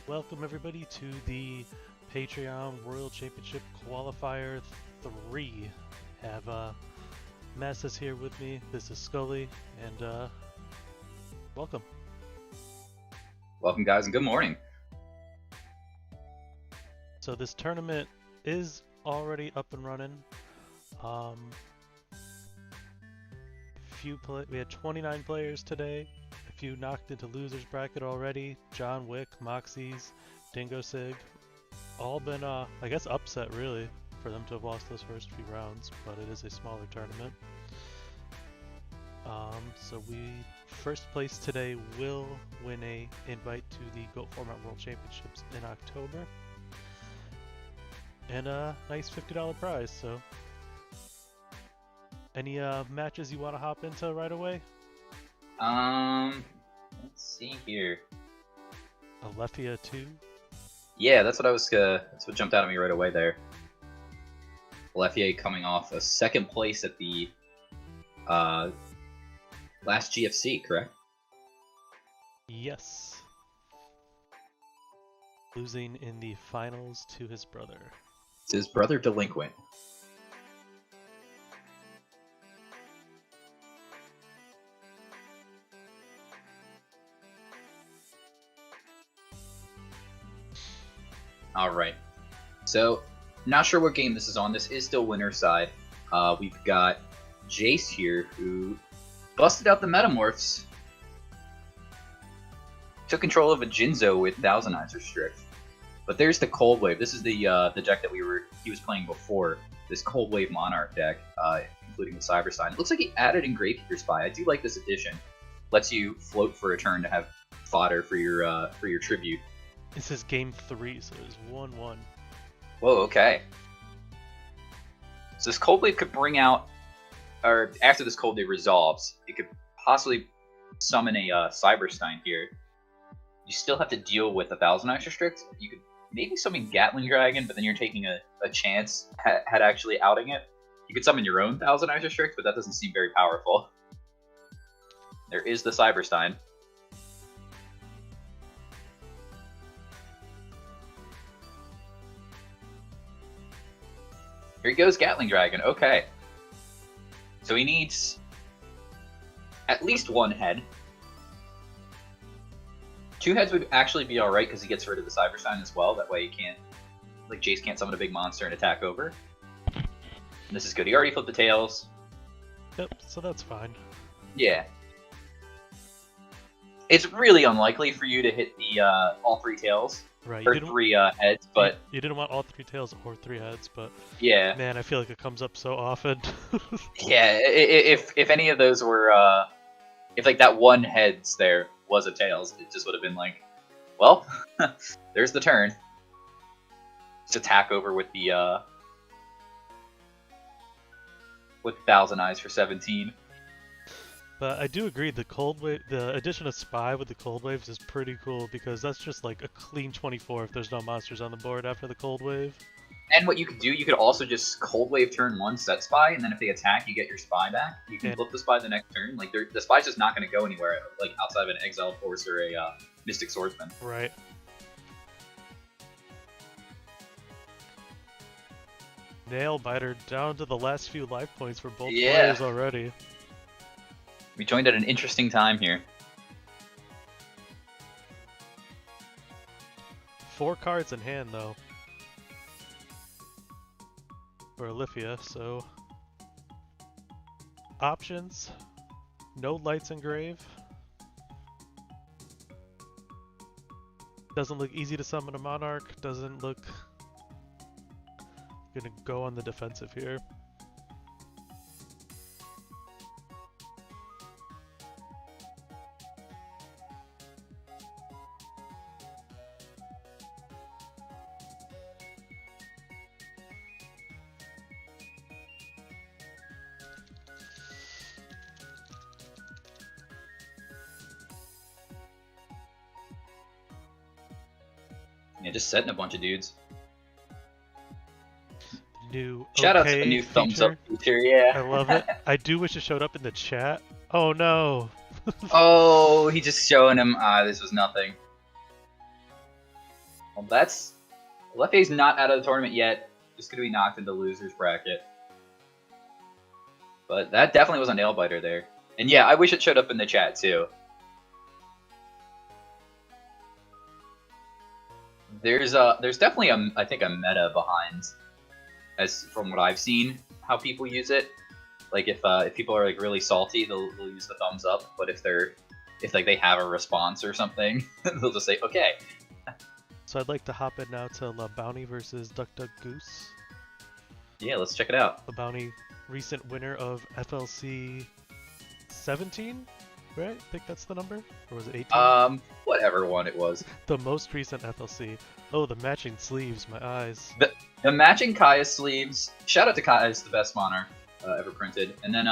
Welcome everybody to the Patreon World Championship Qualifier 3. Have Masses here with me. This is Scully, and welcome. Welcome guys, and good morning. So this tournament is already up and running. We had 29 players today. A few knocked into losers bracket already. John Wick, Moxies, Dingo Sig, all been I guess upset really for them to have lost those first few rounds, but it is a smaller tournament. So first place today will win a invite to the GOAT Format World Championships in October, and a nice $50 prize. So any matches you want to hop into right away? Let's see here. Alephia 2. Yeah, that's what jumped out at me right away there. Qualifier coming off a second place at the last GFC, correct? Yes. Losing in the finals to his brother. It's his brother Delinquent. Alright, so not sure what game this is on. This is still winner's side. We've got Jace here, who busted out the Metamorphs. Took control of a Jinzo with Thousand Eyes Restrict. But there's the Cold Wave. This is the deck that he was playing before. This Cold Wave Monarch deck, including the Cyberstein. It looks like he added in Gravekeeper Spy. I do like this addition. Lets you float for a turn to have fodder for your tribute. This is game 3, so it's 1-1. Whoa, okay. So this Cold Wave could bring out, or after this Cold Wave resolves, it could possibly summon a Cyberstein here. You still have to deal with a Thousand Eyes Restrict. You could maybe summon Gatling Dragon, but then you're taking a chance at actually outing it. You could summon your own Thousand Eyes Restrict, but that doesn't seem very powerful. There is the Cyberstein. Here he goes, Gatling Dragon. Okay. So he needs at least one head. 2 heads would actually be alright because he gets rid of the Cyberstein as well. That way he can't, like, Jace can't summon a big monster and attack over. And this is good. He already flipped the tails. Yep, so that's fine. Yeah. It's really unlikely for you to hit the all 3 tails. Right. Or 3 heads, but you didn't want all 3 tails or 3 heads, but yeah. Man, I feel like it comes up so often. Yeah, if any of those were if like that one heads there was a tails, it just would have been like, well, there's the turn. Just attack over with the with Thousand Eyes for 17. But I do agree, the addition of Spy with the Cold Waves is pretty cool, because that's just like a clean 24 if there's no monsters on the board after the Cold Wave. And what you could do, you could also just Cold Wave turn 1, set Spy, and then if they attack, you get your Spy back. You can flip the Spy the next turn. Like, the Spy's just not going to go anywhere, like outside of an Exile Force or a Mystic Swordsman. Right. Nail Biter down to the last few life points for both players already. We joined at an interesting time here. 4 cards in hand, though, for Alephia, so options, no Lights Engrave. Doesn't look easy to summon a Monarch, doesn't look gonna go on the defensive here. Yeah, just setting a bunch of dudes. New Shout out to the new thumbs up feature, yeah. I love it. I do wish it showed up in the chat. Oh no. Oh, he just showing him, this was nothing. Well, that's... Lefty's not out of the tournament yet. Just gonna be knocked into loser's bracket. But that definitely was a nail biter there. And yeah, I wish it showed up in the chat too. There's definitely I think a meta behind, as from what I've seen, how people use it. Like if people are like really salty, they'll use the thumbs up. But if like they have a response or something, they'll just say okay. So I'd like to hop in now to La Bounty versus Duck Duck Goose. Yeah, let's check it out. La Bounty, recent winner of FLC 17, right? I think that's the number, or was it 18? Whatever one it was. The most recent FLC. Oh, the matching sleeves, my eyes. The matching Kaya sleeves. Shout out to Kaya, it's the best mono ever printed. And then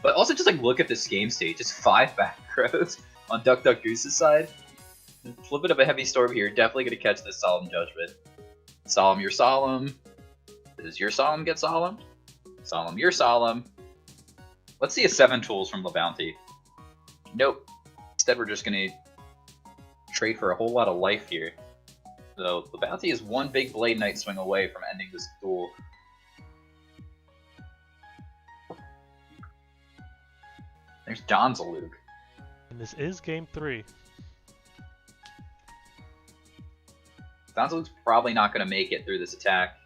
but also just like look at this game state, just 5 back rows on Duck Duck Goose's side. A little bit of a heavy storm here. Definitely gonna catch this Solemn Judgment. Solemn, you're solemn. Does your solemn get solemn? Solemn, you're solemn. Let's see a 7 tools from La Bounty. Nope. Instead, we're just gonna trade for a whole lot of life here. So La Bounty is one big Blade Knight swing away from ending this duel. There's John's Luke. And this is game 3. Don's probably not going to make it through this attack.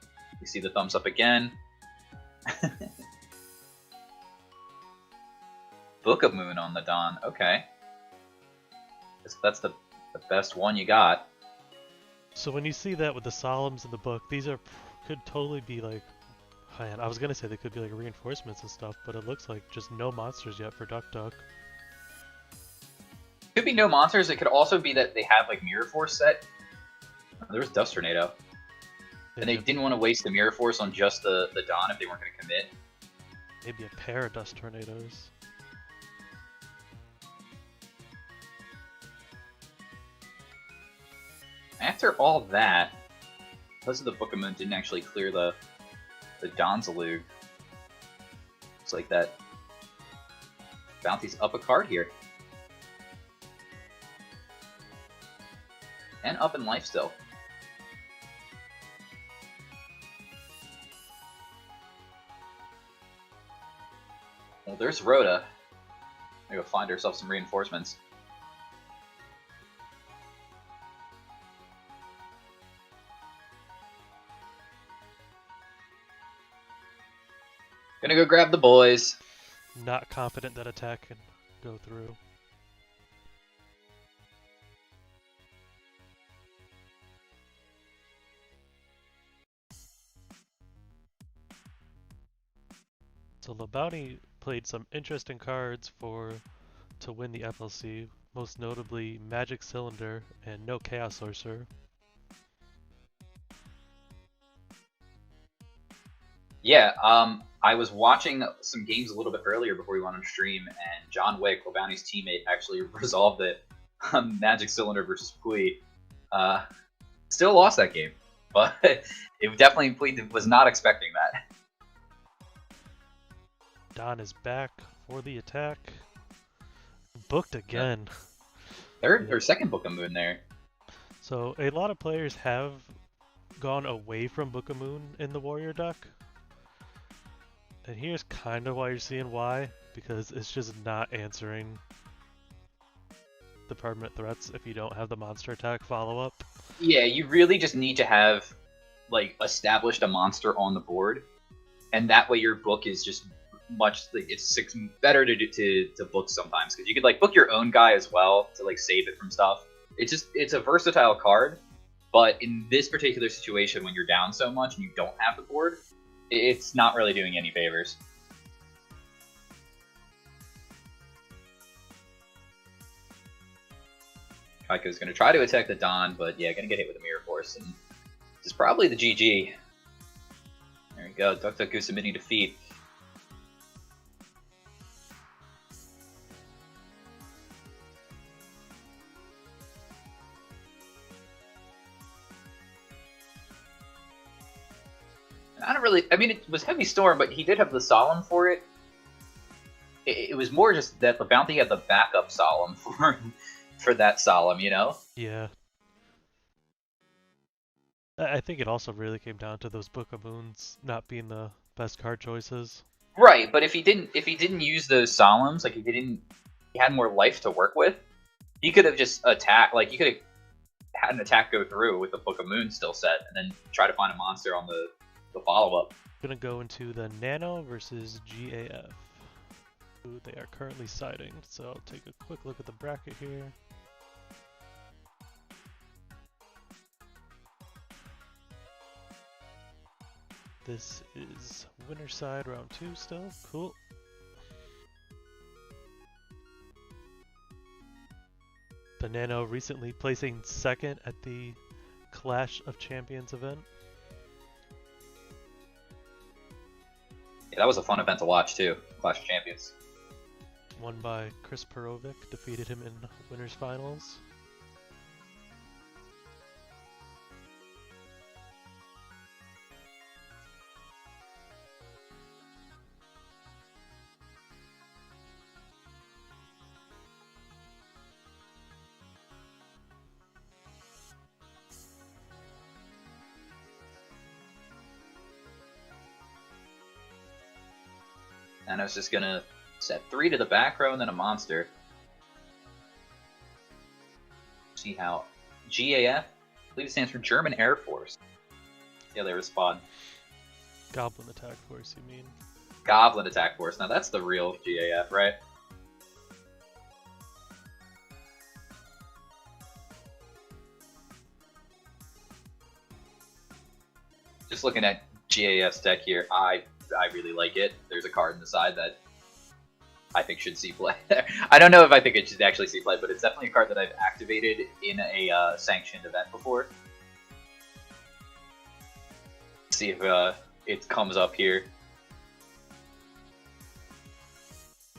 We see the thumbs up again. Book of Moon on the Don. Okay. That's the best one you got. So when you see that with the Solemns in the book, these could totally be like... Man, I was going to say they could be like reinforcements and stuff, but it looks like just no monsters yet for Duck Duck. Could be no monsters. It could also be that they have like Mirror Force set. There's Dust Tornado. And they didn't want to waste the Mirror Force on just the Dawn if they weren't going to commit. Maybe a pair of Dust Tornadoes. After all that, because of the Book of Moon didn't actually clear the Donzalug. Looks like that Bounty's up a card here. And up in life still. Well, there's Rhoda. We're gonna go find ourselves some reinforcements. Gonna go grab the boys. Not confident that attack can go through. So La Bounty played some interesting cards to win the FLC, most notably Magic Cylinder and no Chaos Sorcerer. Yeah, I was watching some games a little bit earlier before we went on stream, and John Wick, La Bounty's teammate, actually resolved it on Magic Cylinder versus Pui. Still lost that game, but it definitely was not expecting that. Don is back for the attack. Booked again. Third or second Book of Moon there. So a lot of players have gone away from Book of Moon in the Warrior deck. And here's kind of why you're seeing why, because it's just not answering the permanent threats if you don't have the monster attack follow-up. Yeah, you really just need to have like established a monster on the board, and that way your book is just much like it's better to book sometimes, because you could like book your own guy as well to like save it from stuff. It's a versatile card, but in this particular situation when you're down so much and you don't have the board, it's not really doing any favors. Kaiko's going to try to attack the Don, but yeah, going to get hit with a Mirror Force, and this is probably the GG. There we go, Duck Duck Goose admitting defeat. I don't really, I mean, it was Heavy Storm, but he did have the Solemn for it. It was more just that the Bounty had the backup Solemn for that Solemn, you know? Yeah. I think it also really came down to those Book of Moons not being the best card choices. Right, but if he didn't use those solemns, like he had more life to work with. He could have just attacked, like he could have had an attack go through with the Book of Moon still set, and then try to find a monster on the follow up. Gonna go into the Nano versus GAF, who they are currently siding. So I'll take a quick look at the bracket here. This is winner side round 2 still. Cool. The Nano recently placing second at the Clash of Champions event. Yeah, that was a fun event to watch too. Clash of Champions. Won by Chris Perovic, defeated him in winners finals. And I was just gonna set 3 to the back row and then a monster. See how GAF, I believe it stands for German Air Force. Yeah, they respond. Goblin Attack Force, you mean? Goblin Attack Force. Now that's the real GAF, right? Just looking at GAF's deck here, I really like it. There's a card in the side that I think should see play. I don't know if I think it should actually see play, but it's definitely a card that I've activated in a sanctioned event before. See if it comes up here.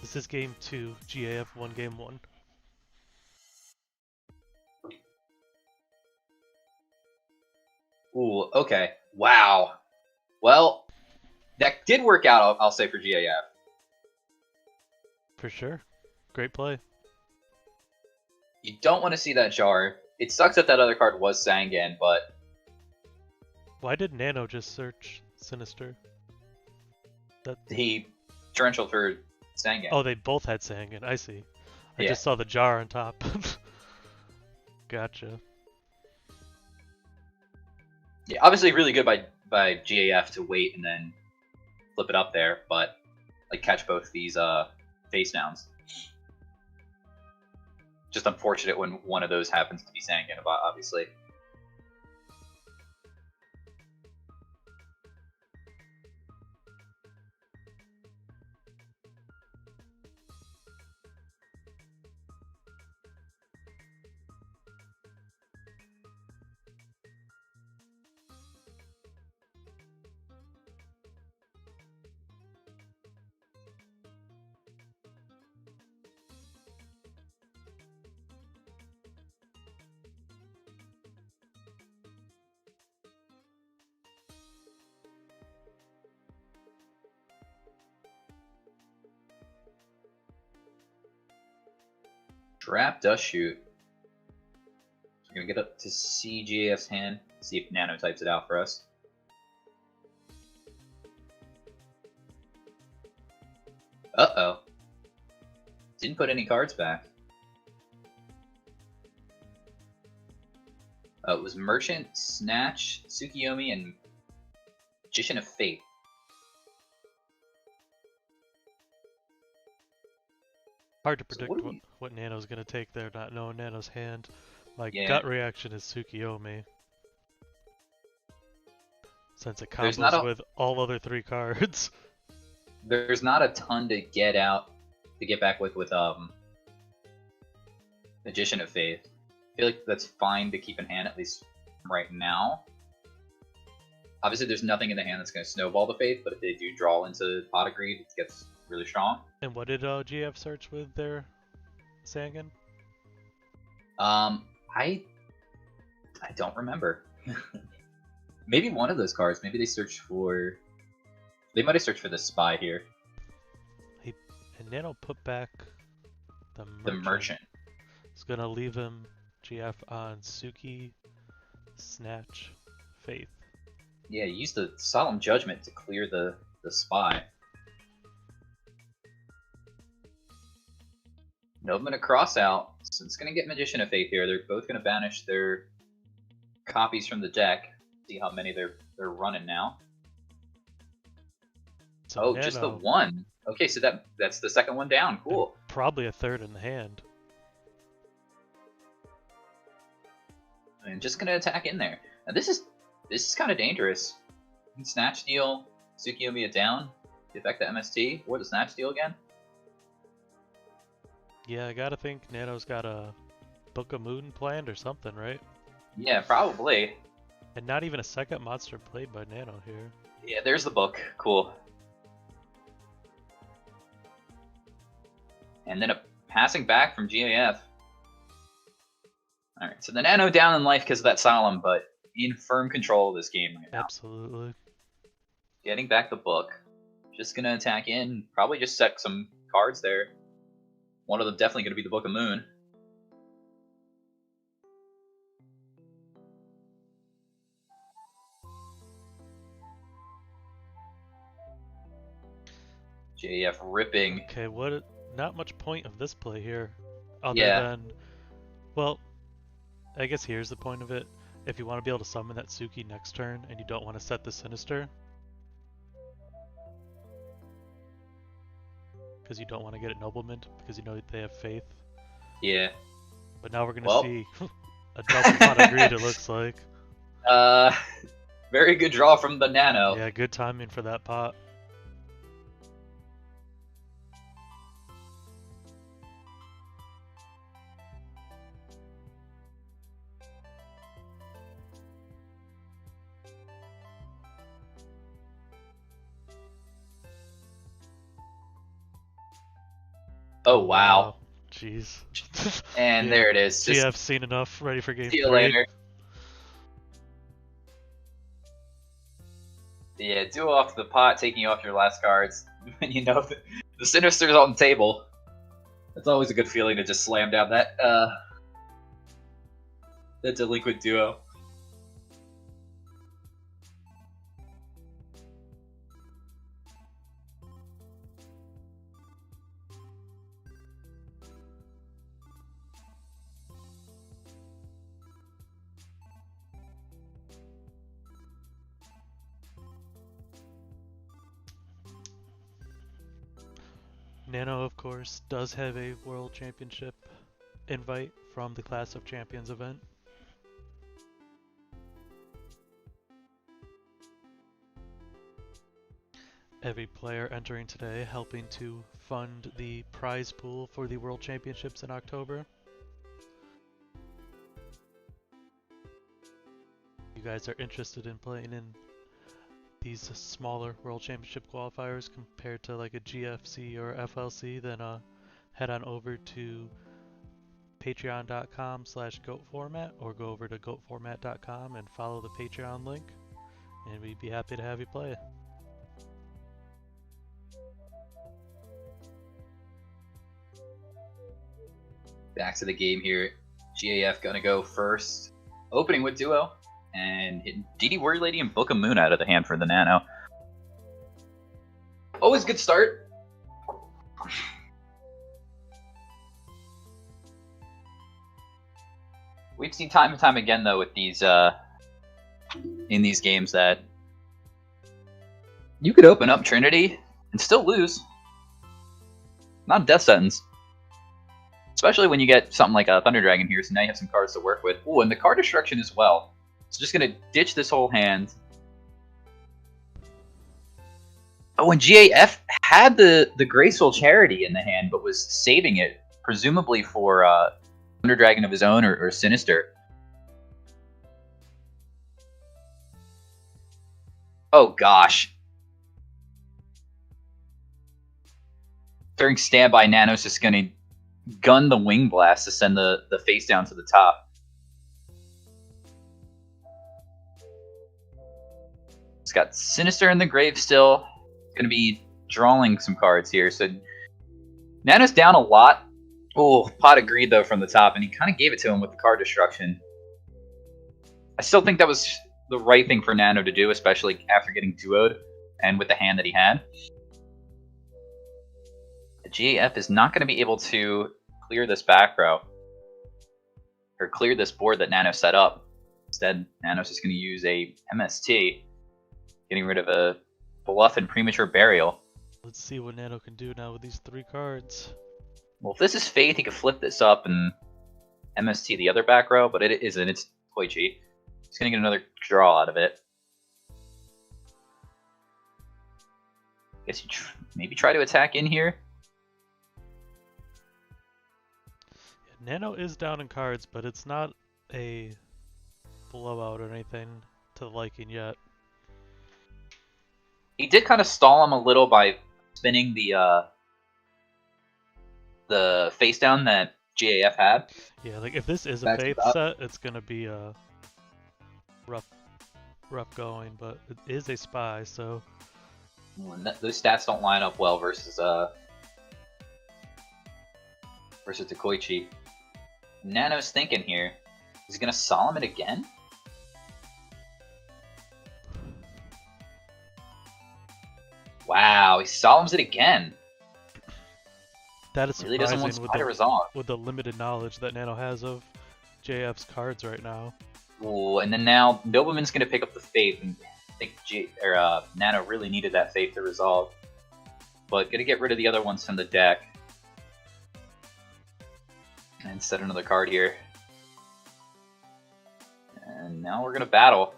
This is game 2, GAF 1 game 1. Ooh, okay. Wow. Well, that did work out, I'll say, for GAF. For sure. Great play. You don't want to see that jar. It sucks that that other card was Sangan, but... Why did Nano just search Sinister? That... He torrential for Sangan. Oh, they both had Sangan. I see. I Yeah. just saw the jar on top. Gotcha. Yeah, obviously really good by GAF to wait and then flip it up there, but like catch both these face downs. Just unfortunate when one of those happens to be Sangan, obviously. Trap Dust Shoot. So we're gonna get up to see GAF's hand, see if Nano types it out for us. Uh-oh. Didn't put any cards back. It was Merchant, Snatch, Tsukiyomi, and Magician of Fate. Hard to So predict what do what Nano's gonna take there, not knowing Nano's hand. My Yeah. gut reaction is Tsukiyomi. Since it There's not combos a- with all other 3 cards. There's not a ton to get back with Magician of Faith. I feel like that's fine to keep in hand, at least right now. Obviously, there's nothing in the hand that's going to snowball the Faith, but if they do draw into Pot of Greed, it gets really strong. And what did GF search with their Sangan? I don't remember. Maybe one of those cards. Maybe they searched for... They might have searched for the Spy here. And Nano put back the Merchant. The Merchant. It's gonna leave him GF on Suki, Snatch, Faith. Yeah, use the Solemn Judgment to clear the spy. Nobleman to cross out, so it's going to get Magician of Faith here. They're both going to banish their copies from the deck. See how many they're running now. So just the one. Okay, so that's the second one down. Cool. And probably a third in the hand. And just going to attack in there. Now this is kind of dangerous. You can Snatch Steal, Tsukiyomi it down, to affect the MST, or the Snatch Steal again. Yeah, I gotta think Nano's got a Book of Moon planned or something, right? Yeah, probably. And not even a second monster played by Nano here. Yeah, there's the book. Cool. And then a passing back from GAF. Alright, so the Nano down in life because of that Solemn, but in firm control of this game right now. Absolutely. Getting back the book. Just gonna attack in. Probably just set some cards there. One of them definitely gonna be the Book of Moon. JF ripping. Okay, not much point of this play here. Other than, well, I guess here's the point of it. If you want to be able to summon that Suki next turn and you don't want to set the Sinister, because you don't want to get it Nobleman, because you know they have Faith. Yeah. But now we're going to see a double pot of greed, it looks like. Very good draw from the Nano. Yeah, good timing for that pot. Oh, wow. Jeez. And there it is. GF's seen enough, ready for game 3. See you later. Yeah, duo off the pot, taking off your last cards. When you know the Sinister's on the table. That's always a good feeling to just slam down that delinquent duo. Nano, of course, does have a World Championship invite from the Clash of Champions event. Every player entering today helping to fund the prize pool for the World Championships in October. You guys are interested in playing in these smaller World Championship qualifiers compared to like a GFC or FLC, then head on over to patreon.com/goatformat or go over to goatformat.com and follow the Patreon link, and we'd be happy to have you play. Back to the game here. GAF gonna go first. Opening with duo. And hitting DD Warrior Lady and Book of Moon out of the hand for the Nano. Always good start. We've seen time and time again, though, with these in these games that you could open up Trinity and still lose. Not a death sentence. Especially when you get something like a Thunder Dragon here, so now you have some cards to work with. Ooh, and the card destruction as well. So just going to ditch this whole hand. Oh, and GAF had the Graceful Charity in the hand, but was saving it, presumably for Thunder Dragon of his own or Sinister. Oh, gosh. During standby, Nano's just going to gun the Wing Blast to send the face down to the top. It's got Sinister in the grave still. Going to be drawing some cards here. So Nano's down a lot. Oh, Pot of Greed, though, from the top. And he kind of gave it to him with the card destruction. I still think that was the right thing for Nano to do, especially after getting duoed and with the hand that he had. The GAF is not going to be able to clear this back row, or clear this board that Nano set up. Instead, Nano's just going to use a MST, getting rid of a bluff and premature burial. Let's see what Nano can do now with these 3 cards. Well, if this is Faith, he could flip this up and MST the other back row, but it isn't. It's Koichi. He's going to get another draw out of it. Guess you maybe try to attack in here. Nano is down in cards, but it's not a blowout or anything to the liking yet. He did kind of stall him a little by spinning the face down that GAF had. Yeah, like if this is a That's Faith about- set, it's gonna be rough going, but it is a spy, so Those stats don't line up well versus the Koichi. Nano's thinking here. Is he gonna solemn it again? Wow, he solemns it again. that is Really doesn't want surprising Spy to resolve. with the limited knowledge that Nano has of JF's cards right now. Ooh, and then now Nobleman's gonna pick up the Faith, and I think Nano really needed that Faith to resolve. But gonna get rid of the other ones from the deck. And set another card here. And now we're gonna battle.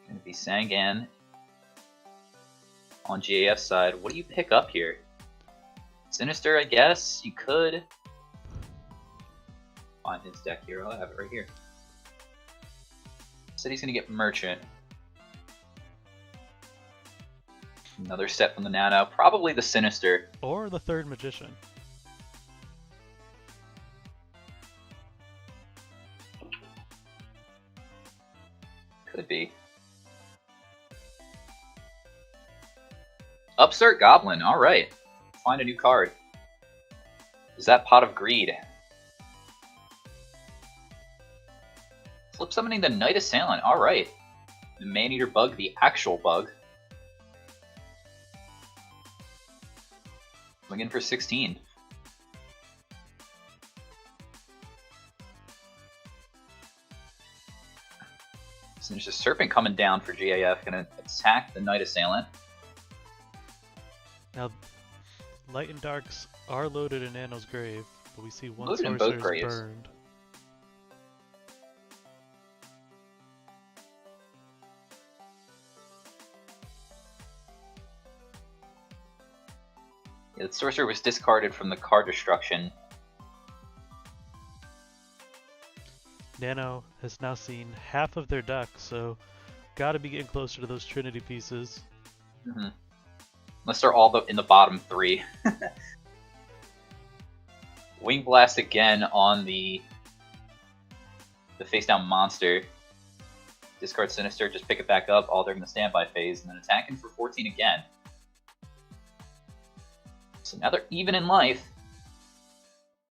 Gonna be Sangan on GAF's side. What do you pick up here? Sinister, I guess. You could find his deck here. I'll have it right here. Said he's gonna get Merchant. Another set from the Nano. Probably the Sinister. Or the 3rd Magician. Could be. Upstart Goblin. Alright. Find a new card. Is that Pot of Greed? Flip summoning the Night Assailant. Alright. The Man-Eater Bug, the actual bug. Swing in for 16. So there's a Serpent coming down for GAF, gonna attack the Night Assailant. Now, Light and Darks are loaded in Nano's grave, but we see one Loaded in both sorcerer's graves. burned. Yeah, the Sorcerer was discarded from the card destruction. Nano has now seen half of their deck, so gotta be getting closer to those Trinity pieces. Mm-hmm. Unless they're all in the bottom 3. Wing Blast again on the face down monster. Discard Sinister, just pick it back up all during the standby phase, and then attacking for 14 again. So now they're even in life.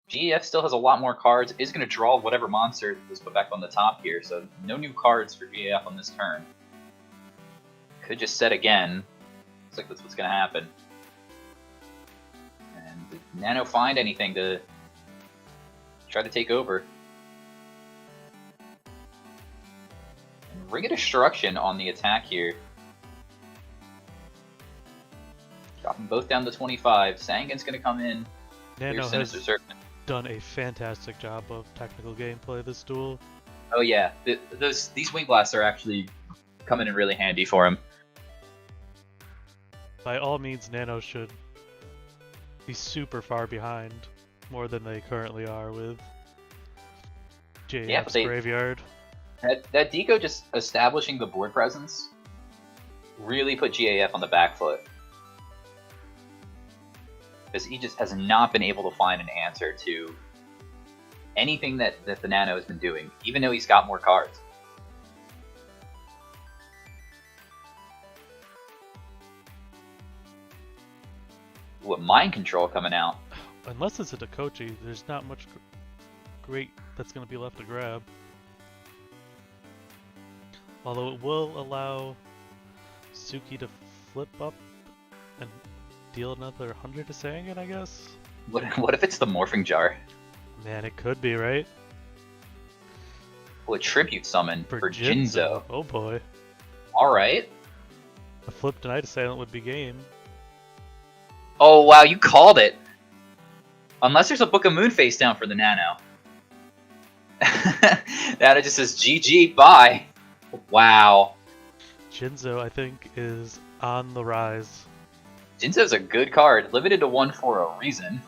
GEF still has a lot more cards, is going to draw whatever monster was put back on the top here, so no new cards for GEF on this turn. Could just set again. Looks like that's what's going to happen. And did Nano find anything to try to take over? And Ring of Destruction on the attack here. Drop them both down to 25. Sangan's going to come in. Nano Here's Sinister has Serpent. done a fantastic job of technical gameplay this duel. Oh yeah, these Wing Blasts are actually coming in really handy for him. By all means, Nano should be super far behind, more than they currently are with JF's graveyard. That Deco just establishing the board presence really put GAF on the back foot. Because he just has not been able to find an answer to anything that the Nano has been doing, even though he's got more cards. What Mind Control coming out? Unless it's a Dakochi, there's not much great that's going to be left to grab. Although it will allow Suki to flip up and deal another 100 to Sangan, I guess? What if it's the Morphing Jar? Man, it could be, right? Oh, a Tribute Summon for Jinzo. Oh boy. Alright. A flipped Night Assailant would be game. Oh wow, you called it! Unless there's a Book of Moon face down for the Nano. That just says GG, bye! Wow. Jinzo, I think, is on the rise. Jinzo's a good card, limited to 1 for a reason.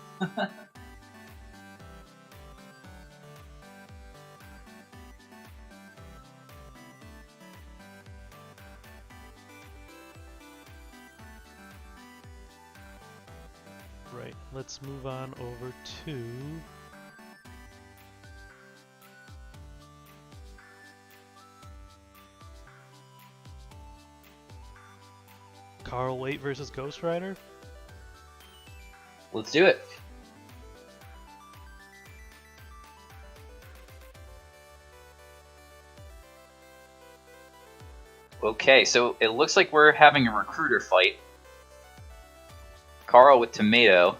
Right, let's move on over to... Carl Waite versus Ghost Rider? Let's do it. Okay, so it looks like we're having a recruiter fight. Carl with Tomato.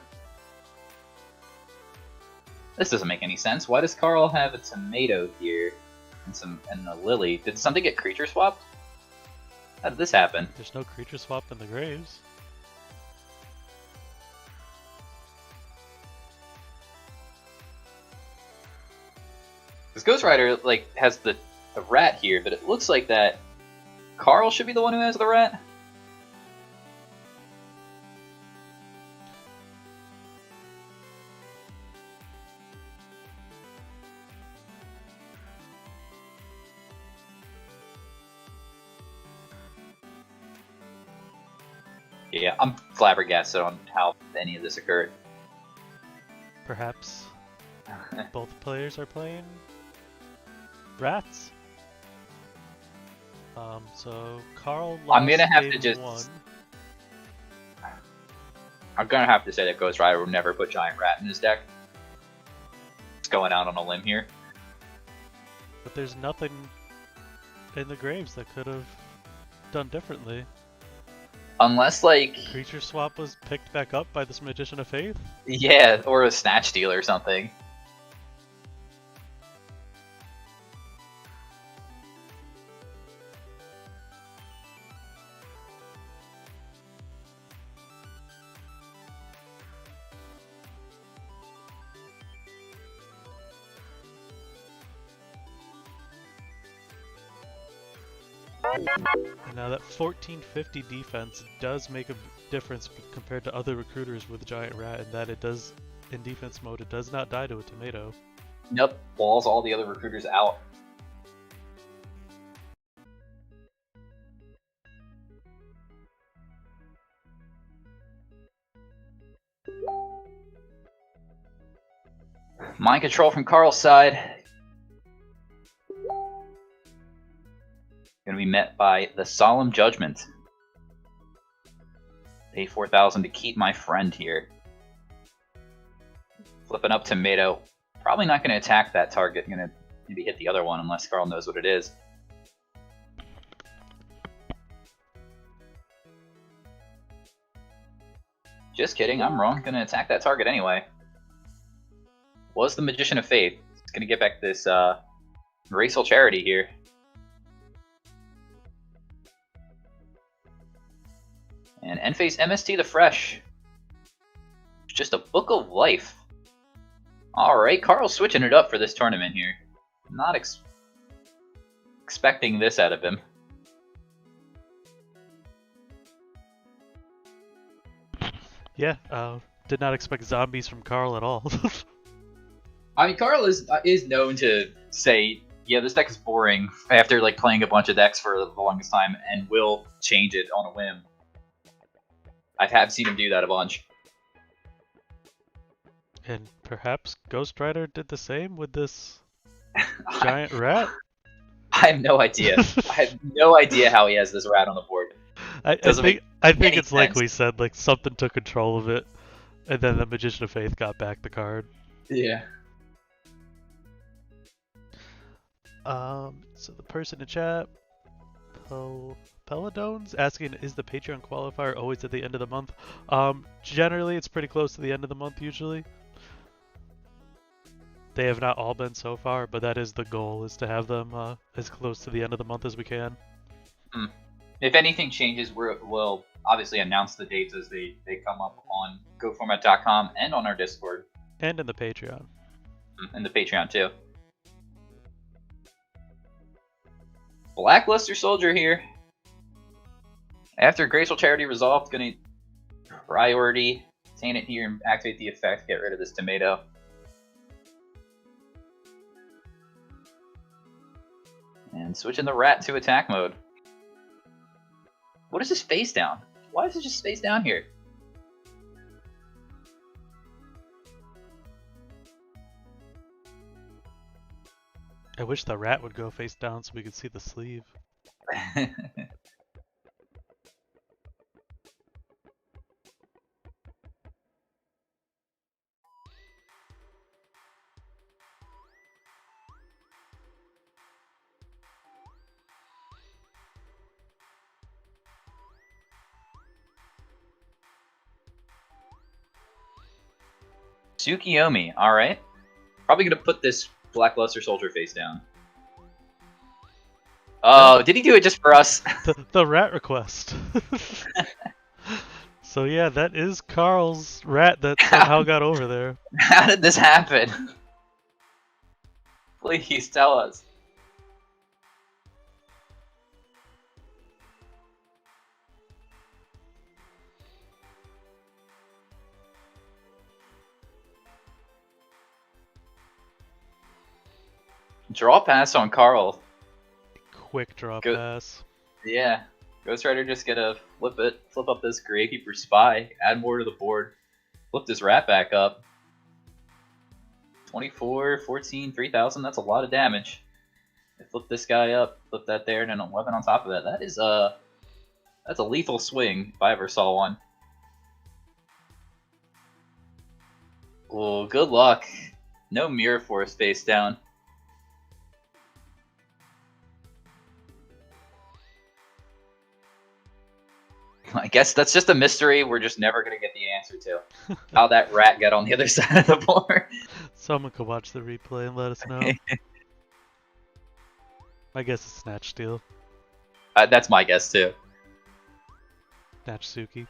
This doesn't make any sense. Why does Carl have a Tomato here and a Lily? Did something get creature swapped? How did this happen? There's no creature swap in the graves. This Ghost Rider has the rat here, but it looks like that Carl should be the one who has the rat. Yeah, I'm flabbergasted on how any of this occurred. Perhaps both players are playing rats. So Carl lost I'm gonna have to game just. 1. I'm gonna have to say that Ghost Rider will never put Giant Rat in his deck. It's going out on a limb here. But there's nothing in the graves that could have done differently. Unless, Creature swap was picked back up by this Magician of Faith? yeah, or a Snatch Steal or something. And now that 1450 defense does make a difference compared to other recruiters with Giant Rat in that it does, in defense mode, it does not die to a tomato. Nope, walls all the other recruiters out. Mind control from Carl's side. Going to be met by the Solemn Judgment. Pay 4,000 to keep my friend here. Flipping up Tomato. Probably not going to attack that target. Going to maybe hit the other one unless Carl knows what it is. Just kidding, I'm wrong. Going to attack that target anyway. Was the Magician of Faith. It's going to get back this Graceful Charity here. And end phase MST the Fresh. Just a Book of Life. Alright, Carl's switching it up for this tournament here. Not expecting this out of him. Yeah, did not expect zombies from Carl at all. I mean, Carl is known to say, yeah, this deck is boring after playing a bunch of decks for the longest time, and will change it on a whim. I've seen him do that a bunch. And perhaps Ghost Rider did the same with this Giant Rat? I have no idea. I have no idea how he has this rat on the board. I think it's like we said, something took control of it, and then the Magician of Faith got back the card. Yeah. So the person in chat Pelodones asking, is the Patreon qualifier always at the end of the month? Generally, it's pretty close to the end of the month usually. They have not all been so far, but that is the goal, is to have them as close to the end of the month as we can. If anything changes, we'll obviously announce the dates as they come up on GoFormat.com and on our Discord. And in the Patreon. And the Patreon, too. Blackluster Soldier here. After Graceful Charity resolved, gonna priority obtain it here and activate the effect, get rid of this tomato. And switching the rat to attack mode. What is this face down? Why is it just face down here? I wish the rat would go face down so we could see the sleeve. Tsukiyomi, alright. Probably gonna put this Blackluster Soldier face down. Oh, did he do it just for us? The rat request. So yeah, that is Carl's rat that somehow got over there. How did this happen? Please tell us. Draw pass on Carl. Quick draw pass. Yeah. Ghost Rider just gonna flip up this Gravekeeper Spy, add more to the board, flip this rat back up. 24, 14, 3,000, that's a lot of damage. Flip this guy up, flip that there, and then a weapon on top of that. That is that's a lethal swing if I ever saw one. Oh, good luck. No Mirror Force face down. I guess that's just a mystery we're just never going to get the answer to. How that rat got on the other side of the board. Someone could watch the replay and let us know. I guess it's Snatch Steal. That's my guess too. Snatch Suki.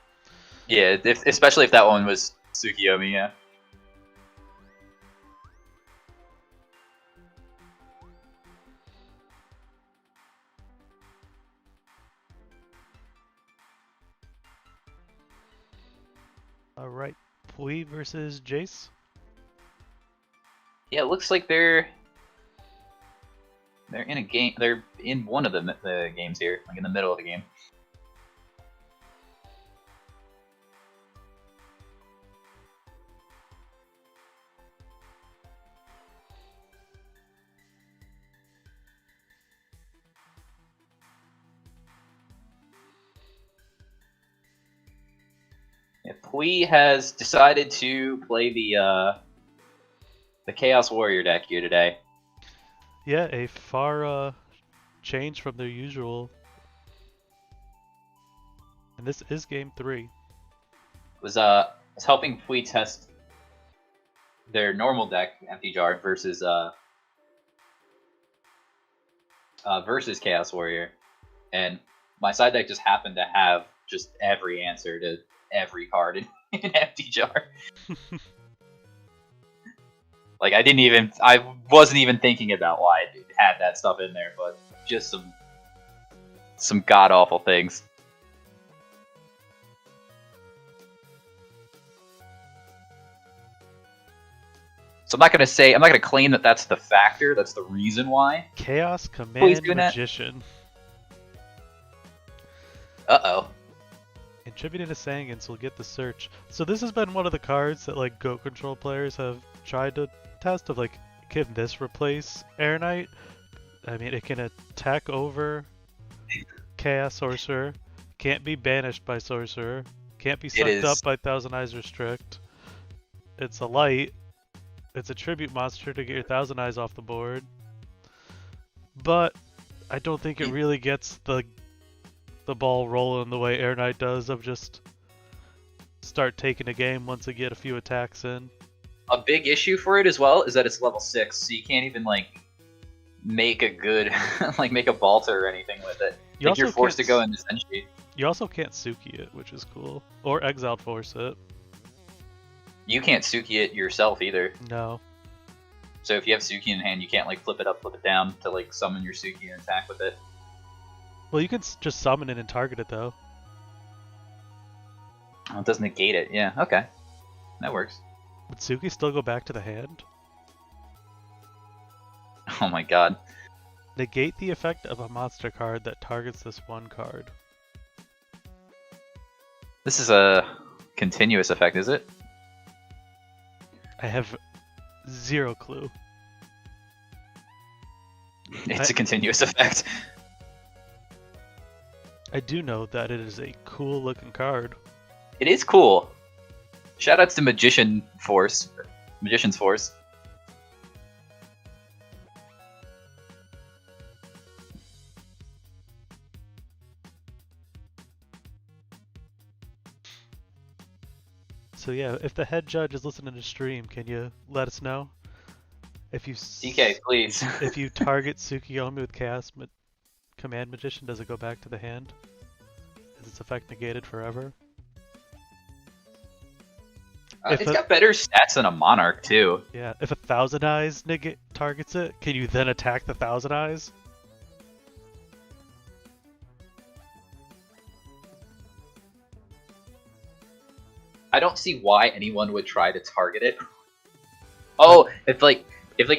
Yeah, especially if that one was Tsukiyomi, yeah. Alright, Pui versus Jace. Yeah, it looks like they're in a game. They're in one of the games here, like in the middle of the game. Yeah, Pui has decided to play the Chaos Warrior deck here today. Yeah, a far change from their usual. And this is game 3. Was helping Pui test their normal deck, Empty Jar, versus versus Chaos Warrior, and my side deck just happened to have just every answer to every card in Empty Jar. Like I wasn't even thinking about why it had that stuff in there, but just some god awful things. So I'm not gonna claim that that's the factor. That's the reason why. Chaos Command Magician. Uh-oh. Attributed to Sangans will get the search. So this has been one of the cards that like Go Control players have tried to test of like, can this replace Air Knight? I mean, it can attack over Chaos Sorcerer, can't be banished by Sorcerer, can't be sucked up by Thousand Eyes Restrict. It's a light. It's a tribute monster to get your Thousand Eyes off the board. But I don't think it really gets the the ball rolling the way Air Knight does of just start taking a game once they get a few attacks in. A big issue for it as well is that it's level 6, so you can't even like make a good like make a Balta or anything with it. You're forced to go into Senshi. You also can't Suki it, which is cool. Or Exiled Force it. You can't Suki it yourself either. No. So if you have Suki in hand, you can't like flip it up, flip it down to like summon your Suki and attack with it. Well, you can just summon it and target it though. Oh, it does negate it. Yeah, okay. That works. Would Suki still go back to the hand? Oh my god. Negate the effect of a monster card that targets this one card. This is a continuous effect, is it? I have zero clue. It's a continuous effect. I do know that it is a cool looking card. It is cool. Shoutouts to Magician's Force. So yeah, if the head judge is listening to stream, can you let us know? If you DK, please. If you target Tsukiyomi with Command Magician, does it go back to the hand? Is its effect negated forever? It's got better stats than a Monarch too. Yeah, if a Thousand Eyes targets it, can you then attack the Thousand Eyes? I don't see why anyone would try to target it. Oh, if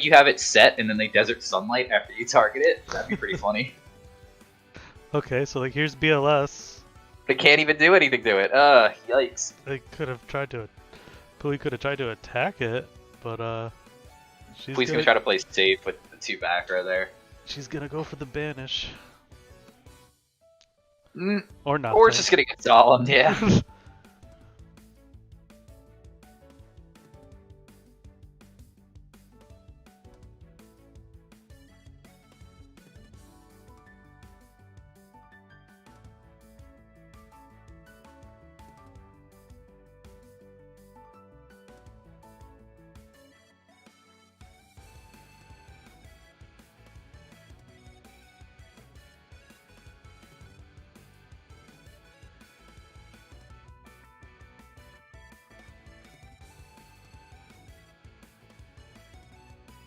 you have it set and then they Desert Sunlight after you target it, that'd be pretty funny. Okay, so like here's BLS. They can't even do anything to it. Yikes. They could have tried to. Pui could have tried to attack it, but Pui's gonna try to play safe with the 2 back right there. She's gonna go for the banish. Mm, or not. Or it's just gonna get solemn, yeah.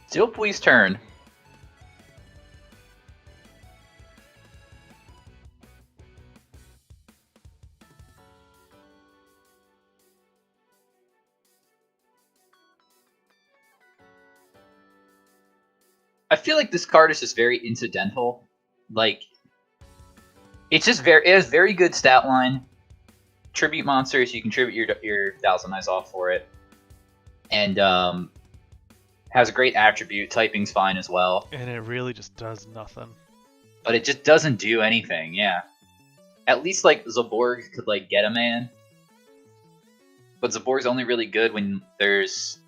Still Pui's turn. I feel like this card is just very incidental. Like, it's just it has very good stat line. Tribute monsters, you can tribute your Thousand Eyes off for it. And has a great attribute. Typing's fine as well. And it really just does nothing. But it just doesn't do anything, yeah. At least, like, Zaborg could, like, get a man. But Zaborg's only really good when there's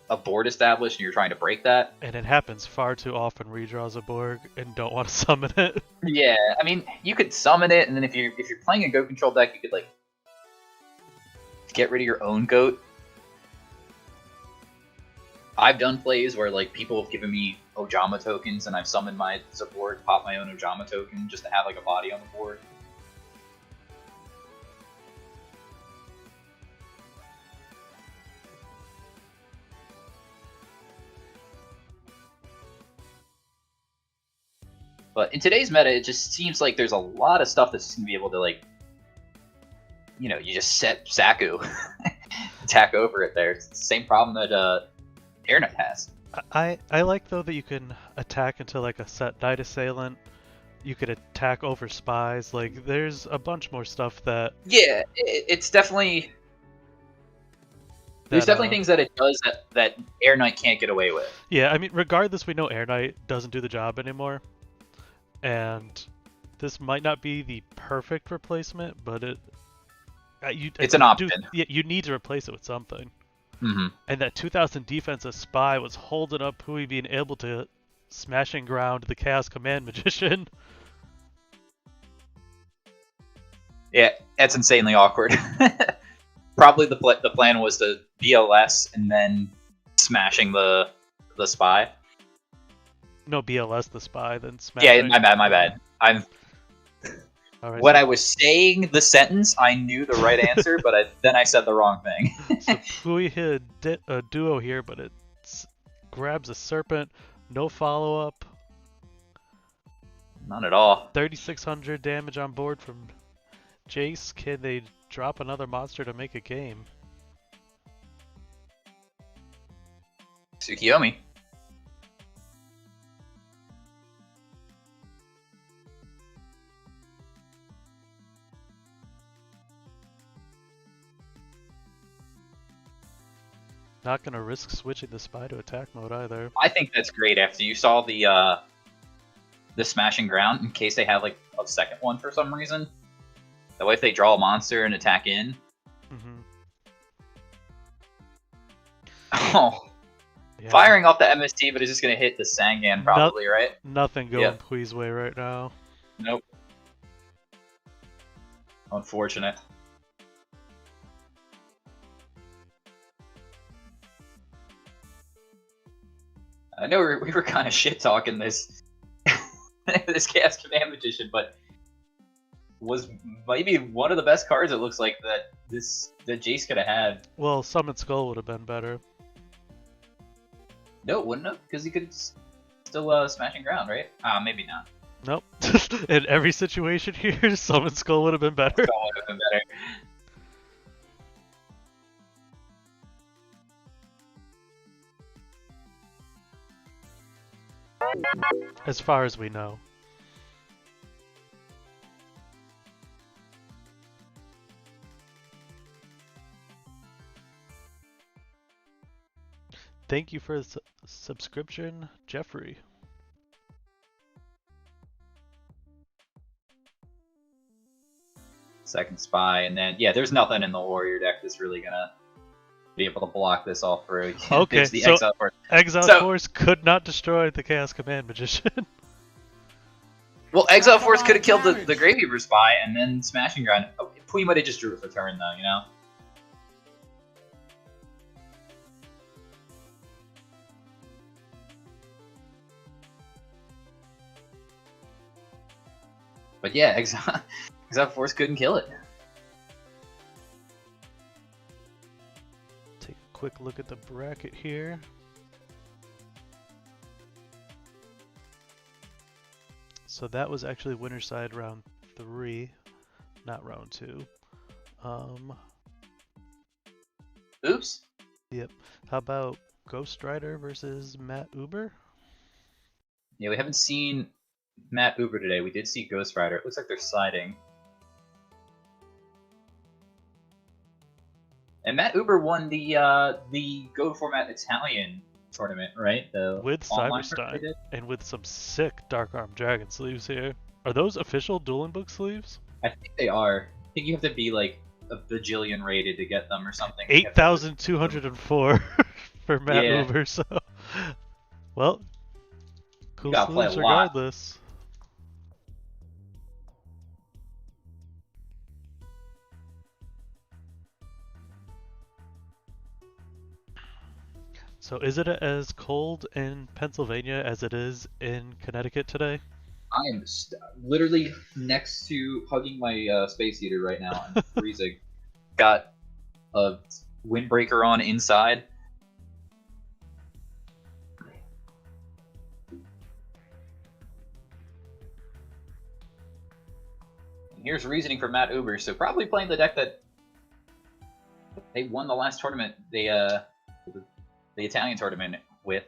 a board established and you're trying to break that. And it happens far too often where you draw Zaborg and don't want to summon it. Yeah, I mean, you could summon it, and then if you're playing a goat control deck, you could, like, get rid of your own goat. I've done plays where like people have given me Ojama tokens and I've summoned my Zaborg, popped my own Ojama token just to have like a body on the board. But in today's meta, it just seems like there's a lot of stuff that's just gonna be able to like, you know, you just set Saku, attack over it there. It's the same problem that Air Knight has. I like though that you can attack into like a set Night Assailant. You could attack over spies. Like there's a bunch more stuff that. Yeah, it's definitely. There's definitely things that it does that Air Knight can't get away with. Yeah, I mean, regardless, we know Air Knight doesn't do the job anymore, and this might not be the perfect replacement, but it's an option. Yeah, you need to replace it with something. Mm-hmm. And that 2000 defense as spy was holding up Pui being able to smash and ground the Chaos Command Magician. Yeah, that's insanely awkward. Probably the plan was to BLS and then smashing the spy. No, BLS the spy, then smash. Yeah, my bad. Right, when so I was saying the sentence, I knew the right answer, but then I said the wrong thing. so Fui hit a duo here, but it grabs a serpent. No follow up. None at all. 3,600 damage on board from Jace. Can they drop another monster to make a game? Tsukiyomi. Not gonna risk switching the spy to attack mode either. I think that's great after you saw the smashing ground in case they have like a second one for some reason. That way if they draw a monster and attack in. Mm-hmm. Oh. Yeah. Firing off the MST, but it's just gonna hit the Sangan probably, right? Nothing going Pui's way right now. Nope. Unfortunate. I know we were kind of shit talking this this Chaos Command Magician, but was maybe one of the best cards. It looks like that Jace could have had. Well, Summon Skull would have been better. No, it wouldn't have, because he could still smashing ground, right? Maybe not. Nope. In every situation here, Summon Skull would have been better. Skull would have been better. As far as we know. Thank you for the subscription, Jeffrey. Second spy, and then there's nothing in the warrior deck that's really gonna be able to block this all through. Okay, the so Exile Force. Exile Force could not destroy the Chaos Command Magician. Well, Exile Force could have killed the Gravekeeper spy, and then Smashing Ground. Oh, Pui might have just drew it for turn though, you know. But yeah, Exile Force couldn't kill it. Take a quick look at the bracket here. So that was actually winner's side round 3, not round 2. Oops. Yep. How about Ghost Rider versus Matt Uber? Yeah, we haven't seen Matt Uber today. We did see Ghost Rider. It looks like they're siding. And Matt Uber won the Go Format Italian tournament, right? With Cyberstein and with some sick Dark Arm Dragon sleeves here. Are those official Dueling Book sleeves? I think they are. I think you have to be like a bajillion rated to get them or something. 8,204 for Matt Uber, so well, cool sleeves regardless. So is it as cold in Pennsylvania as it is in Connecticut today? I am literally next to hugging my space heater right now. I'm freezing. Got a windbreaker on inside. And here's reasoning for Matt Uber. So probably playing the deck that they won the last tournament. The Italian tournament with.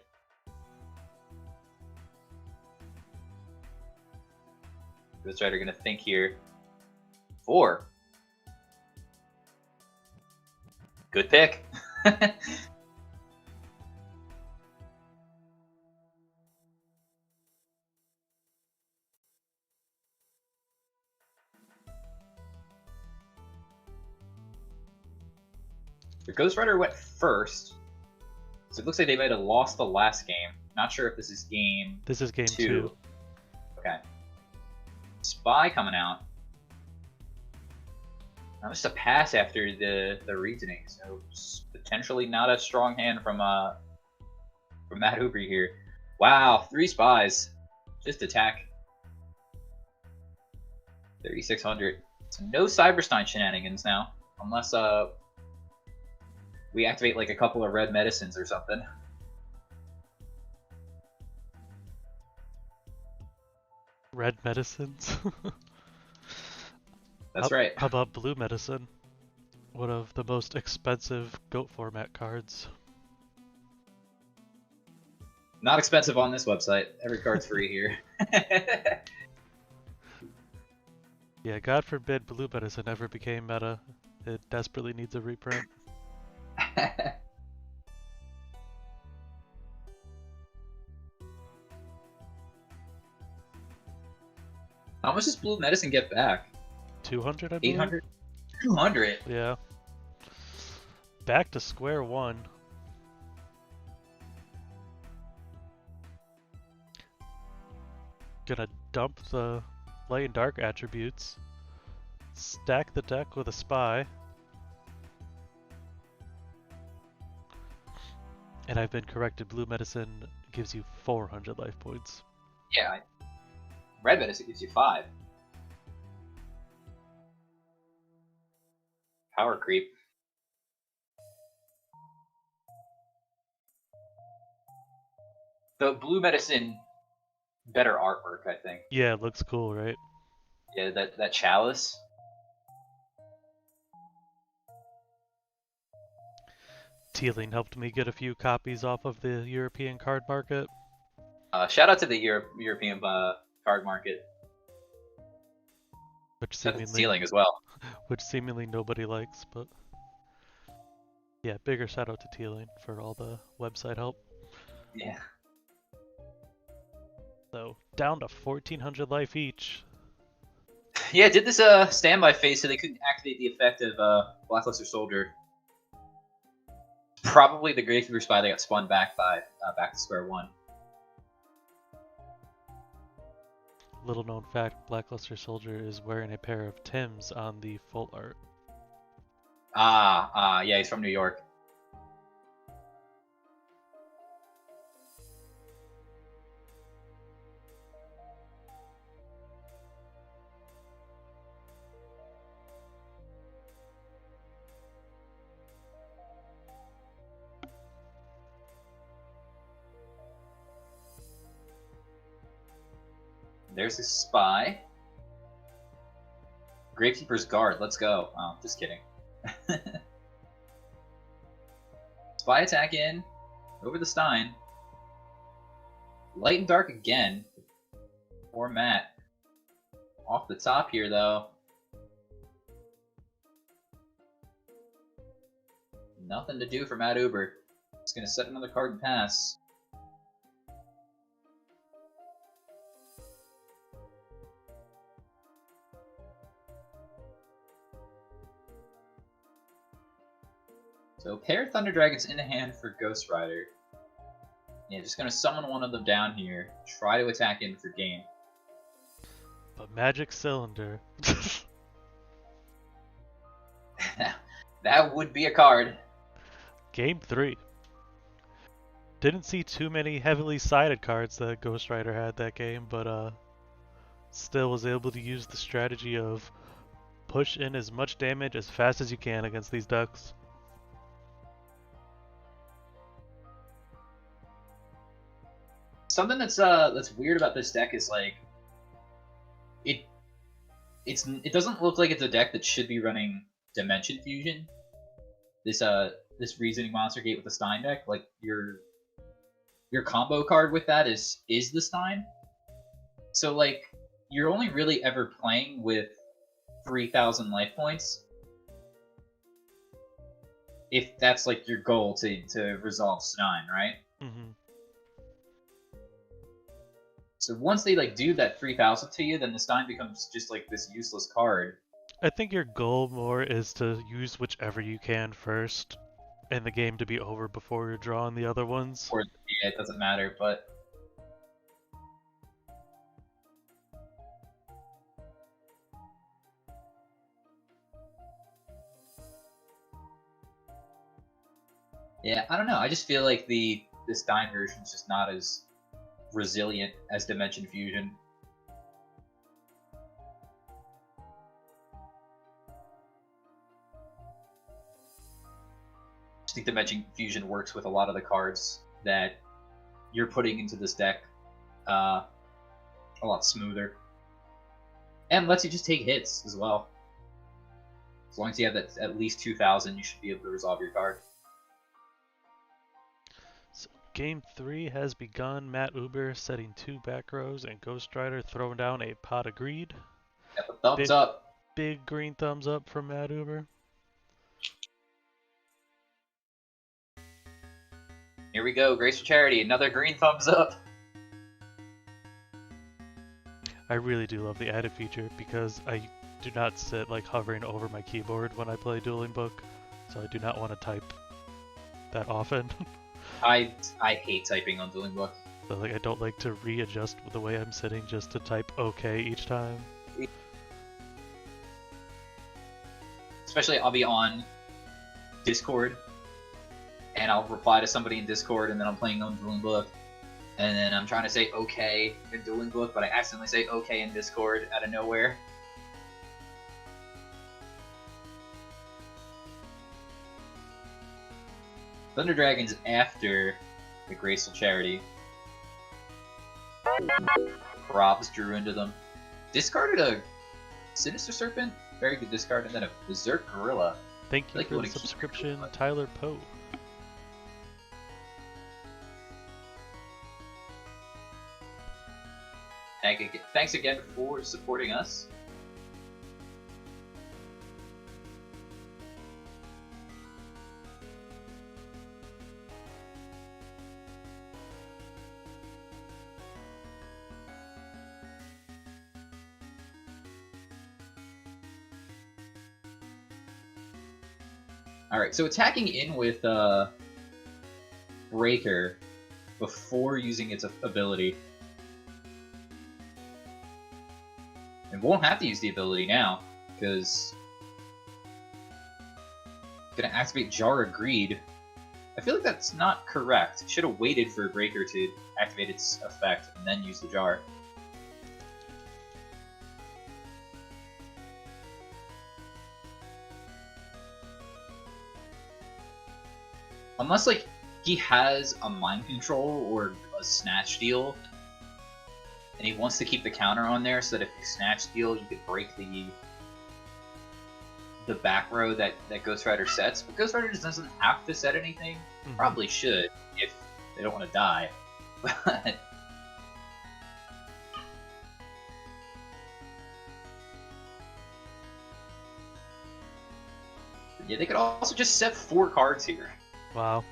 Ghost Rider gonna think here. 4. Good pick. The Ghost Rider went first. So it looks like they might have lost the last game. Not sure if this is game. This is game 2. Okay. Spy coming out. Now just a pass after the reasoning, so potentially not a strong hand from Matt Hooper here. Wow, 3 spies. Just attack. 3,600. So no Cyberstein shenanigans now, unless we activate like a couple of red medicines or something. Red medicines? That's right. How about blue medicine? One of the most expensive GOAT format cards. Not expensive on this website. Every card's free here. Yeah, God forbid blue medicine ever became meta. It desperately needs a reprint. How much does blue medicine get back? 200, I believe? 800? 200? Yeah. Back to square one. Gonna dump the light and dark attributes. Stack the deck with a spy. And I've been corrected, blue medicine gives you 400 life points. Yeah. Red medicine gives you 5. Power creep. The blue medicine, better artwork, I think. Yeah, it looks cool, right? Yeah, that chalice. Tealing helped me get a few copies off of the European card market. Shout out to the European card market. Which Stealing as well. Which seemingly nobody likes, but yeah, bigger shout out to Tealing for all the website help. Yeah. So down to 1,400 life each. Yeah, did this standby phase so they couldn't activate the effect of Blackluster Soldier. Probably the Gravekeeper Spy that got spun back by back to square one. Little known fact, Blackluster Soldier is wearing a pair of Tims on the full art. Yeah, he's from New York. There's his spy. Gravekeeper's Guard, let's go. Oh, just kidding. Spy attack in. Over the Stein. Light and Dark again. Poor Matt. Off the top here, though. Nothing to do for Matt Uber. He's going to set another card and pass. So pair of Thunder Dragons in the hand for Ghost Rider. Yeah, just gonna summon one of them down here. Try to attack in for game. But Magic Cylinder. That would be a card. Game 3. Didn't see too many heavily sided cards that Ghost Rider had that game, but still was able to use the strategy of push in as much damage as fast as you can against these decks. Something that's weird about this deck is like it doesn't look like it's a deck that should be running Dimension Fusion. This Reasoning Monster Gate with the Stein deck, like your combo card with that is the Stein. So like you're only really ever playing with 3,000 life points if that's like your goal to resolve Stein, right? Mm-hmm. So once they like do that 3,000 to you, then the Stein becomes just like this useless card. I think your goal more is to use whichever you can first, and the game to be over before you're drawing the other ones. Or yeah, it doesn't matter, but Yeah, I don't know. I just feel like this Dyne version is just not as resilient as Dimension Fusion. I think Dimension Fusion works with a lot of the cards that you're putting into this deck a lot smoother. And lets you just take hits as well. As long as you have that at least 2,000, you should be able to resolve your card. So game 3 has begun. Matt Uber setting 2 back rows and Ghost Rider throwing down a pot of greed. Got the thumbs up. Big green thumbs up from Matt Uber. Here we go, Graceful Charity, another green thumbs up. I really do love the added feature because I do not sit like hovering over my keyboard when I play Dueling Book, so I do not want to type that often. I hate typing on Dueling Book. So, like, I don't like to readjust the way I'm sitting just to type OK each time. Especially I'll be on Discord and I'll reply to somebody in Discord and then I'm playing on Dueling Book and then I'm trying to say okay in Dueling Book, but I accidentally say okay in Discord out of nowhere. Thunder Dragon's after the Graceful Charity. Probs drew into them. Discarded a Sinister Serpent, very good discard, and then a Berserk Gorilla. Thank you for the subscription, Tyler Poe. Thanks again for supporting us. Alright, so attacking in with Breaker before using its ability. And won't have to use the ability now, because it's going to activate Jar of Greed. I feel like that's not correct. It should have waited for Breaker to activate its effect and then use the Jar. Unless, like, he has a Mind Control or a Snatch Steal, and he wants to keep the counter on there so that if you Snatch Steal, you could break the back row that Ghost Rider sets. But Ghost Rider just doesn't have to set anything. Probably should, if they don't want to die. But yeah, they could also just set 4 cards here. Wow.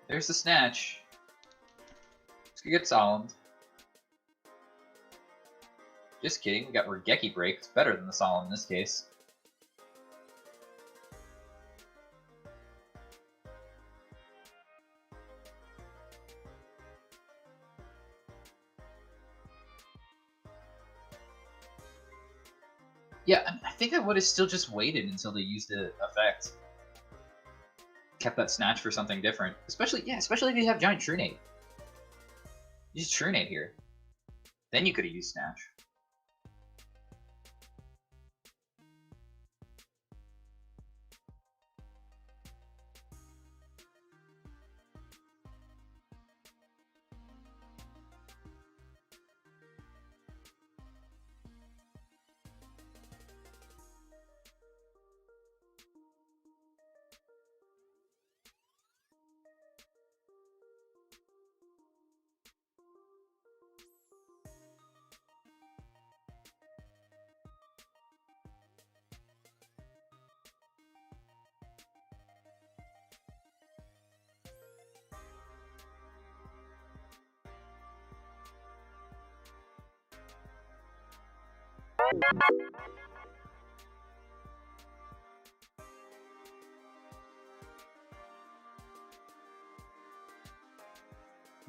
There's the Snatch. It's gonna get Solemn. Just kidding, we got Regeki Break. It's better than the Solemn in this case. Yeah, I think I would have still just waited until they used the effect. Kept that Snatch for something different. Especially if you have Giant Trunade. Use Trunade here. Then you could have used Snatch.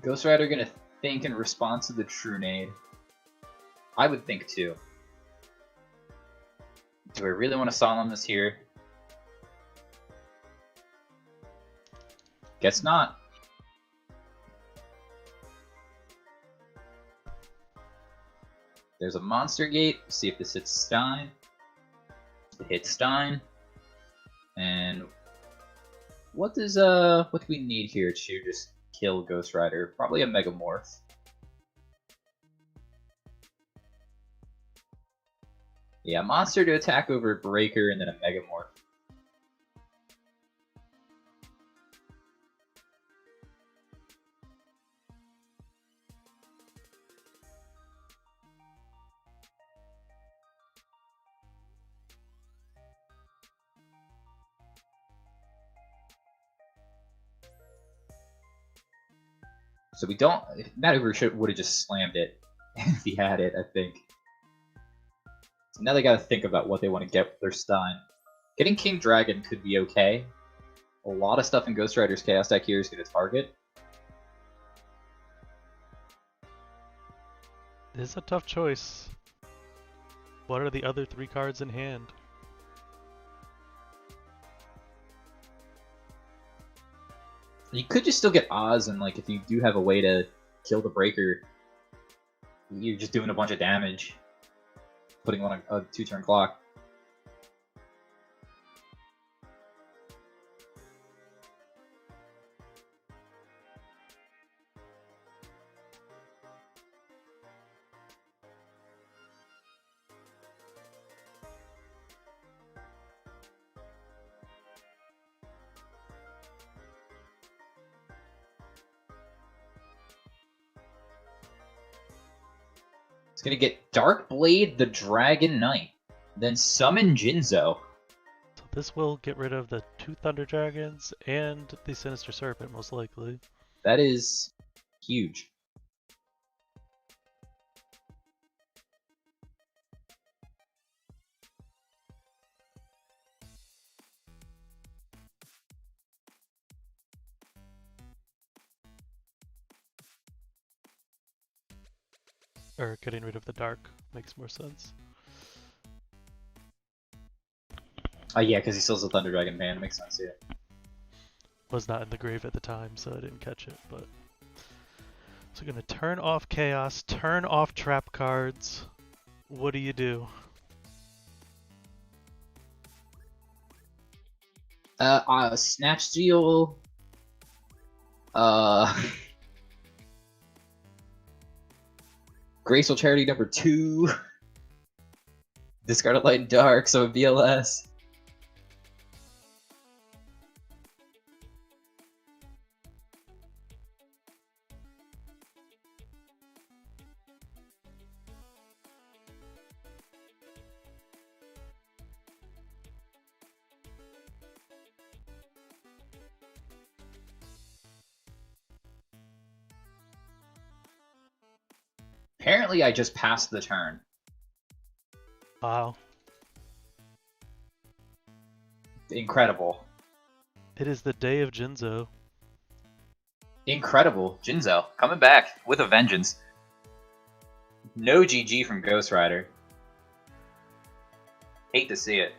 Ghost Rider gonna think in response to the True Nade. I would think too. Do I really want to solemn this here? Guess not. There's a monster gate. See if this hits Stein. It hits Stein. And what do we need here to just kill Ghost Rider? Probably a Megamorph. Yeah, monster to attack over Breaker and then a Megamorph. So we don't. Matt Uber would have just slammed it if he had it, I think. So now they gotta think about what they want to get with their Stein. Getting King Dragon could be okay. A lot of stuff in Ghost Rider's Chaos deck here is going to target. It is a tough choice. What are the other 3 cards in hand? You could just still get Oz, and like if you do have a way to kill the Breaker, you're just doing a bunch of damage, putting on a 2-turn clock. It's gonna get Dark Blade the Dragon Knight, then summon Jinzo. So this will get rid of the 2 Thunder Dragons and the Sinister Serpent, most likely. That is huge. Or getting rid of the dark makes more sense. Yeah, because he still has a Thunder Dragon ban. Makes sense, yeah. Was not in the grave at the time, so I didn't catch it, but... So we're gonna turn off Chaos, turn off trap cards. What do you do? Snatch Steal. Graceful Charity number 2. Discarded Light and Dark, so a BLS. Apparently, I just passed the turn. Wow. Incredible. It is the day of Jinzo. Incredible. Jinzo, coming back with a vengeance. No GG from Ghost Rider. Hate to see it.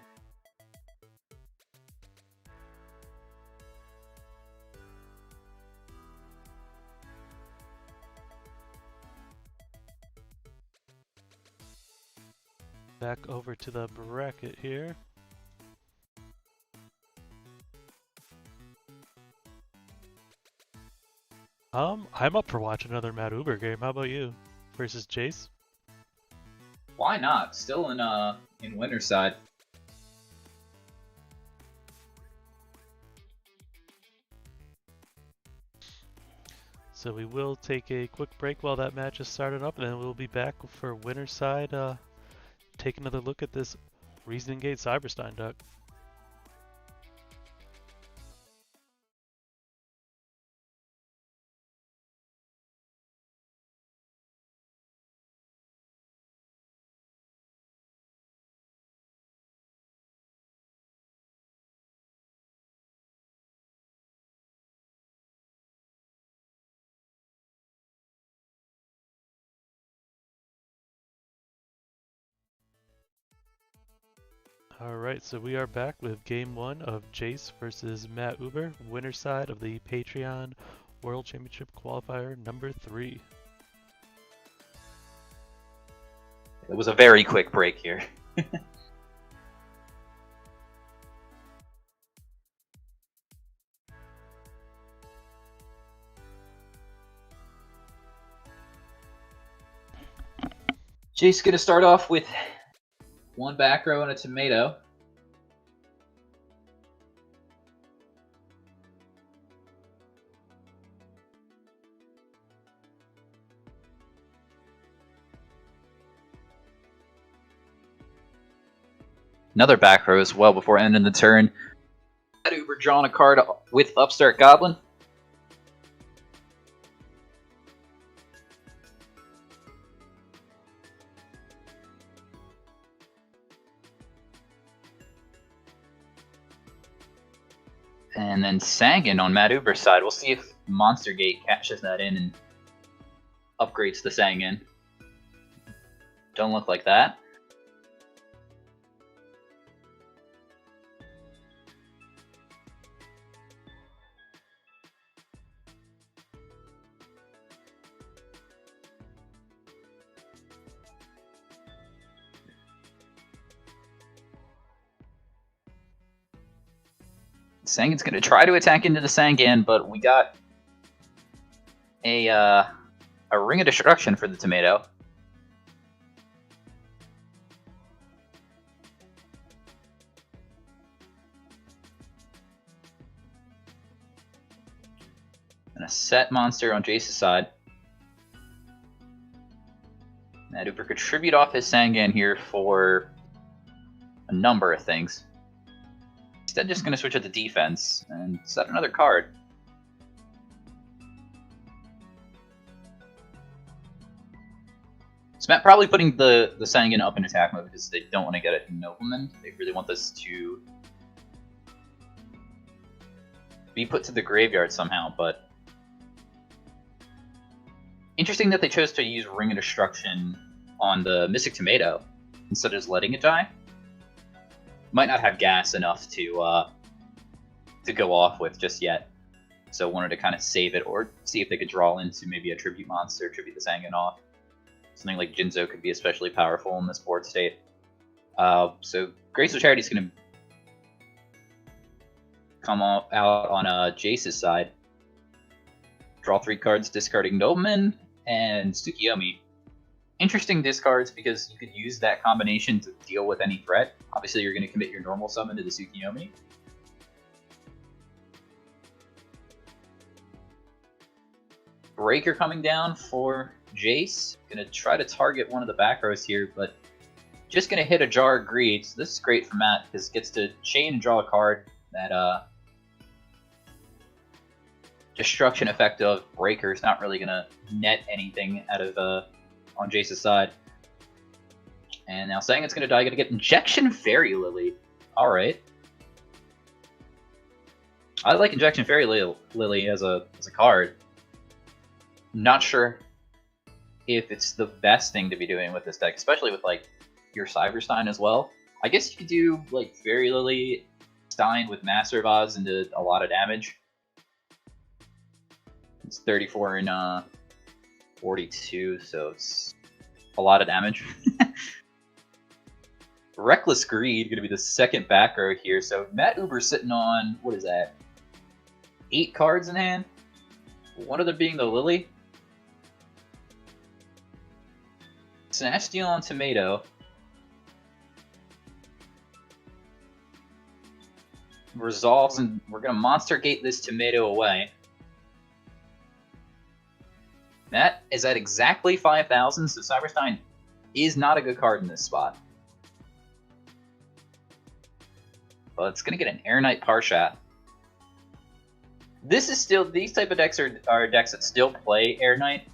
Back over to the bracket here. I'm up for watching another Mad Uber game. How about you? Versus Jace? Why not? Still in winner's side. So we will take a quick break while that match is starting up, and then we'll be back for winner's side, take another look at this Reasoning Gate Cyberstein deck. Alright, so we are back with game 1 of Jace versus Matt Uber, winner side of the Patreon World Championship Qualifier number 3. It was a very quick break here. Jace's gonna start off with one back row and a tomato. Another back row as well before ending the turn. Had Uber drawn a card with Upstart Goblin. And then Sagan on Matt Uber's side. We'll see if Monster Gate catches that in and upgrades the Sagan. Don't look like that. Sangan's going to try to attack into the Sangan, but we got a Ring of Destruction for the tomato. And a set monster on Jace's side. Matt Uber could tribute off his Sangan here for a number of things. Instead, just going to switch out the defense and set another card. So Matt probably putting the Sangan up in attack mode because they don't want to get it Nobleman. They really want this to be put to the graveyard somehow, but interesting that they chose to use Ring of Destruction on the Mystic Tomato instead of just letting it die. Might not have gas enough to go off with just yet, so wanted to kind of save it or see if they could draw into maybe a tribute monster, tribute the Sangan off. Something like Jinzo could be especially powerful in this board state. So Graceful Charity is going to come out on Jace's side. Draw 3 cards, discarding Nobleman and Tsukiyomi. Interesting discards because you could use that combination to deal with any threat. Obviously, you're going to commit your normal summon to the Tsukiyomi. Breaker coming down for Jace. Going to try to target one of the back rows here, but just going to hit a Jar of Greed. So this is great for Matt because it gets to chain and draw a card that destruction effect of Breaker is not really going to net anything out of on Jace's side. And now saying it's going to die, going to get Injection Fairy Lily. Alright. I like Injection Fairy Lily as a card. Not sure if it's the best thing to be doing with this deck, especially with like your Cyberstein as well. I guess you could do like Fairy Lily Stein with Master of Oz and do a lot of damage. It's 34 and 42, so it's a lot of damage. Reckless Greed, going to be the second back row here. So Matt Uber's sitting on, what is that, 8 cards in hand? One of them being the Lily. Snatch Steal on Tomato. Resolves, and we're going to Monster Gate this Tomato away. Matt is at exactly 5,000, so Cyberstein is not a good card in this spot. But it's going to get an Air Knight Parshat. This is still, these type of decks are decks that still play Air Knight,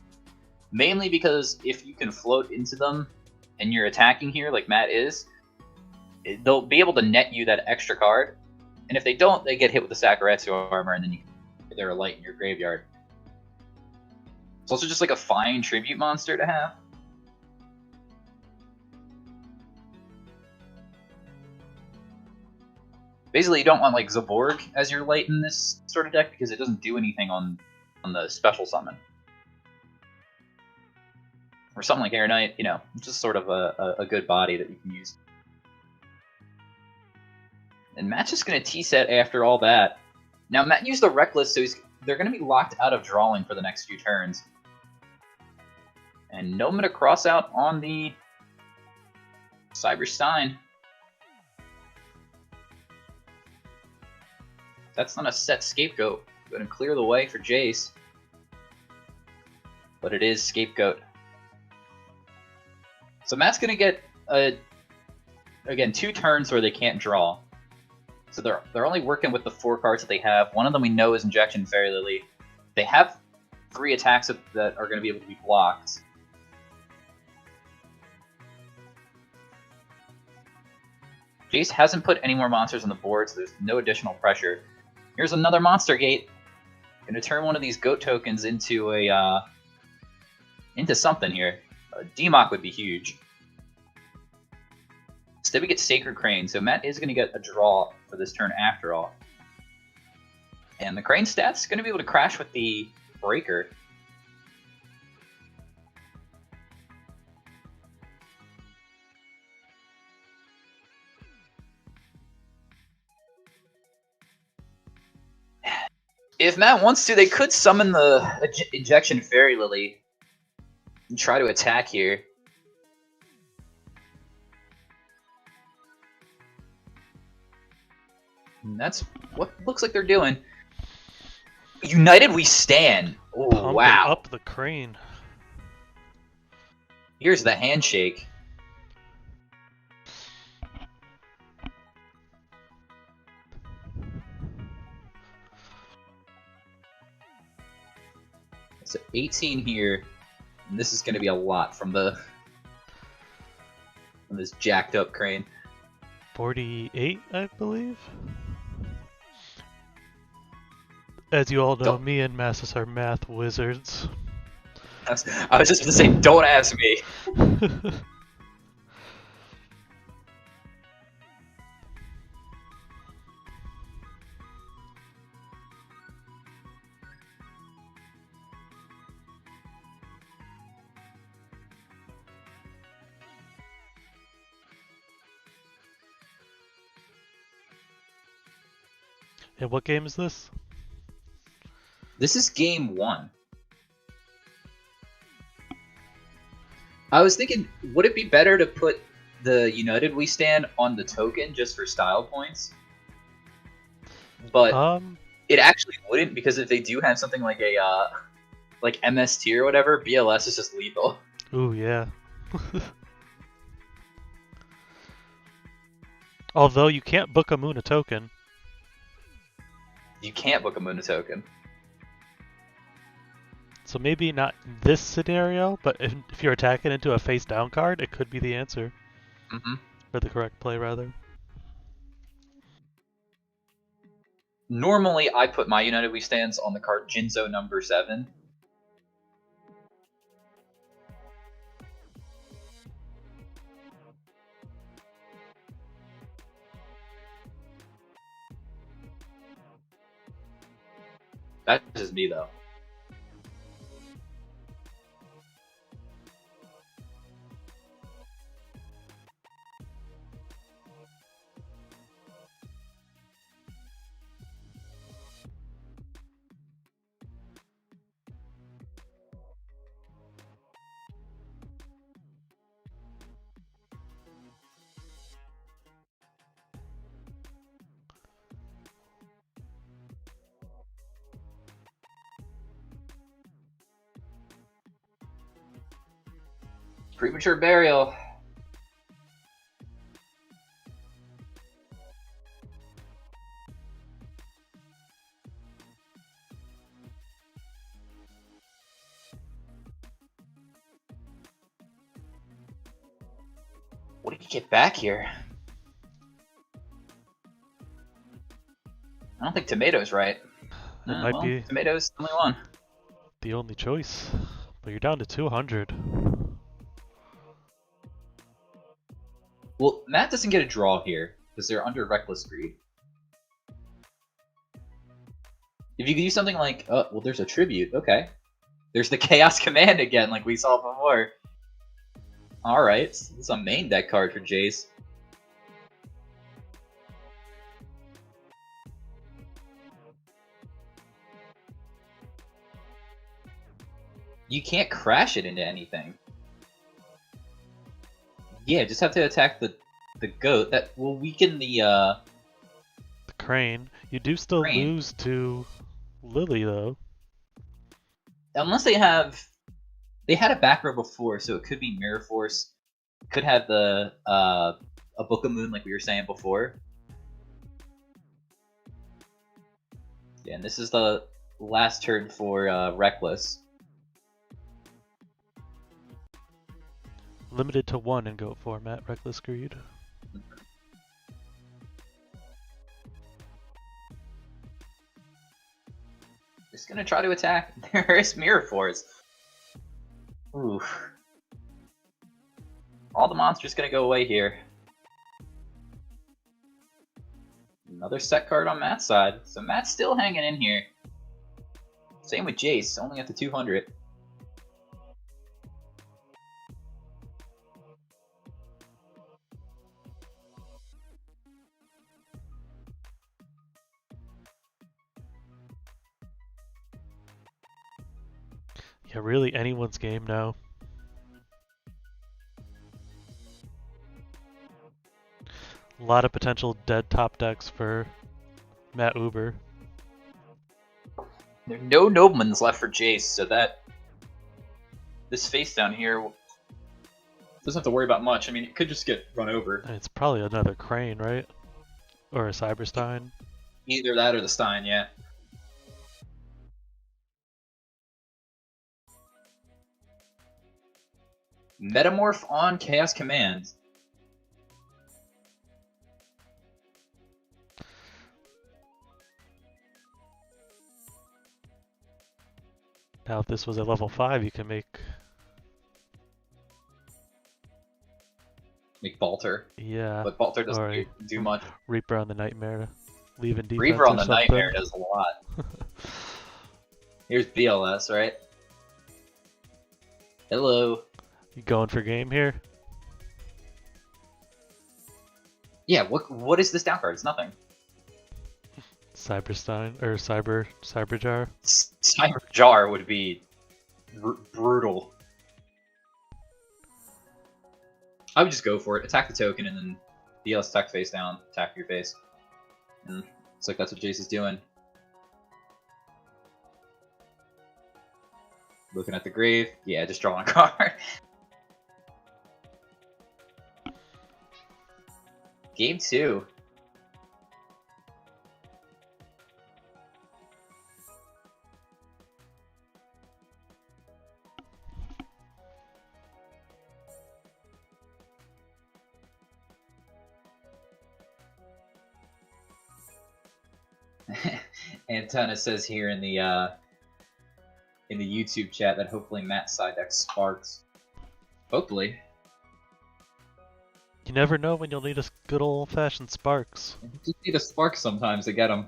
mainly because if you can float into them and you're attacking here like Matt is, they'll be able to net you that extra card. And if they don't, they get hit with the Sakaretsu armor and then they're a light in your graveyard. It's also just like a fine tribute monster to have. Basically, you don't want like Zaborg as your light in this sort of deck because it doesn't do anything on the special summon. Or something like Air Knight, you know, just sort of a good body that you can use. And Matt's just going to T-set after all that. Now, Matt used the Reckless, so they're going to be locked out of drawing for the next few turns. And no Meta cross out on the Cyberstein. That's not a set Scapegoat. Going to clear the way for Jace. But it is Scapegoat. So Matt's going to get, again, 2 turns where they can't draw. So they're only working with the 4 cards that they have. One of them we know is Injection Fairy Lily. They have 3 attacks that are going to be able to be blocked. Jace hasn't put any more monsters on the board, so there's no additional pressure. Here's another Monster Gate. Going to turn one of these Goat tokens into something here. D-Mock would be huge. Instead we get Sacred Crane, so Matt is going to get a draw for this turn after all. And the Crane stat's going to be able to crash with the Breaker. If Matt wants to, they could summon the Injection Fairy Lily and try to attack here. And that's what looks like they're doing. United we stand. Oh, Pumping wow. up the Crane. Here's the handshake. So 18 here. And this is going to be a lot from this jacked up Crane. 48, I believe. As you all know, me and Massus are math wizards. I was just going to say, don't ask me. And what game is this? This is game 1. I was thinking, would it be better to put the United We Stand on the token just for style points? But it actually wouldn't, because if they do have something like a like MST or whatever, BLS is just lethal. Ooh, yeah. Although you can't book a Moon a token. You can't book a Moon a token. So maybe not this scenario, but if you're attacking into a face down card, it could be the answer. Mm-hmm. Or the correct play, rather. Normally, I put my United We Stands on the card Jinzo number 7. That's just me, though. Premature Burial. What did you get back here? I don't think Tomato's right. It might be Tomato's the only one. the only choice. But you're down to 200. Well, Matt doesn't get a draw here because they're under Reckless Greed. If you could use something like, oh, well, there's a tribute. Okay. There's the Chaos Command again, like we saw before. Alright, this is a main deck card for Jace. You can't crash it into anything. Yeah, just have to attack the goat. That will weaken the Crane. You do still Crane. lose to Lily though. Unless they have... They had a back row before, so it could be Mirror Force. Could have the a Book of Moon like we were saying before. Yeah, and this is the last turn for Reckless. Limited to 1 in GOAT format, Reckless Greed. Just gonna try to attack. There is Mirror Force. Ooh. All the monsters gonna go away here. Another set card on Matt's side. So Matt's still hanging in here. Same with Jace, only at the 200. Yeah, really anyone's game now. A lot of potential dead top decks for Matt Uber. There are no Noblemans left for Jace, so that this face down here doesn't have to worry about much. I mean, it could just get run over. And it's probably another Crane, right? Or a Cyberstein. Either that or the Stein, yeah. Metamorph on Chaos Command. Now if this was a level 5, you can make Balter. yeah. But Balter doesn't or do much. Reaper on the Nightmare. Leaving defense Reaper on or the something. Nightmare does a lot. Here's BLS, right? Hello. You going for game here? Yeah, what is this down card? It's nothing. Cyberstein or Cyberjar. Cyber Jar would be brutal. I would just go for it. Attack the token and then BLS attack face down, attack your face. And looks like that's what Jace is doing. Looking at the grave. Yeah, just drawing a card. Game 2. Antenna says here in the YouTube chat that hopefully Matt's side deck sparks. Hopefully. You never know when you'll need a good old-fashioned Sparks. You just need a spark sometimes to get them.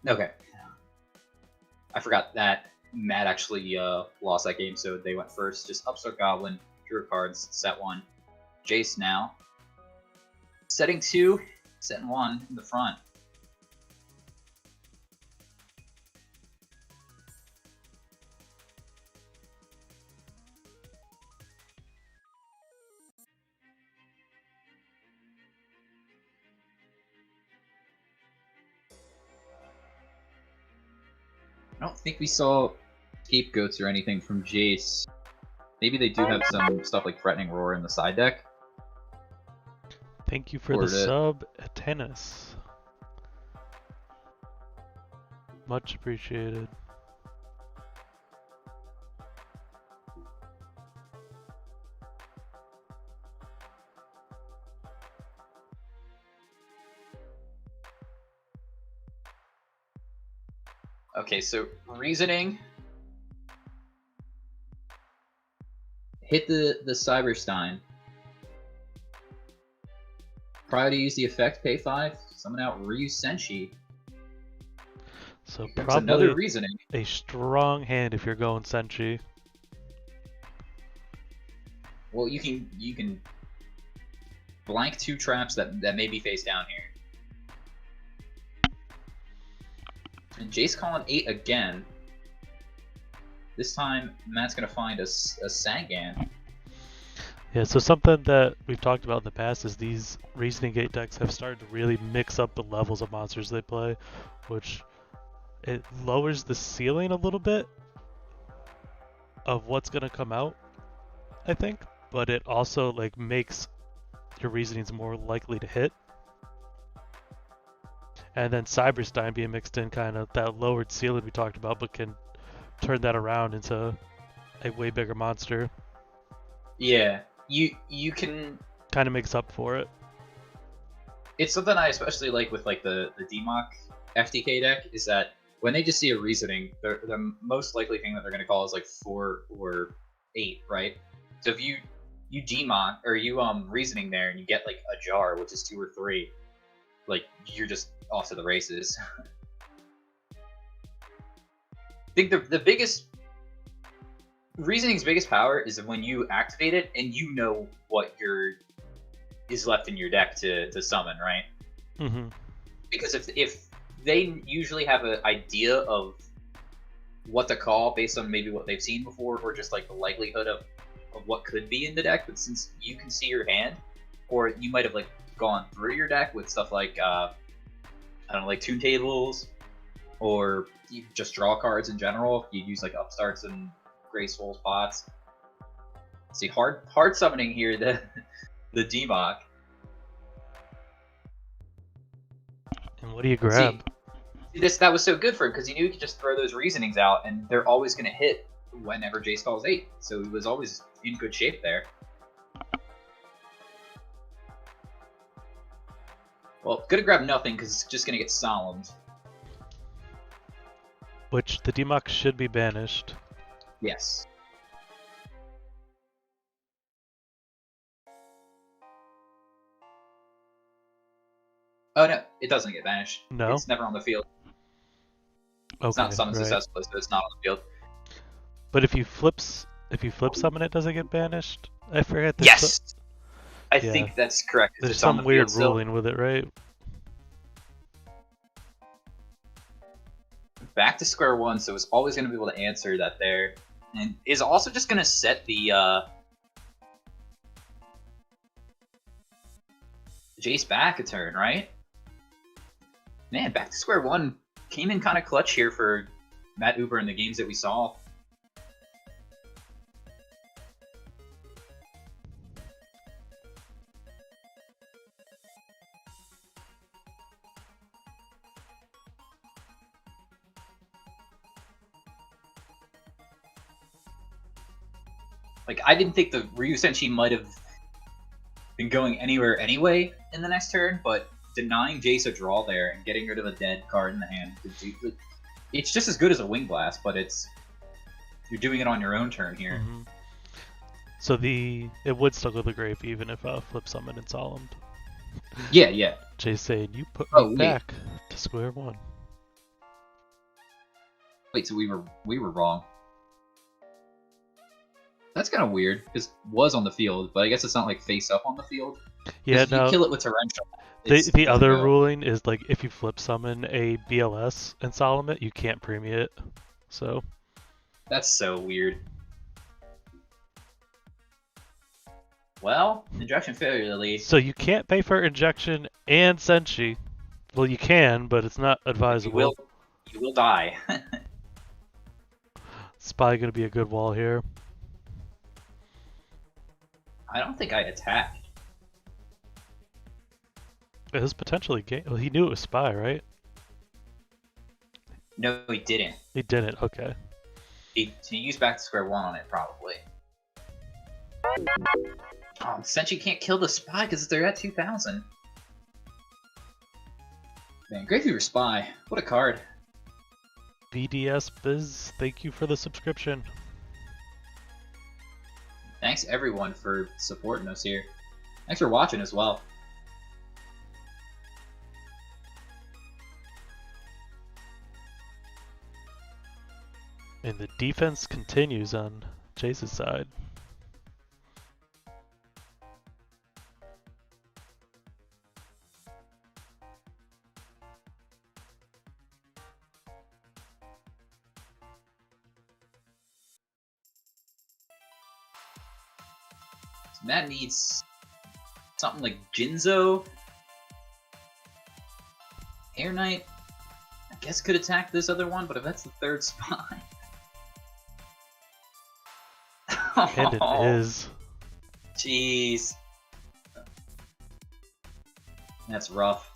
Okay. I forgot that Matt actually lost that game, so they went first. Just Upstart Goblin, drew cards, set 1. Jace now. Setting 2, setting 1 in the front. I don't think we saw scapegoats or anything from Jace. Maybe they do have some stuff like Threatening Roar in the side deck. Thank you for the sub, Tennis. Much appreciated. Okay, so Reasoning. Hit the Cyberstein. Prior to use the effect, pay 5. Summon out Ryu Senshi. So There's probably another Reasoning. A strong hand if you're going Senshi. Well, you can blank 2 traps that may be face down here. And Jace calling 8 again. This time, Matt's gonna find a Sangan. Yeah, so something that we've talked about in the past is these Reasoning Gate decks have started to really mix up the levels of monsters they play, which it lowers the ceiling a little bit of what's gonna come out, I think, but it also like makes your reasonings more likely to hit. And then Cyberstein being mixed in, kind of that lowered ceiling we talked about, but can turn that around into a way bigger monster. Yeah, you can kind of makes up for it. It's something I especially like with like the DMOC FTK deck is that when they just see a Reasoning, the most likely thing that they're going to call is like 4 or 8, right? So if you DMOC or you Reasoning there and you get like a jar, which is 2 or 3, like you're just off to the races. I think the biggest Reasoning's biggest power is when you activate it and you know what is left in your deck to summon, right? Mm-hmm. Because if they usually have an idea of what to call based on maybe what they've seen before or just like the likelihood of what could be in the deck, but since you can see your hand, or you might have like gone through your deck with stuff like I don't know, like tune tables, or you just draw cards in general. You use like upstarts and graceful spots. See, hard summoning here the DMOC. And what do you grab? See, that was so good for him because he knew he could just throw those Reasonings out, and they're always going to hit whenever Jace calls 8. So he was always in good shape there. Well, gonna grab nothing because it's just gonna get solemned. Which the DMOC should be banished. Yes. Oh no, it doesn't get banished. No? It's never on the field. Okay, it's not summoned right. successfully, so it's not on the field. But if you flip summon it, does it get banished? I forget. Yes! I think that's correct. There's it's some on the weird field still. ruling with it, right? Back to square one, so it's always going to be able to answer that there. And is also just going to set the Jace back a turn, right? Man, back to square one came in kind of clutch here for Matt Uber in the games that we saw. Like, I didn't think the Ryu Senshi might have been going anywhere anyway in the next turn, but denying Jace a draw there and getting rid of a dead card in the hand, it's just as good as a Wing Blast, but you're doing it on your own turn here. Mm-hmm. So it would still go to the grave even if flip summon and solemned. Yeah. Jace saying, you put me back to square one. Wait, so we were wrong. That's kind of weird, because was on the field, but I guess it's not like face up on the field. Yeah, If you no. kill it with torrential, The it doesn't other go. ruling is like if you flip summon a BLS in Solomon, you can't premium it. So That's so weird. Well, injection failure, Lily. so you can't pay for injection and Senshi. Well, you can, but it's not You advisable. will die. It's probably gonna be a good wall here. I don't think I attack. It was potentially game. Well, he knew it was spy, right? No, he didn't. He didn't. Okay. He used back to square one on it, probably. Oh, Senshi can't kill the spy because they're at 2,000. Man, Graveweaver Spy. What a card. BDS Biz, thank you for the subscription. Thanks everyone for supporting us here. Thanks for watching as well. And the defense continues on Chase's side. Matt needs something like Jinzo. Air Knight, I guess, could attack this other one, but if that's the third spy. And it is. Jeez. That's rough.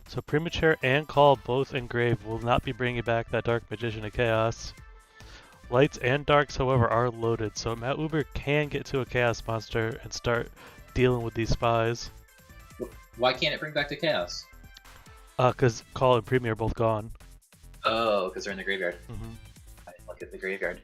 So Premature and Call both engraved will not be bringing back that Dark Magician of Chaos. Lights and Darks, however, are loaded, so Matt Uber can get to a Chaos Monster and start dealing with these spies. Why can't it bring back the Chaos? Because Call and Premier are both gone. Oh, because they're in the graveyard. Mm-hmm. I didn't look at the graveyard.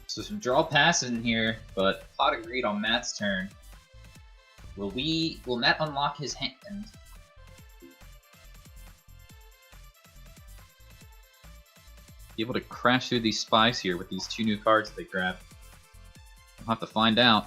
So some draw passes in here, but pot agreed on Matt's turn. Will Matt unlock his hand? Be able to crash through these spies here with these two new cards that they grabbed. We'll have to find out.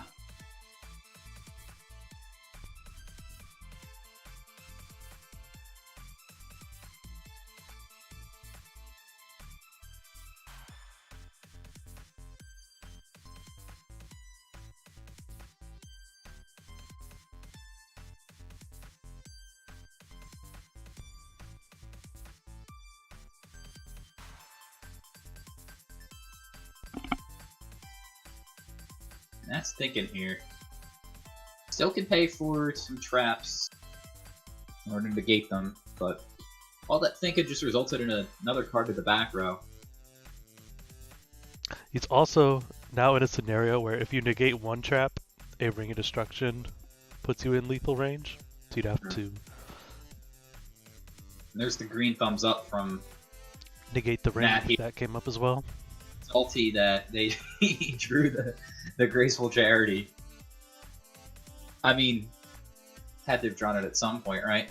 That's thinking here. Still can pay for some traps in order to negate them, but all that thinking just resulted in another card to the back row. He's also now in a scenario where if you negate one trap, a Ring of Destruction puts you in lethal range. So you'd have to And there's the green thumbs up from negate the ring. Matt, That came up as well. salty that they he drew the graceful charity. I mean, had to have drawn it at some point, right?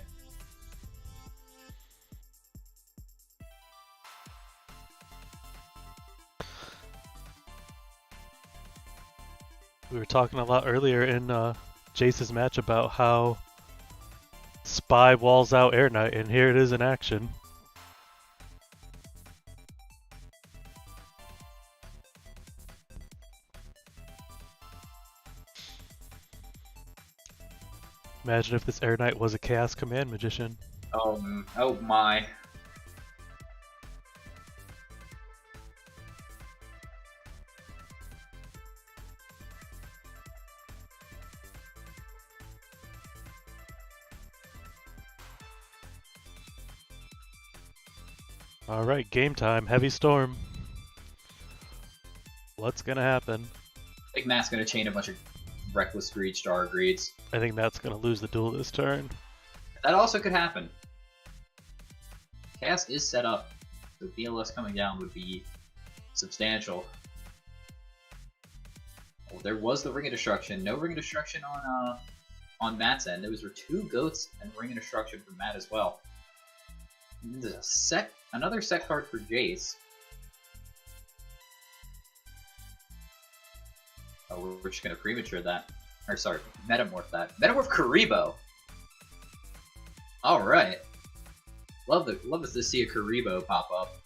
We were talking a lot earlier in Jace's match about how Spy walls out Air Knight, and here it is in action. Imagine if this Air Knight was a Chaos Command Magician. Oh my. Alright, game time. Heavy Storm. What's gonna happen? I think Matt's gonna chain a bunch of Reckless Greed, Star Greeds. I think Matt's gonna lose the duel this turn. That also could happen. Chaos is set up, so BLS coming down would be substantial. Oh, there was the Ring of Destruction. No Ring of Destruction on Matt's end. Those were 2 goats and Ring of Destruction from Matt as well. And there's another set card for Jace. Oh, we're just gonna premature that. Or sorry, metamorph that. Metamorph Karibo! Alright. Love to see a Karibo pop up.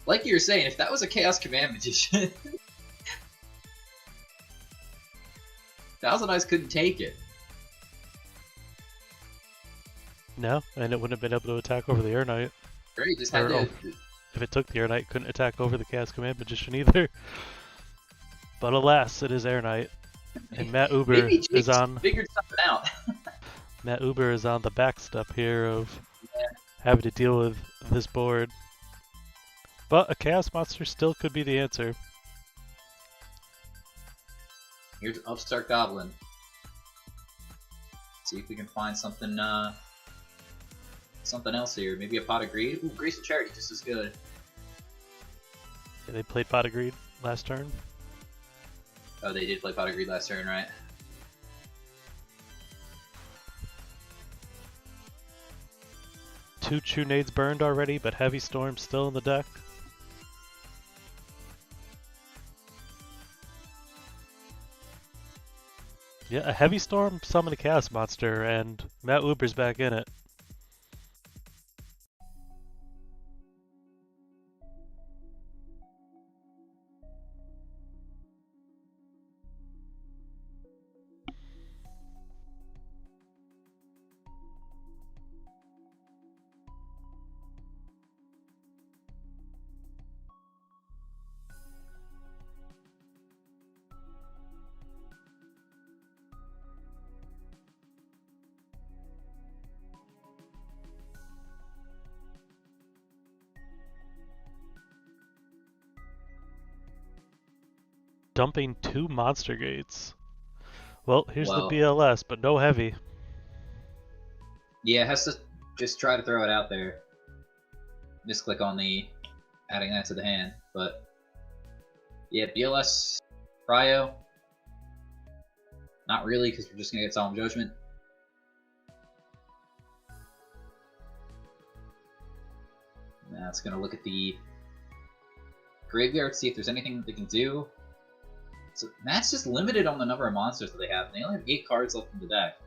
Like you were saying, if that was a Chaos Command Magician, Thousand Eyes couldn't take it. No, and it wouldn't have been able to attack over the Air Knight. Right, just had to... If it took the Air Knight, couldn't attack over the Chaos Command Magician either. But alas, it is Air Knight. And Matt Uber is on... figured something out. Matt Uber is on the back step here of having to deal with this board. But a Chaos Monster still could be the answer. Here's Upstart Goblin. See if we can find something something else here. Maybe a Pot of Greed? Ooh, Grace of Charity just as good. Yeah, they played Pot of Greed last turn. Oh, they did play Pot of Greed last turn, right? Two Trunades burned already, but Heavy Storm still in the deck. Yeah, a Heavy Storm summoned a Chaos Monster, and Matt Uber's back in it. Dumping 2 Monster Gates. Well, here's the BLS, but no Heavy. Yeah, it has to just try to throw it out there. Misclick on the adding that to the hand, but yeah, BLS Cryo. Not really, because we're just gonna get Solemn Judgment. Now it's gonna look at the graveyard, see if there's anything they can do. So Matt's just limited on the number of monsters that they have, and they only have 8 cards left in the deck.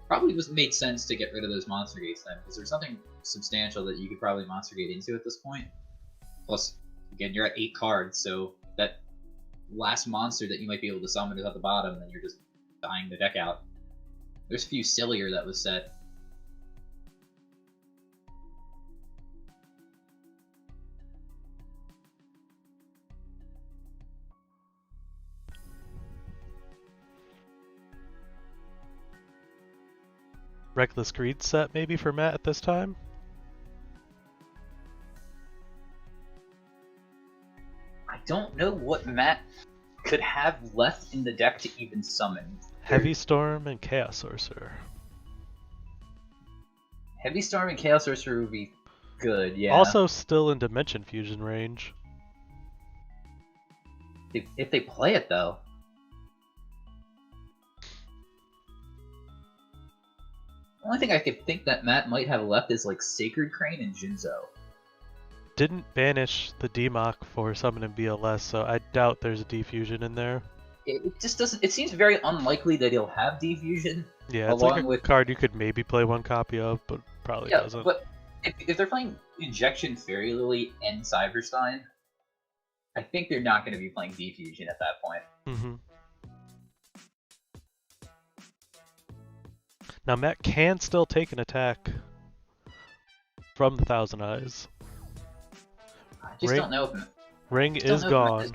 Probably just made sense to get rid of those Monster Gates then, because there's something substantial that you could probably Monster Gate into at this point. Plus, again, you're at 8 cards, so that last monster that you might be able to summon is at the bottom, and you're just dying the deck out. There's a few sillier that was set. Reckless Greed set maybe for Matt at this time? I don't know what Matt could have left in the deck to even summon. Heavy Storm and Chaos Sorcerer. Heavy Storm and Chaos Sorcerer would be good, yeah. Also still in Dimension Fusion range. If they play it, though. The only thing I could think that Matt might have left is like Sacred Crane and Jinzo. Didn't banish the DMOC for summoning BLS, so I doubt there's a D-Fusion in there. It just doesn't. It seems very unlikely that he'll have D-Fusion. Yeah, it's like a card you could maybe play 1 copy of, but probably doesn't. But if they're playing Injection Fairy Lily and Cyberstein, I think they're not going to be playing D-Fusion at that point. Mm-hmm. Now Matt can still take an attack from the Thousand Eyes. I just don't know if Ring is gone.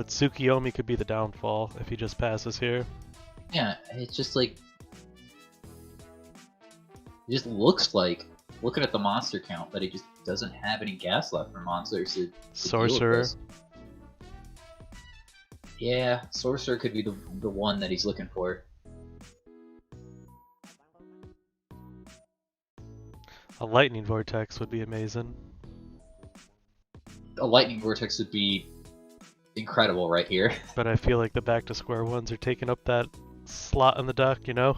but Tsukiyomi could be the downfall if he just passes here. Yeah, it's just like it just looks like looking at the monster count that he just doesn't have any gas left for monsters to deal with Sorcerer. this. Yeah, Sorcerer could be the one that he's looking for. A Lightning Vortex would be amazing. A Lightning Vortex would be incredible right here. But I feel like the back to square ones are taking up that slot in the deck, you know?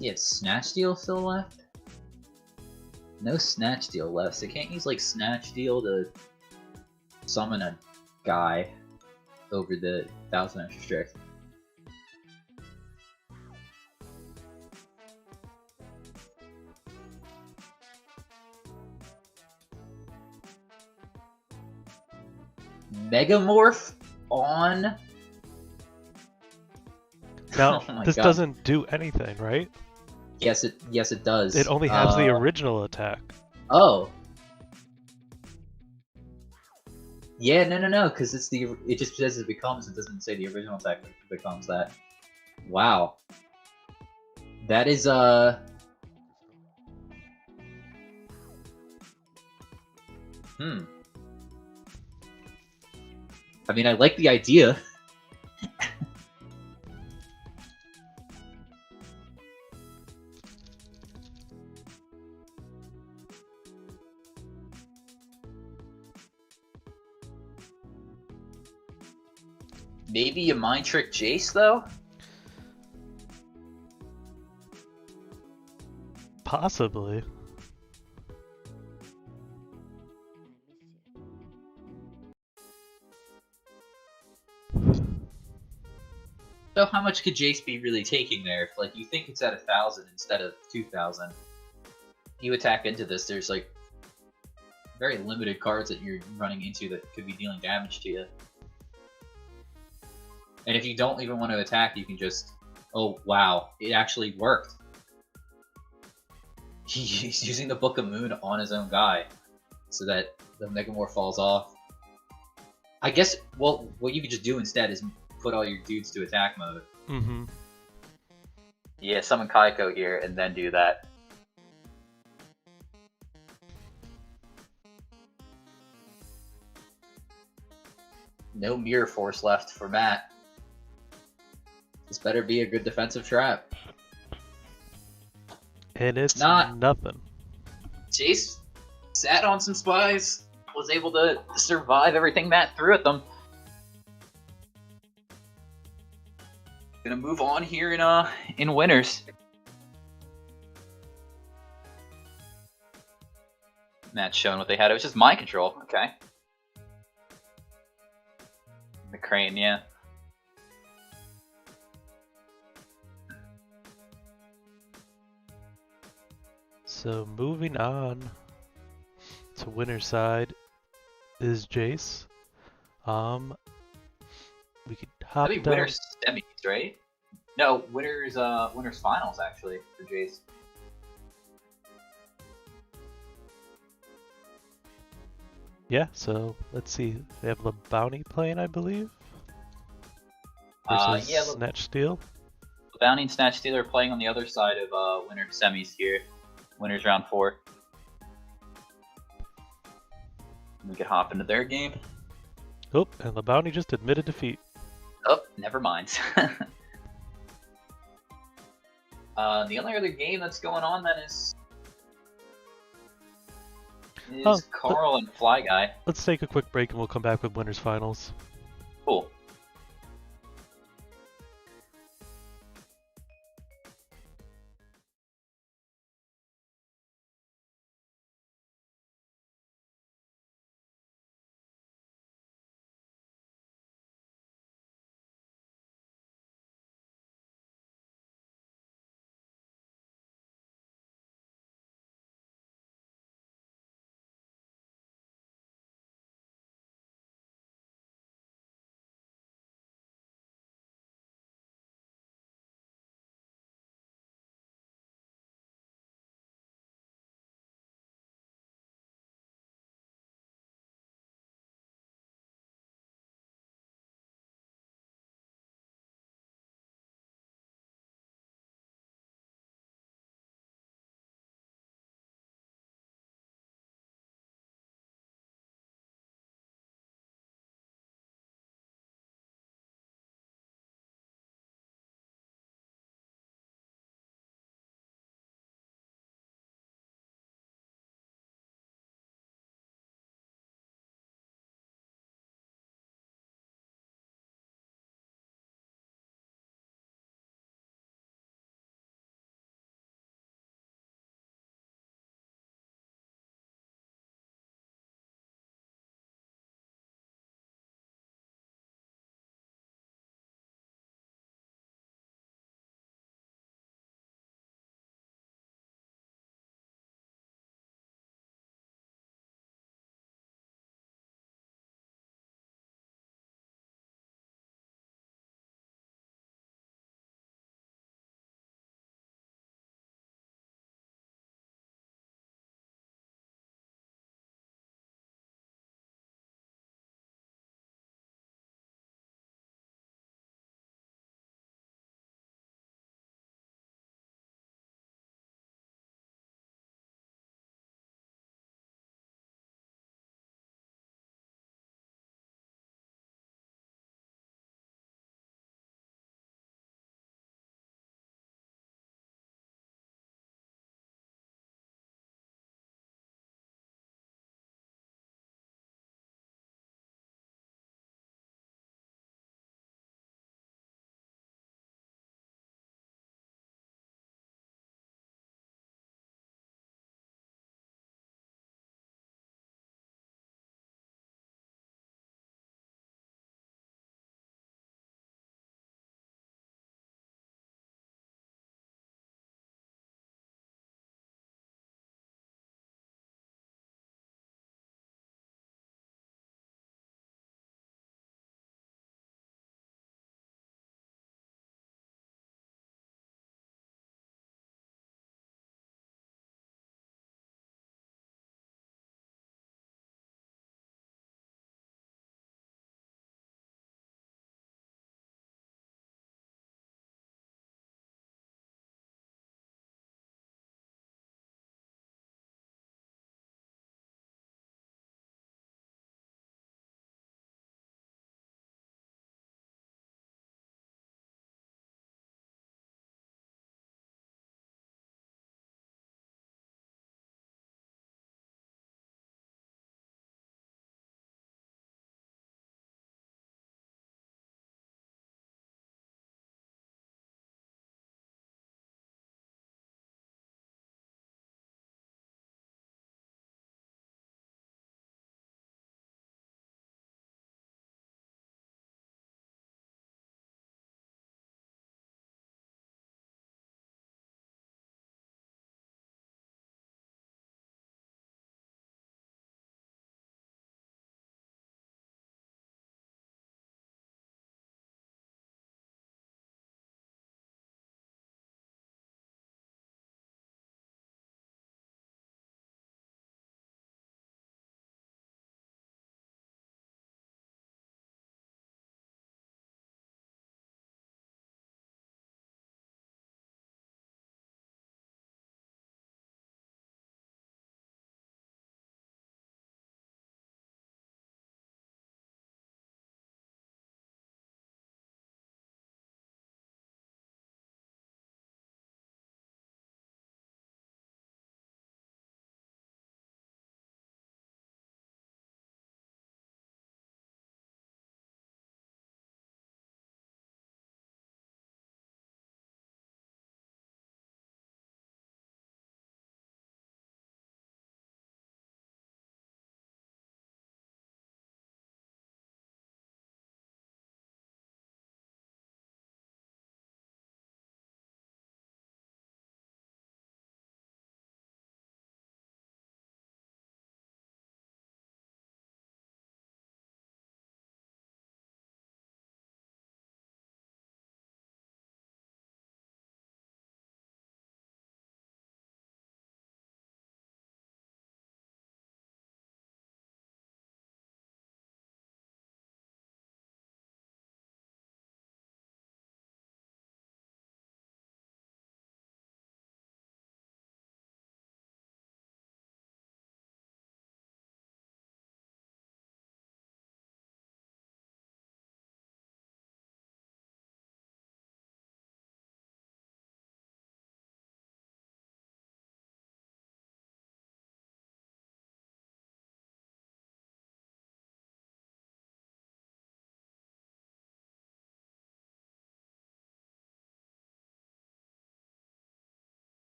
He had Snatch Steal still left? No Snatch Steal left, so can't use like Snatch Steal to summon a guy over the 1000 extra strict. Megamorph on. Now, Oh my this God. doesn't do anything, right? Yes, it does. It only has the original attack. Oh. Yeah, no, because it just says it becomes. It doesn't say the original attack becomes that. Wow. That is I mean, I like the idea. Maybe a Mind Trick Jace, though? Possibly. So how much could Jace be really taking there? If, like, you think it's at 1000 instead of 2000, you attack into this, there's, like, very limited cards that you're running into that could be dealing damage to you. And if you don't even want to attack, you can just... Oh, wow. It actually worked. He's using the Book of Moon on his own guy, so that the Megamorph falls off. I guess, well, what you could just do instead is put all your dudes to attack mode. Mm-hmm. Yeah, summon Kaiko here and then do that. No Mirror Force left for Matt. This better be a good defensive trap. And it's not. nothing. Jace sat on some spies, was able to survive everything Matt threw at them. Gonna move on here in winners. Matt's showing what they had. It was just mind control. Okay. The crane, yeah. So moving on to winner's side is Jace. We could hop That'd be down. winners semis, right? No, winners finals actually for Jace. Yeah, so let's see. They have LeBounty playing, I believe. Versus Yeah, Snatch Steel. Bounty and Snatch Stealer are playing on the other side of winner semis here. Winners round 4. We could hop into their game. Oh, and LeBounty just admitted defeat. Oh, never mind. The only other game that's going on then is Carl and Fly Guy. Let's take a quick break and we'll come back with winners finals. Cool.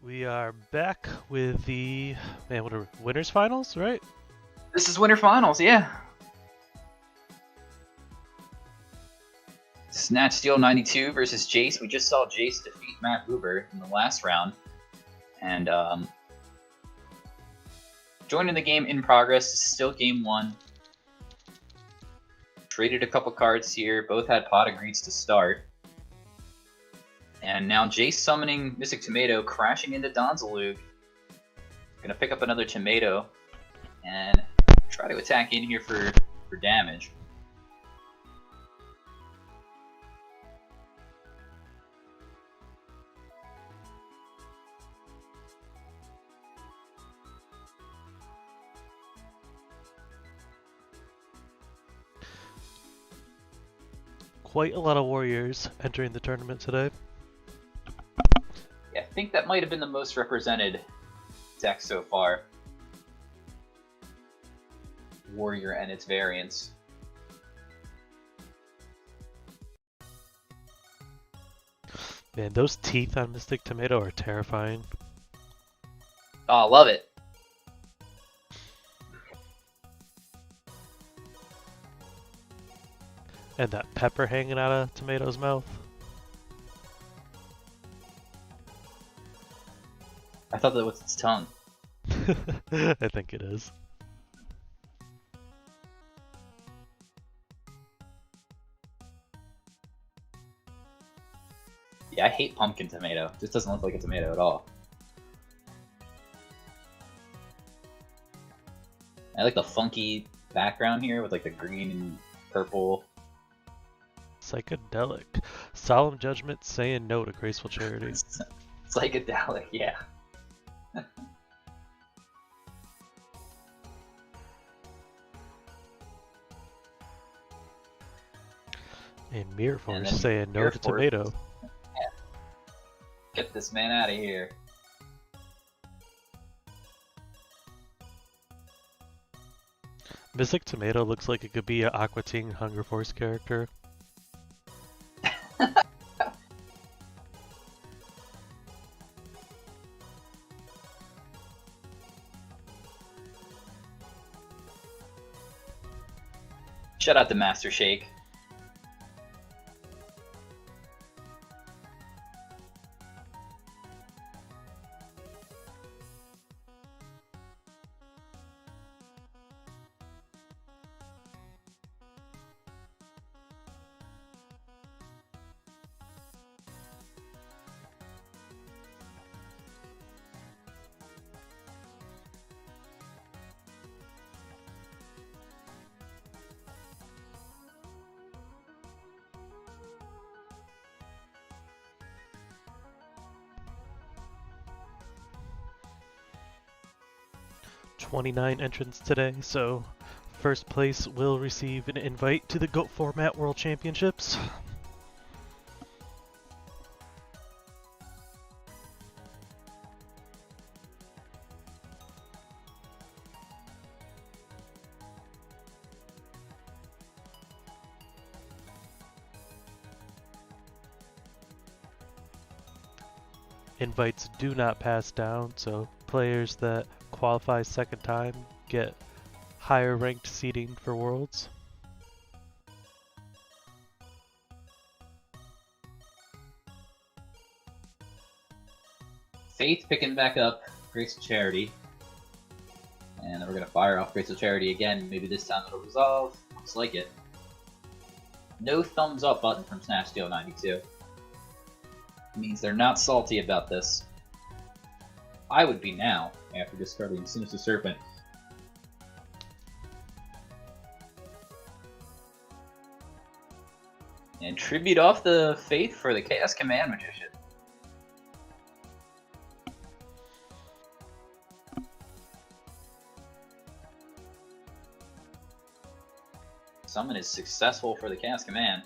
We are back with the what are winners finals, right? This is winter finals, yeah. Snatch Steel 92 versus Jace. We just saw Jace defeat Matt Huber in the last round. And joining the game in progress. This is still game 1. Traded a couple cards here. Both had pot of greeds to start. And now Jace summoning Mystic Tomato, crashing into Donzalug. Gonna pick up another tomato and try to attack in here for damage. Quite a lot of warriors entering the tournament today. Yeah, I think that might have been the most represented deck so far. Warrior and its variants. Man, those teeth on Mystic Tomato are terrifying. Oh, love it. And that pepper hanging out of Tomato's mouth. I thought that was its tongue. I think it is. Yeah, I hate pumpkin tomato. It just doesn't look like a tomato at all. I like the funky background here with like the green and purple. Psychedelic. Solemn Judgment saying no to Graceful Charity. Psychedelic, yeah. And Mirror Force And then saying no Mirror to Force. Tomato. Get this man out of here. Mystic Tomato looks like it could be an Aqua Teen Hunger Force character. Shout out to Master Shake. .29 entrants today, so first place will receive an invite to the GOAT Format World Championships. Invites do not pass down, so players that qualify second time get higher ranked seeding for Worlds. Faith picking back up Graceful Charity. And then we're going to fire off Graceful Charity again. Maybe this time it'll resolve. Looks like it. No thumbs up button from Snatch Steel 92. Means they're not salty about this. I would be now, after discarding Sinister Serpent. And tribute off the Faith for the Chaos Command Magician. Summon is successful for the Chaos Command.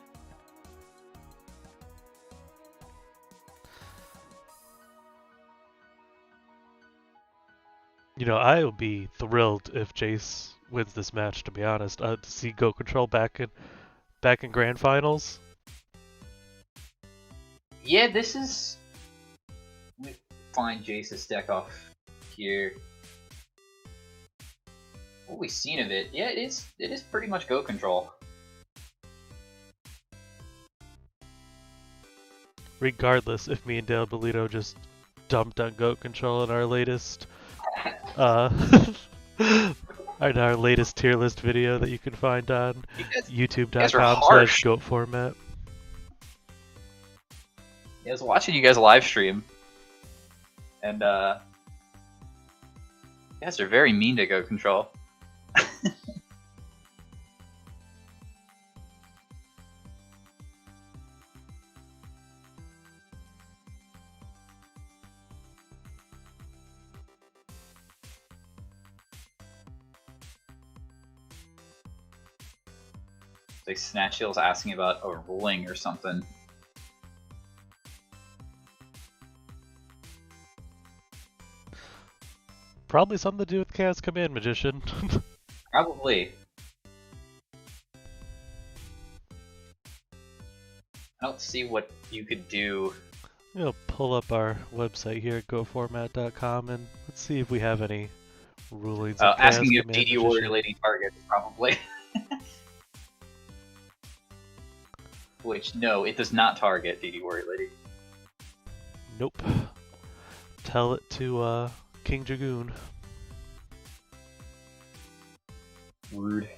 You know, I would be thrilled if Jace wins this match, to be honest. To see Go Control back in Grand Finals. Yeah, this is find Jace's deck off here. What we've seen of it, yeah, it is pretty much Go control. Regardless, if me and Dale Bolito just dumped on goat control in our latest in our latest tier list video that you can find on youtube.com/goat format. Yeah, I was watching you guys live stream, and you guys are very mean to Go control. Like Snatch Deal's asking about a ruling or something. Probably something to do with Chaos Command Magician. Probably. I don't see what you could do. We'll pull up our website here at goformat.com and let's see if we have any rulings. Asking if DD Warrior Lady targets, probably. Which, no, it does not target DD Warrior Lady. Nope. Tell it to King Dragoon. Rude.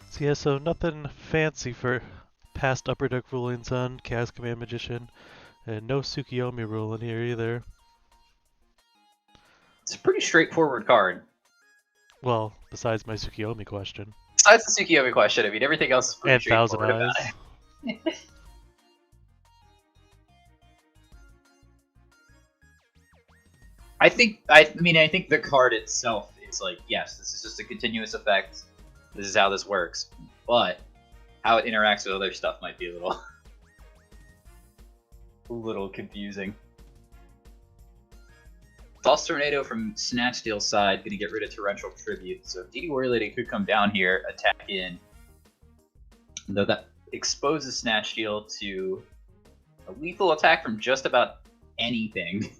So yeah, so nothing fancy for past Upper Deck rulings on Chaos Command Magician, and no Tsukiyomi ruling here either. It's a pretty straightforward card. Well, besides my Tsukiyomi question. Besides the Tsukiyomi question, I mean, everything else is pretty And Thousand straightforward Eyes. about it. I think the card itself is like, yes, this is just a continuous effect. This is how this works. But how it interacts with other stuff might be a little confusing. Toss Tornado from Snatch Deal's side, gonna get rid of Torrential Tribute. So DD Warrior Lady could come down here, attack in. Though that exposes Snatch Deal to a lethal attack from just about anything.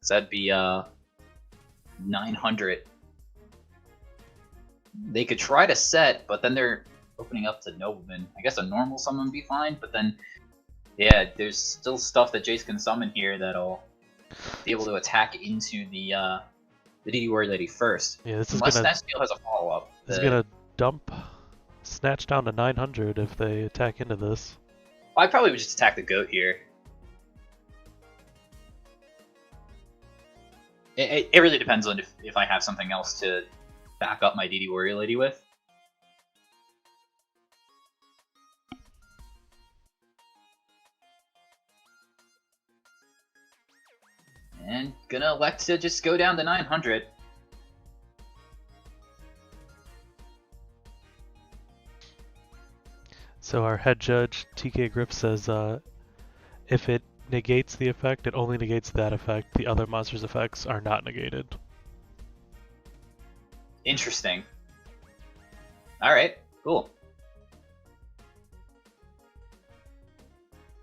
So that'd be 900. They could try to set, but then they're opening up to Nobleman. I guess a normal summon would be fine, but then, yeah, there's still stuff that Jace can summon here that'll be able to attack into the DD Warrior Lady first. Yeah, this is Unless gonna. Snatch Deal has a follow-up. This is gonna dump Snatch down to 900 if they attack into this. I probably would just attack the goat here. It really depends on if I have something else to back up my DD Warrior Lady with. And gonna elect to just go down to 900. So our head judge, TK Grip, says if it negates the effect, it only negates that effect. The other monster's effects are not negated. Interesting. Alright, cool.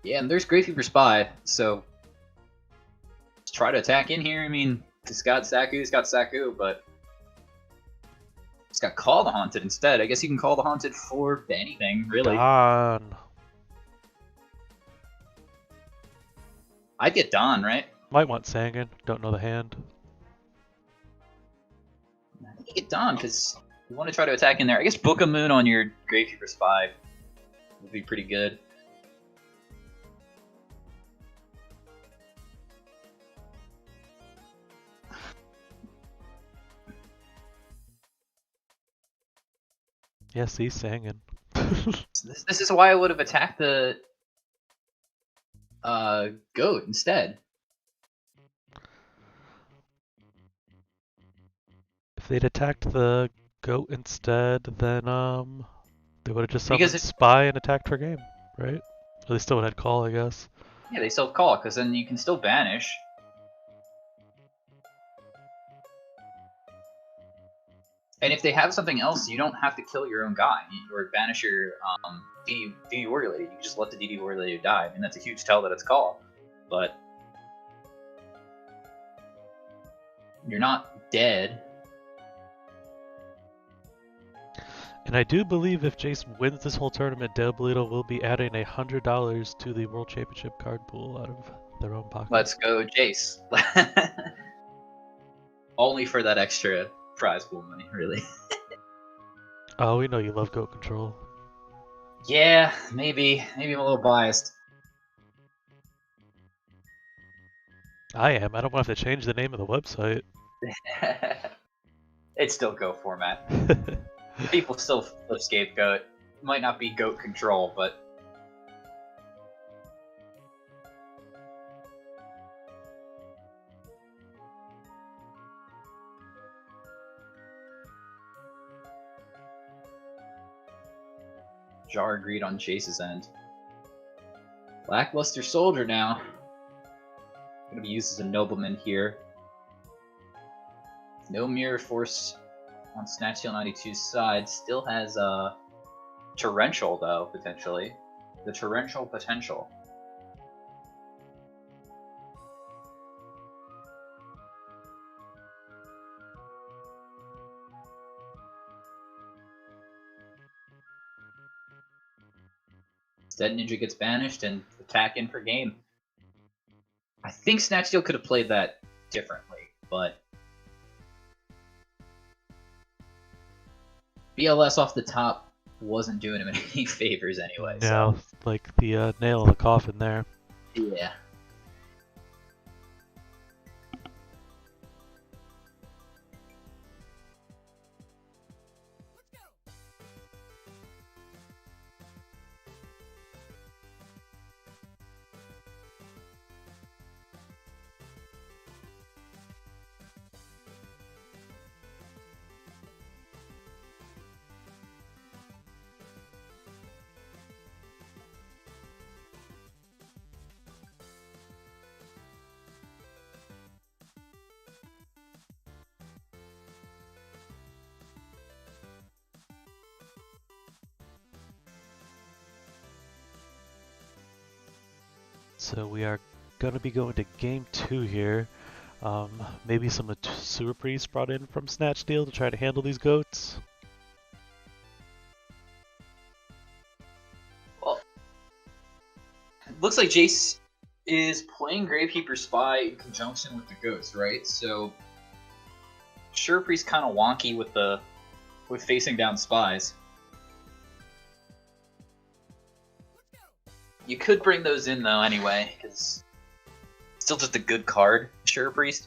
Yeah, and there's Gravekeeper Spy, so let's try to attack in here. I mean, it's got Saku, but it's got Call the Haunted instead. I guess you can call the Haunted for anything, really. Don. I'd get Don, right? Might want Sangan. Don't know the hand. I think you get Don, because you want to try to attack in there. I guess Book of Moon on your Gravekeeper Spy would be pretty good. Yes, he's Sangan. This is why I would have attacked the goat instead. If they'd attacked the goat instead, then they would have just Because summoned Spy and attacked for game, right? Or they still would have had call, I guess. yeah, they still call because then you can still banish. And if they have something else, you don't have to kill your own guy or banish your DD Warrior Lady. You just let the DD Warrior Lady die, and that's a huge tell that it's call. But you're not dead. And I do believe if Jace wins this whole tournament, Diabolito will be adding $100 to the World Championship card pool out of their own pocket. Let's go, Jace. Only for that extra prize pool money, really. Oh, we know you love goat control. Yeah, maybe I'm a little biased. I am. I don't want to have to change the name of the website. It's still Go format. People still flip scapegoat. Might not be goat control, but Jar agreed on Chase's end. Lackluster soldier now. Gonna be used as a nobleman here. No mirror force on Snatch Steel 92's side. Still has torrential though, potentially. The torrential potential. Instead, Ninja gets banished and attack in for game. I think Snatch Steel could have played that differently, but BLS off the top wasn't doing him any favors anyway. Yeah, like the nail in the coffin there. Yeah. So we are going to be going to game 2 here. Maybe some sewer priests brought in from Snatch Steel to try to handle these goats. Well, it looks like Jace is playing Gravekeeper Spy in conjunction with the ghosts, right? So Sure Priest kind of wonky with facing down spies. You could bring those in though anyway, because it's still just a good card, Sure Priest.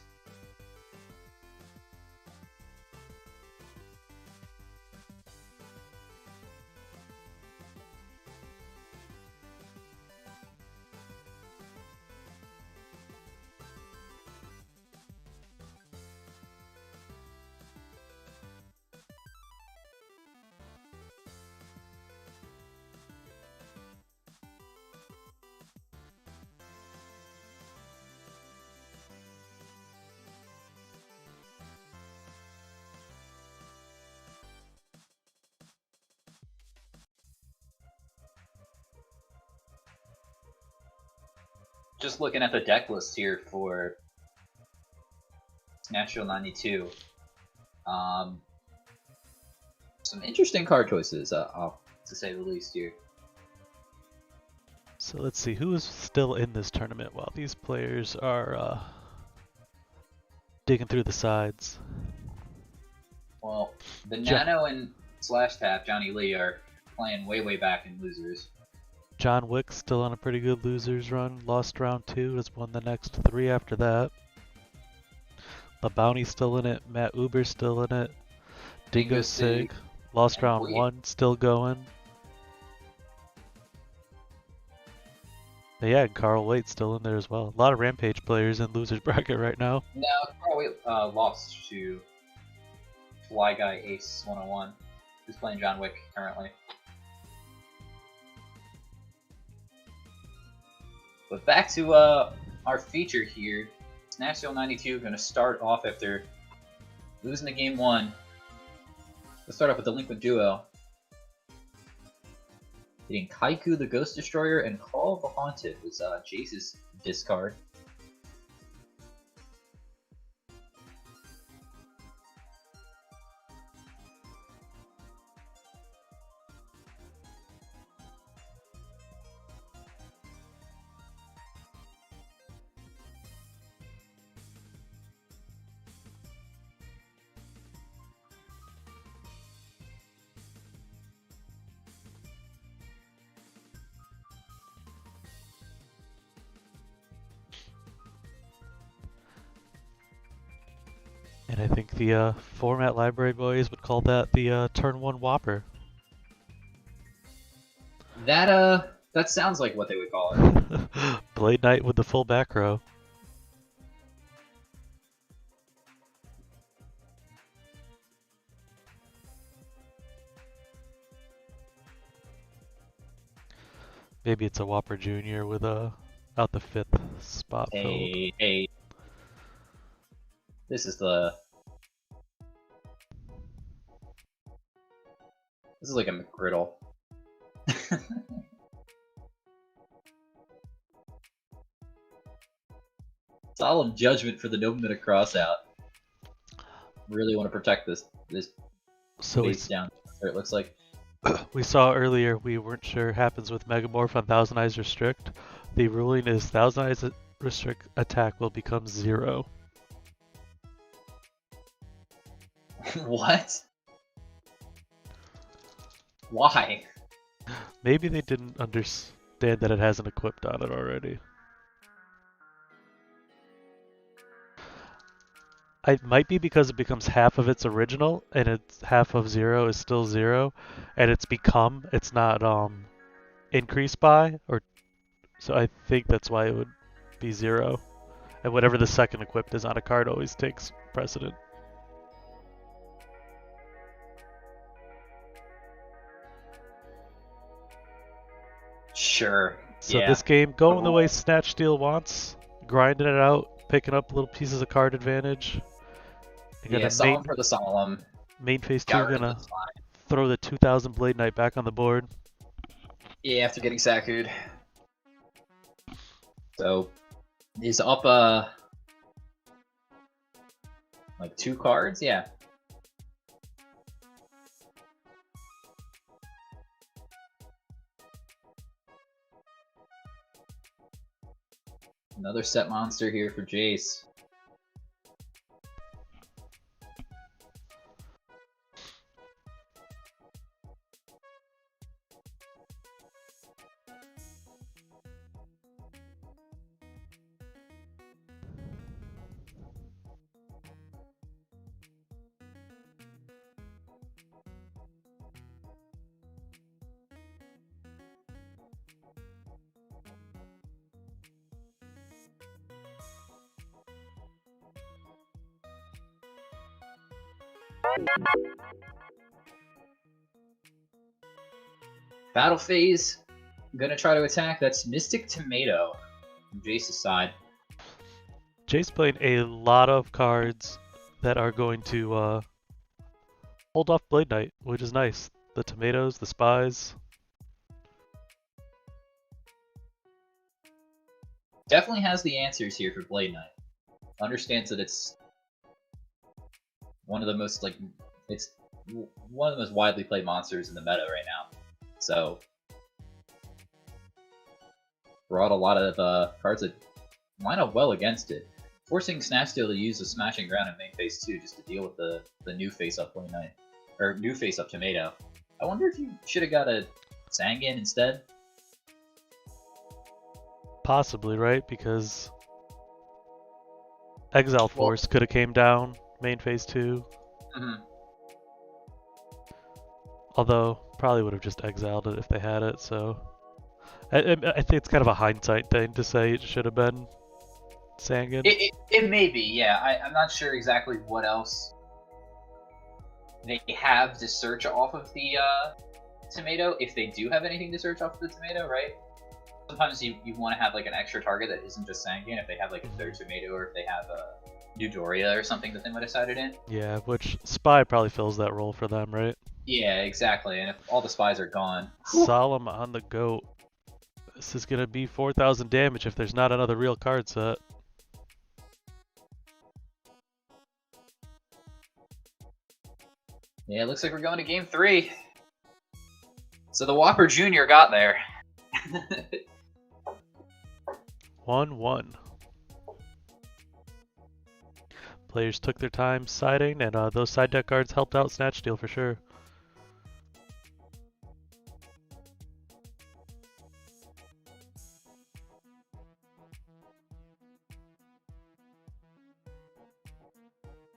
Just looking at the deck list here for Snatch Steel 92. Some interesting card choices, to say the least here. So let's see, who is still in this tournament while these players are digging through the sides? Well, the Nano and Slash Tap, Johnny Lee, are playing way back in losers. John Wick's still on a pretty good losers run. Lost round 2, has won the next 3 after that. La Bounty's still in it. Matt Uber's still in it. Dingo Sig lost round 1, still going. Yeah, and Carl Waite's still in there as well. A lot of Rampage players in losers bracket right now. No, probably lost to Fly Guy Ace 101, who's playing John Wick currently. But back to our feature here. Snapsteel 92 going to start off after losing the game 1. Let's start off with Delinquent Duo. Hitting Kaiku the Ghost Destroyer and Call of the Haunted was Jace's discard. And I think the format library boys would call that the turn 1 Whopper. That sounds like what they would call it. Blade Knight with the full back row. Maybe it's a Whopper Junior with out the 5th spot filled. Hey. This is like a McGriddle. Solemn judgment for the no-minute crossout. Really want to protect this So face down there, it looks like. we saw earlier, we weren't sure happens with Megamorph on Thousand Eyes Restrict. The ruling is Thousand Eyes Restrict attack will become 0. What? Why? Maybe they didn't understand that it hasn't equipped on it already. It might be because it becomes half of its original, and it's half of 0 is still 0, and it's not increased by, or so I think that's why it would be 0. And whatever the second equipped is on a card always takes precedent. Sure. So yeah. this game, going the way Snatch Steal wants, grinding it out, picking up little pieces of card advantage. Yeah, solemn for the solemn. Main phase 2 Got rid of gonna the slide. throw the 2000 Blade Knight back on the board. Yeah, after getting Saku'd. So he's up like 2 cards, yeah. Another set monster here for Jace. Battle phase, I'm gonna try to attack. That's Mystic Tomato from Jace's side. Jace playing a lot of cards that are going to hold off Blade Knight, which is nice. The tomatoes, the spies. Definitely has the answers here for Blade Knight. Understands that it's one of the most it's one of the most widely played monsters in the meta right now. So brought a lot of cards that line up well against it, forcing Snapsteel to use the Smashing Ground in main phase 2 just to deal with the new face-up Blade Knight, or new face-up Tomato. I wonder if you should have got a Sangan instead. Possibly, right? Because Exile Force could have came down main phase 2. Mm-hmm. Although, probably would have just exiled it if they had it, so... I think it's kind of a hindsight thing to say it should have been Sangan. It may be, yeah. I'm not sure exactly what else they have to search off of the tomato, if they do have anything to search off of the tomato, right? Sometimes you want to have like an extra target that isn't just Sangan, if they have like a third tomato, or if they have a New Doria or something that they might have sided in. Yeah, which Spy probably fills that role for them, right? Yeah, exactly. And if all the spies are gone, Solemn on the goat. This is gonna be 4,000 damage if there's not another real card set. yeah, it looks like we're going to game 3. So the Whopper Jr. got there. 1-1. Players took their time siding, and those side deck cards helped out Snatch Steal for sure.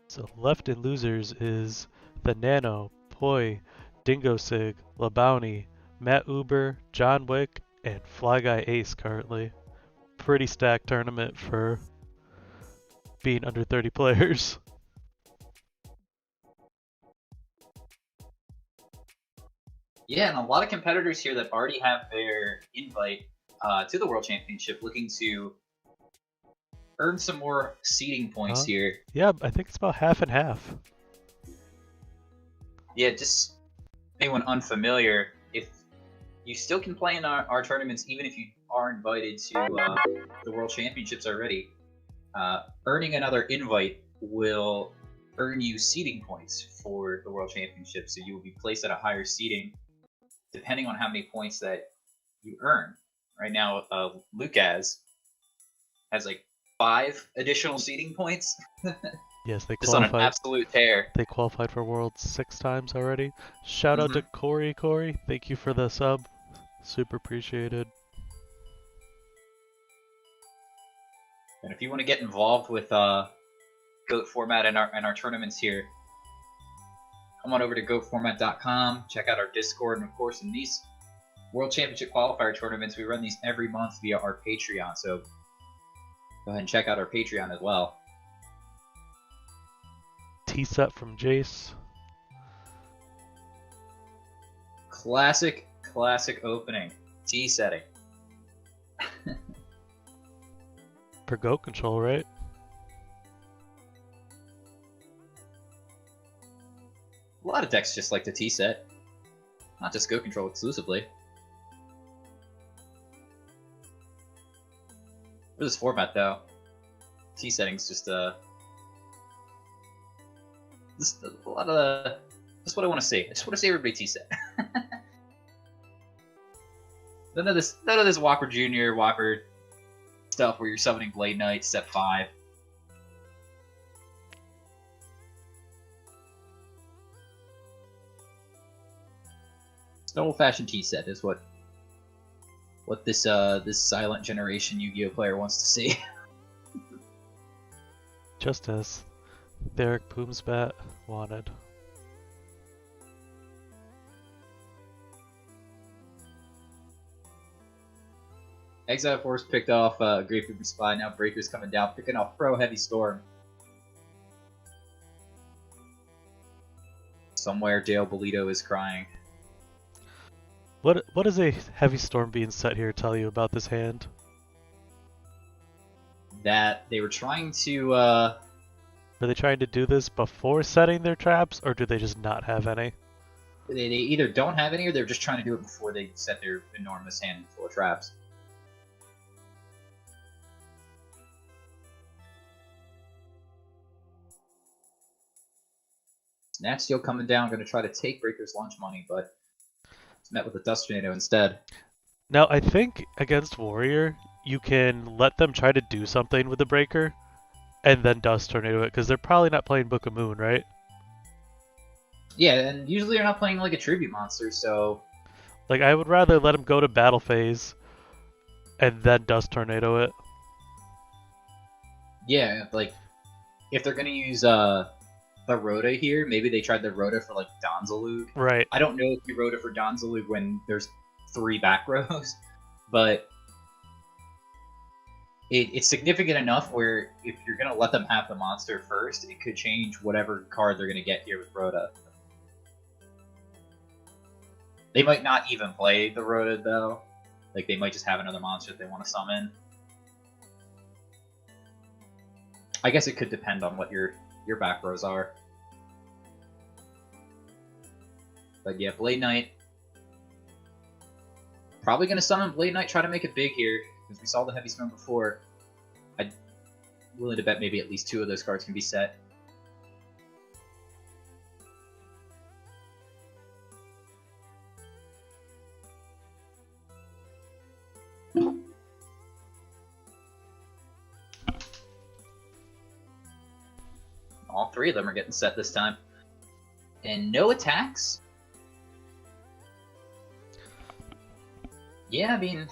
So left in losers is the Nano, Poi, Dingo Sig, LaBounty, Matt Uber, John Wick, and Fly Guy Ace currently. Pretty stacked tournament for being under 30 players. Yeah, and a lot of competitors here that already have their invite to the World Championship looking to earn some more seeding points here. Yeah, I think it's about half and half. Yeah, just anyone unfamiliar, if you still can play in our tournaments, even if you are invited to the World Championships already, earning another invite will earn you seeding points for the World Championship. So you will be placed at a higher seeding depending on how many points that you earn. Right now, Lucas has like 5 additional seeding points. Yes, they Just on an qualified. absolute tear. They qualified for Worlds 6 times already. Shout out to Corey. Corey, thank you for the sub. Super appreciated. And if you want to get involved with GOAT format and our tournaments here, come on over to goatformat.com, check out our Discord, and of course in these World Championship Qualifier tournaments, we run these every month via our Patreon, so go ahead and check out our Patreon as well. T-set from Jace. Classic opening. T-setting. For goat control, right? A lot of decks just like the T-set. Not just Go Control exclusively. For this format, though, T-setting's just a lot of that's what I want to see. I just want to see everybody T-set. None of this Whopper Jr., Whopper stuff where you're summoning Blade Knight, step 5. It's an old-fashioned T-set is what this silent generation Yu-Gi-Oh player wants to see. Just as Derek Poomsbat wanted. Exile Force picked off Great Reaper Spy. Now Breaker's coming down, picking off Pro Heavy Storm. Somewhere Dale Bolito is crying. What does a heavy storm being set here tell you about this hand? That they were trying to Are they trying to do this before setting their traps, or do they just not have any? they either don't have any or they're just trying to do it before they set their enormous hand full of traps. Snatch Steel coming down, going to try to take Breaker's lunch money, but it's met with a Dust Tornado instead. Now, I think against Warrior, you can let them try to do something with the Breaker, and then Dust Tornado it, because they're probably not playing Book of Moon, right? Yeah, and usually they're not playing like a Tribute Monster, so... Like, I would rather let them go to Battle Phase, and then Dust Tornado it. Yeah, like, if they're going to use the Rhoda here, maybe they tried the Rhoda for, like, Donzalug. Right. I don't know if you Rhoda for Donzalug when there's 3 back rows, but it's significant enough where if you're going to let them have the monster first, it could change whatever card they're going to get here with Rhoda. They might not even play the Rhoda, though. Like, they might just have another monster that they want to summon. I guess it could depend on what your back rows are. But yeah, Blade Knight. Probably going to summon Blade Knight, try to make it big here, because we saw the Heavy Stone before. I'm willing to bet maybe at least 2 of those cards can be set. All 3 of them are getting set this time. And no attacks? Yeah, I mean...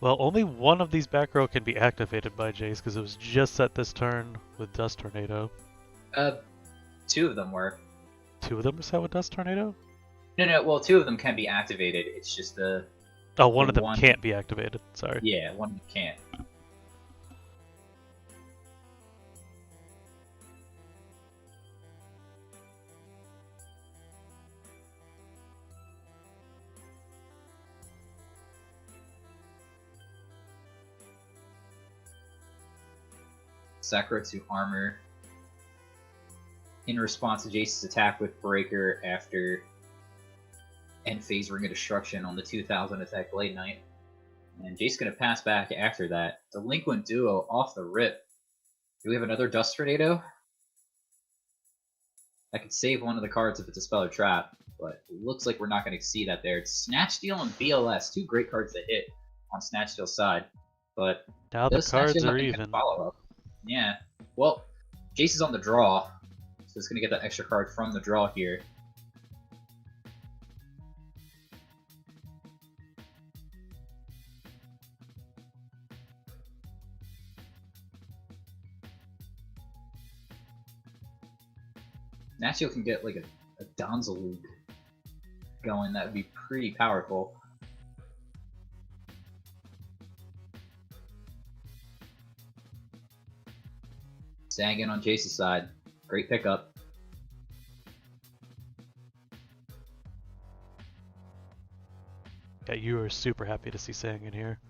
Well, only one of these back row can be activated by Jace because it was just set this turn with Dust Tornado. 2 of them were. 2 of them were set with Dust Tornado? No, well, 2 of them can be activated. It's just the... Oh, one of them can't be activated. Sorry. Yeah, one of them can't. Sakura to armor in response to Jace's attack with Breaker after end phase Ring of Destruction on the 2000 attack Blade Knight. And Jace's going to pass back after that. Delinquent Duo off the rip. Do we have another Dust Tornado? I could save one of the cards if it's a spell or trap, but it looks like we're not going to see that there. It's Snatch Steal and BLS, 2 great cards to hit on Snatch Steal's side, but now the cards are even. Follow-up. Yeah. Well, Jace is on the draw, so it's going to get that extra card from the draw here. Natio can get like a Donzel loop going. That would be pretty powerful. Sangan on Jace's side. Great pickup. Yeah, you are super happy to see Sangan here.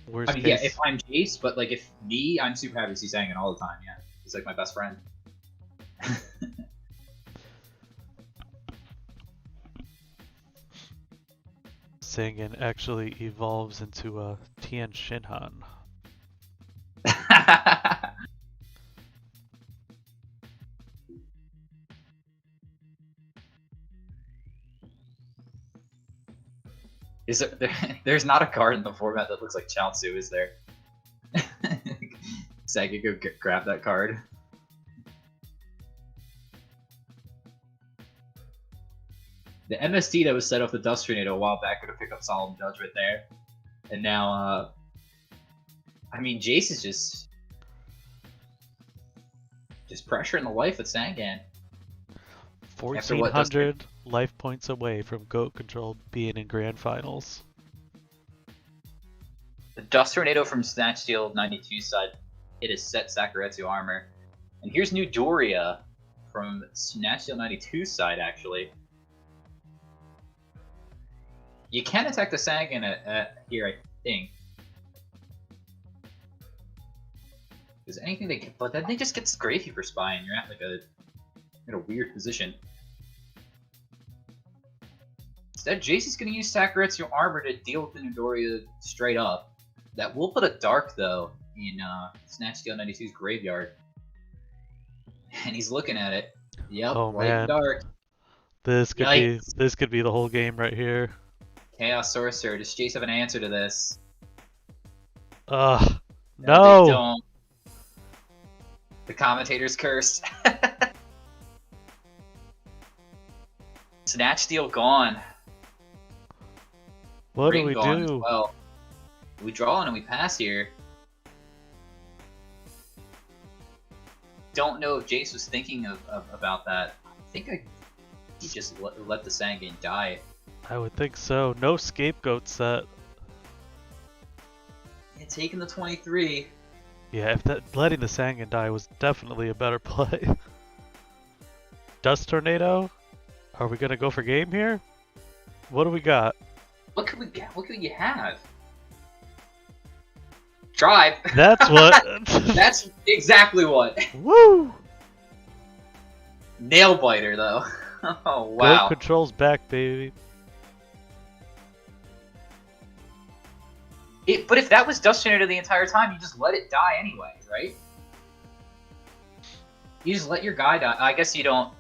I mean, yeah, if I'm Jace, but like if me, I'm super happy to see Sangan all the time, yeah. He's like my best friend. Sangan actually evolves into a Tian Shinhan. Is there, there's not a card in the format that looks like Chaozu, is there? Sangan, go grab that card. The MST that was set off the Dust Tornado a while back could have picked up Solemn Judgment there. And now, I mean, Jace is just pressuring the life at Sangan. 1,400 life points away from Goat Control being in Grand Finals. The Dust Tornado from Snatch Steal 92 side, it is set Sakuretsu armor. And here's New Doria from Snatch Steal 92 side, actually. You can attack the Sangan here, I think. There's anything they can, but then they just get Scrapey for Spy, and you're at like in a weird position. Instead, Jace is going to use Sakuretsu armor to deal with the Nidoria straight up. That will put a Dark, though, in Snatch Steal 92's graveyard. And he's looking at it. Yep, oh, white man. and dark. This could be the whole game right here. Chaos Sorcerer. Does Jace have an answer to this? No! They don't. The commentator's curse. Snatch Steal gone. What Ring do we gone do? As well. We draw and we pass here. Don't know if Jace was thinking about that. I think he just let the Sangan die. I would think so. No scapegoat set. Yeah, taking the 23. Yeah, if that letting the Sangan die was definitely a better play. Dust Tornado? Are we gonna go for game here? What do we got? What could we get? What could you have? Drive. That's what. That's exactly what. Woo! Nail biter though. Oh Go wow. controls back, baby. But if that was Dust Tornado the entire time, you just let it die anyway, right? You just let your guy die. I guess you don't.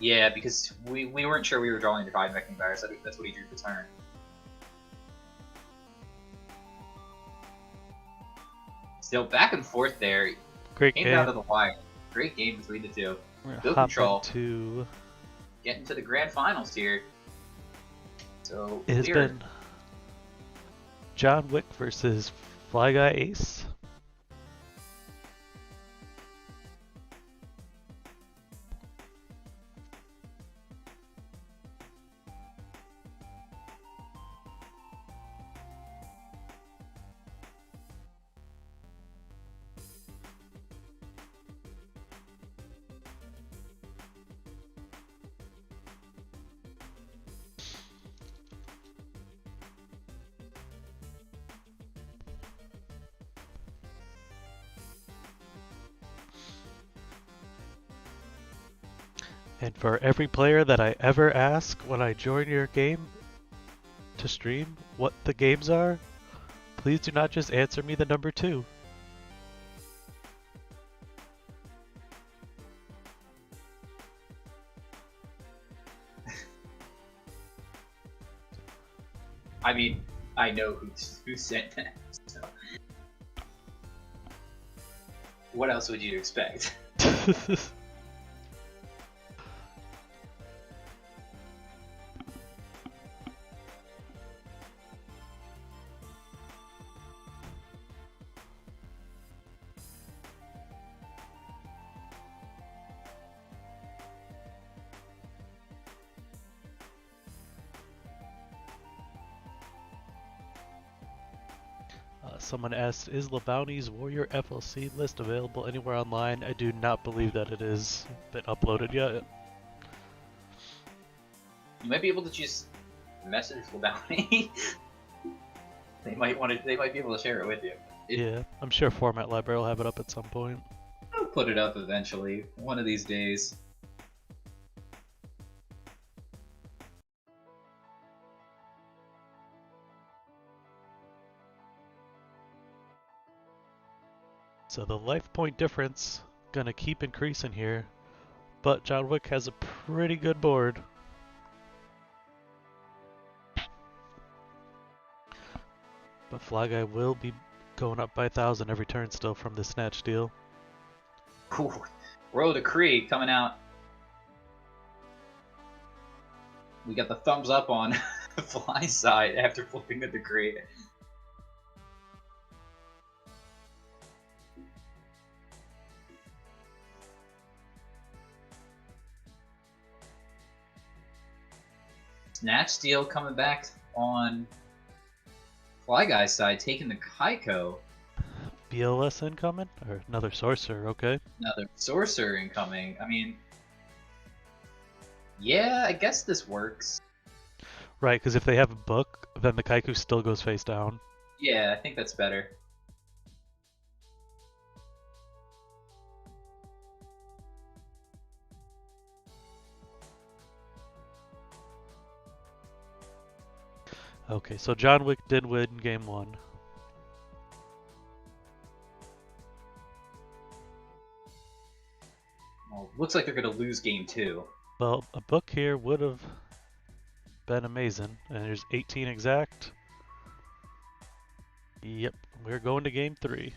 Yeah, because we weren't sure we were drawing the Divine Vecting Virus. I think that's what he drew for turn. Still back and forth there. Great Came game. down to the wire. Great game between the two. We're gonna Good hop control. into. Getting to the grand finals here. So It has been John Wick versus Fly Guy Ace. And for every player that I ever ask when I join your game to stream what the games are, please do not just answer me the number 2. I mean, I know who sent that. So. What else would you expect? Someone asked, is Labounty's Warrior FLC list available anywhere online? I do not believe that it is been uploaded yet. You might be able to just message Labounty. They might want to. They might be able to share it with you. Yeah, I'm sure Format Library will have it up at some point. I'll put it up eventually, one of these days. So the life point difference gonna keep increasing here, but John Wick has a pretty good board. But Fly Guy will be going up by 1,000 every turn still from this snatch deal. Ooh, Road to Krieg coming out. We got the thumbs up on the Fly side after flipping the degree. Snatch Steal coming back on Fly Guy's side, taking the Kaiko. BLS incoming? Or another Sorcerer, okay. Another Sorcerer incoming. I mean, yeah, I guess this works. Right, because if they have a book, then the Kaiku still goes face down. Yeah, I think that's better. Okay, so John Wick did win game 1. Well, looks like they're going to lose game 2. Well, a book here would have been amazing. And there's 18 exact. Yep, we're going to game 3.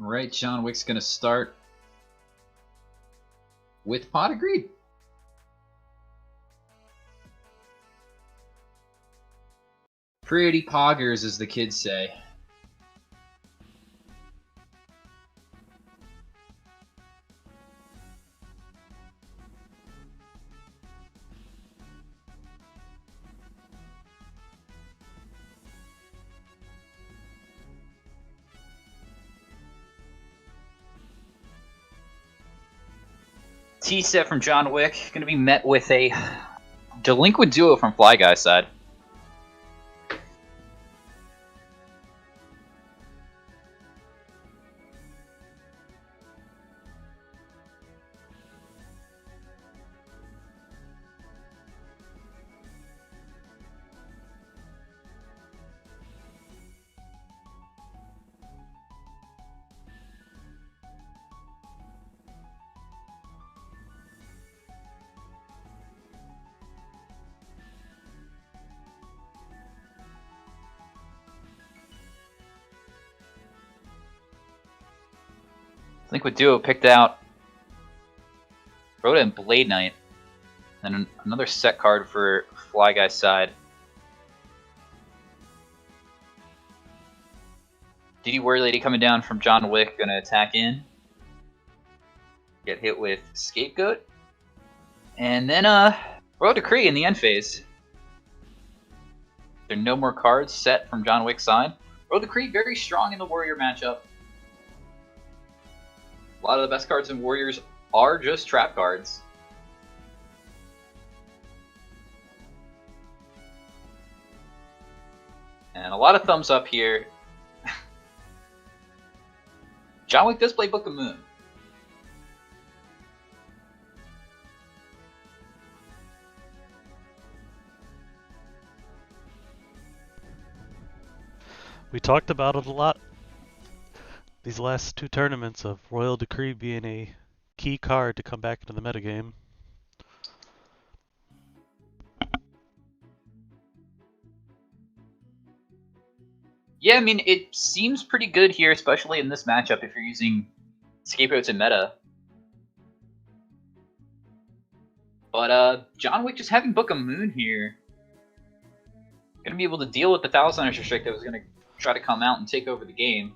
Right, John Wick's gonna start with Pot of Greed. Pretty poggers, as the kids say. T-set from John Wick, going to be met with a delinquent duo from Fly Guy's side. Delinquent duo picked out Rhoda and Blade Knight. And another set card for Fly Guy's side. DD Warrior Lady coming down from John Wick, gonna attack in. Get hit with Scapegoat. And then Road to Kree in the end phase. There are no more cards set from John Wick's side. Road to Kree very strong in the Warrior matchup. A lot of the best cards in Warriors are just trap cards. And a lot of thumbs up here. John Wick does play Book of Moon. We talked about it a lot these last two tournaments of Royal Decree being a key card to come back into the metagame. Yeah, I mean, it seems pretty good here, especially in this matchup if you're using Scapegoats in meta. But John Wick just having Book of Moon here. Gonna be able to deal with the Thousand Ice Restrict that was gonna try to come out and take over the game.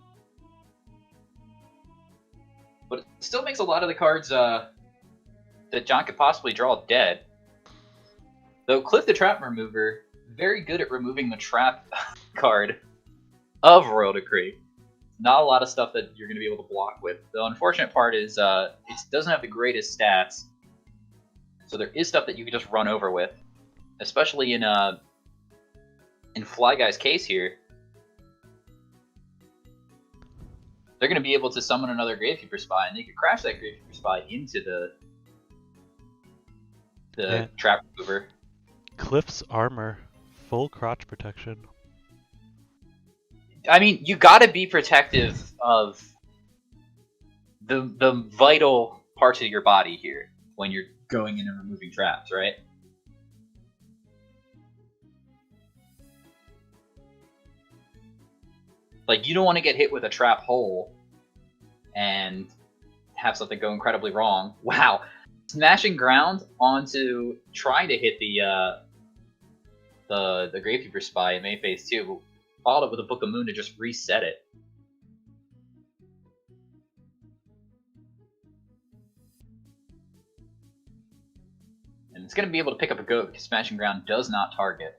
But it still makes a lot of the cards that John could possibly draw dead. Though Cliff the Trap Remover, very good at removing the trap card of Royal Decree. Not a lot of stuff that you're going to be able to block with. The unfortunate part is it doesn't have the greatest stats. So there is stuff that you can just run over with. Especially in Fly Guy's case here. They're going to be able to summon another Gravekeeper Spy, and they could crash that Gravekeeper Spy into the trap remover. Cliff's armor, full crotch protection. I mean, you gotta be protective of the vital parts of your body here when you're going in and removing traps, right? Like, you don't want to get hit with a trap hole and have something go incredibly wrong. Wow. Smashing ground onto trying to hit the Gravekeeper Spy in May Phase 2, followed up with a Book of Moon to just reset it. And it's going to be able to pick up a goat because Smashing Ground does not target.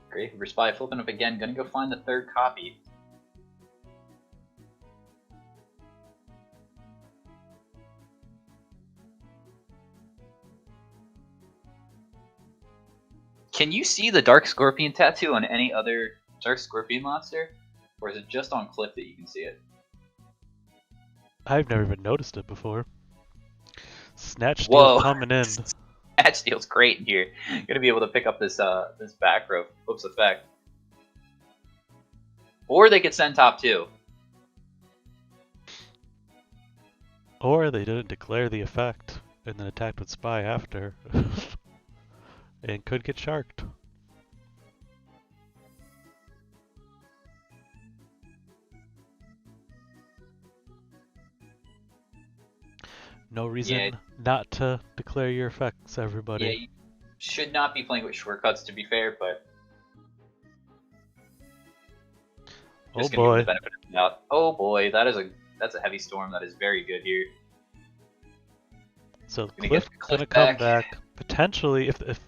Gravekeeper Spy flipping up again, going to go find the third copy. Can you see the Dark Scorpion tattoo on any other Dark Scorpion monster? Or is it just on Cliff that you can see it? I've never even noticed it before. Snatch Steal coming in. Snatch Steal's great here. Gonna be able to pick up this this back row flips effect. Or they could send top 2. Or they didn't declare the effect and then attacked with Spy after. And could get sharked. No reason Yeah. not to declare your effects, everybody. Yeah, you should not be playing with shortcuts, to be fair, but Oh just gonna give boy. it the benefit of the doubt. Oh boy, that's a heavy storm. That is very good here. So Gonna Cliff get Cliff gonna come back. back. Potentially, if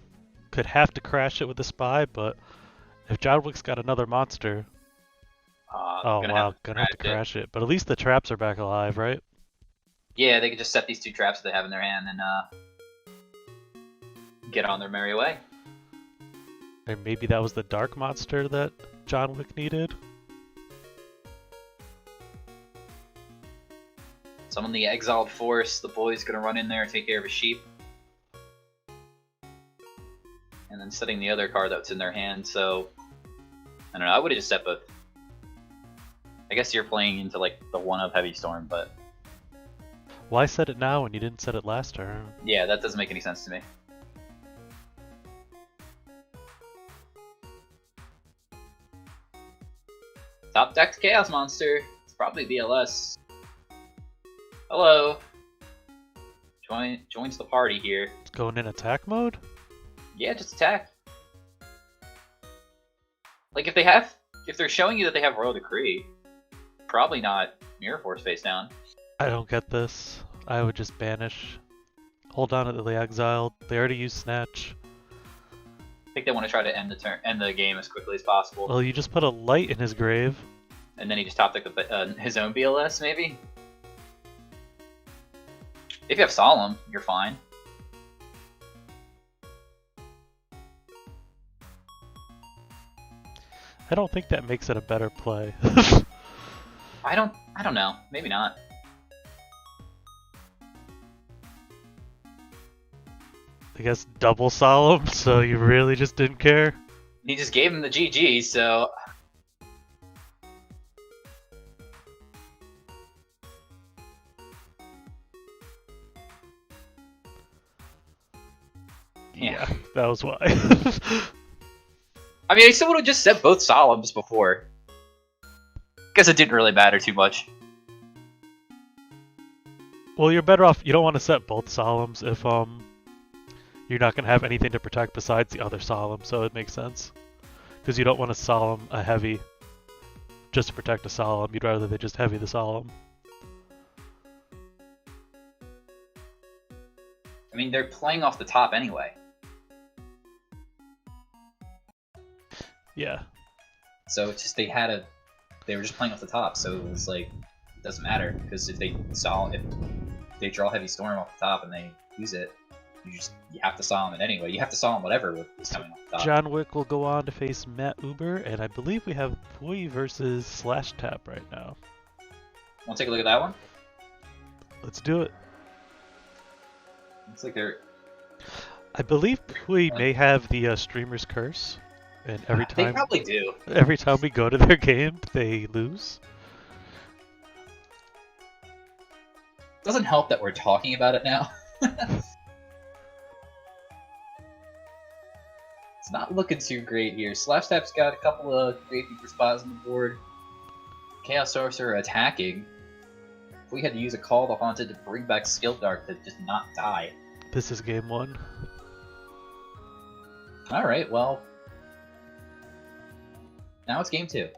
could have to crash it with the spy, but if John Wick's got another monster, oh Gonna wow, have to gonna have to crash it. crash it. But at least the traps are back alive, right? Yeah, they could just set these 2 traps that they have in their hand and get on their merry way. And maybe that was the dark monster that John Wick needed. Summon the exiled force. The boy's gonna run in there and take care of his sheep. And then setting the other card that's in their hand, so I don't know, I would have just set both. I guess you're playing into like the 1 of Heavy Storm, but Why set it now when you didn't set it last turn? yeah, that doesn't make any sense to me. Top decked Chaos Monster. It's probably BLS. Hello. Joins the party here. It's going in attack mode? Yeah, just attack. Like if they're showing you that they have Royal Decree, probably not Mirror Force face down. I don't get this. I would just banish. Hold on to the exiled. They already used Snatch. I think they want to try to end the game as quickly as possible, Well, you just put a light in his grave. and then he just top deck his own BLS maybe. If you have Solemn, you're fine. I don't think that makes it a better play. I don't know. Maybe not. I guess double solemn, so you really just didn't care? He just gave him the GG, so yeah. That was why. I mean, I still would have just set both Solemns before. Guess it didn't really matter too much. Well, you're better off. You don't want to set both solemns if you're not gonna have anything to protect besides the other solemn, so it makes sense. Because you don't want to solemn a heavy just to protect a solemn. You'd rather they just heavy the solemn. I mean, they're playing off the top anyway. Yeah. So it's just they were just playing off the top, so it was like it doesn't matter because if they draw Heavy Storm off the top and they use it, you have to Solemn it anyway. You have to Solemn whatever is coming off the top. John Wick will go on to face Matt Uber, and I believe we have Pui versus Slash Tap right now. Want to take a look at that one? Let's do it. Looks like they're I believe Pui may have the Streamer's Curse, and every they time probably do. we go to their game, they lose. Doesn't help that we're talking about it now. It's not looking too great here. Slash Tap's got a couple of Gravekeeper spots on the board. Chaos Sorcerer attacking. If we had to use a Call the Haunted to bring back Skill Dark to just not die. This is game 1. Alright, well. Now it's game 2.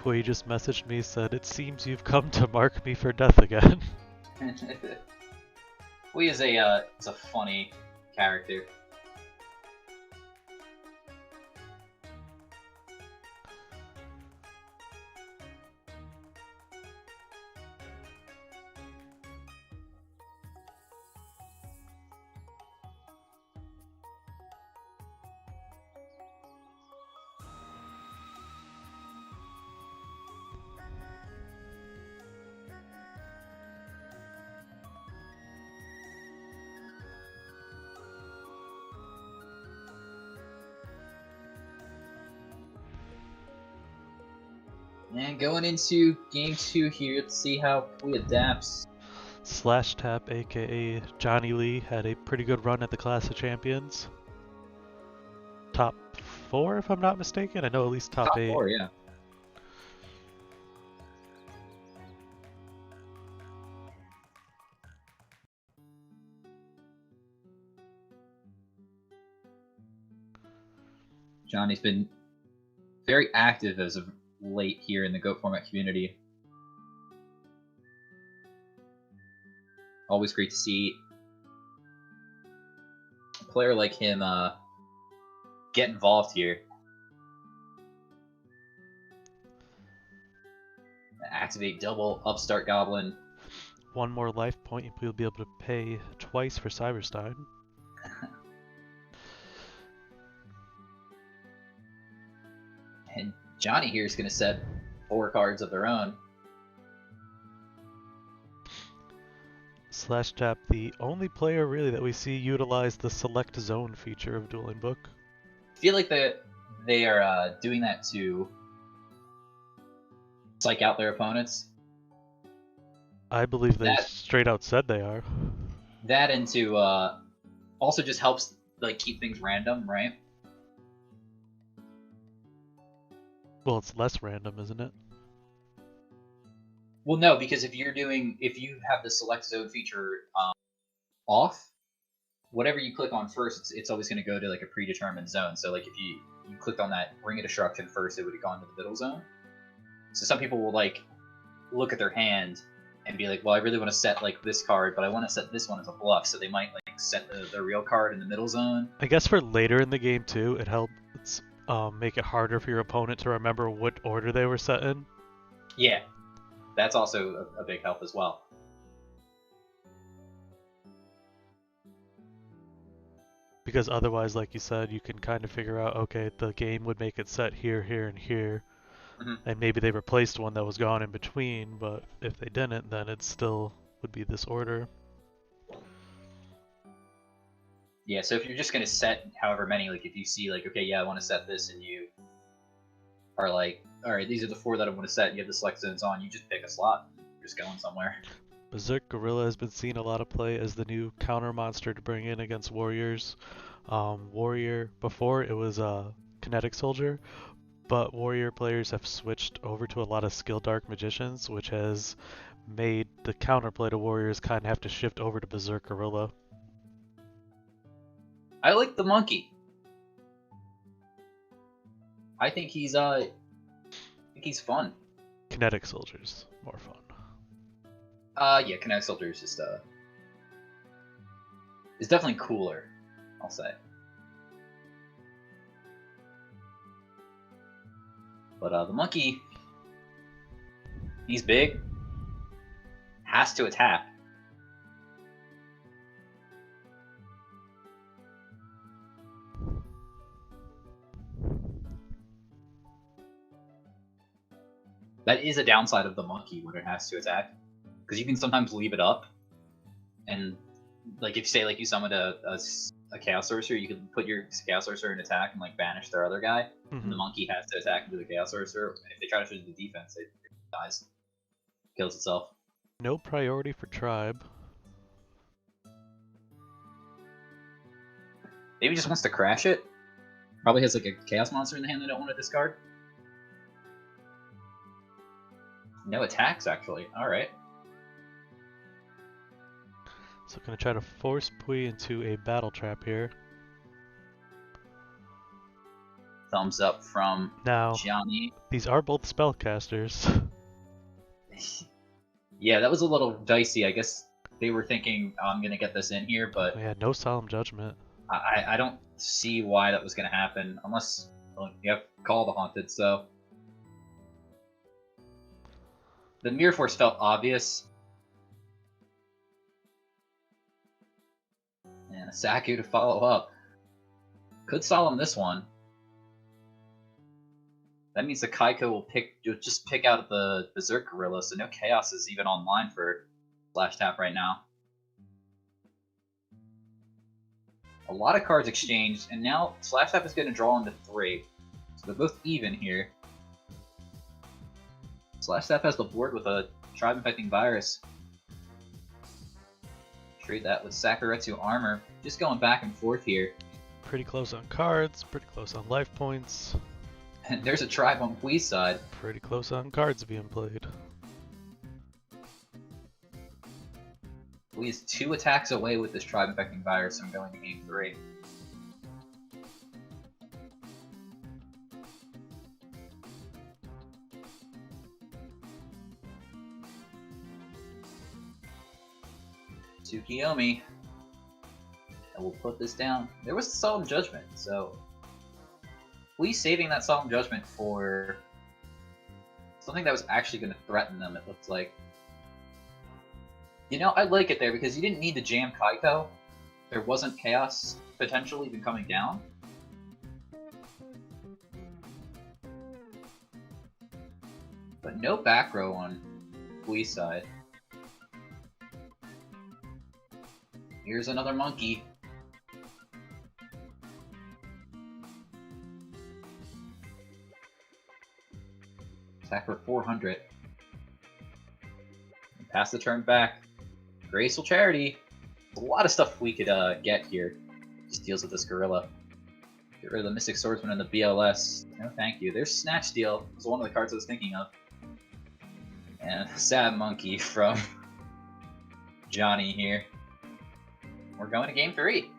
Pui just messaged me, said, "It seems you've come to mark me for death again." Hui is it's a funny character. And going into game 2 here, let's see how we adapts. Slash Tap, aka Johnny Lee, had a pretty good run at the Clash of Champions. Top 4, if I'm not mistaken. I know at least top 8. 4, yeah. Johnny's been very active as of late here in the GOAT format community. Always great to see a player like him get involved here. Activate double Upstart Goblin. One more life point, we'll be able to pay twice for Cyberstein. And Johnny here is going to set 4 cards of their own. Slash Tap, the only player really that we see utilize the Select Zone feature of Dueling Book. I feel like they are doing that to psych out their opponents. I believe they straight out said they are. That and to also just helps like keep things random, right? Well, it's less random, isn't it? Well, no, because if you have the select zone feature off, whatever you click on first, it's always going to go to like a predetermined zone. So like if you clicked on that Ring of Destruction first, it would have gone to the middle zone. So some people will like look at their hand and be like, well, I really want to set like this card, but I want to set this one as a bluff. So they might like set the real card in the middle zone. I guess for later in the game too, it helps make it harder for your opponent to remember what order they were set in. Yeah, that's also a big help as well. Because otherwise, like you said, you can kind of figure out, okay, the game would make it set here, here, and here. Mm-hmm. And maybe they replaced one that was gone in between, but if they didn't, then it still would be this order. Yeah, so if you're just going to set however many, like if you see like, okay, yeah, I want to set this, and you are like, all right, these are the 4 that I want to set, and you have the select zones on, you just pick a slot, and you're just going somewhere. Berserk Gorilla has been seen a lot of play as the new counter monster to bring in against Warriors. Warrior, before it was Kinetic Soldier, but Warrior players have switched over to a lot of Skill Dark Magicians, which has made the counterplay to Warriors kind of have to shift over to Berserk Gorilla. I like the monkey. I think he's fun. Kinetic Soldier's more fun. Yeah, Kinetic Soldier is just is definitely cooler, I'll say. But the monkey, he's big, has to attack. That is a downside of the monkey when it has to attack, because you can sometimes leave it up, and like if you say like you summoned a Chaos Sorcerer, you can put your Chaos Sorcerer in attack and like banish their other guy, and the monkey has to attack into the Chaos Sorcerer. If they try to switch the defense, it dies, kills itself. No priority for Tribe. Maybe he just wants to crash it. Probably has like a Chaos Monster in the hand they don't want to discard. No attacks, actually. Alright. So gonna try to force Pui into a battle trap here. Thumbs up from Now, Johnny. These are both spellcasters. Yeah, that was a little dicey. I guess they were thinking, oh, I'm gonna get this in here, but Yeah, no Solemn Judgment. I don't see why that was gonna happen unless you have Call the Haunted. So the Mirror Force felt obvious. And a Saku to follow up. Could solemn this one. That means the Kaiko will just pick out the Berserk Gorilla, so no Chaos is even online for Slash Tap right now. A lot of cards exchanged, and now Slash Tap is going to draw into 3. So they're both even here. Slash Staff has the board with a Tribe Infecting Virus. Trade that with Sakuretsu Armor. Just going back and forth here. Pretty close on cards, pretty close on life points. And there's a Tribe on Pui's side. Pretty close on cards being played. Pui is 2 attacks away with this Tribe Infecting Virus from going to game 3. Tsukiyomi. And we'll put this down. There was Solemn Judgment, so Pui saving that Solemn Judgment for something that was actually going to threaten them, it looked like. You know, I like it there because you didn't need to jam Kaiko. There wasn't Chaos potential even coming down. But no back row on Pui's side. Here's another monkey. Attack for 400. Pass the turn back. Graceful Charity. A lot of stuff we could get here. Just deals with this gorilla. Get rid of the Mystic Swordsman and the BLS. No thank you. There's Snatch Steal. It was one of the cards I was thinking of. And Sad Monkey from Johnny here. We're going to game 3.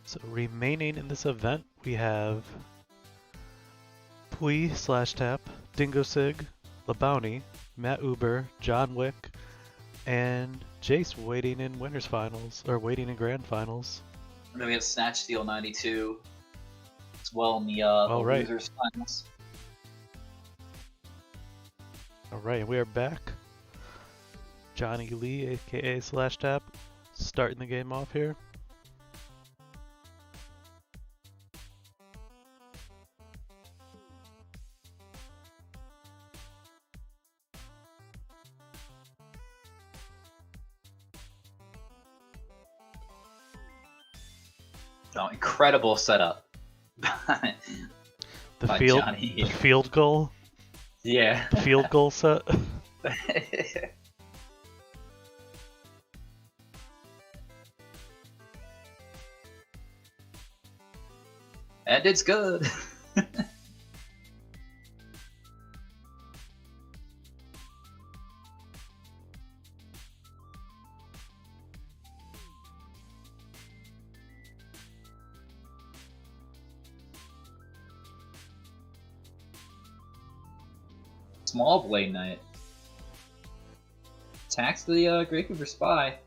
So remaining in this event, we have Pui slash tap, Dingo Sig, LeBounty, Matt Uber, John Wick, and Jace waiting in winners finals or waiting in grand finals. And then we have Snatch Steal 92 as well in the right. losers finals. All right, we are back. Johnny Lee, aka slash tap, starting the game off here. Oh, incredible setup. The by field, Johnny. the field goal, Yeah. the field goal set. And it's good. Small Blade Knight. Attacks the Gravekeeper Spy.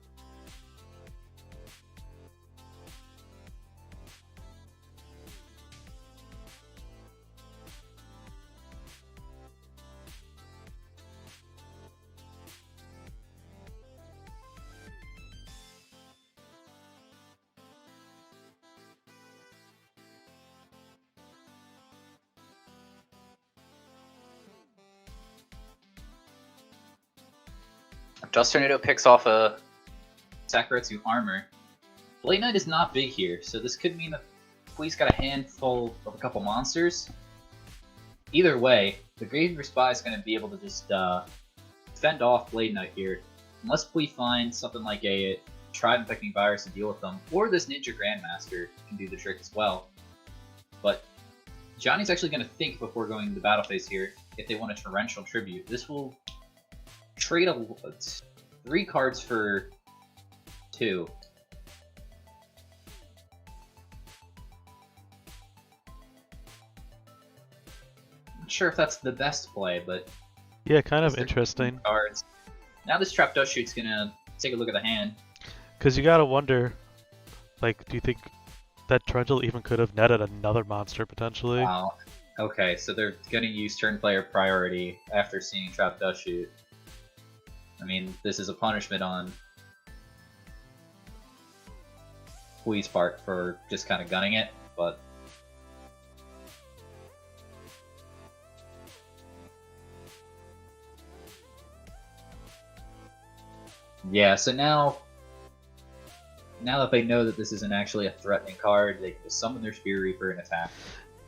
Dust Tornado picks off a Sakuretsu Armor. Blade Knight is not big here, so this could mean that Pui's got a handful of a couple monsters. Either way, the Gravekeeper Spy is going to be able to just fend off Blade Knight here, unless Pui finds something like a Tribe Infecting Virus to deal with them, or this Ninja Grandmaster can do the trick as well. But Johnny's actually going to think before going to the battle phase here if they want a Torrential Tribute. This will trade 3 cards for 2. Not sure if that's the best play, but Yeah, kind of interesting. cards. Now this Trap Dust Shoot's gonna take a look at the hand. Because you gotta wonder, like, do you think that Trundle even could have netted another monster potentially? Wow, Okay, so they're gonna use turn player priority after seeing Trap Dust Shoot. I mean, this is a punishment on Hui's part for just kind of gunning it, but yeah, so now that they know that this isn't actually a threatening card, they can just summon their Spear Reaper and attack.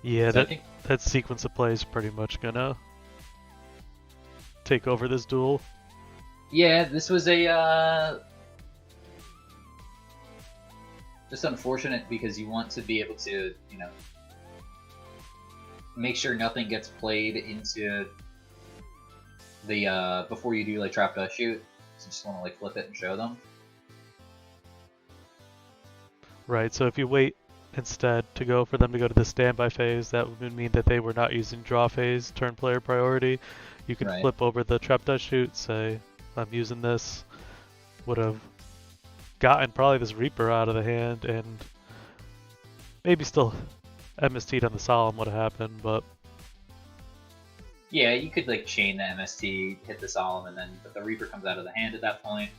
Yeah, So I that think that sequence of play is pretty much gonna take over this duel. yeah, this was a just unfortunate because you want to be able to, you know, make sure nothing gets played into the before you do like Trap Dust Shoot. So you just want to like flip it and show them. Right, so if you wait instead to go for them to go to the standby phase, that would mean that they were not using draw phase, turn player priority. You can Right. flip over the Trap Dust Shoot, say, I'm using this, would have gotten probably this Reaper out of the hand, and maybe still MST'd on the Solemn would have happened, but Yeah, you could like chain the MST, hit the Solemn, and then but the Reaper comes out of the hand at that point.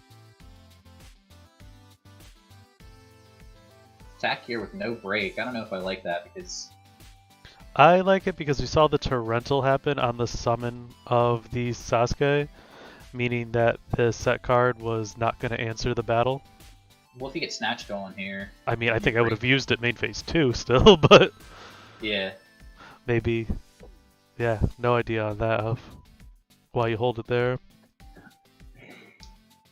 Attack here with no break. I don't know if I like that because I like it because we saw the Torrential happen on the summon of the Sasuke, meaning that the set card was not going to answer the battle. well, if you get Snatch going here, I mean, I think I would have used it main phase 2 still, but yeah, maybe, yeah, no idea on that of why you hold it there.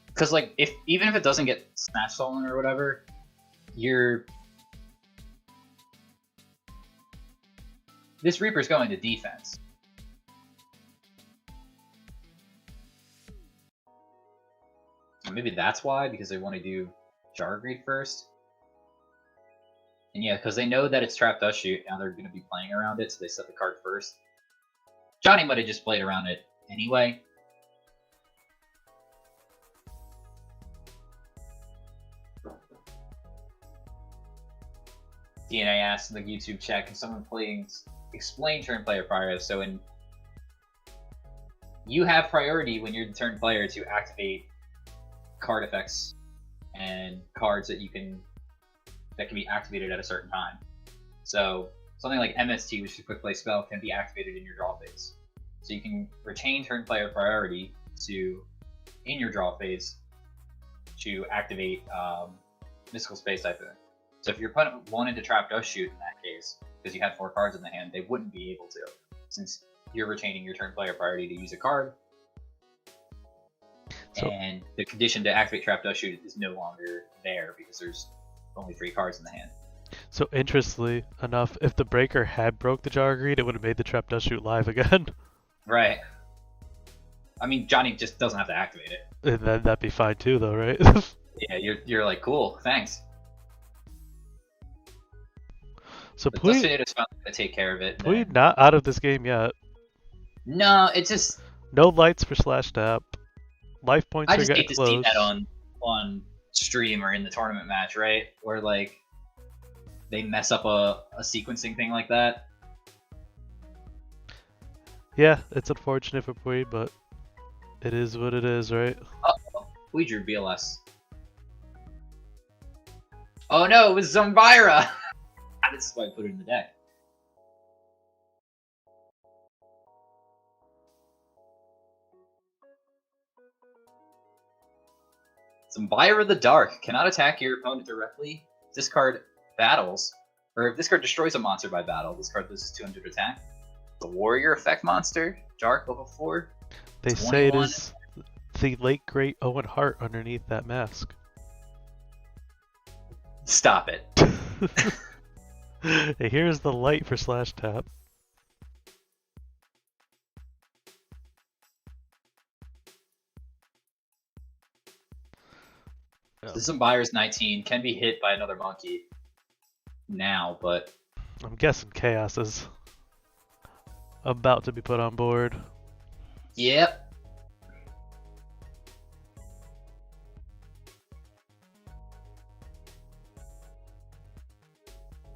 because like even if it doesn't get Snatch stolen or whatever, this Reaper's going to defense. And maybe that's why, because they want to do Jargreed first. And yeah, because they know that it's Trap Dust Shoot, now they're going to be playing around it, so they set the card first. Johnny might have just played around it anyway. DNA asked in the YouTube chat, can someone explain turn player priority? So you have priority when you're the turn player to activate card effects and cards that can be activated at a certain time. So something like MST, which is a quick play spell, can be activated in your draw phase. So you can retain turn player priority in your draw phase to activate Mystical Space type thing. So if your opponent wanted to Trap Dust Shoot in that case, because you had 4 cards in the hand, they wouldn't be able to, since you're retaining your turn player priority to use a card. And the condition to activate Trap Dust Shoot is no longer there because there's only 3 cards in the hand. So interestingly enough, if the Breaker had broke the Jargreed, it would have made the Trap Dust Shoot live again. Right. I mean, Johnny just doesn't have to activate it. And then that'd be fine too, though, right? Yeah, you're like, cool, thanks. So But Pui Dustinator's finally gonna take care of it. then- not out of this game yet. No, it's just No lights for slash tap. Life points I are just getting hate to close. see that on stream or in the tournament match, right? Where like they mess up a sequencing thing like that. Yeah, it's unfortunate for Pui, but it is what it is, right? Uh-oh, we drew BLS. Oh no, it was Zumbira! This is why I put it in the deck. Zumbira the Dark cannot attack your opponent directly. If this card battles, or if this card destroys a monster by battle, this card loses 200 attack. The Warrior effect monster, Dark level 4. They say it 21. is the late great Owen Hart underneath that mask. Stop it. Here's the light for slash tap. Oh. This Zumbira's 19 can be hit by another monkey now, but I'm guessing Chaos is about to be put on board. yep.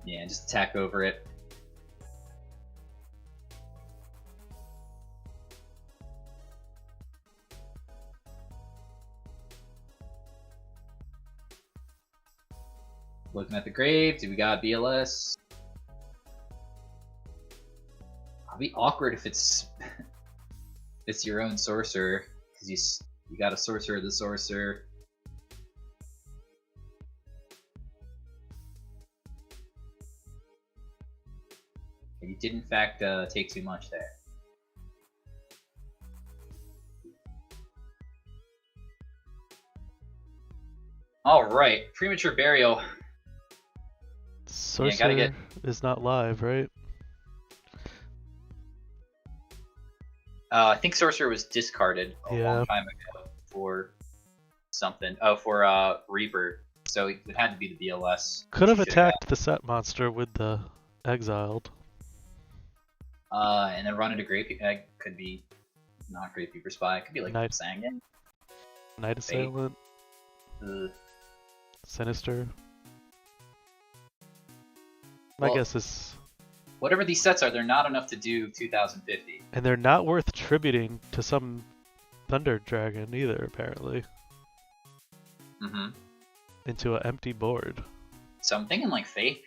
Yeah, just attack over it. Looking at the grave, do we got BLS? It'll be awkward if it's it's your own sorcerer, because you got a sorcerer of the sorcerer. And you did in fact take too much there. Alright, premature burial. Sorcerer is not live, right? I think sorcerer was discarded a long time ago for something. Oh, for Reaper. So it had to be the BLS. Could have attacked the set monster with the exiled. And then run into Gravekeeper. Could be not Gravekeeper Spy. Could be like Sangan. Night Assailant. Sinister. My guess is... Whatever these sets are, they're not enough to do 2050. And they're not worth tributing to some Thunder Dragon either, apparently. Mm-hmm. Into an empty board. So I'm thinking like Faith.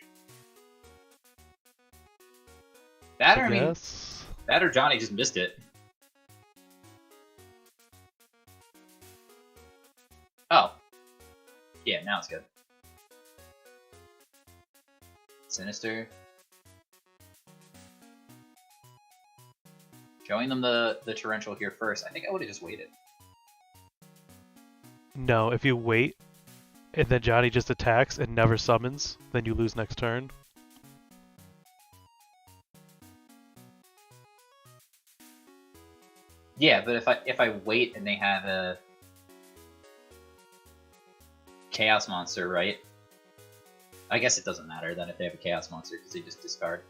That or Johnny just missed it. Oh. Yeah, now it's good. Sinister. Showing them the torrential here first. I think I would have just waited. No, if you wait, and then Johnny just attacks and never summons, then you lose next turn. Yeah, but if I wait and they have a Chaos Monster, right? I guess it doesn't matter then if they have a Chaos Monster because they just discard.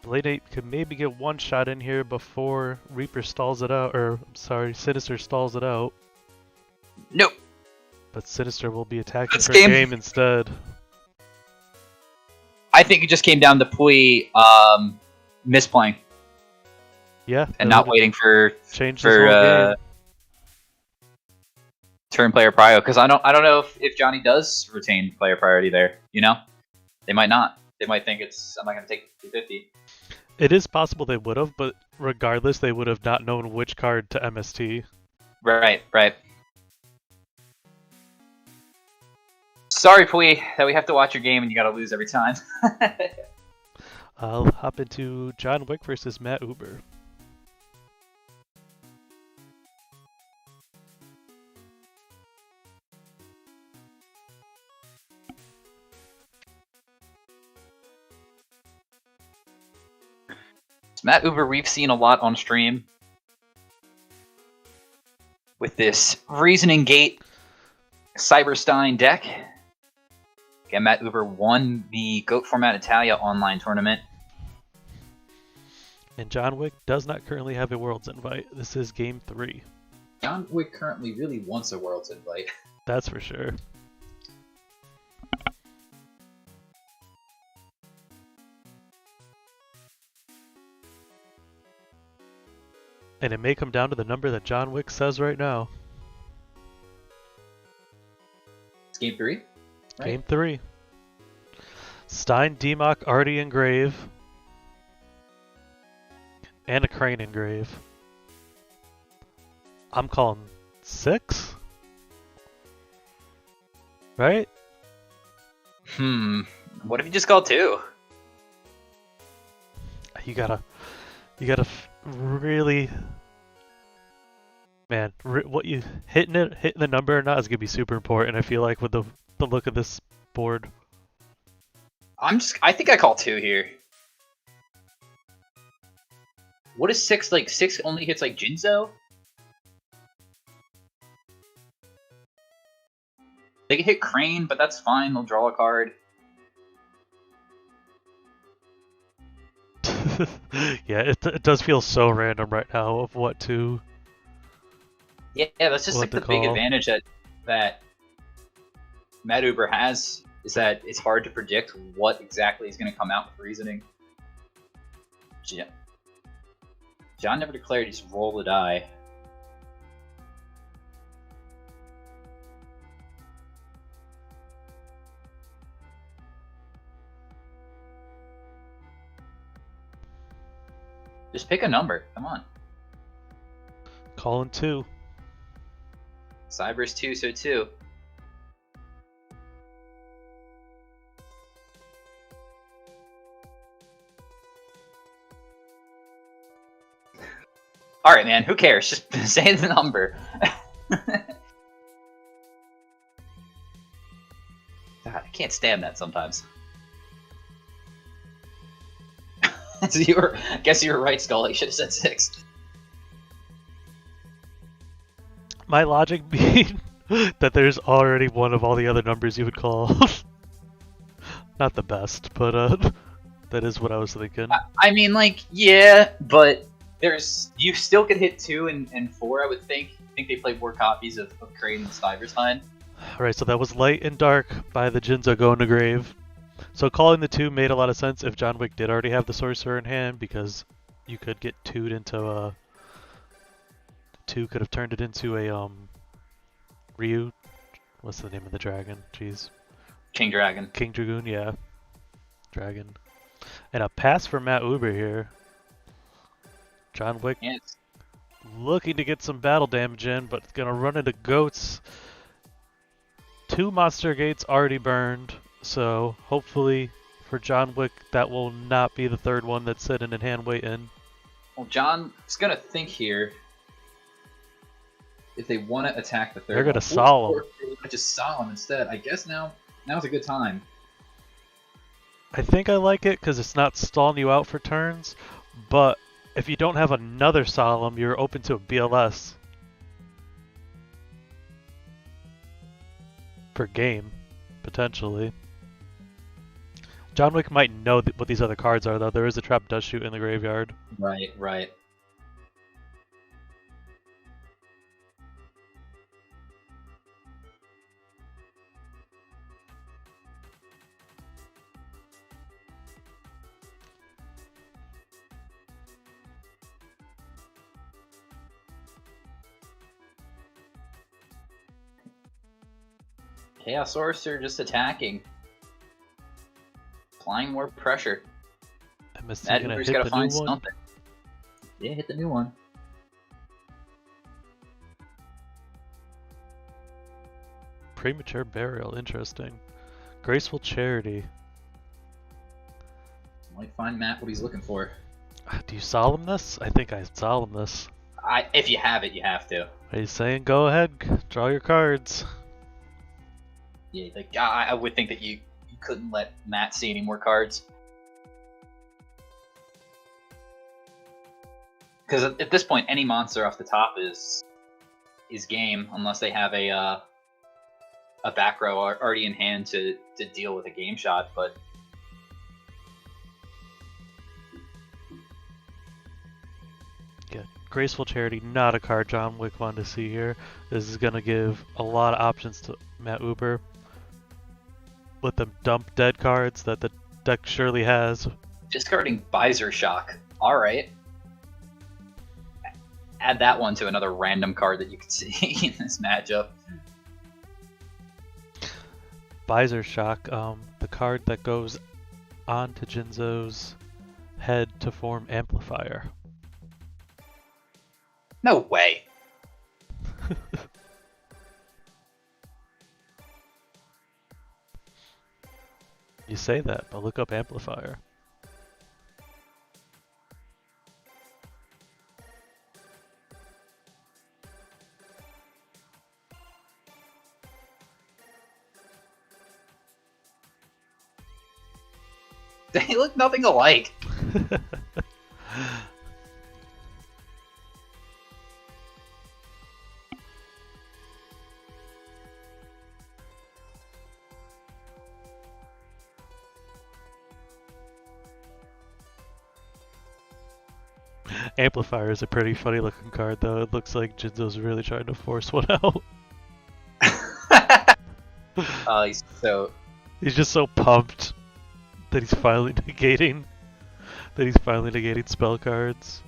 Blade 8 could maybe get one shot in here before Reaper stalls it out, or sorry, Sinister stalls it out. Nope. But Sinister will be attacking This for game. game instead. I think it just came down to Pui misplaying. Yeah. And not waiting for change this whole game. Turn player prio, because I don't know if Johnny does retain player priority there. You know, they might not. They might think I'm not gonna take 250. It is possible they would have, but regardless, they would have not known which card to MST. Right. Sorry, Pui, that we have to watch your game and you gotta lose every time. I'll hop into John Wick versus Matt Uber. Matt Uber, we've seen a lot on stream with this Reasoning Gate Cyberstein deck. Again, Matt Uber won the GOAT Format Italia online tournament. And John Wick does not currently have a Worlds invite. This is game 3. John Wick currently really wants a Worlds invite. That's for sure. And it may come down to the number that John Wick says right now. It's game 3? Right? Game 3. Stein, Demok, already engrave. And a Crane engrave. I'm calling 6? Right? What if you just call 2? You gotta really, man. What you hitting the number or not is gonna be super important. I feel like with the look of this board. I think I call 2 here. What is 6 like? 6 only hits like Jinzo? They can hit Crane, but that's fine. They'll draw a card. Yeah, it does feel so random right now of what to. Yeah, that's just like the big advantage that Matt Uber has, is that it's hard to predict what exactly is going to come out with Reasoning. John never declared, just roll the die. Just pick a number. Come on. Calling 2. Cyber's 2, so 2. All right, man. Who cares? Just say the number. God, I can't stand that sometimes. So I guess you were right, Skull. You should have said 6. My logic being that there's already one of all the other numbers you would call. Not the best, but that is what I was thinking. I mean, like, yeah, but you still could hit 2 and 4. I would think. I think they played more copies of Crane and Stiverstein. Alright, so that was Light and Dark by the Jinzo Going to Grave. So calling the 2 made a lot of sense if John Wick did already have the Sorcerer in hand, because you could get 2'd into 2 could have turned it into a Ryu. What's the name of the dragon? Jeez. King Dragon. King Dragoon, yeah. Dragon. And a pass for Matt Uber here. John Wick Yes. looking to get some battle damage in, but gonna run into goats. 2 monster gates already burned, so hopefully for John Wick that will not be the 3rd one that's sitting in hand waiting. Well, John's gonna think here. If they want to attack the 3rd, They're gonna solemn. Just solemn instead. I guess now's a good time. I think I like it because it's not stalling you out for turns, but if you don't have another solemn, you're open to a BLS per game, potentially. John Wick might know what these other cards are, though. There is a Trap Dust Shoot in the graveyard. Right. Chaos Sorcerer just attacking. Applying more pressure. MSC Matt gonna Uber's hit gotta the new find one. something. Yeah, hit the new one. Premature Burial, interesting. Graceful Charity. Might find Matt what he's looking for. Do you solemn this? I think I solemn this. If you have it, you have to. Are you saying go ahead, draw your cards? Yeah, like I would think that you couldn't let Matt see any more cards. Because at this point, any monster off the top is game, unless they have a back row already in hand to deal with a game shot. But Yeah, Graceful Charity, not a card John Wick wanted to see here. This is gonna give a lot of options to Matt Uber. Let them dump dead cards that the deck surely has. discarding Visor Shock. All right. Add that one to another random card that you could see in this matchup. Visor Shock, the card that goes onto Jinzo's head to form Amplifier. No way. You say that, but look up Amplifier. They look nothing alike. Amplifier is a pretty funny looking card though. It looks like Jinzo's really trying to force one out. He's just so pumped that he's finally negating spell cards.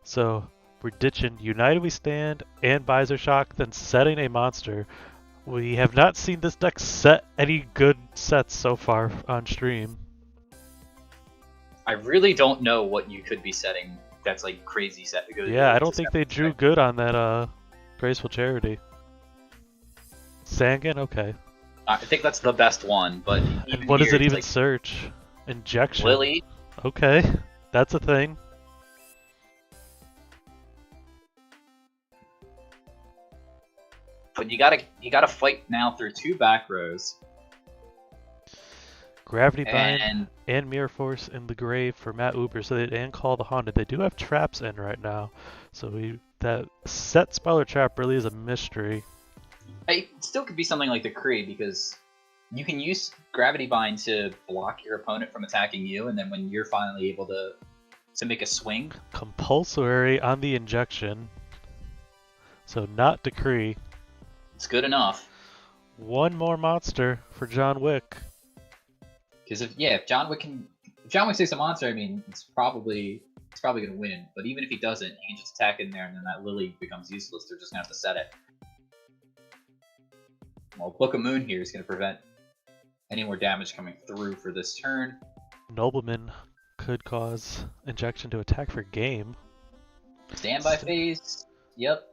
So we're ditching United We Stand and Visor Shock, then setting a monster. We have not seen this deck set any good sets so far on stream. I really don't know what you could be setting that's like crazy set. Yeah, I don't think they drew good on that Graceful Charity. Sangan, okay. I think that's the best one, but even And what does here, it it's even like search? Injection. Lily. Okay, that's a thing. But you gotta fight now through 2 back rows. Gravity Bind And and Mirror Force in the grave for Matt Uber, so and Call the Haunted. They do have traps in right now, so that set Spoiler Trap really is a mystery. it still could be something like the Kree, because you can use Gravity Bind to block your opponent from attacking you, and then when you're finally able to make a swing. Compulsory on the injection, so not Decree. It's good enough. One more monster for John Wick. Because if John Wick takes a monster, I mean, it's probably gonna win. But even if he doesn't, he can just attack in there, and then that Lily becomes useless. They're just gonna have to set it. Well, Book of Moon here is gonna prevent any more damage coming through for this turn. Nobleman could cause injection to attack for game. Standby phase. Yep.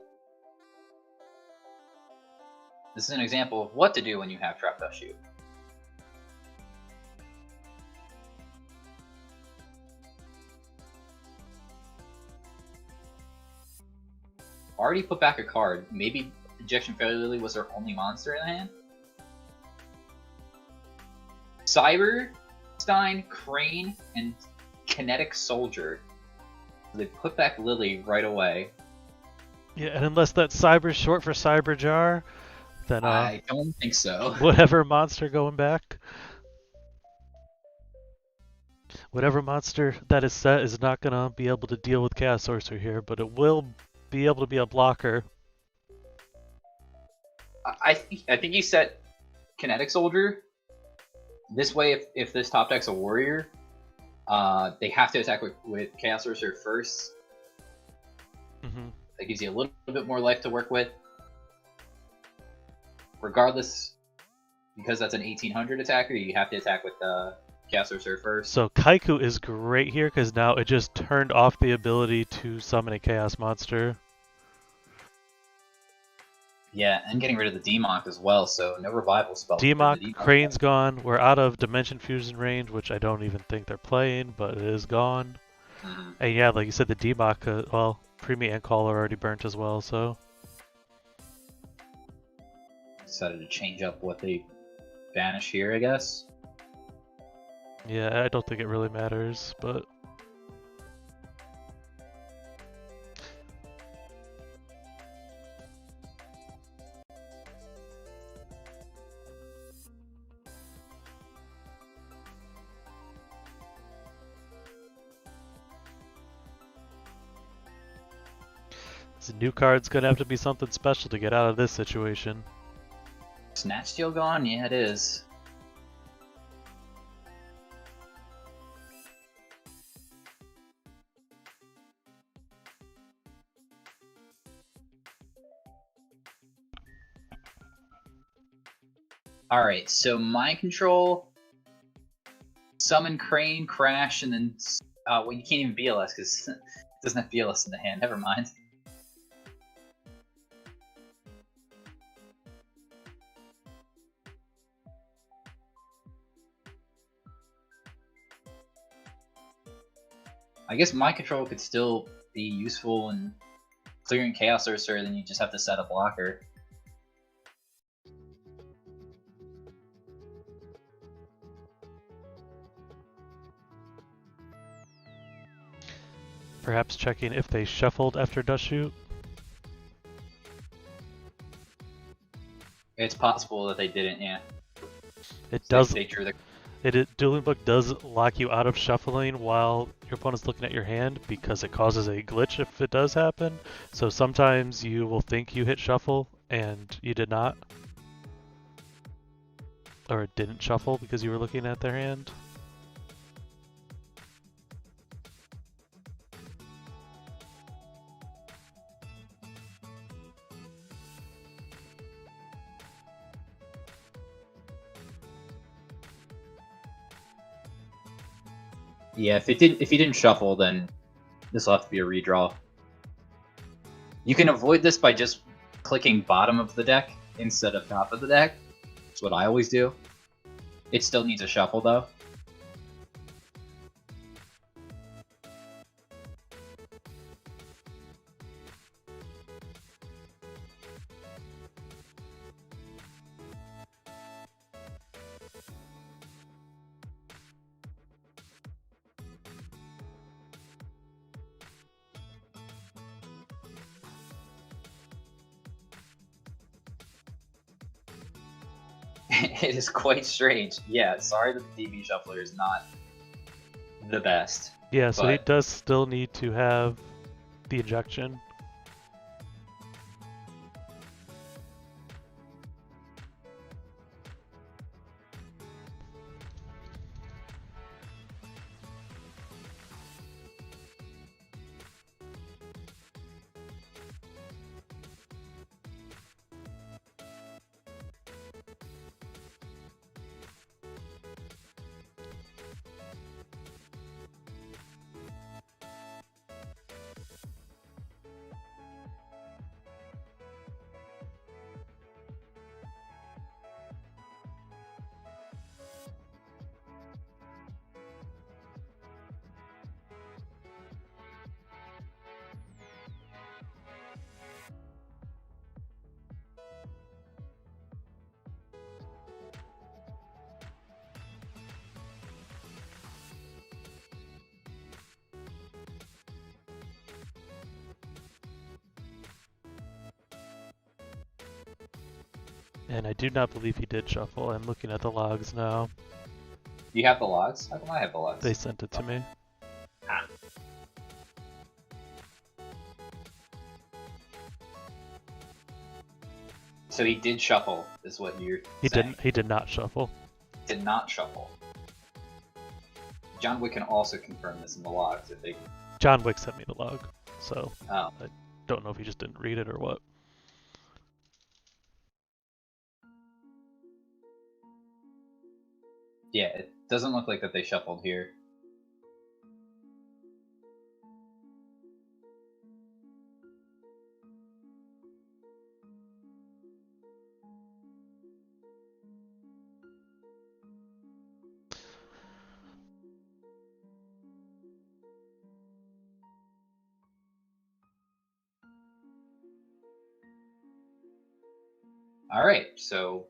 This is an example of what to do when you have Trap Dust Shoot. Already put back a card. Maybe Injection Fairy Lily was their only monster in the hand? Cyberstein, Crane, and Kinetic Soldier. So they put back Lily right away. Yeah, and unless that Cyber's short for Cyber Jar, then I don't think so. whatever monster going back. Whatever monster that is set is not gonna be able to deal with Chaos Sorcerer here, but it will be able to be a blocker. I think you set Kinetic Soldier. This way, if this top deck's a warrior, they have to attack with Chaos Sorcerer first. Mm-hmm. That gives you a little bit more life to work with. Regardless, because that's an 1800 attacker, you have to attack with Chaos Sorcerer first. So Kaiku is great here because now it just turned off the ability to summon a Chaos monster. Yeah, and getting rid of the Democ as well, so no revival spell. Democ, Crane's gone. We're out of Dimension Fusion range, which I don't even think they're playing, but it is gone. Mm-hmm. And yeah, like you said, the Democ, well, Preemie and Call are already burnt as well, so. Decided to change up what they banish here, I guess. Yeah, I don't think it really matters, but. This new card's gonna have to be something special to get out of this situation. Snatch Steal gone? Yeah, it is. Alright, so Mind Control, Summon Crane, Crash, and then... well, you can't even BLS because it doesn't have BLS in the hand. Never mind. I guess Mind Control could still be useful in clearing Chaos Sorcerer, then you just have to set a blocker. Perhaps checking if they shuffled after Dust Shoot. It's possible that they didn't, yeah. It So does. They drew the... Dueling Book does lock you out of shuffling while your opponent's looking at your hand because it causes a glitch if it does happen. So sometimes you will think you hit shuffle and you did not. Or it didn't shuffle because you were looking at their hand. Yeah, if he didn't shuffle, then this will have to be a redraw. You can avoid this by just clicking bottom of the deck instead of top of the deck. That's what I always do. It still needs a shuffle though. It is quite strange. Yeah, sorry that the DB shuffler is not the best. Yeah, so he But- does still need to have the injection. And I do not believe he did shuffle. I'm looking at the logs now. Do you have the logs? How come I have the logs? They sent it to me. Ah. So he did shuffle, is what you're He saying. didn't. He did not shuffle. Did not shuffle. John Wick can also confirm this in the logs if they. John Wick sent me the log, so Oh. I don't know if he just didn't read it or what. Yeah, it doesn't look like that they shuffled here. All right, so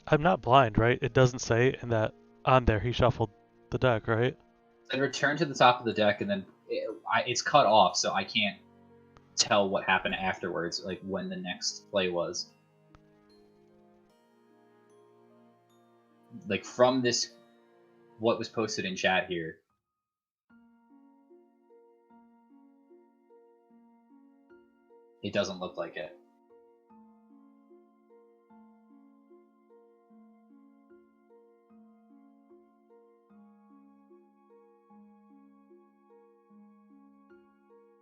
I'm not blind, right? It doesn't say in that on there he shuffled the deck, right? then return to the top of the deck, and then it's cut off, so I can't tell what happened afterwards, like when the next play was. Like from this, what was posted in chat here. It doesn't look like it.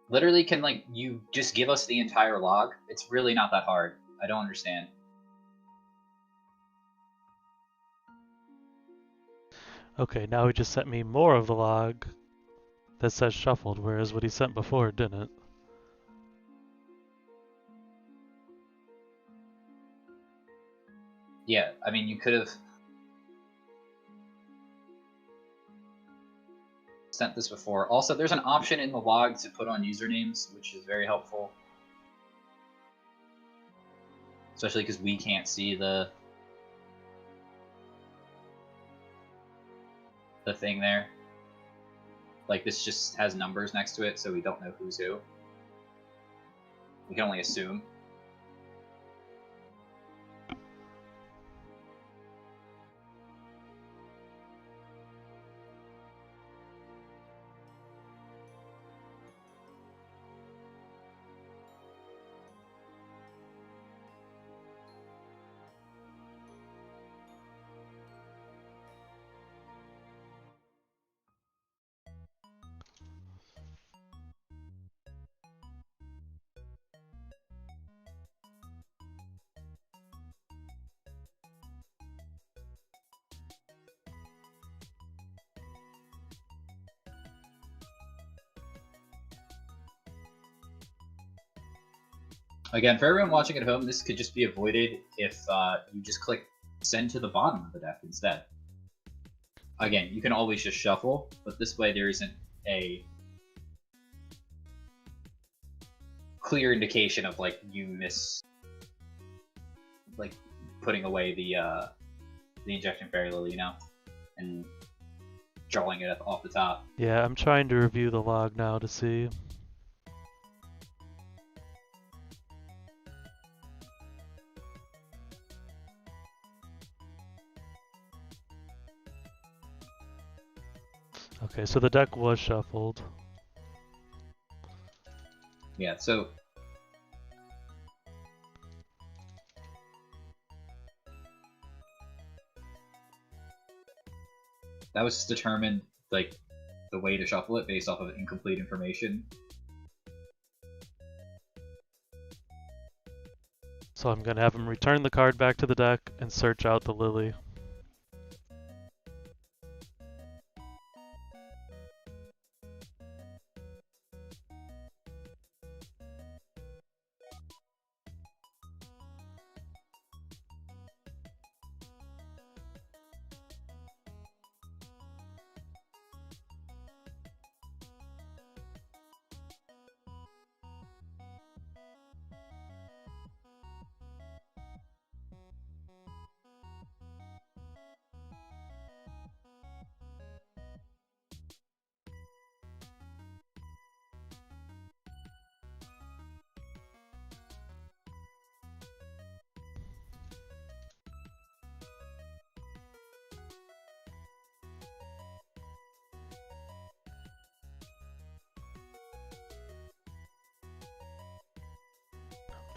Literally, can like you just give us the entire log? It's really not that hard. I don't understand. Okay, now he just sent me more of the log that says shuffled, whereas what he sent before didn't. Yeah, I mean, you could have sent this before. Also, there's an option in the log to put on usernames, which is very helpful. Especially because we can't see the thing there. Like, this just has numbers next to it, so we don't know who's who. We can only assume. Again, for everyone watching at home, this could just be avoided if you just click send to the bottom of the deck instead. Again, you can always just shuffle, but this way there isn't a clear indication of like you miss, like putting away the injection fairy lily, you know, and drawing it off the top. Yeah, I'm trying to review the log now to see. Okay, so the deck was shuffled. Yeah, so that was determined, like, the way to shuffle it based off of incomplete information. So I'm gonna have him return the card back to the deck and search out the lily.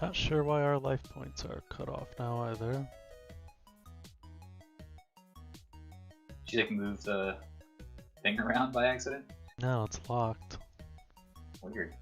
Not sure why our life points are cut off now either. Did you like move the thing around by accident? No, it's locked. Weird.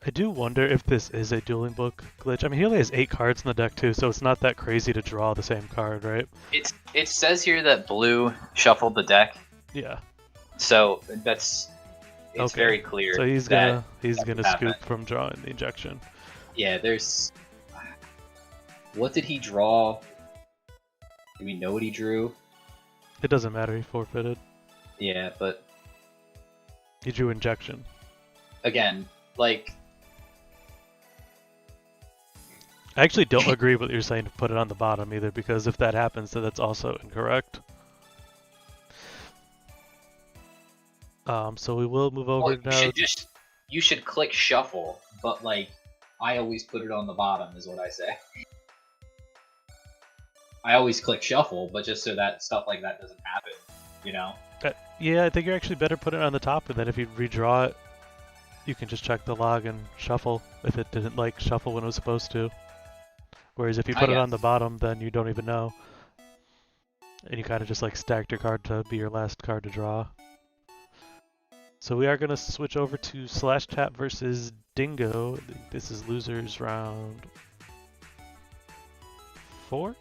I do wonder if this is a dueling book glitch. I mean, he only has 8 cards in the deck too, so it's not that crazy to draw the same card, right? It says here that blue shuffled the deck, Yeah. so it's Okay. very clear. So he's that gonna happened. scoop from drawing the injection. Yeah, there's... What did he draw? Do we know what he drew? It doesn't matter, he forfeited. Yeah, but He drew injection. again, like... I actually don't agree with what you're saying to put it on the bottom either, because if that happens, then that's also incorrect. So we will move over Well, now. you should click shuffle, but like, I always put it on the bottom, is what I say. I always click shuffle, but just so that stuff like that doesn't happen, you know? Yeah, I think you're actually better put it on the top, and then if you redraw it, you can just check the log and shuffle if it didn't like shuffle when it was supposed to. Whereas if you put it on the bottom, then you don't even know. And you kind of just like stacked your card to be your last card to draw. So we are going to switch over to Slash Tap versus Dingo. This is losers round 4?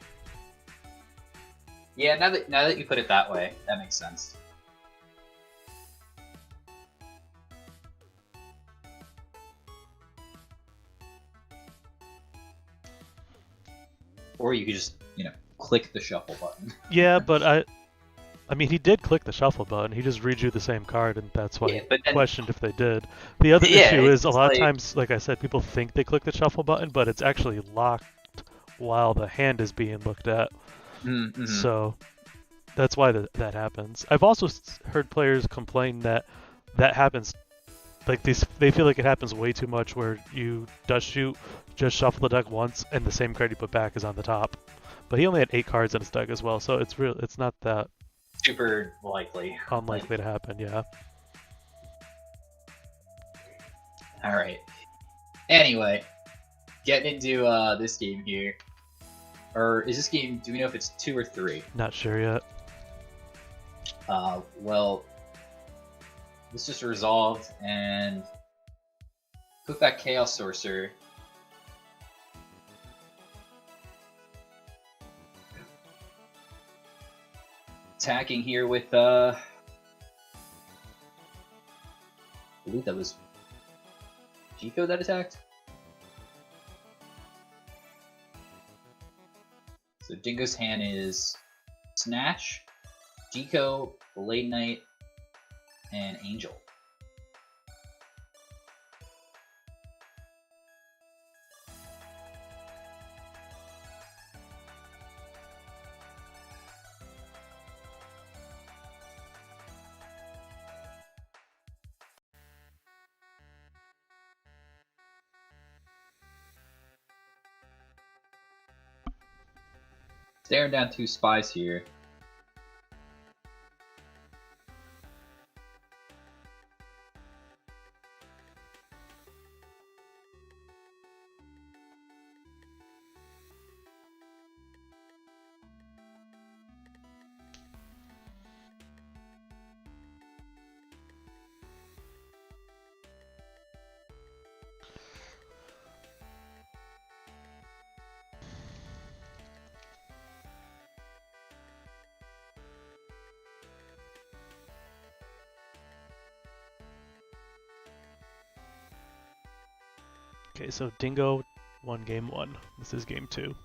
Yeah, now that you put it that way, that makes sense. Or you could just, you know, click the shuffle button. Yeah, but I mean, he did click the shuffle button. He just redrew the same card, and that's why Yeah, I but then, questioned if they did. The other yeah, issue is a it's lot of like, times, like I said, people think they click the shuffle button, but it's actually locked while the hand is being looked at. mm-hmm. So that's why that happens. I've also heard players complain that happens. Like they feel like it happens way too much, where you dust shoot, just shuffle the deck once, and the same card you put back is on the top. But he only had 8 cards in his deck as well, so it's not that super likely. unlikely to happen. Yeah. All right. Anyway, getting into this game here. Or is this game, do we know if it's 2 or 3? Not sure yet. Well, this just resolved, and put back Chaos Sorcerer. Attacking here with, I believe that was Chico that attacked? So Dingo's hand is Snatch, Chico, Blade Knight, and Angel. Staring down 2 spies here. Okay, so Dingo won game 1. This is game 2.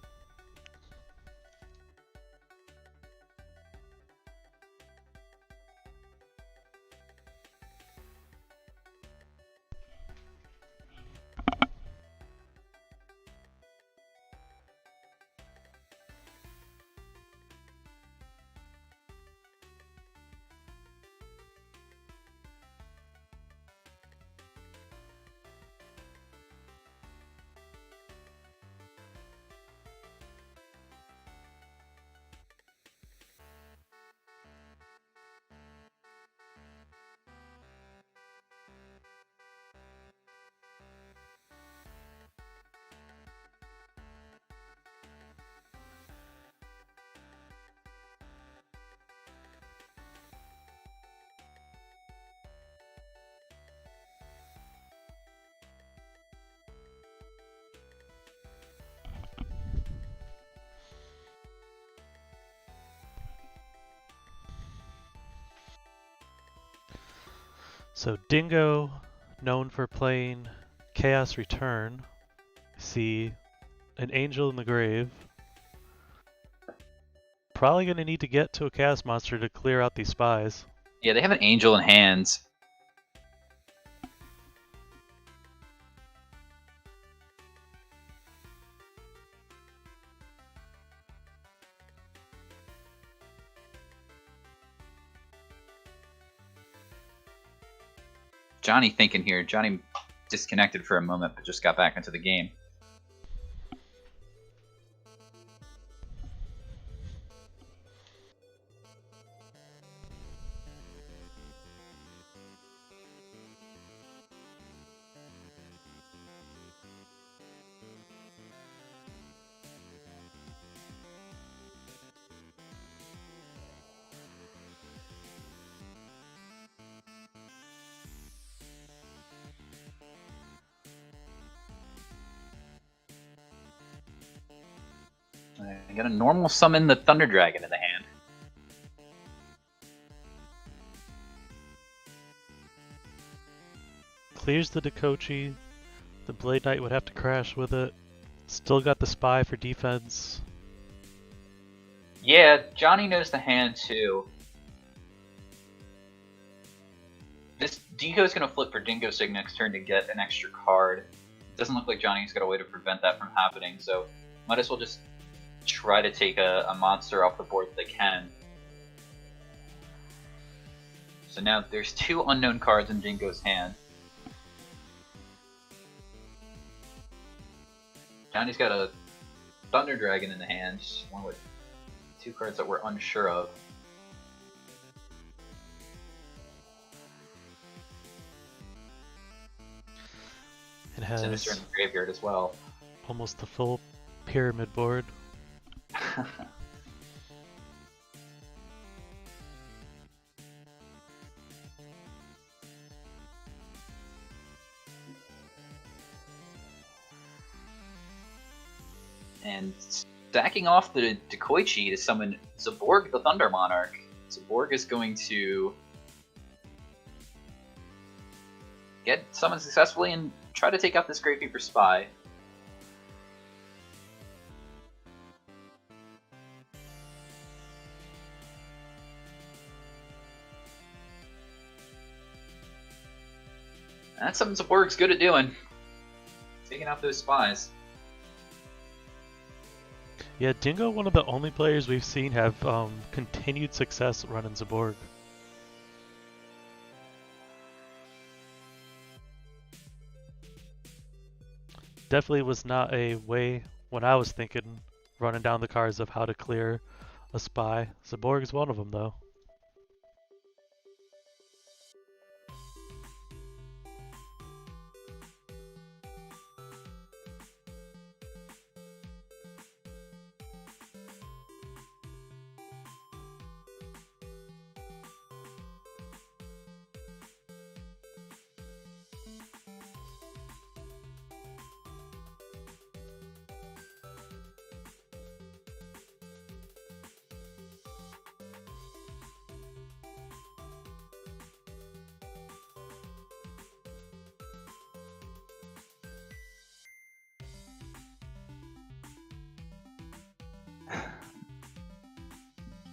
So Dingo, known for playing Chaos Return. See an Angel in the Grave. Probably going to need to get to a Chaos Monster to clear out these spies. Yeah, they have an Angel in hands. Johnny thinking here. Johnny disconnected for a moment, but just got back into the game. I'm gonna normal summon the Thunder Dragon in the hand. Clears the Dakochi. The Blade Knight would have to crash with it. Still got the Spy for defense. Yeah, Johnny knows the hand too. This Dingo's gonna flip for Dingo Sig next turn to get an extra card. Doesn't look like Johnny's got a way to prevent that from happening, so might as well just try to take a monster off the board that they can. So now there's 2 unknown cards in Dingo's hand. Johnny's got a Thunder Dragon in the hand, one with 2 cards that we're unsure of. It has Sinister in the graveyard as well. almost the full pyramid board. And stacking off the Decoy-Chi to summon Zaborg the Thunder Monarch. Zaborg is going to get summoned successfully and try to take out this Gravekeeper Spy. That's something Zaborg's good at doing. Taking out those spies. Yeah, Dingo, one of the only players we've seen have continued success running Zaborg. Definitely was not a way when I was thinking running down the cards of how to clear a spy. Zaborg is one of them, though.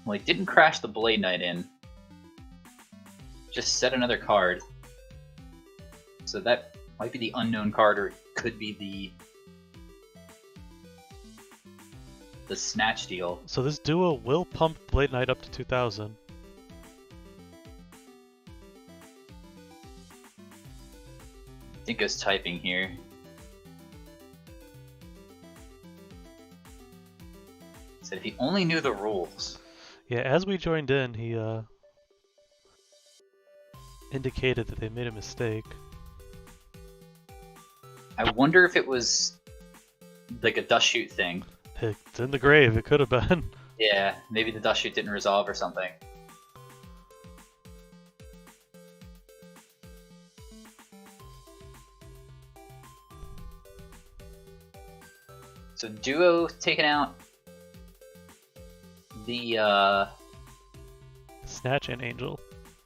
Well, he didn't crash the Blade Knight in. Just set another card. So that might be the unknown card, or it could be the Snatch deal. So this duo will pump Blade Knight up to 2000. Dinko's typing here. Said if he only knew the rules. Yeah, as we joined in, he indicated that they made a mistake. I wonder if it was like a dust shoot thing. It's in the grave, it could have been. Yeah, maybe the dust shoot didn't resolve or something. So Duo taking out the Snatch and Angel.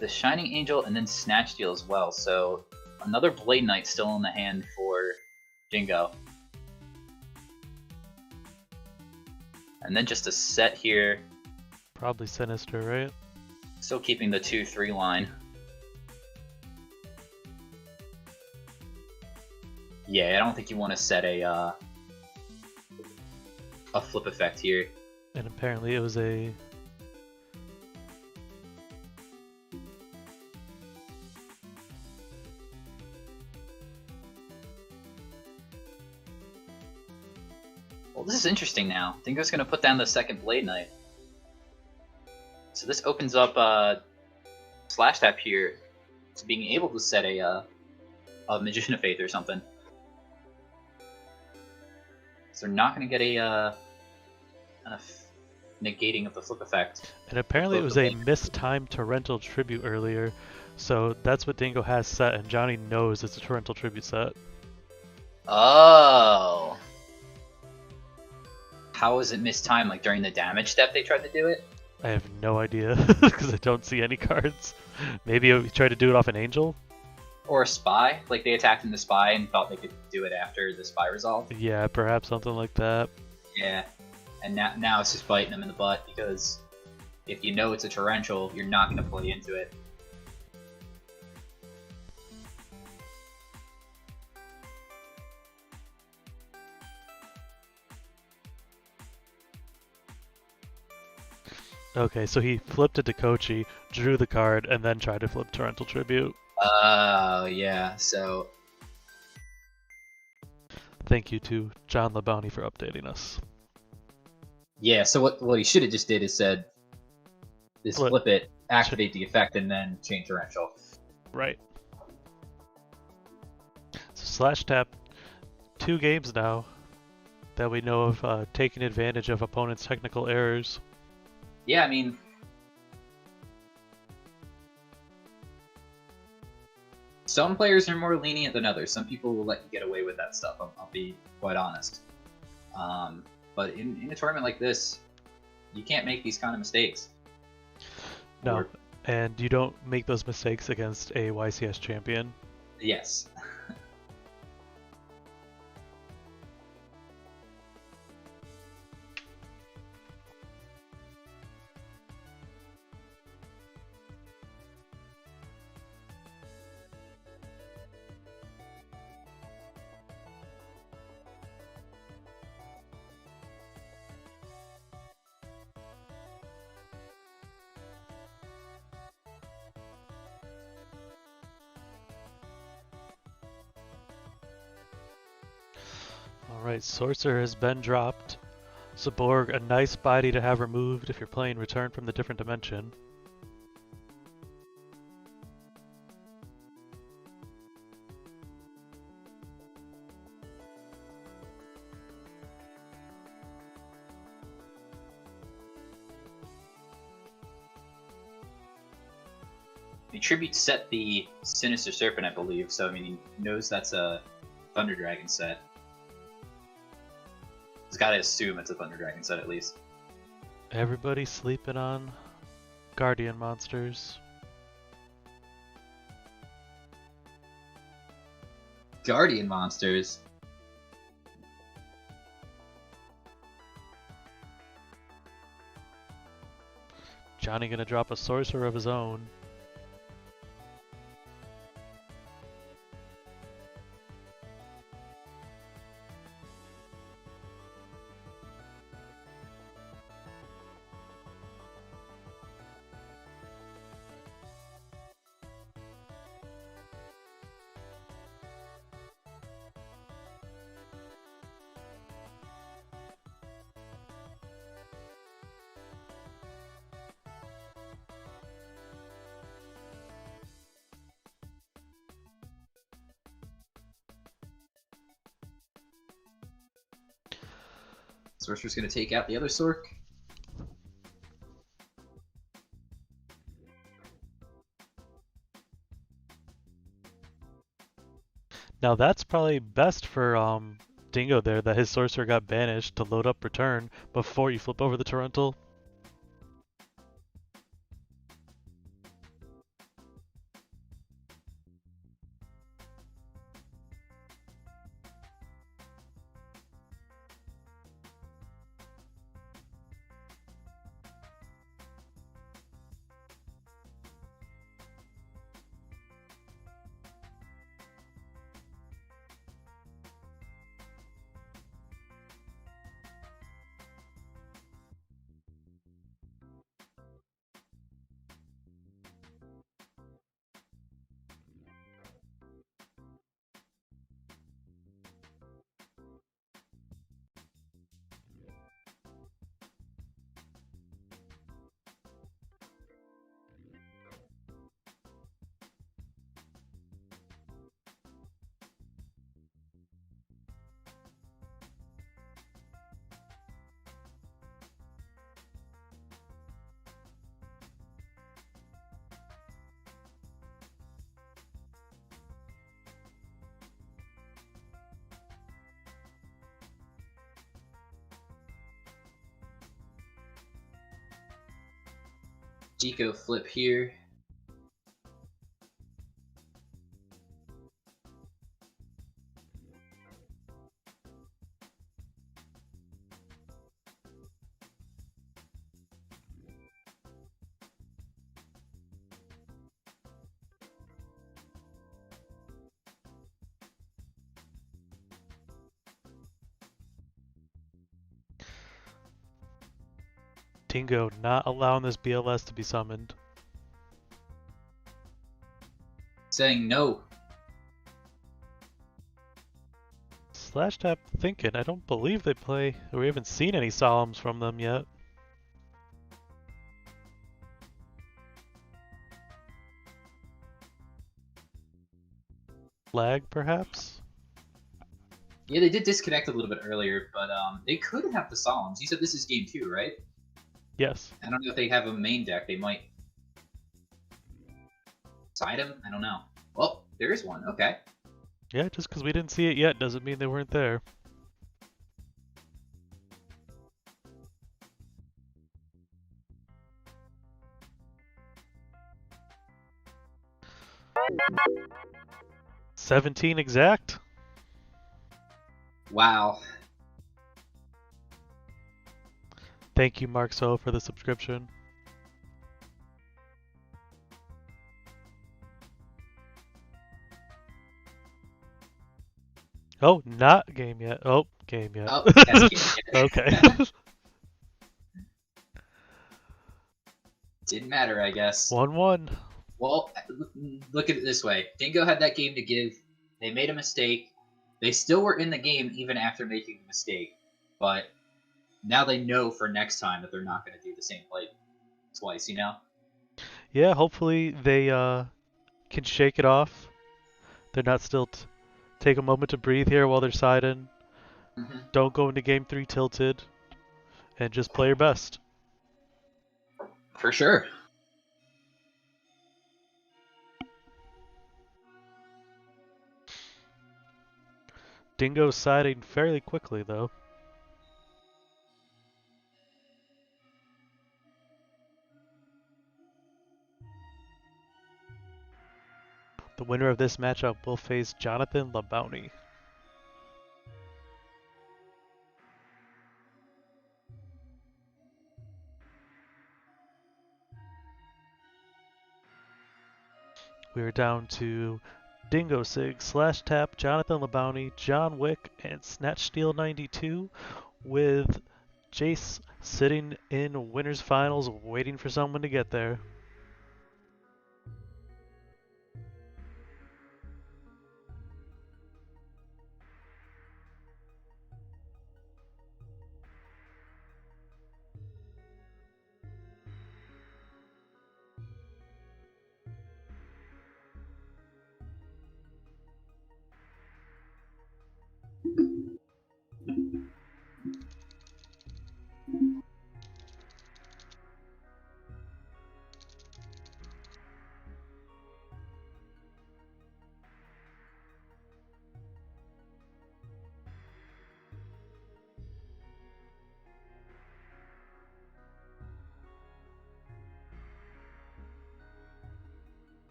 the Shining Angel and then Snatch deal as well. So another Blade Knight still in the hand for Dingo. And then just a set here. Probably Sinister, right? Still keeping the 2-3 line. Yeah, I don't think you want to set a flip effect here. And apparently it was a... Well, this is interesting now. Dingo's going to put down the second Blade Knight. So this opens up Slash Tap here to being able to set a Magician of Faith or something. So they're not going to get a negating of the flip effect. And apparently it was a mistimed Torrential Tribute earlier, so that's what Dingo has set, and Johnny knows it's a Torrential Tribute set. Oh! How was it mistimed? Like during the damage step they tried to do it? I have no idea, because I don't see any cards. Maybe he tried to do it off an Angel? Or a Spy? Like they attacked in the Spy and thought they could do it after the Spy resolved? Yeah, perhaps something like that. Yeah. And now it's just biting them in the butt, because if you know it's a Torrential, you're not going to play into it. Okay, so he flipped it to Kochi, drew the card, and then tried to flip Torrential Tribute. Oh, yeah. So, Thank you to John LeBounty for updating us. yeah. So what he should have just did is said, flip it, activate the effect, and then change Torrential. Right. So Slash Tap, 2 games now that we know of taking advantage of opponents' technical errors. Yeah, I mean, some players are more lenient than others. Some people will let you get away with that stuff. I'll be quite honest. But in a tournament like this, you can't make these kind of mistakes. No, and you don't make those mistakes against a YCS champion. Yes. Alright, Sorcerer has been dropped. Zaborg, a nice body to have removed if you're playing Return from the Different Dimension. The tribute set the Sinister Serpent, I believe, so I mean he knows that's a Thunder Dragon set. He's got to assume it's a Thunder Dragon set at least. Everybody sleeping on Guardian monsters. Guardian monsters. Johnny gonna drop a Sorcerer of his own. Sorcerer's gonna take out the other Sork. Now that's probably best for Dingo there that his Sorcerer got banished to load up Return before you flip over the Torrential. Deco flip here. Dingo not allowing this BLS to be summoned. Saying no. Slash Tap thinking, I don't believe they play, or we haven't seen any Solemns from them yet. Lag, perhaps? Yeah, they did disconnect a little bit earlier, but they could have the Solemns. You said this is game 2, right? Yes. I don't know if they have a main deck. They might side them. I don't know. Well, there is one. Okay. Yeah, just because we didn't see it yet doesn't mean they weren't there. $17 exact? Wow. Thank you, Mark So, for the subscription. Oh, not game yet. Oh, game yet. Oh, yes, game yet. Okay. Didn't matter, I guess. 1-1. Well, look at it this way. Dingo had that game to give. They made a mistake. They still were in the game even after making the mistake. But now they know for next time that they're not going to do the same play twice, you know? Yeah, hopefully they can shake it off. They're not still take a moment to breathe here while they're siding. Mm-hmm. Don't go into game 3 tilted. And just play your best. For sure. Dingo's siding fairly quickly, though. The winner of this matchup will face Jonathan LaBounty. We are down to Dingo Sig, Slash Tap, Jonathan LaBounty, John Wick, and Snatch Steel 92, with Jace sitting in winners finals waiting for someone to get there.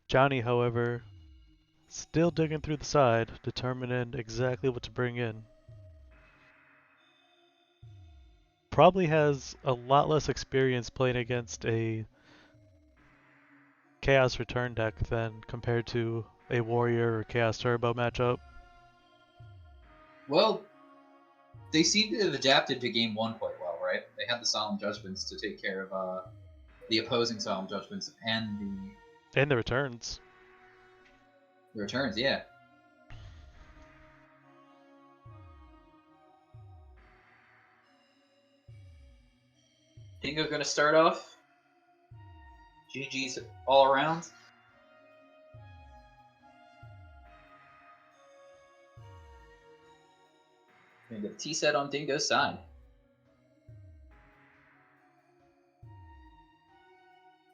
Johnny, however, still digging through the side, determining exactly what to bring in. Probably has a lot less experience playing against a Chaos Return deck than compared to a Warrior or Chaos Turbo matchup. Well, they seem to have adapted to game 1 quite well, right? They had the Solemn Judgments to take care of the opposing Solemn Judgments and And the returns. the returns, yeah. Dingo gonna start off. GG's all around. Gonna get a T-set on Dingo's side.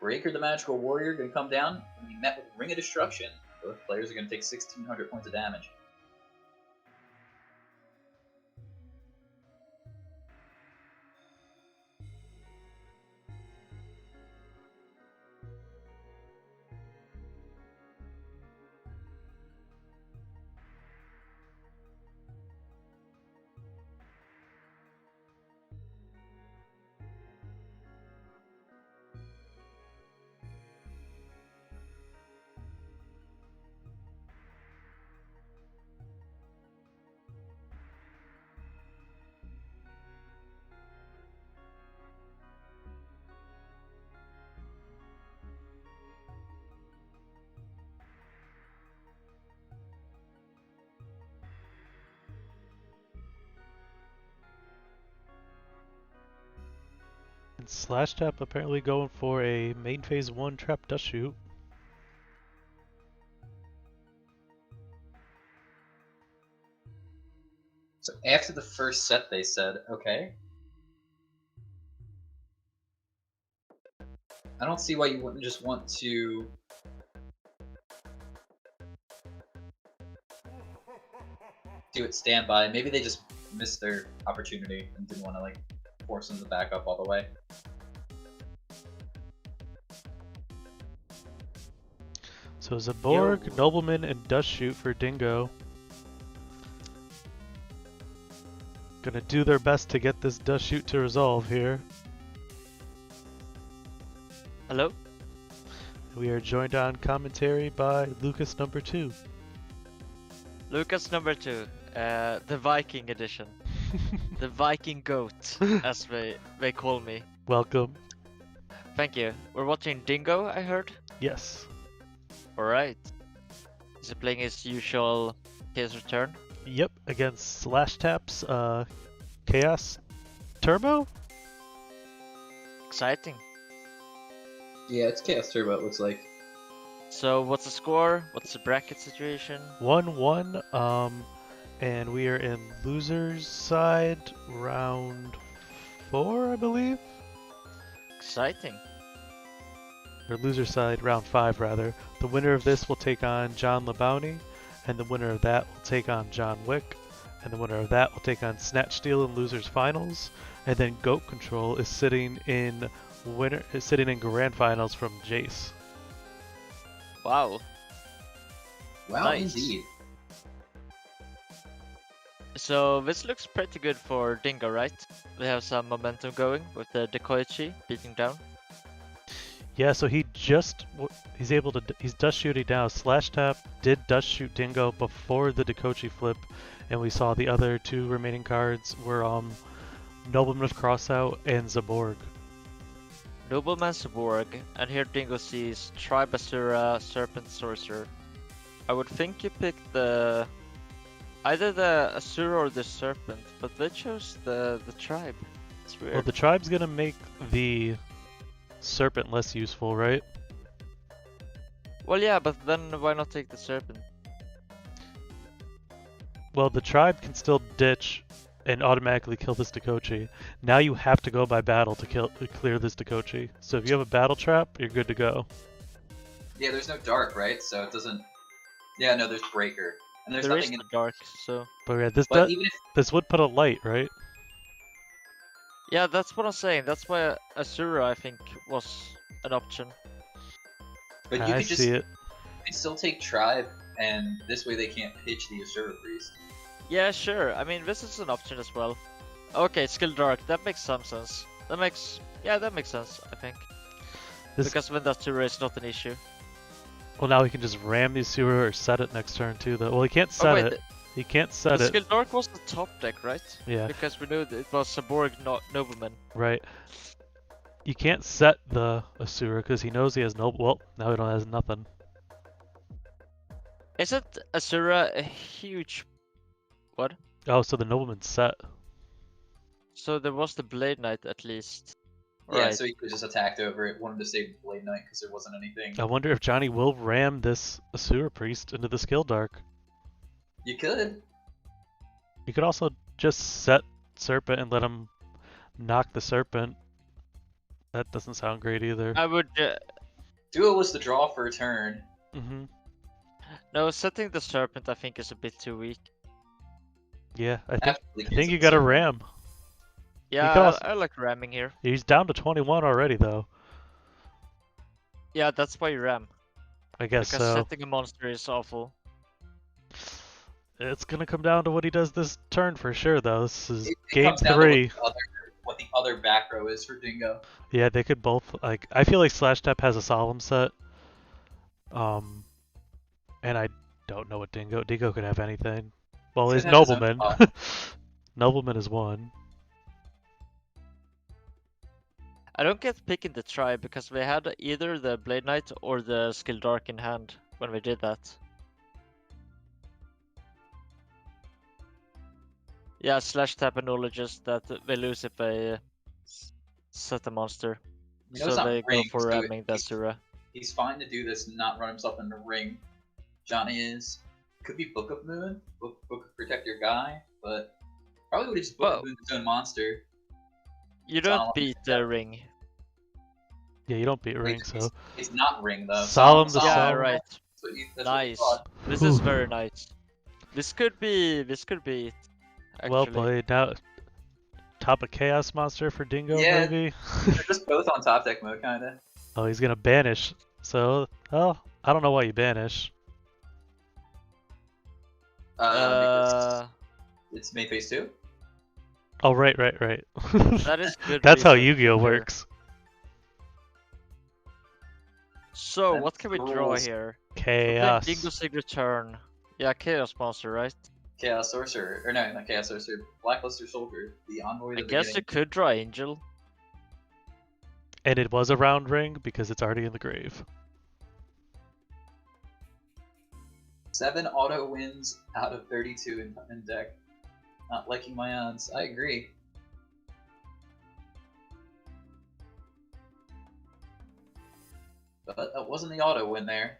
Breaker the Magical Warrior gonna come down and be met with Ring of Destruction. Both players are gonna take 1,600 points of damage. And Slash Tap apparently going for a main phase 1 trap dust shoot. So after the first set, they said, okay. I don't see why you wouldn't just want to do it standby. Maybe they just missed their opportunity and didn't want to like force them to back up all the way. So Zaborg, Yo. Nobleman, and Dust Shoot for Dingo. Gonna do their best to get this Dust Shoot to resolve here. Hello? We are joined on commentary by Lucas number 2. Lucas number 2, the Viking edition. The Viking goat, as they call me. Welcome. Thank you. We're watching Dingo, I heard. Yes. Alright. Is he playing his usual Chaos Return? Yep, against Slash Tap's Chaos Turbo? Exciting. Yeah, it's Chaos Turbo, it looks like. So what's the score? What's the bracket situation? 1-1, and we are in loser's side, round 4, I believe? Exciting. Or loser side, round 5 rather. The winner of this will take on John Labounty, and the winner of that will take on John Wick, and the winner of that will take on Snatch Steal in losers finals, and then Goat Control is sitting in grand finals from Jace. Wow. Wow, Nice. indeed. So this looks pretty good for Dingo, right? We have some momentum going with the Dekoichi beating down. Yeah, so he's dust shooting now. Slash Tap did dust shoot Dingo before the Dekoichi flip, and we saw the other 2 remaining cards were Nobleman of Crossout and Zaborg. Nobleman Zaborg, and here Dingo sees Tribe Asura, Serpent Sorcerer. I would think you picked either the Asura or the Serpent, but they chose the Tribe. It's weird. Well, the Tribe's gonna make the Serpent less useful, right? Well, yeah, but then why not take the Serpent? Well, the Tribe can still ditch and automatically kill this Dekoichi. Now you have to go by battle to clear this Dekoichi. So if you have a battle trap, you're good to go. Yeah, there's no dark, right? So it doesn't. Yeah, no, there's breaker, and there's There is nothing in. the dark, so But yeah, But even if this would put a light, right? yeah, that's what I'm saying. That's why Asura I think was an option. but you I could just see you it. could still take Tribe, and this way they can't pitch the Asura Priest. Yeah, sure. I mean, this is an option as well. Okay, skill dark. That makes some sense. That makes sense. I think because when that Asura is not an issue. Well, now he can just ram the Asura or set it next turn too. Though. Well, he can't set it. He can't set the it. skill dark was the top deck, right? Yeah. Because we knew that it was Saborg, not Nobleman. Right. You can't set the Asura because he knows he has no. Well, now he don't has nothing. Isn't Asura a huge? What? Oh, so the Nobleman's set. So there was the Blade Knight at least. Yeah, Right. so he could just attacked over it, wanted to save Blade Knight because there wasn't anything. I wonder if Johnny will ram this Asura Priest into the skill dark. You could. You could also just set Serpent and let him knock the Serpent. That doesn't sound great either. I would. Duo was the draw for a turn. Mm-hmm. No, setting the Serpent I think is a bit too weak. Yeah, I Absolutely think can't you set got to Serpent. ram. Yeah, could also- I like ramming here. He's down to 21 already, though. Yeah, that's why you ram. I guess Because so. setting a monster is awful. It's gonna come down to what he does this turn for sure, though. This is It game comes down to 3. what the other back row is for Dingo. Yeah, they could both like. I feel like Slash Tap has a solemn set. And I don't know what Dingo. Dingo could have anything. Well, Could his have his own Nobleman. top. Nobleman is one. I don't get picking the Tribe because we had either the Blade Knight or the Skill Dark in hand when we did that. Yeah, Slash Tap acknowledges that they lose if they set the monster. You know, So it's not they go ring, for so ramming the he's- Asura. He's fine to do this and not run himself in the ring. Johnny is. Could be Book of Moon. Book of Protect Your Guy, but probably would have just Book Well- of Moon his own monster. You Solemn don't beat the ring. Yeah, you don't beat Wait, ring, so It's not ring though. Solemn the Yeah, Solemn. right. That's what you Nice. thought. This Whew. is very nice. This could be it. Actually. Well played. Now, top of Chaos Monster for Dingo, Yeah. maybe? They're just both on top deck mode, kinda. Oh, he's gonna banish. So, oh, I don't know why you banish. Because it's main phase 2. Oh, right. That is good. That's how reason Yu-Gi-Oh to- works. So That's what can we the draw rules. here? Chaos. Dingo Sig return. Yeah, Chaos Monster, right? Chaos Sorcerer. Or no, not Chaos Sorcerer. Blackluster Soldier. The Envoy of I the guess you Beginning. could draw Angel. And it was a round ring because it's already in the grave. 7 auto wins out of 32 in deck. Not liking my odds. I agree. But that wasn't the auto win there.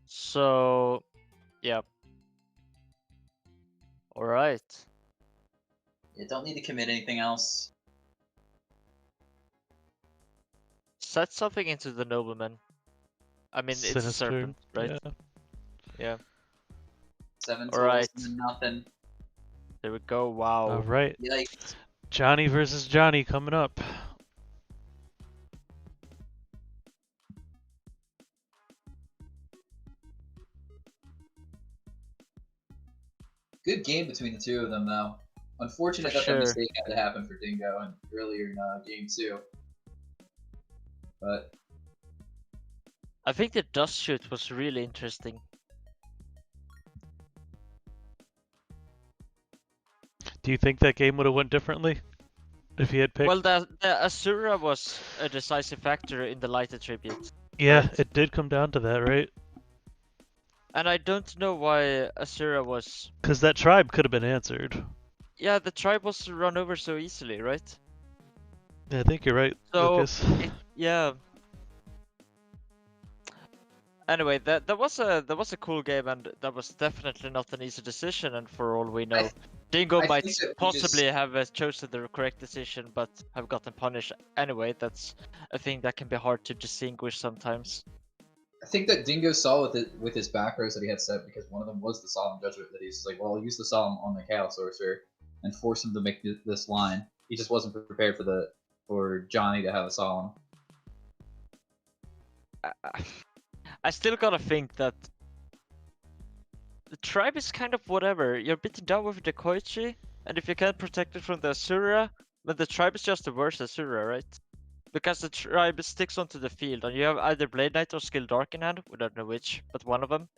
So, yeah. Alright. You don't need to commit anything else. Set something into the nobleman. I mean, it's a Sinister. serpent, right? Yeah. Yeah. 7 Alright. totals and nothing. There we go. Wow. All right. Yikes. Johnny versus Johnny coming up. Good game between the two of them, though. Unfortunate For that sure. the mistake had to happen for Dingo and earlier in game 2. But I think the dust shoot was really interesting. Do you think that game would have went differently if he had picked? Well, the Asura was a decisive factor in the light attribute. yeah, right. it did come down to that, right? And I don't know why Asura was... Because that tribe could have been answered. Yeah, the tribe was run over so easily, right? Yeah, I think you're right, So, Lucas. Yeah. Anyway, that was a cool game, and that was definitely not an easy decision. And for all we know, Dingo I might think that we possibly just- have chosen the correct decision, but have gotten punished anyway. That's a thing that can be hard to distinguish sometimes. I think that Dingo saw with his back rows that he had set, because one of them was the Solemn Judgment, that he's like, well, I'll use the Solemn on the Chaos Sorcerer and force him to make this line. He just wasn't prepared for Johnny to have a Solemn. I still gotta think that the tribe is kind of whatever. You're beaten down with the Koichi, and if you can't protect it from the Asura, then the tribe is just the worst Asura, right? Because the tribe sticks onto the field, and you have either Blade Knight or Skill Dark in hand. We don't know which, but one of them.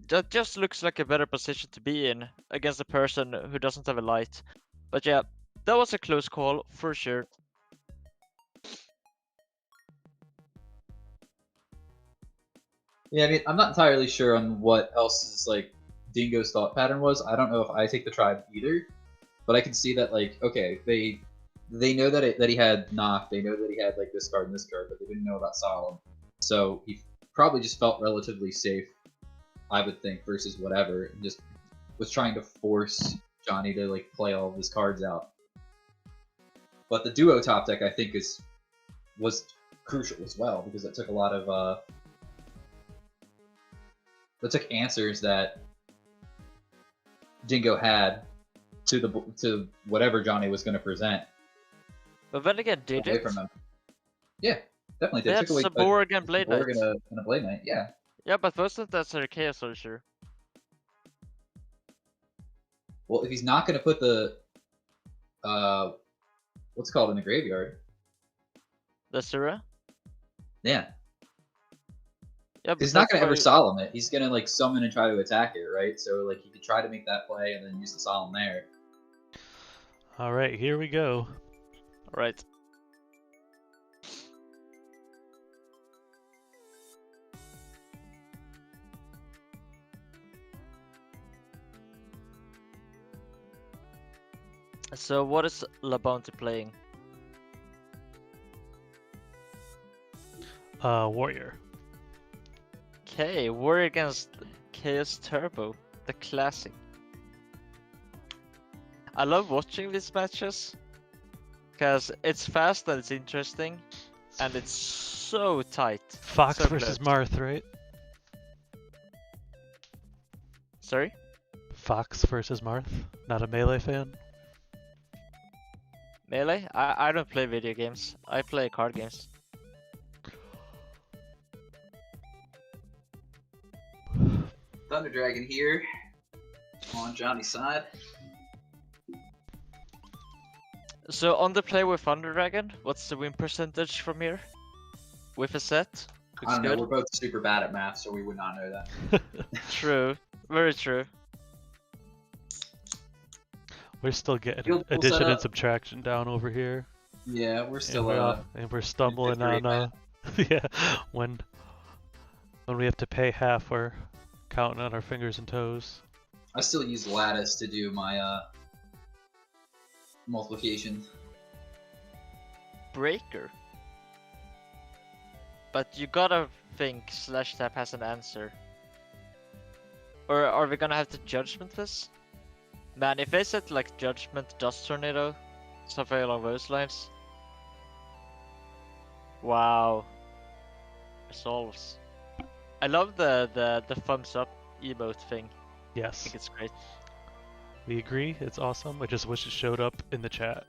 That just looks like a better position to be in against a person who doesn't have a light. But yeah, that was a close call for sure. Yeah, I mean, I'm not entirely sure on what else's like Dingo's thought pattern was. I don't know if I take the tribe either, but I can see that like okay, they know that he had knock, they know that he had like this card and this card, but they didn't know about Solemn. So he probably just felt relatively safe, I would think, versus whatever, and just was trying to force Johnny to like play all of his cards out. But the duo top deck I think was crucial as well, because it took a lot of that took answers that Dingo had to whatever Johnny was going to present But then again, did away it? from him. Yeah, definitely. They had took away Saborg and Blade Saborg Knight. and a Blade Knight. Yeah. Yeah, but wasn't that a Chaos Sorcerer? Well, if he's not going to put the what's it called in the graveyard? The Asura? Yeah. Yeah, but He's not that's going to ever why- Solemn it. He's going to like summon and try to attack it, right? So like he could try to make that play and then use the Solemn there. All right, here we go. Right. So what is La Bounty playing? Warrior. Okay, Warrior against Chaos Turbo, the classic. I love watching these matches because it's fast and it's interesting, and it's so tight. Fox so versus close. Marth, right? Sorry? Fox versus Marth. Not a Melee fan. Melee? I don't play video games. I play card games. Thunder Dragon here on Johnny's side. So on the play with Thunder Dragon, what's the win percentage from here? With a set? I don't know. We're both super bad at math, so we would not know that. True. Very true. We're still getting We'll set addition and up. subtraction down over here. Yeah, we're And still we're stumbling victory on yeah, when we have to pay half, we're counting on our fingers and toes. I still use lattice to do my multiplication. Breaker. But you gotta think Slash Tap has an answer. Or are we gonna have to Judgment this? Man, if they said like Judgment Dust Tornado, something along those lines. Wow. Resolves. I love the thumbs up emote thing. I Yes, think it's great. we agree. It's awesome. I just wish it showed up in the chat.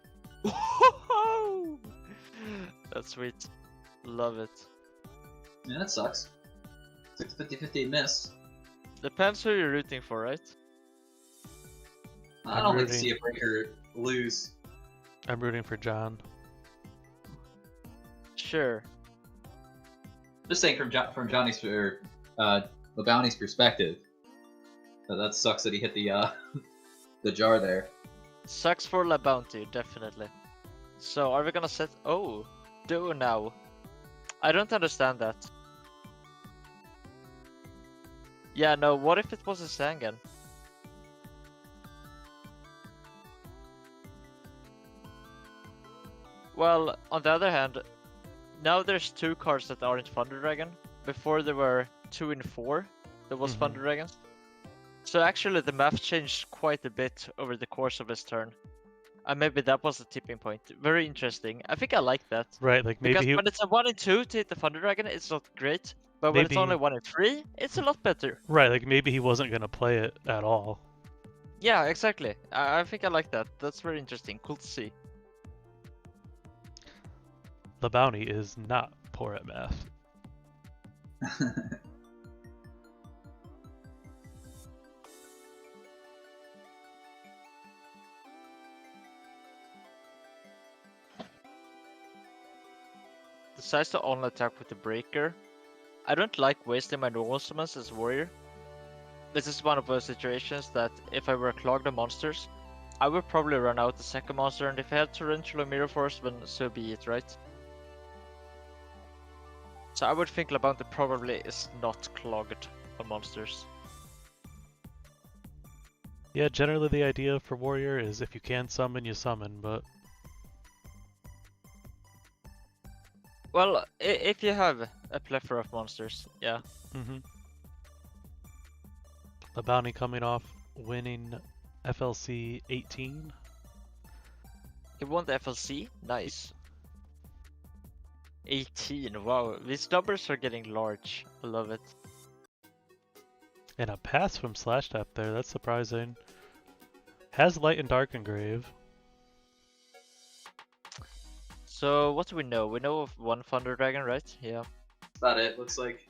That's sweet. Love it. Yeah, that sucks. 50-50 miss. Depends who you're rooting for, right? I I'm don't like to rooting- see a breaker lose. I'm rooting for John. Sure. Just saying from Johnny's or Bounty's perspective. That sucks that he hit the the jar there. Sucks for La Bounty, definitely. So, are we gonna set... Oh! Duo now. I don't understand that. Yeah, no, what if it was a Sangan? Well, on the other hand, now there's 2 cards that aren't Thunder Dragon. Before there were 2 in 4 that was Mhm. Thunder Dragons. So actually the math changed quite a bit over the course of his turn. And maybe that was the tipping point. Very interesting. I think I like that. Right, like maybe Because he, when it's a 1 in 2 to hit the Thunder Dragon, it's not great. But when it's Maybe- only 1 in 3, it's a lot better. right, like maybe he wasn't gonna play it at all. Yeah, exactly. I think I like that. That's very interesting. Cool to see. The Bounty is not poor at math. Decides to only attack with the Breaker. I don't like wasting my normal summons as Warrior. This is one of those situations that if I were clogged on monsters, I would probably run out the second monster, and if I had Torrential Mirror Force, then so be it, right? So I would think La Bounty probably is not clogged on monsters. Yeah, generally the idea for Warrior is if you can summon, you summon, but Well, if you have a plethora of monsters, yeah. The Bounty coming off winning FLC 18. He won the FLC, nice. 18, wow, these numbers are getting large. I love it. And a pass from Slash Tap there, that's surprising. Has Light and Dark Engrave. So what do we know? We know of 1 Thunder Dragon, right? Yeah. That's about it. Looks like.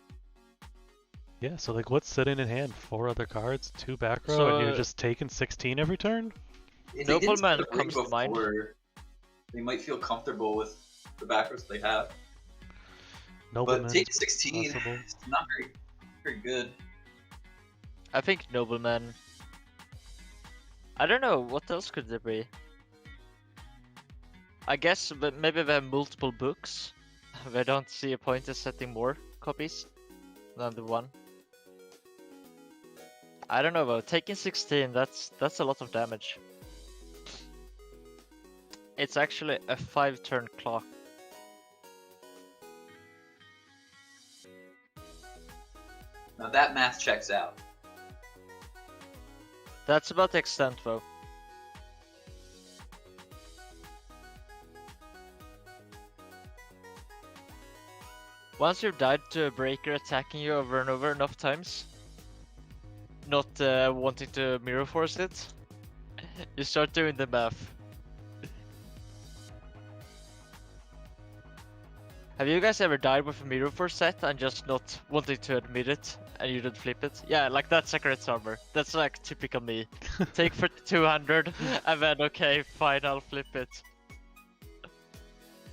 Yeah, so like what's sitting in hand? 4 other cards, 2 back row, and you're So- just taking 16 every turn? If they didn't Nobleman set the ring comes to mind. before, they might feel comfortable with the backers they have. Nobleman. But take 16, possible. it's not very good. I think Nobleman. I don't know, what else could there be? I guess but maybe they have multiple books. They don't see a point in setting more copies than the 1. I don't know though, taking 16, that's a lot of damage. It's actually a 5-turn clock. Now that math checks out. That's about the extent though. Once you've died to a breaker attacking you over and over enough times, not wanting to mirror force it, you start doing the math. Have you guys ever died with a mirror force set and just not wanting to admit it and you didn't flip it? Yeah, like that Sacred Armor. That's like typical me. Take for 200 and then okay, fine, I'll flip it.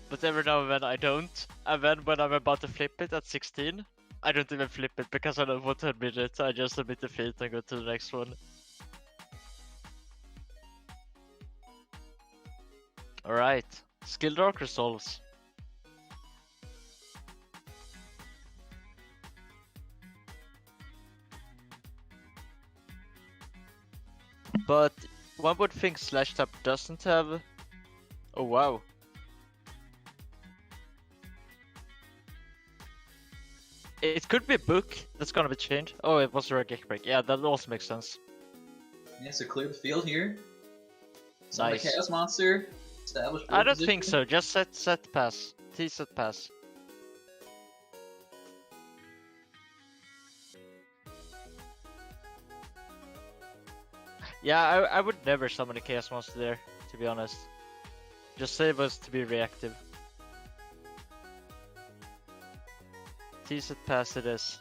But every now and then I don't. And then when I'm about to flip it at 16, I don't even flip it because I don't want to admit it. I just admit defeat and go to the next one. Alright, Skill Dark resolves. But one would think Slash Tap doesn't have... Oh wow. It could be a book that's gonna be changed. Oh, it was a Regek Break. Yeah, that also makes sense. Yeah, so clear the field here. Summon Nice. the Chaos Monster. Establish I board don't think position. so. Just set pass. T set pass. Yeah, I would never summon a Chaos Monster there, to be honest. Just save us to be reactive. T set pass it is.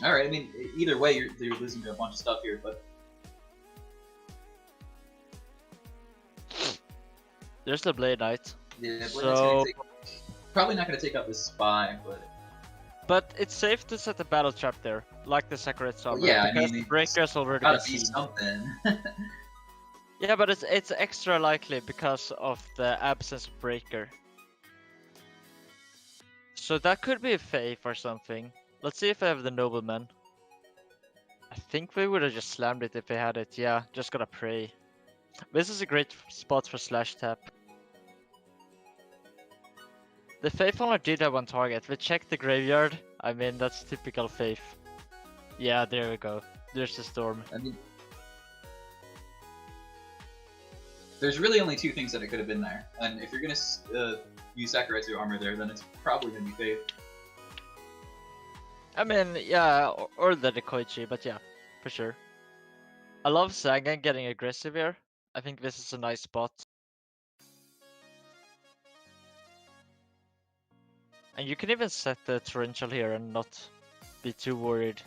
Alright, I mean, either way, you're losing to a bunch of stuff here, but There's the Blade Knight. yeah, Blade Knight's So, probably not going to take up this spy, but but it's safe to set a battle trap there, like the Sacred Summer, yeah, I because mean, the Breaker's already gotta been be seen. something. Yeah, but it's extra likely because of the absence of Breaker. So that could be a Faith or something. Let's see if I have the Nobleman. I think we would have just slammed it if we had it. Yeah, just gotta pray. This is a great spot for Slash Tap. The Faith only did have one target. We checked the graveyard. I mean, that's typical Faith. Yeah, there we go. There's the Storm. I mean, there's really only two things that it could have been there, and if you're going to use Sakuretsu armor there, then it's probably going to be Faith. I mean, yeah, or the Dekoichi, but yeah, for sure. I love Sangan getting aggressive here. I think this is a nice spot. And you can even set the Torrential here and not be too worried.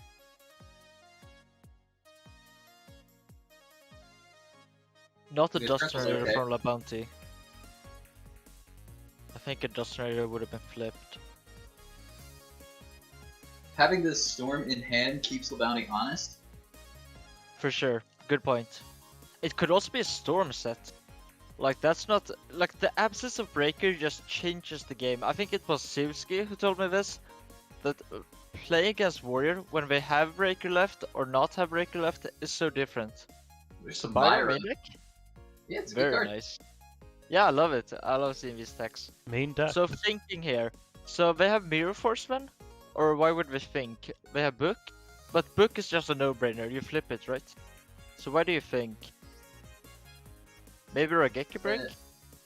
Not a Yeah, Dust Torrential's Rider okay. from La Bounty. I think a Dust Rider would have been flipped. Having this Storm in hand keeps the bounty honest. For sure, good point. It could also be a Storm set. Like, that's not... Like, the absence of Breaker just changes the game. I think it was Sivsky who told me this. That playing against Warrior, when they have Breaker left or not have Breaker left, is so different. There's some Byron Byron. Maniac? Yeah, it's a good Very card. nice. Yeah, I love it. I love seeing these decks. Main deck. So thinking here. So they have Mirror Forceman? Or why would we think? They have Book? But Book is just a no-brainer. You flip it, right? So why do you think? Maybe Regeki Break? I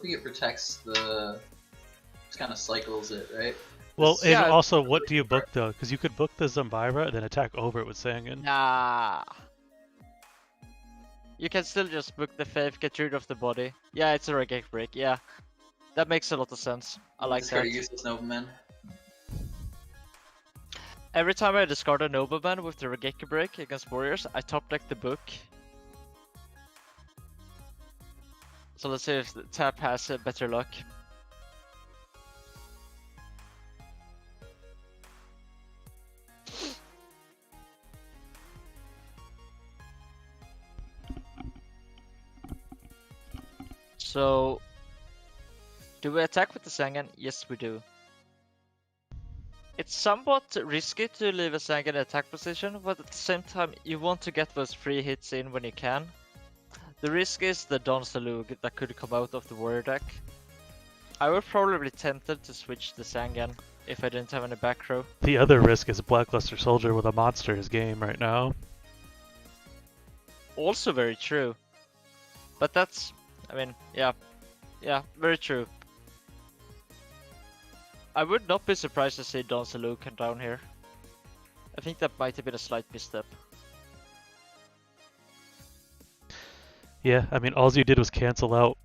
think it protects the... Just kind of cycles it, right? Well, and Yeah, also, what do you book though? Because you could book the Zambira and then attack over it with Sangan. Nah. You can still just book the Faith, get rid of the body. Yeah, it's a Regeki Break, yeah. That makes a lot of sense. I like Discard that. a useless Nobleman. Every time I discard a Nobleman with the Regeki Break against Warriors, I top deck the book. So let's see if the tap has better luck. So, do we attack with the Sangan? Yes, we do. It's somewhat risky to leave a Sangan in attack position, but at the same time, you want to get those free hits in when you can. The risk is the Donsalug that could come out of the warrior deck. I would probably be tempted to switch the Sangan if I didn't have any back row. The other risk is a Blackluster Soldier with a monster's game right now. Also very true. But that's, I mean, yeah, very true. I would not be surprised to see Donsalug come down here. I think that might have been a slight misstep. Yeah, I mean, all you did was cancel out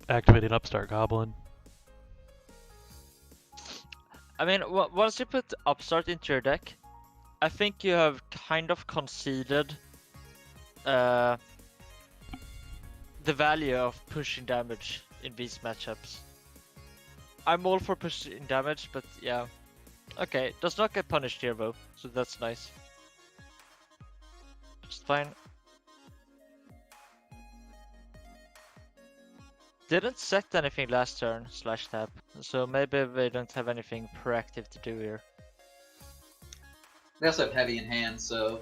activating Upstart Goblin. I mean, once you put Upstart into your deck, I think you have kind of conceded the value of pushing damage in these matchups. I'm all for pushing damage, but yeah. Okay, does not get punished here though, so that's nice. Just fine. Didn't set anything last turn, /tap, so maybe they don't have anything proactive to do here. They also have heavy in hand, so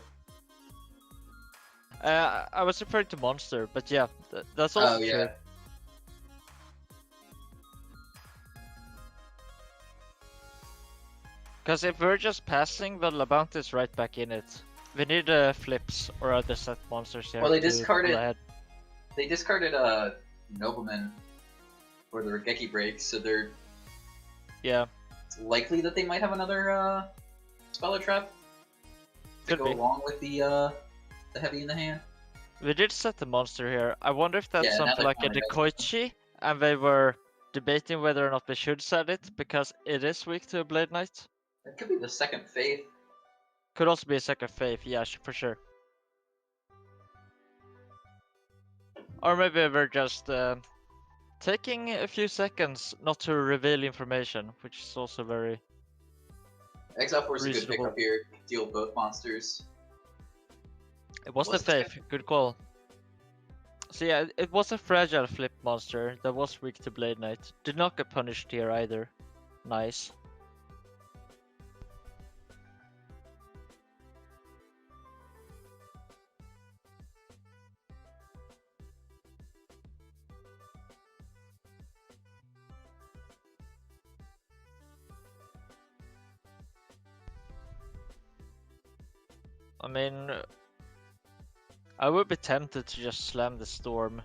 I was referring to monster, but yeah, that's also true. Because if we're just passing, the Labount is right back in it. We need flips or other set monsters here. Well, they to discarded. pull ahead. They discarded Nobleman for the Regeki break, so they're it's likely that they might have another Speller Trap to Could go be. along with the heavy in the hand. We did set the monster here. I wonder if that's Yeah, now something they're like a playing it. Dekoichi, and they were debating whether or not they should set it because it is weak to a Blade Knight. It could be the second Faith. Could also be a second faith, yeah, for sure. Or maybe we're just taking a few seconds not to reveal information, which is also very Exile Force is a good reasonable. pickup here. Deal with both monsters. It was the Was it faith, good call. So yeah, it was a fragile flip monster that was weak to Blade Knight. Did not get punished here either. Nice. I mean, I would be tempted to just slam the storm.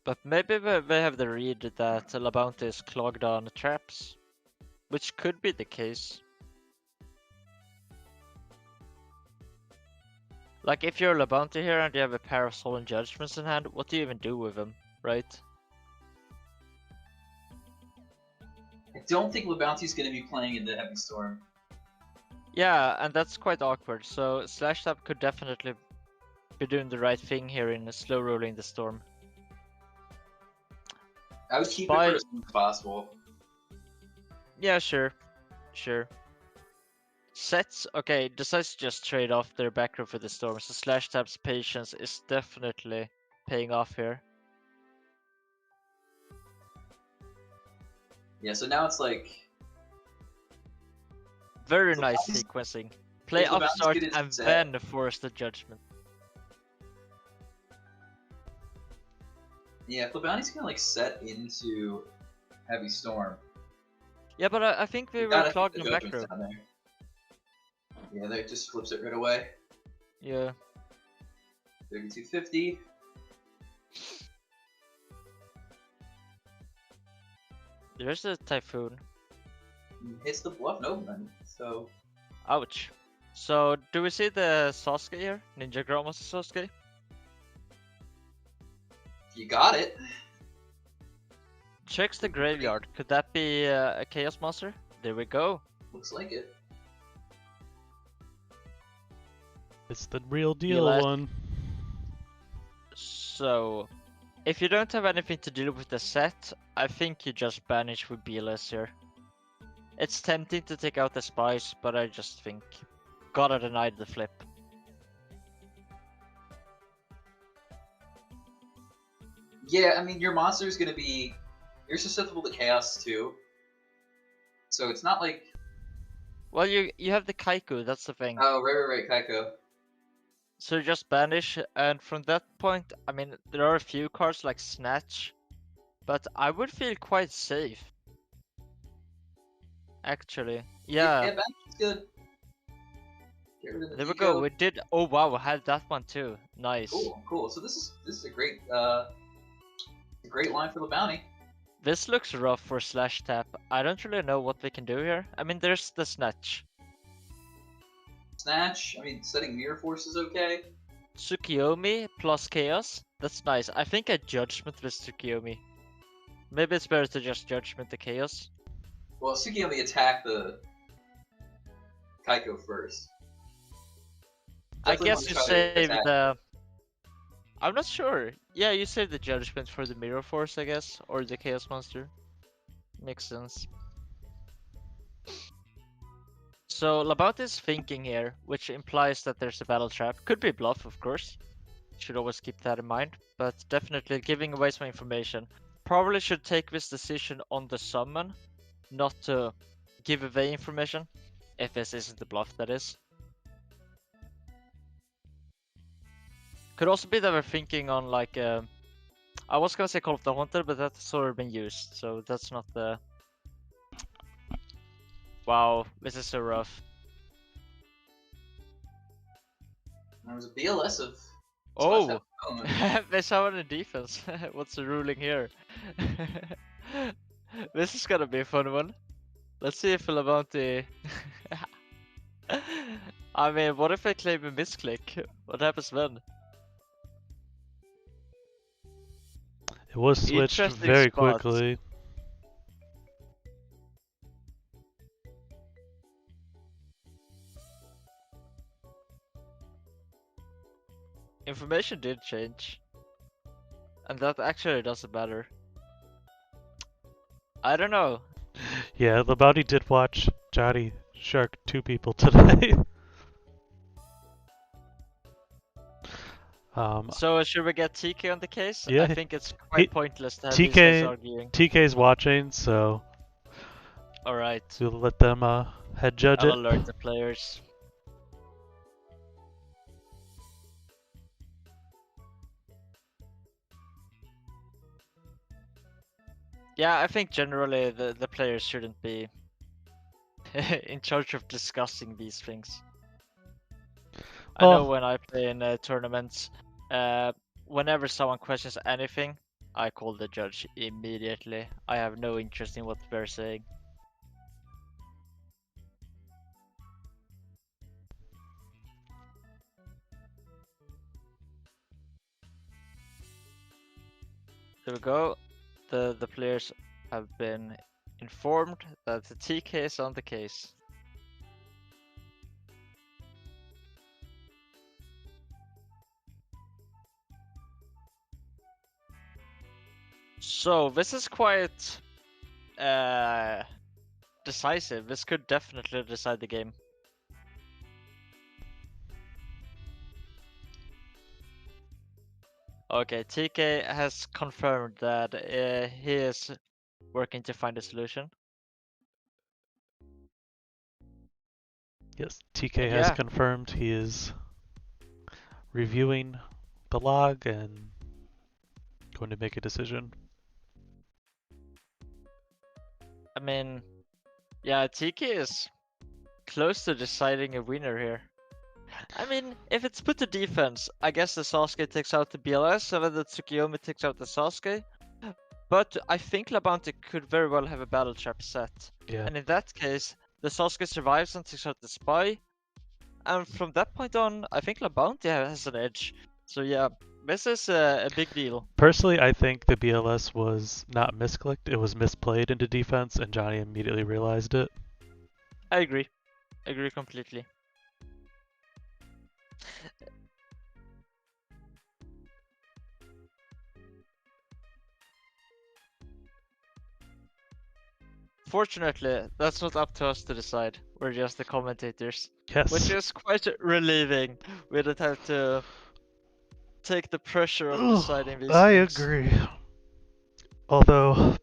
But maybe they have the read that Labounty is clogged on traps. Which could be the case. Like if you're Labounty here and you have a pair of Solemn Judgments in hand, what do you even do with them, right? I don't think LeBounty's going to be playing in the Heavy Storm. Yeah, and that's quite awkward, so /tap could definitely be doing the right thing here in slow rolling the storm. I would keep Spy- it for as long as possible. Yeah, sure. Sets, okay, decides to just trade off their back row for the storm, so /tap's patience is definitely paying off here. Yeah, so now it's like Very So nice Bounty's- sequencing. Play so Bounty's upstart good as and set. then force the judgment. yeah, if LeBounty's going to like set into Heavy Storm. Yeah, but I think we you were gotta clogged keep in the back row. judgments down there. Yeah, that just flips it right away. Yeah. 3250. There's a Typhoon. Hits the bluff Nobleman. So Ouch. So, do we see the Sasuke here? Ninja Grandma's Sasuke? you got it. Checks the graveyard. Could that be a Chaos Monster? There we go. Looks like it. It's the real deal last- one. So, if you don't have anything to deal with the set, I think you just banish with BLS here. It's tempting to take out the spies, but I just think gotta deny the flip. Yeah, I mean your monster is gonna be you're susceptible to chaos too. So it's not like Well, you have the Kaiku, that's the thing. oh right, Kaiko. So just banish, and from that point, I mean, there are a few cards like Snatch, but I would feel quite safe. Actually, yeah. Yeah, banish is good. Get rid of the There we go. Deco. We did. Oh wow, we had that one too. Nice. Cool. So this is a great line for the bounty. This looks rough for slash tap. I don't really know what we can do here. I mean, there's the Snatch. Snatch. I mean, setting Mirror Force is okay. Tsukiyomi plus Chaos. That's nice. I think I Judgment with Tsukiyomi. Maybe it's better to just Judgment the Chaos. Well, Tsukiyomi attack the Kaiko first. I Definitely guess wanna you try to save attack. the... I'm not sure. Yeah, you save the Judgment for the Mirror Force, I guess. Or the Chaos Monster. Makes sense. So Labounty is thinking here, which implies that there's a battle trap. Could be bluff, of course. Should always keep that in mind. But definitely giving away some information. Probably should take this decision on the summon, not to give away information. If this isn't the bluff, that is. Could also be that we're thinking on like I was gonna say Call of the Haunted, but that's already been used, so that's not the... Wow, this is so rough. There was a BLS of. Oh! Oh, They summon in defense. What's the ruling here? This is gonna be a fun one. Let's see if Labounty... I mean, what if I claim a misclick? What happens then? It was switched Interesting very spot. quickly. Information did change. And that actually doesn't matter. I don't know. Yeah, Labauti did watch Johnny shark 2 people today. So should we get TK on the case? Yeah, I think it's quite pointless to have these TK guys arguing. TK's watching, so Alright, we'll let them head judge I'll it. alert the players. Yeah, I think generally the players shouldn't be in charge of discussing these things. I know when I play in tournaments, whenever someone questions anything, I call the judge immediately. I have no interest in what they're saying. There we go. The players have been informed that the TK is on the case. So this is quite decisive. This could definitely decide the game. Okay, TK has confirmed that he is working to find a solution. Yes, TK has confirmed he is reviewing the log and going to make a decision. I mean, yeah, TK is close to deciding a winner here. I mean, if it's put to defense, I guess the Sasuke takes out the BLS and then the Tsukiyomi takes out the Sasuke. But I think Labounty could very well have a battle trap set. Yeah. And in that case, the Sasuke survives and takes out the spy. And from that point on, I think Labounty has an edge. So yeah, this is a big deal. Personally, I think the BLS was not misclicked, it was misplayed into defense, and Johnny immediately realized it. I agree. I agree completely. Fortunately, that's not up to us to decide. We're just the commentators. Yes. Which is quite relieving. We don't have to take the pressure of deciding these I things. agree. Although,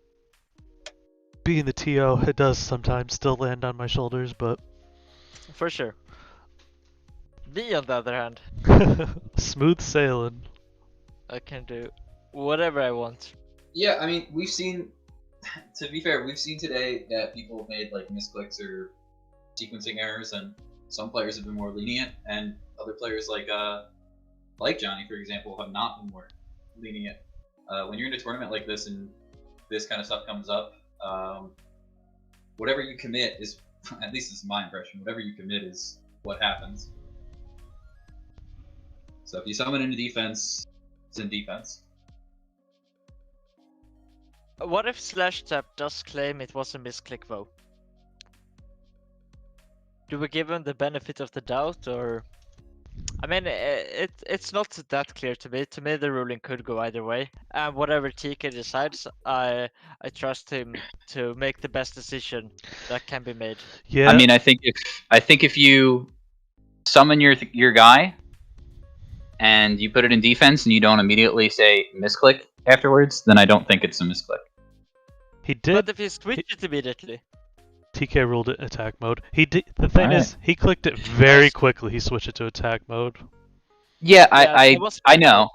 being the TO, it does sometimes still land on my shoulders, but... For sure. Me, on the other hand, Smooth sailing. I can do whatever I want. Yeah, I mean, we've seen. To be fair, we've seen today that people have made like misclicks or sequencing errors, and some players have been more lenient, and other players like Johnny, for example, have not been more lenient. When you're in a tournament like this and this kind of stuff comes up, whatever you commit is, at least this is my impression, whatever you commit is what happens. So if you summon into defense, it's in defense. What if Slash Tap does claim it was a misclick though? Do we give him the benefit of the doubt, or? I mean, it's not that clear to me. To me, the ruling could go either way. And whatever TK decides, I trust him to make the best decision that can be made. Yeah. I mean, I think if you summon your guy and you put it in defense and you don't immediately say misclick afterwards, then I don't think it's a misclick. he did. But if he switched it immediately, TK ruled it attack mode. He did. The thing Alright. is, he clicked it very quickly. He switched it to attack mode. Yeah, it was I know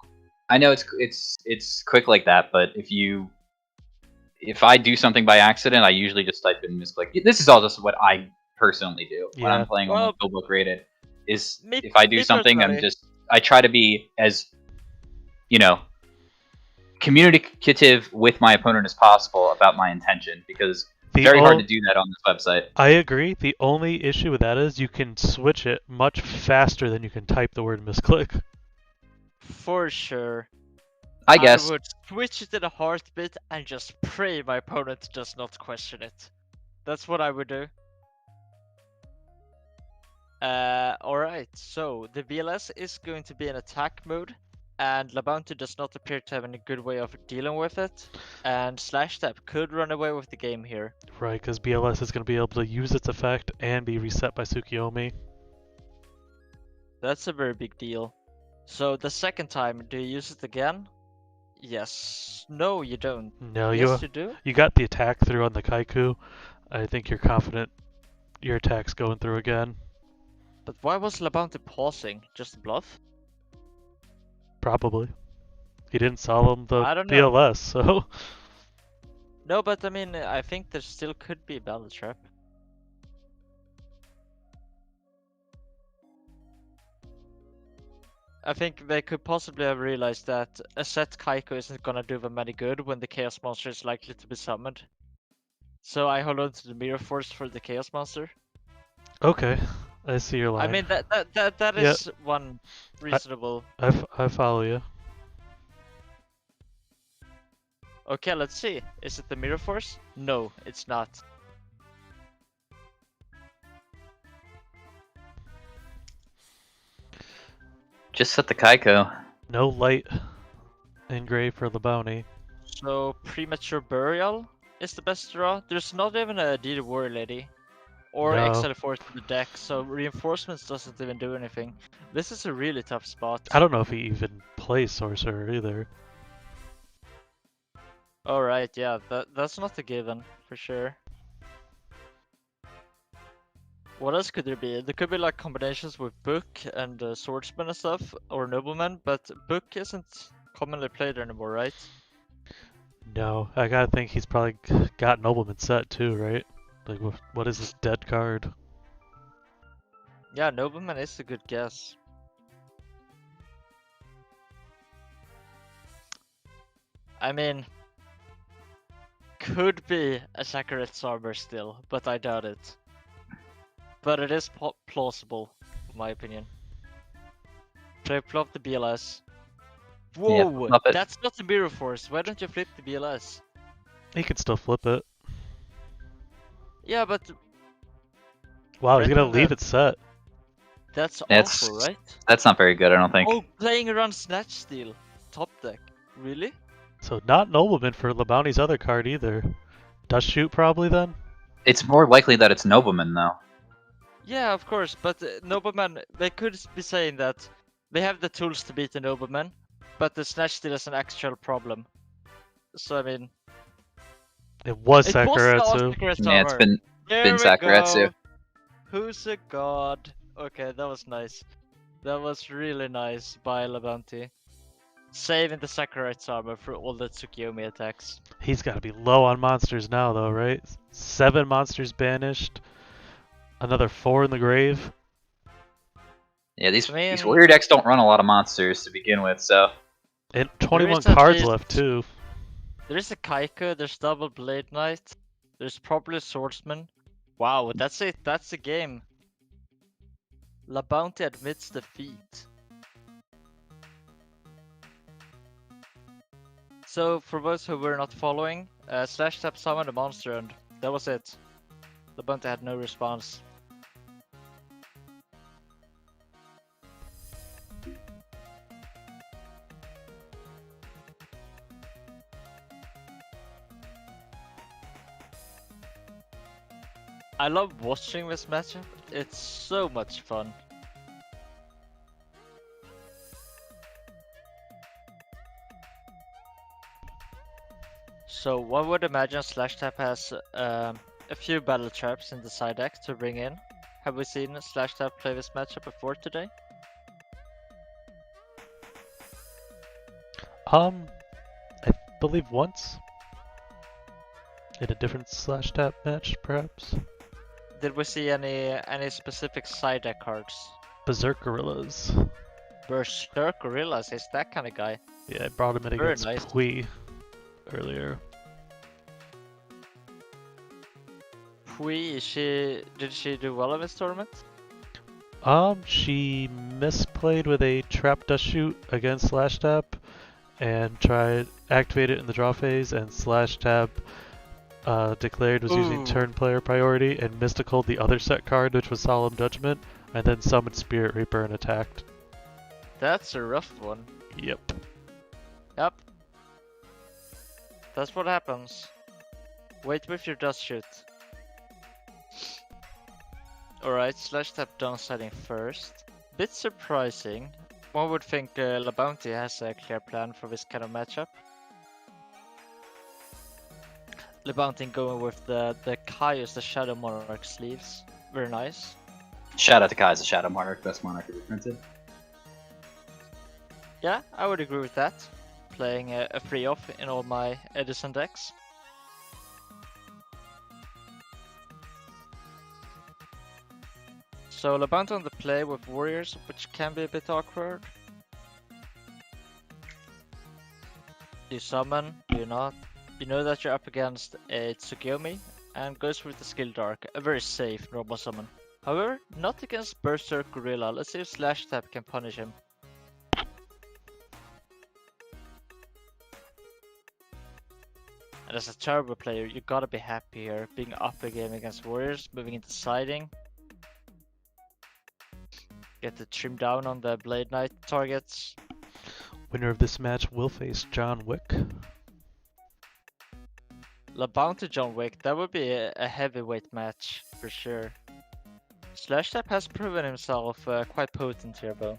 it's quick like that, but if I do something by accident, I usually just type in misclick. This is all just what I personally do when Yeah. I'm playing on the Toolbook rated. Is Me- if I do me something, personally- I try to be as communicative with my opponent as possible about my intention, because it's very hard to do that on this website. I agree. The only issue with that is you can switch it much faster than you can type the word misclick. for sure. I guess. I would switch it in a heartbeat and just pray my opponent does not question it. That's what I would do. Alright, so the VLS is going to be in attack mode, and Labounty does not appear to have any good way of dealing with it, and Slash Tap could run away with the game here. Right, because BLS is going to be able to use its effect and be reset by Tsukiyomi. That's a very big deal. So the second time, do you use it again? Yes. No, you don't. No, Yes, you do? you got the attack through on the Kaiku. I think you're confident your attack's going through again. But why was Labounty pausing? Just a bluff? Probably. He didn't solve him the I don't know. BLS, so... No, but I mean, I think there still could be a Battle Trap. I think they could possibly have realized that a set Kaiko isn't gonna do them any good when the Chaos Monster is likely to be summoned. So I hold on to the Mirror Force for the Chaos Monster. Okay, I see your line. I mean, that Yeah. is one reasonable... I follow you. Okay, let's see. Is it the Mirror Force? No, it's not. Just set the Kaiko. No light engraved for the bounty. So Premature Burial is the best draw. There's not even a DD Warrior Lady or No. XL4 to the deck, so Reinforcements doesn't even do anything. This is a really tough spot. I don't know if he even plays Sorcerer either. Alright, yeah, that's not a given, for sure. What else could there be? There could be like combinations with Book and Swordsman and stuff, or Nobleman, but Book isn't commonly played anymore, right? No, I gotta think he's probably got Nobleman set too, right? Like, what is this dead card? Yeah, Nobleman is a good guess. I mean, could be a Sakaret's armor still, but I doubt it. But it is plausible, in my opinion. Should I flop the BLS? Yeah, Whoa, flop it. that's not the Mirror Force. Why don't you flip the BLS? He could still flip it. Yeah, but Wow, he's gonna Written leave that- it set. that's That's- awful, right? That's not very good, I don't think. Oh, playing around Snatch Steal. Top deck. Really? So not Nobleman for LeBounty's other card either. Dust Shoot probably then? It's more likely that it's Nobleman, though. Yeah, of course, but Nobleman, they could be saying that they have the tools to beat the Nobleman, but the Snatch Steal is an actual problem. So, I mean... It was It was Sakaretsu. Sakaretsu Yeah, it's armor. been There been we Sakaretsu. go. Who's a god? Okay, that was nice. That was really nice by Labounty. Saving the Sakurai's armor for all the Tsukiyomi attacks. He's got to be low on monsters now, though, right? 7 monsters banished. Another 4 in the grave. Yeah, these I mean- warrior decks don't run a lot of monsters to begin with, so And 21 is at cards least- left, too. There's a Kaiko, there's double Blade Knight, there's probably Swordsman. Wow, that's it, that's the game. Labounty admits defeat. So, for those who were not following, Slash Tap summoned a monster and that was it. Labounty had no response. I love watching this matchup, it's so much fun. So one would imagine Slash Tap has a few battle traps in the side deck to bring in. Have we seen Slash Tap play this matchup before today? I believe once. In a different slash tap match, perhaps. Did we see any specific side deck cards? Berserk Gorillas. Berserk Gorillas is that kind of guy. Yeah, I brought him in Very against nice. Pui earlier. Pui, did she do well in this tournament? She misplayed with a trap dust shoot against slash tap and tried activate it in the draw phase, and slash tap declared was using Ooh. turn player priority and mysticaled the other set card, which was Solemn Judgment, and then summoned Spirit Reaper and attacked. That's a rough one. Yep. Yep. That's what happens. Wait with your dust shoot. Alright, Slash Tap done setting first. Bit surprising. One would think Labounty has a clear plan for this kind of matchup. Labounty going with the Kaios, the Shadow Monarch sleeves. Very nice. shout out to Kai as a Shadow Monarch, best monarch ever printed. Yeah, I would agree with that. Playing a free off in all my Edison decks. So Labounty on the play with warriors, which can be a bit awkward. Do you summon? Do you not? You know that you're up against a Tsukiyomi and goes with the Skill Dark, a very safe normal summon. However, not against Berserk Gorilla. Let's see if Slash Tap can punish him. And as a turbo player, you gotta be happy here, being up a game against warriors, moving into siding. Get to trim down on the Blade Knight targets. Winner of this match will face John Wick. Labounty John Wick, that would be a heavyweight match for sure. Slash Tap has proven himself quite potent here, though.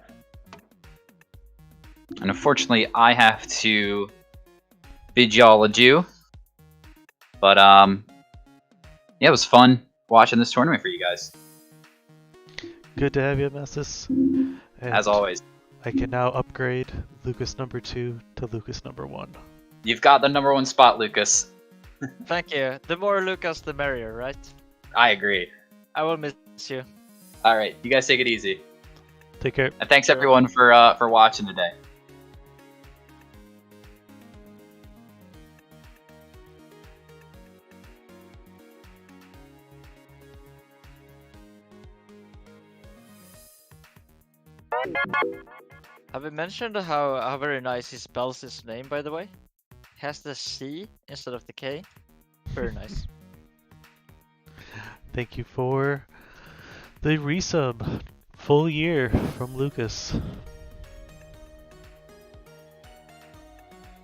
And unfortunately, I have to bid y'all adieu. But yeah, it was fun watching this tournament for you guys, Good to have you, Messis. as always. I can now upgrade Lucas number 2 to Lucas number 1. You've got the #1 spot, Lucas. Thank you. The more Lucas, the merrier, right? I agree. I will miss you. All right, you guys take it easy, Take care. and thanks Sure. everyone for watching today. Have we mentioned how very nice he spells his name, by the way? He has the C instead of the K. Very nice. Thank you for the resub. Full year from Lucas.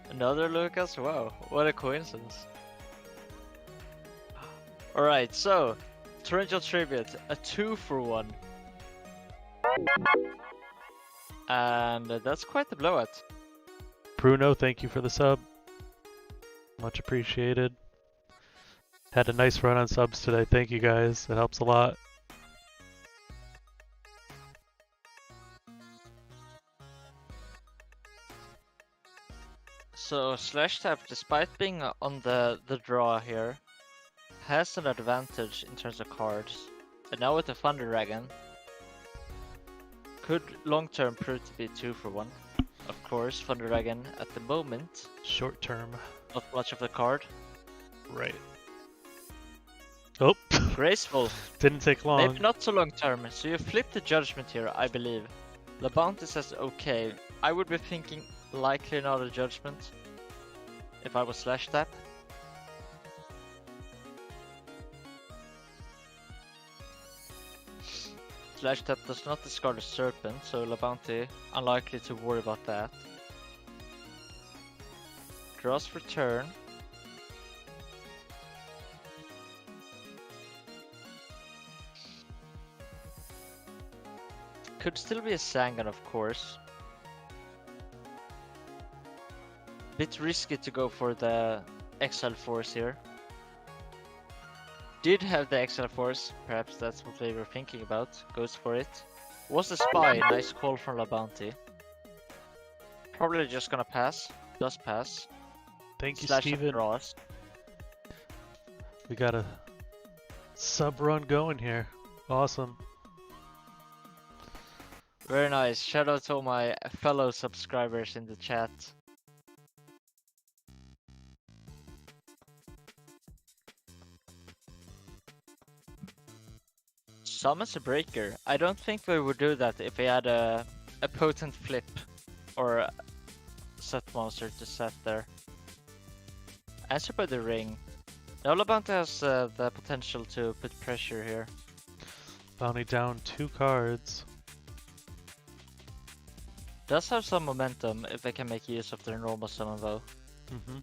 Another Lucas? Wow, what a coincidence. Alright, so, Torrential Tribute, a 2-for-1. And that's quite the blowout. Bruno, thank you for the sub. Much appreciated. Had a nice run on subs today. Thank you guys. It helps a lot. So Slash Tap, despite being on the draw here, has an advantage in terms of cards. And now with the Thunder Dragon, could long term prove to be 2 for 1. Of course, Thunder Dragon at the moment, Short term. not much of the card. Right. Oh, Graceful, didn't take long. maybe not so long term. So you flip the Judgment here, I believe. The Bounty says okay. I would be thinking likely not a Judgment if I was Slash Tap. Slash Tap does not discard a Serpent, so La Bounty unlikely to worry about that. Draws for turn. Could still be a Sangan, of course. Bit risky to go for the Exile Force here. Did have the Exile Force, perhaps that's what they were thinking about. Goes for it. Was a Spy, nice call from La Bounty. Probably just gonna pass. Does pass. Thank you, Slash Steven. draws. We got a sub run going here. Awesome. Very nice. Shout out to all my fellow subscribers in the chat. Summons a breaker. I don't think we would do that if we had a potent flip or a set monster to set there. Answer by the ring. Now La Bounty has the potential to put pressure here. Bounty down 2 cards. Does have some momentum if they can make use of their normal summon though. Mm-hmm.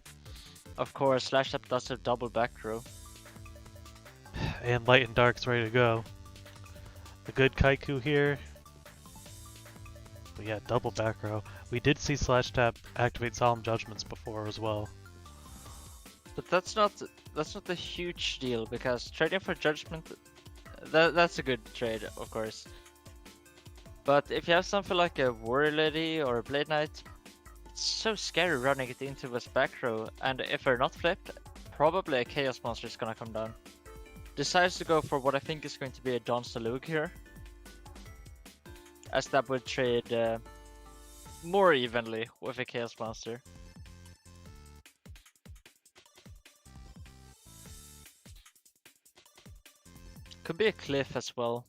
Of course, Slash Tap does have double back row. And Light and Dark's ready to go. A good Kaiku here. But yeah, double back row. We did see Slash Tap activate Solemn Judgments before as well. But that's not a huge deal because trading for Judgment, that's a good trade, of course. But if you have something like a Warrior Lady or a Blade Knight, it's so scary running it into this back row, and if they're not flipped, probably a Chaos Monster is gonna come down. Decides to go for what I think is going to be a Don Salug here, as that would trade more evenly with a Chaos Monster. Could be a Cliff as well.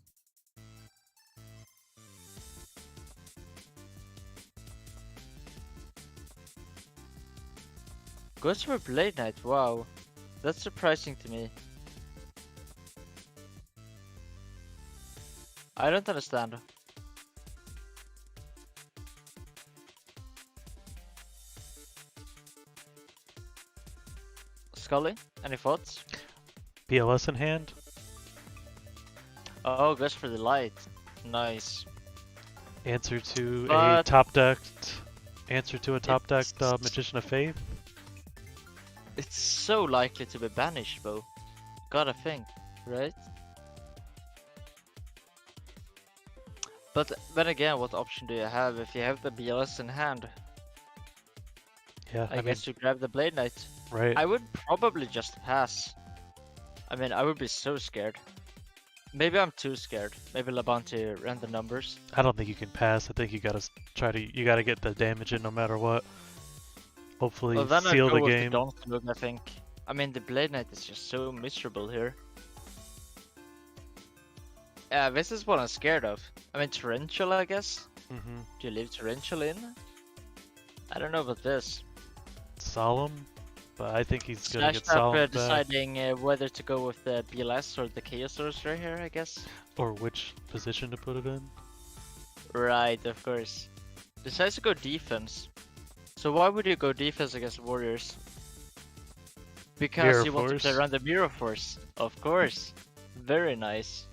Goes for Blade Knight, wow. That's surprising to me. I don't understand. Scully, any thoughts? BLS in hand. Oh, goes for the light. Nice. Answer to a But- top decked. Answer to a top decked It's- Magician of Faith. It's so likely to be banished though. Gotta think, right? But then again, what option do you have if you have the BLS in hand? Yeah, I, I mean, guess you grab the Blade Knight. right. I would probably just pass. I mean, I would be so scared. Maybe I'm too scared. Maybe La Bounty ran the numbers. I don't think you can pass. I think you gotta you gotta get the damage in no matter what. Hopefully Well, then I'd seal go the with game. the Dawn Salute, I think. I mean, the Blade Knight is just so miserable here. Yeah, this is what I'm scared of. I mean, Torrential, I guess. Mm-hmm. Do you leave Torrential in? I don't know about this. Solemn, but I think he's gonna Slash get Tap Solemn back. deciding whether to go with the BLS or the Chaos Sorcerer here, I guess. Or which position to put it in. Right, of course. Decides to go defense. So why would you go defense against Warriors? Because Mirror you want Force. to run the Mirror Force, of course. Very nice.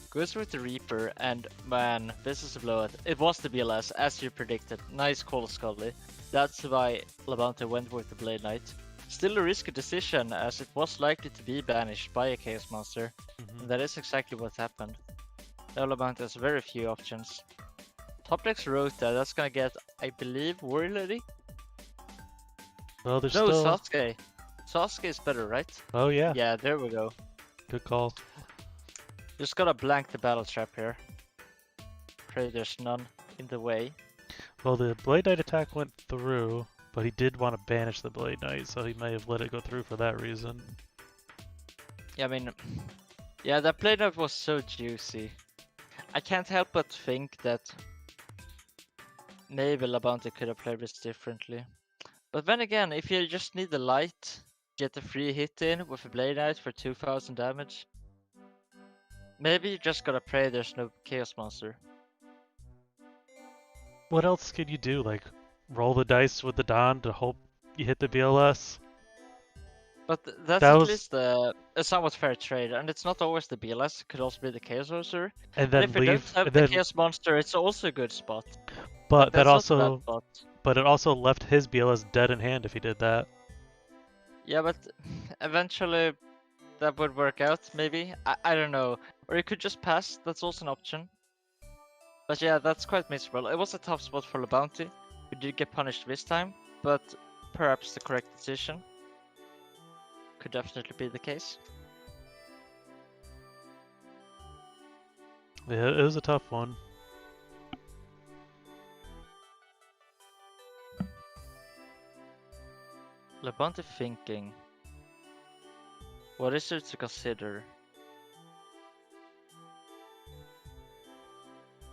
Goes with the Reaper, and man, this is a blowout. It was the BLS, as you predicted. Nice call, Scully. That's why La Bounty went with the Blade Knight. Still a risky decision, as it was likely to be banished by a Chaos Monster. Mm-hmm. And that is exactly what happened. Now La Bounty has very few options. Top deck's Rota, that's gonna get, I believe, Warrior Lady? Well, there's No, still. Sasuke. Sasuke is better, right? Oh yeah, Yeah, there we go. good call. Just gotta blank the battle trap here. Pray there's none in the way. Well, the Blade Knight attack went through, but he did want to banish the Blade Knight, so he may have let it go through for that reason. Yeah, I mean, yeah, that play up was so juicy. I can't help but think that maybe Labante could have played this differently. But then again, if you just need the light, get a free hit in with a Blade Knight for 2000 damage, maybe you just gotta pray there's no Chaos Monster. What else could you do? Like, roll the dice with the Don to hope you hit the BLS? But that's That at was, least a somewhat fair trade, and it's not always the BLS, it could also be the Chaos Monster. and And then if you don't leave, have and the then, Chaos Monster, it's also a good spot. but that That's not a bad also, spot. but it also left his BLS dead in hand if he did that. Yeah, but eventually that would work out, maybe? I don't know. Or you could just pass, that's also an option. But yeah, that's quite miserable. It was a tough spot for the bounty. We did get punished this time, but perhaps the correct decision. Could definitely be the case. Yeah, it was a tough one. Labante thinking. What is there to consider?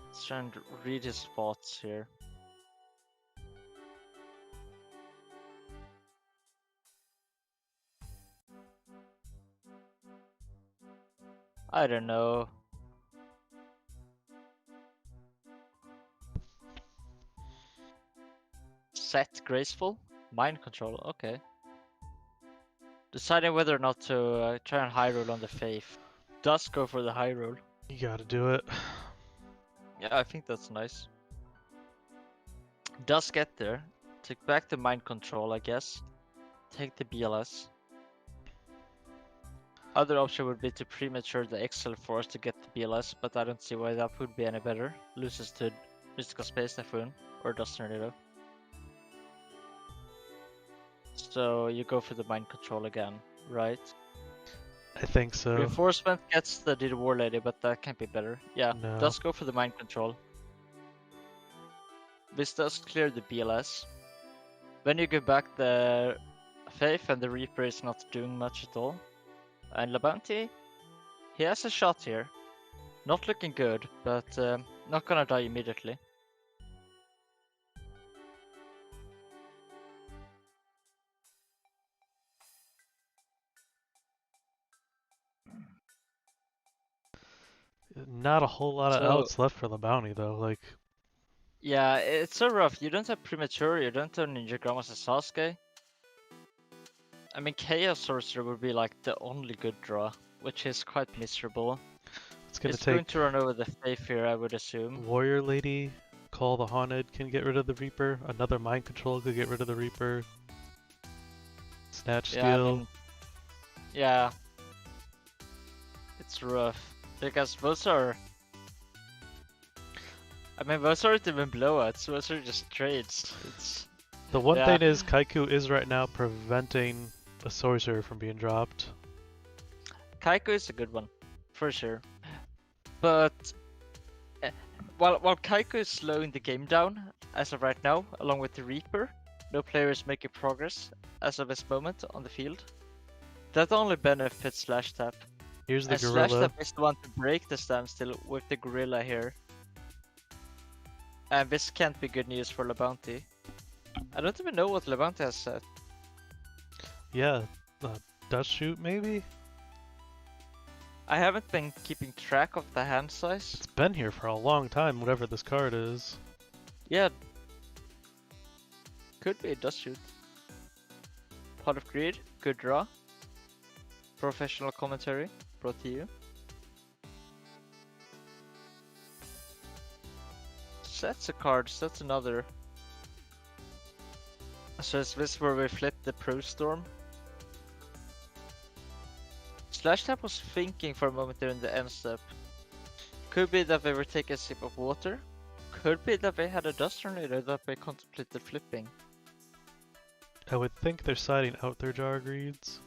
Let's try and read his thoughts here. I don't know. Set graceful? Mind control, okay. Deciding whether or not to try and high roll on the Faith. Does go for the high roll. You gotta do it. Yeah, I think that's nice. Does get there. Take back the mind control, I guess. Take the BLS. Other option would be to premature the Excel Force to get the BLS, but I don't see why that would be any better. Loses to Mystical Space Typhoon, or does Tornado. So you go for the mind control again, right? I think so. Reinforcement gets the Did War Lady, but that can be better. Yeah, No. does go for the mind control. This does clear the BLS. Then you give back the Faith, and the Reaper is not doing much at all. And Labante, he has a shot here. Not looking good, but not gonna die immediately. Not a whole lot of So- outs left for the bounty though. Like, Yeah, it's so rough. You don't have Premature, you don't have Ninja Grandmaster Sasuke. I mean, Chaos Sorcerer would be like the only good draw, which is quite miserable. it's gonna It's going take to run over the Faith here, I would assume. Warrior Lady, Call the Haunted can get rid of the Reaper. Another Mind Control could get rid of the Reaper. Snatch Steal. Yeah, I mean, yeah. It's rough. Because those are... I mean, those aren't even blowouts, those are just trades. It's... The one yeah. thing is, Kaiku is right now preventing a sorcerer from being dropped. Kaiko is a good one, for sure. But while Kaiko is slowing the game down as of right now, along with the Reaper, no player is making progress as of this moment on the field. That only benefits Slash Tap. Here's the And Slash Gorilla. Tap is the one to break the standstill with the Gorilla here. And this can't be good news for Labante. I don't even know what Labante has said. Yeah, Dust Shoot maybe? I haven't been keeping track of the hand size. It's been here for a long time, whatever this card is. Yeah. Could be a Dust Shoot. Pot of Greed, good draw. Professional commentary, brought to you. Sets of cards, that's another. So is this where we flip the Pro Storm? Slash Tap was thinking for a moment there in the end step. Could be that they were taking a sip of water. Could be that they had a Dust Tornado that they contemplated flipping. I would think they're siding out their jar greeds.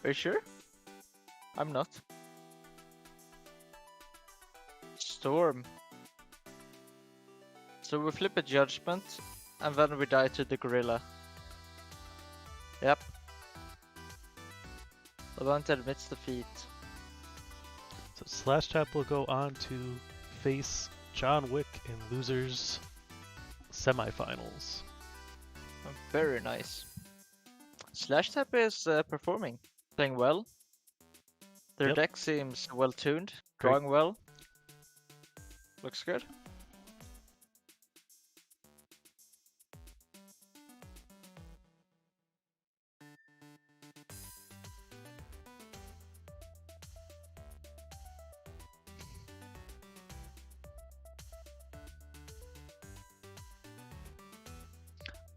Are you sure? I'm not. Storm. So we flip a judgment, and then we die to the gorilla. Yep. Levant admits defeat. So Slash Tap will go on to face John Wick in losers semifinals. Very nice. Slash Tap is performing, playing well. Their Yep. deck seems well tuned, Great. drawing well. Looks good.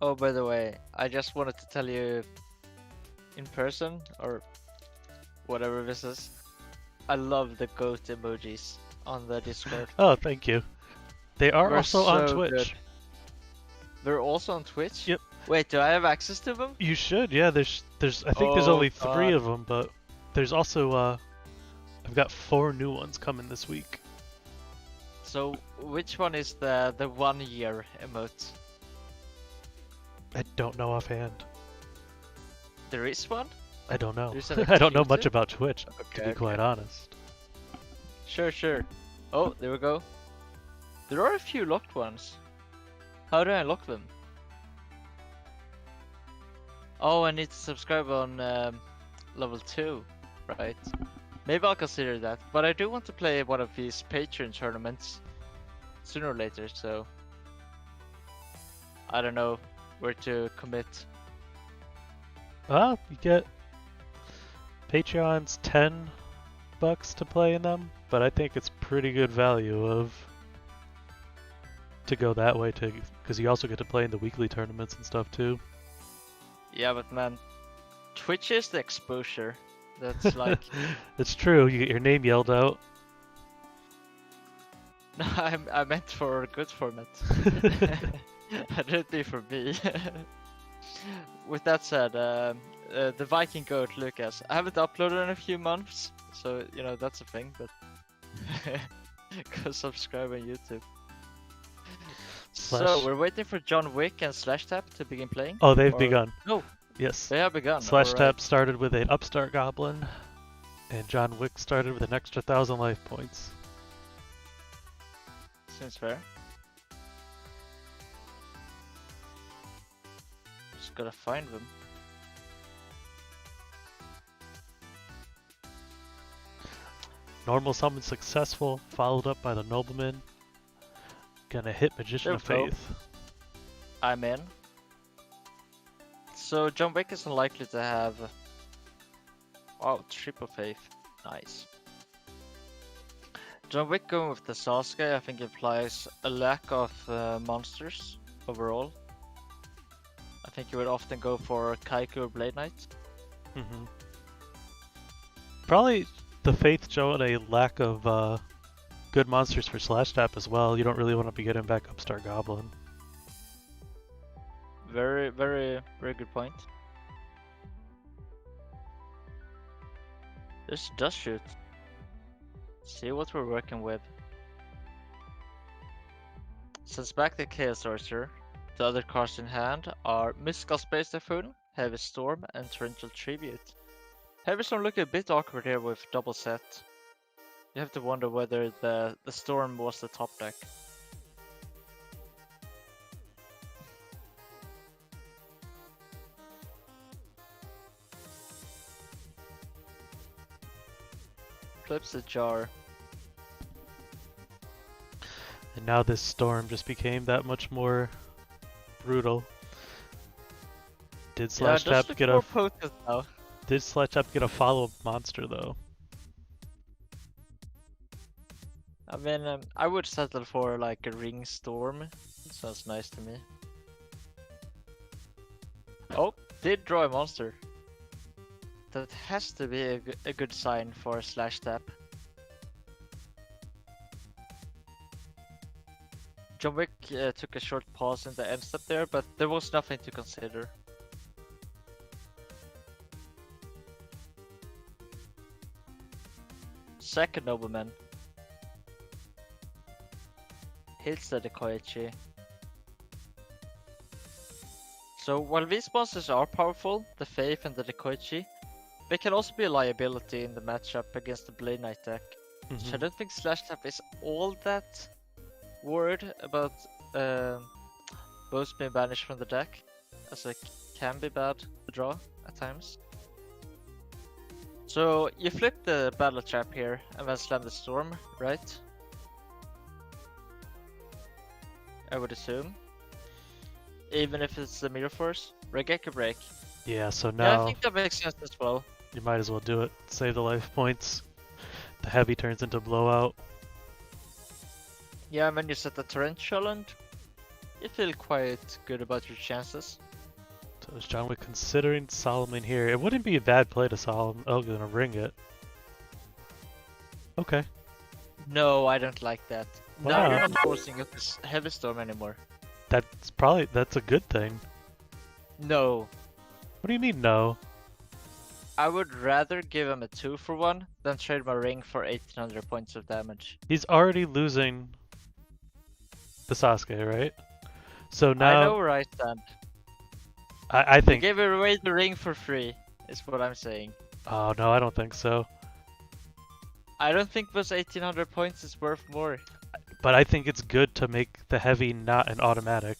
Oh, by the way, I just wanted to tell you in person, or whatever this is, I love the goat emojis on the Discord. Oh, thank you. They are They're also on so Twitch. good. They're also on Twitch? Yep. Wait, do I have access to them? You should, yeah. There's I think there's Oh, only 3 God. of them, but there's also I've got 4 new ones coming this week. So, which one is the 1 year emote? I don't know offhand. There is one? I don't know. There's an I don't know much exclusive? about Twitch, to Okay, be quite honest. Sure. Oh, there we go. There are a few locked ones. How do I lock them? Oh, I need to subscribe on level 2, right? Maybe I'll consider that, but I do want to play one of these Patreon tournaments sooner or later, so I don't know where to commit. Well, you get Patreon's $10 to play in them, but I think it's pretty good value to go that way too, because you also get to play in the weekly tournaments and stuff too. Yeah, but man, Twitch is the exposure. That's like... It's true. You get your name yelled out. No, I meant for a good format. I didn't mean for me. With that said, the Viking Goat Lucas, I haven't uploaded in a few months, so you know that's a thing. But go subscribe on YouTube. So we're waiting for John Wick and Slash Tap to begin playing. Oh, they've Or- begun. No, Yes. they have begun. Slash alright. Tap started with an Upstart Goblin, and John Wick started with an extra 1,000 life points. Seems fair. Just gotta find them. Normal summon successful, followed up by the Nobleman. Gonna hit Magician There of we go. Faith. I'm in. So John Wick is unlikely to have... Wow, triple faith. Nice. John Wick going with the Sasuke I think implies a lack of monsters overall. I think you would often go for Kaiku or Blade Knight. Hmm. Probably the Faith showing a lack of good monsters for Slash Tap as well. You don't really want to be getting back Upstart Goblin. Very good point. This does shoot. See what we're working with. Since back the Chaos Sorcerer, the other cards in hand are Mystical Space Typhoon, Heavy Storm, and Torrential Tribute. Heavy Storm looking a bit awkward here with double set. You have to wonder whether the Storm was the top deck. Flips the jar. And now this storm just became that much more brutal. Did Slash Yeah, it does Tap look get more a potent now. Did Slash Tap get a follow-up monster though? I mean, I would settle for like a Ring Storm. Sounds nice to me. Oh, did draw a monster. That has to be a good sign for Slash Tap. John Wick took a short pause in the end step there, but there was nothing to consider. Second nobleman. Hits the Koichi. So while these monsters are powerful, the Faith and the Koichi, they can also be a liability in the matchup against the Blade Knight deck. So I don't think Slash Tap is all that worried about both being banished from the deck, as it can be bad to draw at times. So you flip the Battle Trap here and then slam the Storm, right? I would assume. Even if it's the Mirror Force, Regeki Break. Yeah, so Yeah, I now think that makes sense as well. you might as well do it. Save the life points. The heavy turns into blowout. Yeah, and when you set the Torrential and you feel quite good about your chances. So is John Wick considering Solomon here? It wouldn't be a bad play to Solomon. Oh, gonna ring it. Okay. No, I don't like that. Why Now not? you're not forcing up this Heavy Storm anymore. That's a good thing. No. What do you mean no? I would rather give him a 2-for-1 than trade my ring for 1800 points of damage. He's already losing the Sasuke, right? So I now know where I stand. I They think. gave away the ring for free, is what I'm saying. Oh no, I don't think so. I don't think those 1800 points is worth more. But I think it's good to make the heavy not an automatic.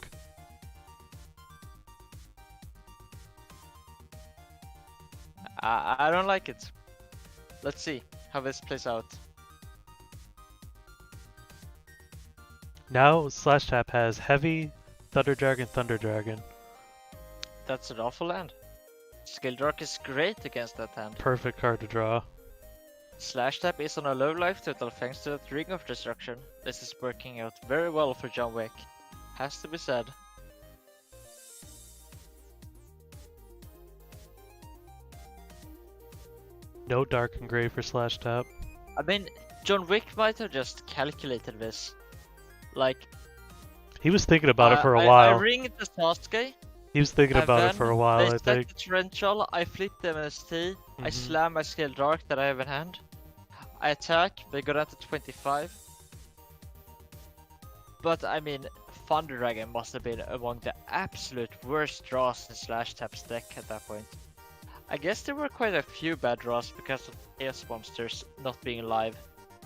I don't like it. Let's see how this plays out. Now Slash Tap has heavy, Thunder Dragon. That's an awful hand. Skill Dark is great against that hand. Perfect card to draw. Slash Tap is on a low life total thanks to that Ring of Destruction. This is working out very well for John Wick. Has to be said. No Dark and Gray for Slash Tap. I mean, John Wick might have just calculated this. Like, He was thinking about it for a I while. ringed the Sasuke. He was thinking And about it then for a while, they I set think. the Torrential, I flip the MST, I Mhm. slam my Skill Dark that I have in hand. I attack, they go down to 25. But I mean, Thunder Dragon must have been among the absolute worst draws in Slash Tap's deck at that point. I guess there were quite a few bad draws because of Chaos Monsters not being alive.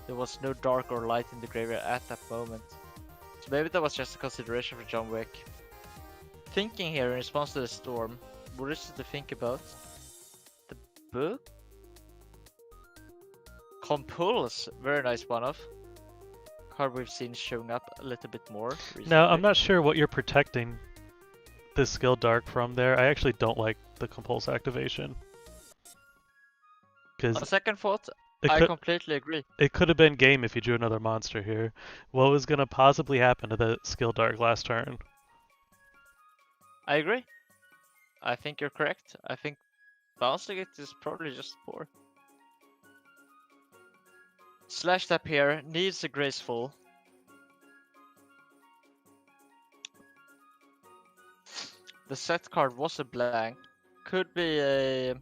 There was no dark or light in the graveyard at that moment. So maybe that was just a consideration for John Wick. Thinking here in response to the storm, what is it to think about? The book? Compulse, very nice one-off. Card we've seen showing up a little bit more recently. Now, I'm not sure what you're protecting the Skill Dark from there. I actually don't like the Compulse activation. On Because second thought, I completely agree. it could have been game if you drew another monster here. What was going to possibly happen to the Skill Dark last turn? I agree. I think you're correct. I think bouncing it is probably just poor. Slash Tap here needs a graceful. The set card was a blank. Could be a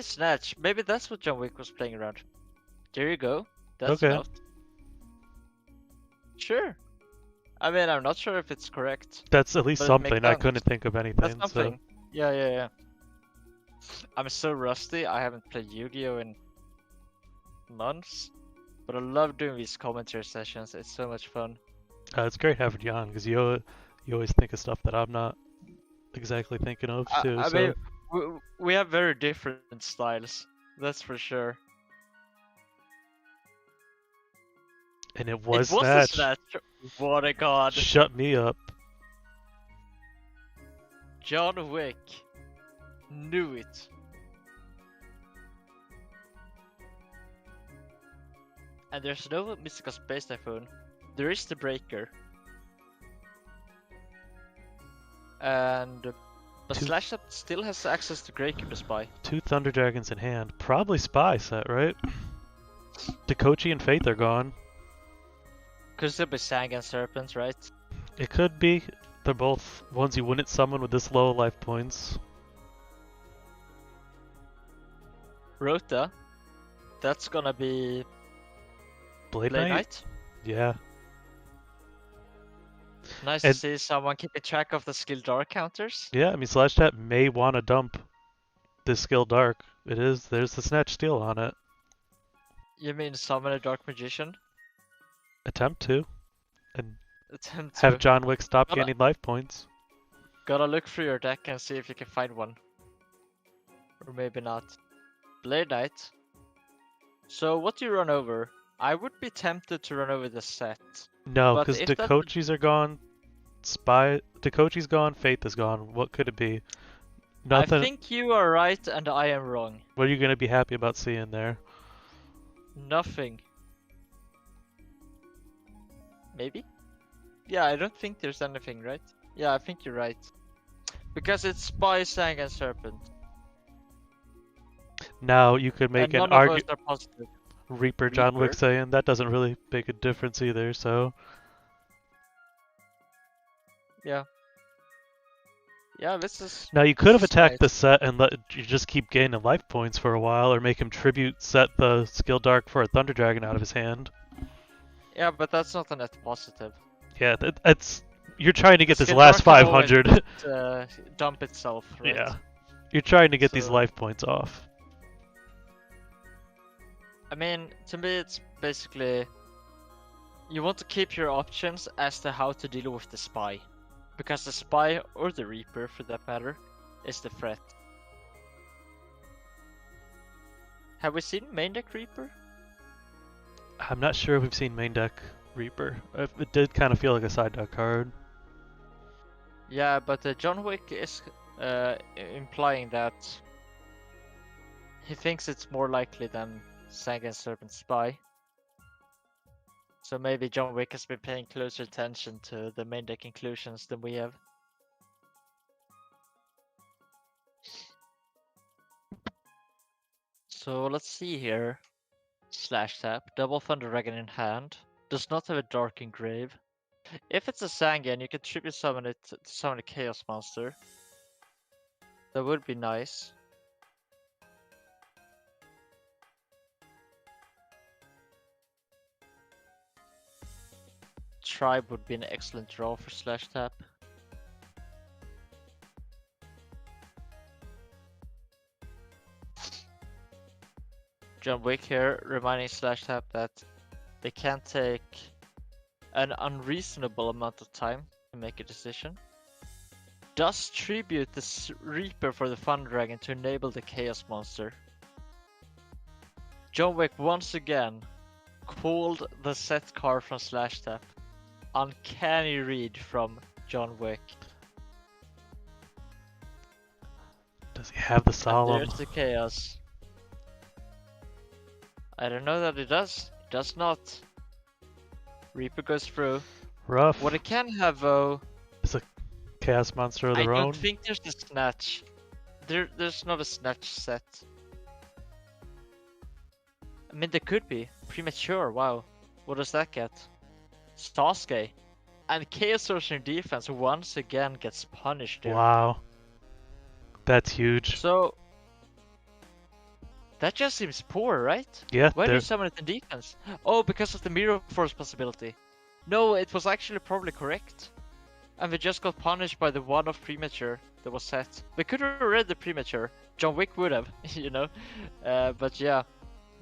snatch. Maybe that's what John Wick was playing around. There you go. That's Okay. out. Sure. I mean, I'm not sure if it's correct. That's at least But it makes something. I sense. couldn't think of anything. That's So something. Yeah. I'm so rusty. I haven't played Yu-Gi-Oh in months, but I love doing these commentary sessions. It's so much fun. it's great having you on because you always think of stuff that I'm not exactly thinking of too. I So mean, we have very different styles. That's for sure. and it was it was Snatch. a snatch. What a god. Shut me up. John Wick knew it. And there's no Mystical Space Typhoon. There is the Breaker. And but Two- Slash Up still has access to Greykeeper Spy. 2 Thunder Dragons in hand. Probably Spy set, right? Dakochi and Faith are gone. Could still be Sang and Serpent, right? It could be. They're both ones you wouldn't summon with this low life points. Rota. That's gonna be Blade Blade Knight? Knight. Yeah. Nice And- to see someone keeping track of the skill dark counters. Yeah, I mean, Slash Tap may want to dump this skill Dark. It is. There's the Snatch Steel on it. You mean summon a Dark Magician? Attempt to. And Attempt have to. John Wick stop Gotta- gaining life points. Gotta look through your deck and see if you can find one. Or maybe not. Blade Knight. So what do you run over? I would be tempted to run over the set. No, But because if that's- Dakochis are gone. Dakochi's gone. Faith is gone. What could it be? Nothing. I think you are right and I am wrong. What are you gonna be happy about seeing there? Nothing. Maybe? Yeah, I don't think there's anything, right? Yeah, I think you're right. Because it's Spy, Sang, and Serpent. Now you could make and an none of argument. those are positive. Reaper John Wick Reaper? saying that doesn't really make a difference either. So Yeah, this is... now you could have This is attacked right. the set and let you just keep gaining life points for a while, or make him tribute set the skill Dark for a Thunder Dragon out of his hand. Yeah, but that's not a net positive. Yeah, that's you're trying to get this Skill last Dark can always 500. Dump itself, right? Yeah, you're trying to get these So- life points off. I mean, to me it's basically... You want to keep your options as to how to deal with the Spy. Because the Spy, or the Reaper for that matter, is the threat. Have we seen main deck Reaper? I'm not sure if we've seen main deck Reaper. It did kind of feel like a side deck card. Yeah, but John Wick is implying that he thinks it's more likely than Sang and Serpent Spy. So maybe John Wick has been paying closer attention to the main deck inclusions than we have. So let's see here. Slash tap, double Thunder Dragon in hand. Does not have a Dark Engrave. If it's a Sangan, you can tribute summon it to summon a Chaos Monster. That would be nice. Tribe would be an excellent draw for Slash Tap. John Wick here reminding Slash Tap that they can't take an unreasonable amount of time to make a decision. Does tribute the Reaper for the Thunder Dragon to enable the Chaos Monster. John Wick once again called the set card from Slash Tap. Uncanny read from John Wick. Does he have the And solemn? there's the Chaos. I don't know that it does. It does not. Reaper goes through. Rough. What it can have though, Chaos monster of I their don't own. think there's a snatch. There's not a snatch set. I mean, there could be. Premature, wow. What does that get? Sasuke. And Chaos Sorcerer defense once again gets punished there. Wow. That's huge. So... That just seems poor, right? Yeah, Why do there- you summon it in defense? Oh, because of the Mirror Force possibility. No, it was actually probably correct. And we just got punished by the one of Premature that was set. We could have read the Premature. John Wick would have, you know? But yeah.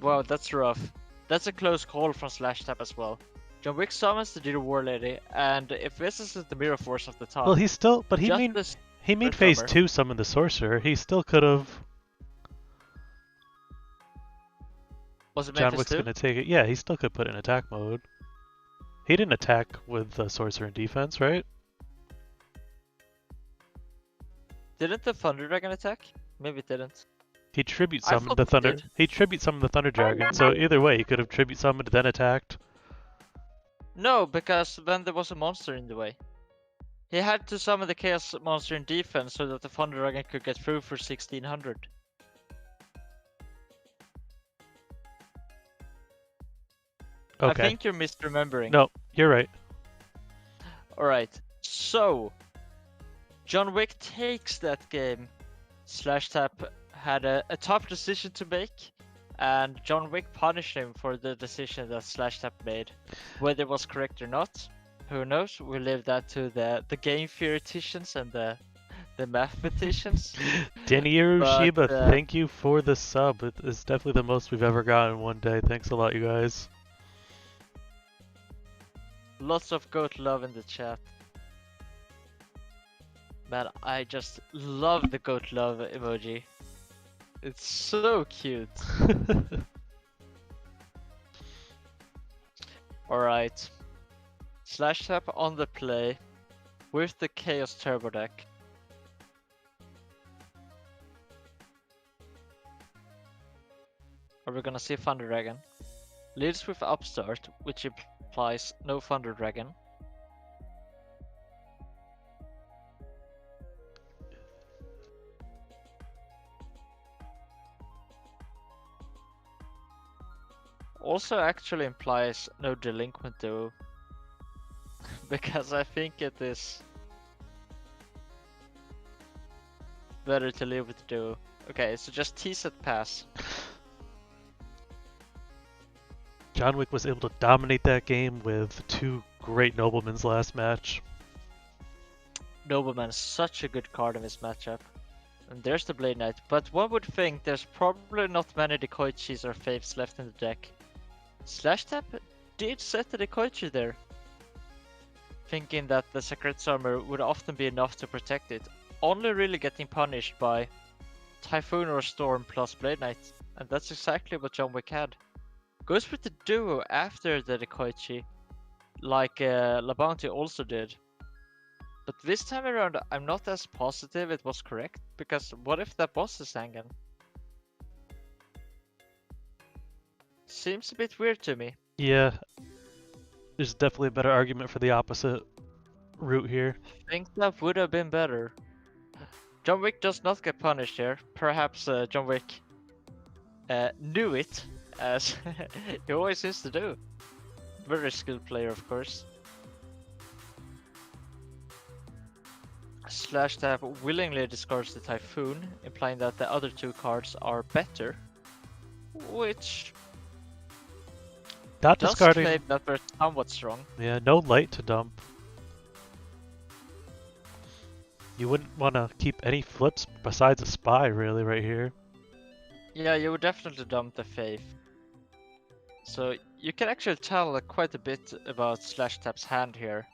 Wow, that's rough. That's a close call from Slash Tap as well. John Wick summons the Dear War Lady, and if this is the Mirror Force of the top... well, he still, but he just mean this he made Red phase Summer. 2 summon the sorcerer. He still could have. was it John Memphis Wick's too? gonna take it. Yeah, he still could put it in attack mode. He didn't attack with the sorcerer in defense, right? Didn't the Thunder Dragon attack? Maybe it didn't. He tribute I summoned thought the he thunder. did. He tribute summoned the thunder dragon. So either way, he could have tribute summoned then attacked. No, because then there was a monster in the way. He had to summon the Chaos Monster in defense so that the Thunder Dragon could get through for 1600. Okay. I think you're misremembering. No, You're right. Alright, so John Wick takes that game. Slash Tap had a tough decision to make, and John Wick punished him for the decision that Slash Tap made. Whether it was correct or not, who knows? We leave that to the game theoreticians and the mathematicians. Danny Urushiba, But, thank you for the sub. It's definitely the most we've ever gotten in one day. Thanks a lot, you guys. Lots of goat love in the chat. Man, I just love the goat love emoji. It's so cute. Alright. Slash Tap on the play with the Chaos Turbo deck. Are we gonna see Thunder Dragon? Leads with Upstart, which implies no Thunder Dragon. Also actually implies no Delinquent Duo. Because I think it is better to leave with the Duo. Okay, so just T-set pass. John Wick was able to dominate that game with 2 great Noblemen's last match. Nobleman is such a good card in this matchup. And there's the Blade Knight, but one would think there's probably not many Dekoichis or Faves left in the deck. Slash Tap did set the Dekoichi there, thinking that the Sacred's Armor would often be enough to protect it, only really getting punished by Typhoon or Storm plus Blade Knight, and that's exactly what John Wick had. Goes with the Duo after the Dekoichi, like La Bounty also did. But this time around, I'm not as positive it was correct, because what if that was the Sangan? Seems a bit weird to me. Yeah, there's definitely a better argument for the opposite route here. I think that would have been better. John Wick does not get punished here. Perhaps John Wick knew it, as he always seems to do. Very skilled player, of course. Slash Tap willingly discards the Typhoon, implying that the other 2 cards are better. Which Not does discarding. claim that we're somewhat strong. Yeah, no light to dump. You wouldn't want to keep any flips besides a spy, really, right here. Yeah, you would definitely dump the Faith. So you can actually tell quite a bit about Slash Tap's hand here,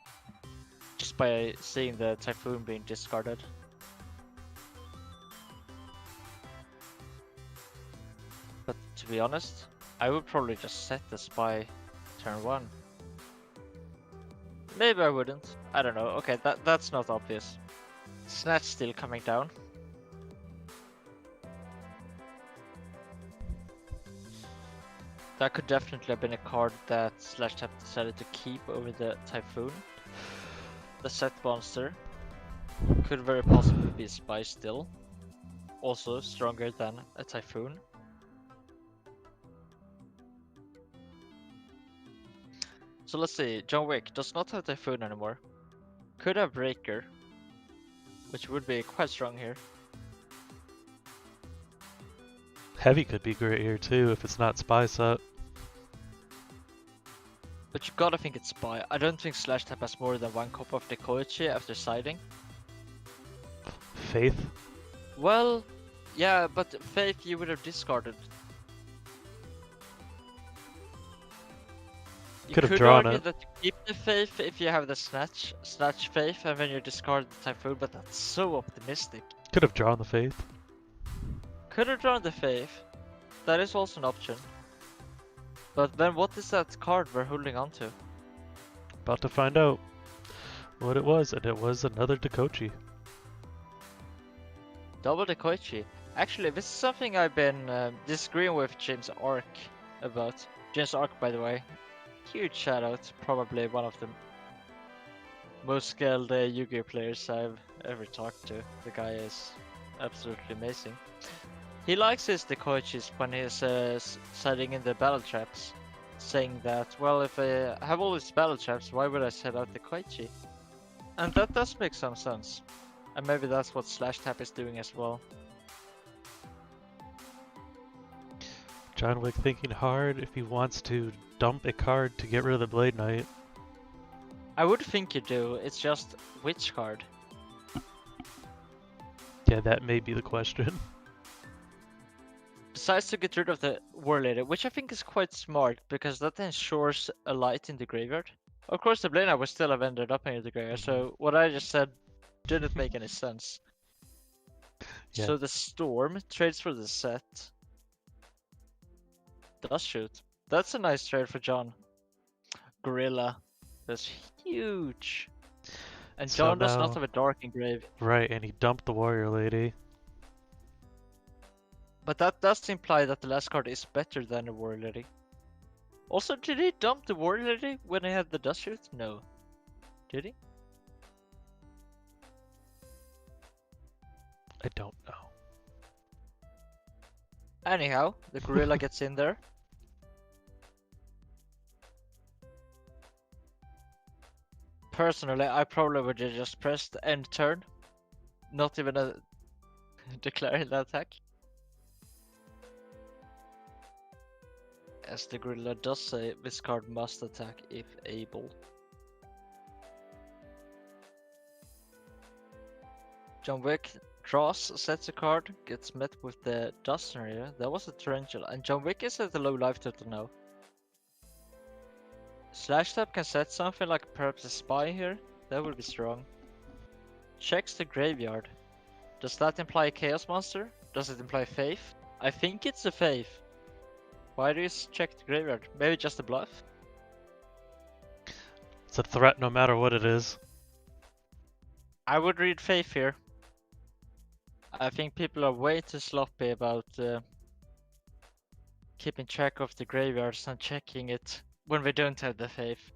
just by seeing the Typhoon being discarded. But to be honest, I would probably just set the Spy turn 1. Maybe I wouldn't. I don't know. Okay, that's not obvious. Snatch still coming down. That could definitely have been a card that Slash Tap decided to keep over the Typhoon. The set monster could very possibly be a Spy still. Also stronger than a Typhoon. So let's see, John Wick does not have Typhoon anymore. Could have Breaker, which would be quite strong here. Heavy could be great here too if it's not spy set. But you gotta think it's Spy. I don't think Slash Tap has more than 1 copy of Dekoichi after siding. Faith. Well, yeah, but Faith you would have discarded. You Could have could drawn argue it. that you keep the Faith if you have the Snatch Faith, and then you discard the Typhoon, but that's so optimistic. Could have drawn the Faith. Could have drawn the Faith. That is also an option. But then what is that card we're holding on to? About to find out what it was, and it was another Dekoichi. Double Dekoichi. Actually, this is something I've been disagreeing with James Ark about. James Ark, by the way. Huge shout out. Probably one of the most skilled Yu-Gi-Oh players I've ever talked to. The guy is absolutely amazing. He likes his Dekoichis when he's siding in the battle traps. saying that, well, if I have all these battle traps, why would I set out the Koichi? And that does make some sense. And maybe that's what Slash Tap is doing as well. John Wick thinking hard if he wants to dump a card to get rid of the Blade Knight. I would think you do, it's just which card? Yeah, that may be the question. Besides to get rid of the War Lady, which I think is quite smart, because that ensures a light in the graveyard. Of course, the Blade Knight would still have ended up in the graveyard, so what I just said didn't make any sense. Yeah. So the Storm trades for the set. Does shoot. That's a nice trade for John. Gorilla. That's huge. And So John does not now- have a Dark Engrave. Right, and he dumped the Warrior Lady. But that does imply that the last card is better than the War Lady. Also, did he dump the War Lady when he had the Dust Shoot? No. Did he? I don't know. Anyhow, the Gorilla gets in there. Personally, I probably would have just pressed end turn. Not even declaring the attack. As the Gorilla does say, this card must attack if able. John Wick draws, sets a card, gets met with the Dust scenario. That was a Tarantula, and John Wick is at a low life total now. Slash Tap can set something like perhaps a Spy here. That would be strong. Checks the graveyard. Does that imply a Chaos Monster? Does it imply Faith? I think it's a Faith. Why do you check the graveyard? Maybe just a bluff? It's a threat no matter what it is. I would read Faith here. I think people are way too sloppy about keeping track of the graveyards and checking it when we don't have the Faith.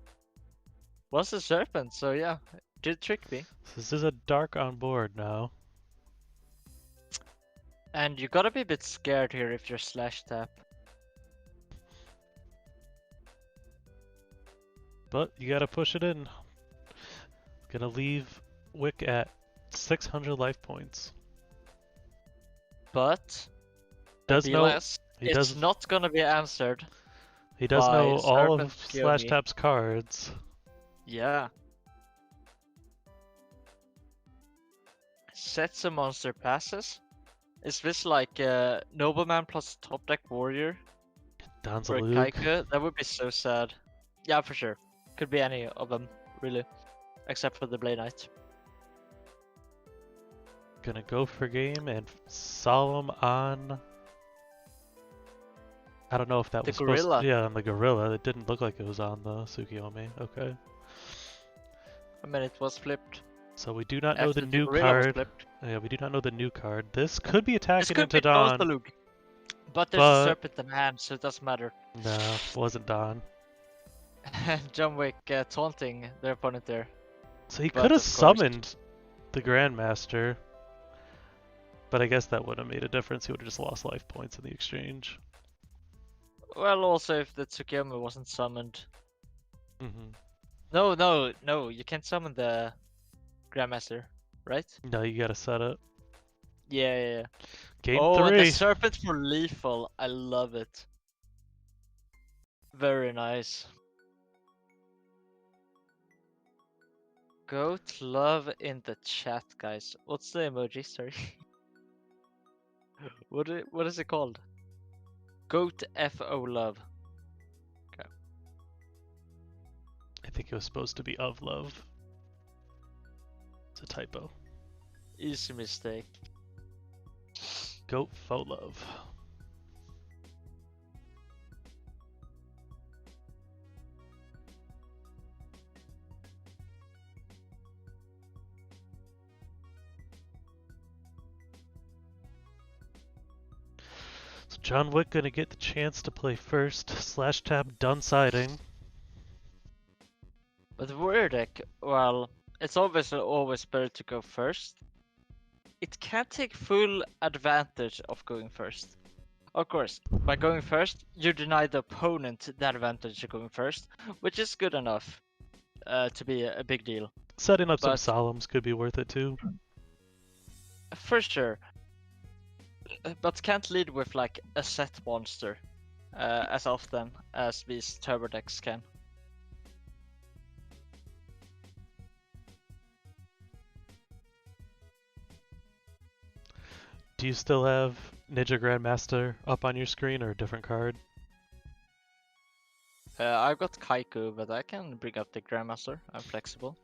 Was a Serpent, so yeah, did trick me. This is a dark on board now. And you gotta be a bit scared here if you're Slash Tap. But you gotta push it in. Gonna leave Wick at 600 life points. But Does know Abilas, he it's does not gonna be answered. he does by know all of Serpent Slash Kiyomi. Tap's cards. Yeah. Sets a monster passes. Is this like Nobleman plus top deck Warrior Don's for a a Luke. Kaiku? That would be so sad. Yeah, for sure. Could be any of them, really. Except for the Blade Knight. Gonna go for game and Solemn on. I don't know if that The was supposed Gorilla. yeah, on the Gorilla. It didn't look like it was on the Tsukiyomi. Okay. I mean, it was flipped. So we do not know After the new Gorilla was card. flipped. Yeah, we do not know the new card. This could be This attacking could into be Dawn. Daluk. But there's But- a Serpent in hand, so it doesn't matter. No, wasn't Dawn. John Wick taunting their opponent there. So he But could have of course- summoned the Grandmaster. But I guess that wouldn't have made a difference. He would have just lost life points in the exchange. Well, also if the Tsukiyomi wasn't summoned. Hmm. No, you can't summon the Grandmaster, right? No, you gotta set it. Yeah. Game Oh, and 3. the Serpent for lethal. I love it. Very nice. Goat love in the chat, guys. What's the emoji? Sorry. What is it called? Goat FO love. I think it was supposed to be of love. It's a typo. Easy mistake. Goat faux love. So John Wick gonna get the chance to play first. Slash Tap done siding. But the warrior deck, well, it's obviously always better to go first. It can't take full advantage of going first. Of course, by going first, you deny the opponent that advantage of going first, which is good enough to be a big deal. Setting up some But solemns could be worth it too. for sure, but can't lead with like a set monster as often as these turbo decks can. Do you still have Ninja Grandmaster up on your screen or a different card? I've got Kaiku, but I can bring up the Grandmaster. I'm flexible.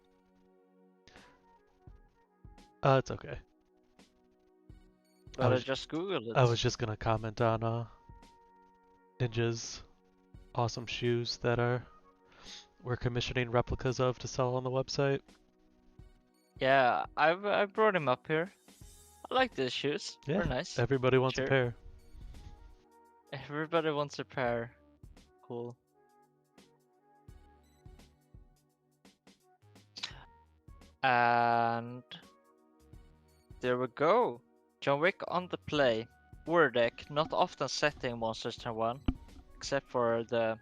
It's okay. But I was- just googled it. I was just gonna comment on Ninja's awesome shoes that we're commissioning replicas of to sell on the website. Yeah, I brought him up here. I like these shoes. Yeah, They're nice. everybody wants Sure. a pair. Everybody wants a pair. Cool. And there we go. John Wick on the play. War deck, not often setting monsters turn 1, except for the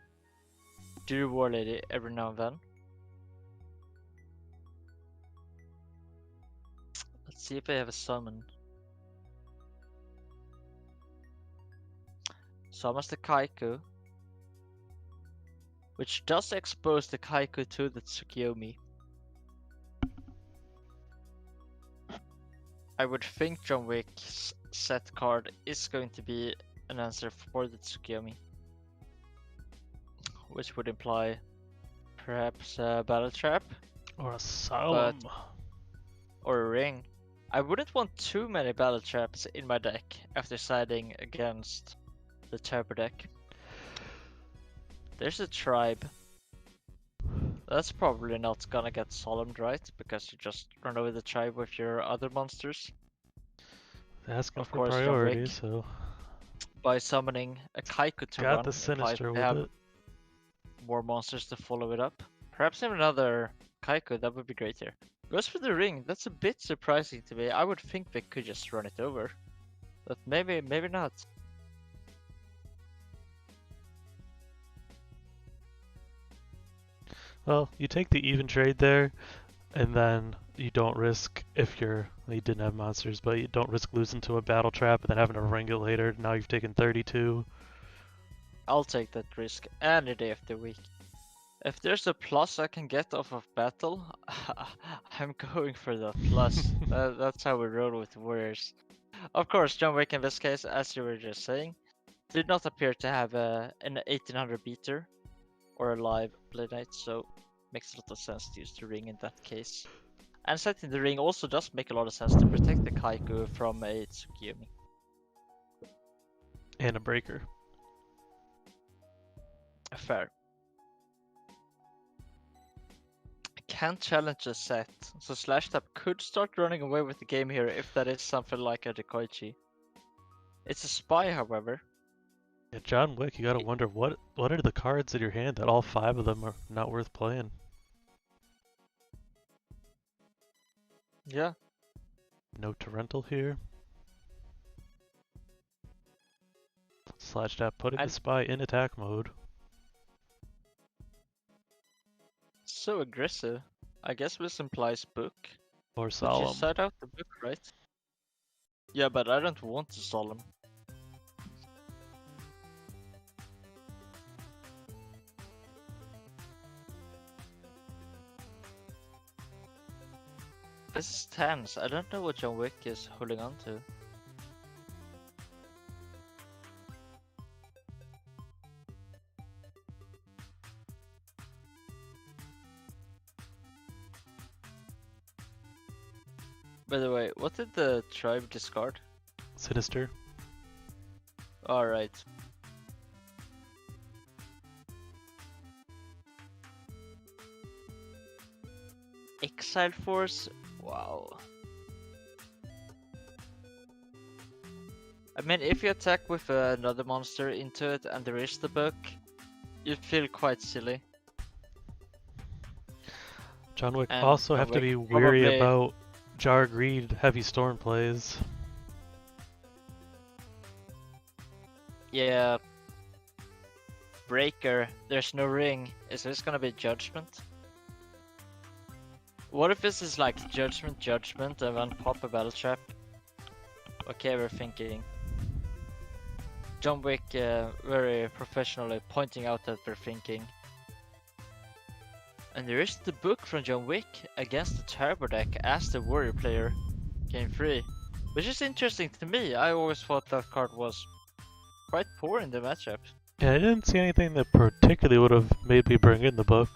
Dear War Lady every now and then. Let's see if I have a summon. Summons the Kaiku, which does expose the Kaiku to the Tsukiyomi. I would think John Wick's set card is going to be an answer for the Tsukiyomi, which would imply perhaps a Battle Trap Or a solemn. or a Ring. I wouldn't want too many Battle Traps in my deck after siding against the Turbo deck. There's a Tribe. That's probably not gonna get solemned, right? Because you just run over the Tribe with your other monsters. Asking of for course, John priority, Wick. so By summoning a Kaiku to got run, the implies sinister they with have it. more monsters to follow it up. Perhaps even another Kaiku, that would be great here. Goes for the Ring, that's a bit surprising to me. I would think they could just run it over. But maybe not. Well, you take the even trade there, and then you don't risk if you didn't have monsters, but you don't risk losing to a battle trap and then having to ring it later. Now you've taken 32. I'll take that risk any day of the week. If there's a plus I can get off of battle, I'm going for that plus. That's how we roll with warriors. Of course, John Wick in this case, as you were just saying, did not appear to have an 1800 beater or a live Blade Knight, so makes a lot of sense to use the ring in that case. And setting the ring also does make a lot of sense to protect the Kaiku from a Tsukiyomi. And a breaker. Fair. Can't challenge a set, so Slash Tap could start running away with the game here if that is something like a Dekoichi. It's a spy, however. Yeah, John Wick, you gotta wonder what are the cards in your hand that all 5 of them are not worth playing. Yeah. No Torrental here. Slash tap putting the spy in attack mode. So aggressive. I guess this implies book. Or But solemn. you set out the book, right? Yeah, but I don't want to solemn. This is tense. I don't know what John Wick is holding on to. By the way, what did the tribe discard? Sinister. Alright. Exile Force? Wow. I mean, if you attack with another monster into it and there is the book, you'd feel quite silly. John Wick And also John have to Wick be weary probably- about Jar Greed Heavy Storm plays. Yeah. Breaker. There's no ring. Is this gonna be judgment? What if this is like judgment, and then pop a battle trap? Okay, we're thinking. John Wick very professionally pointing out that we're thinking. And there is the book from John Wick against the Turbo deck as the warrior player. Game 3. Which is interesting to me. I always thought that card was quite poor in the matchup. Yeah, I didn't see anything that particularly would have made me bring in the book.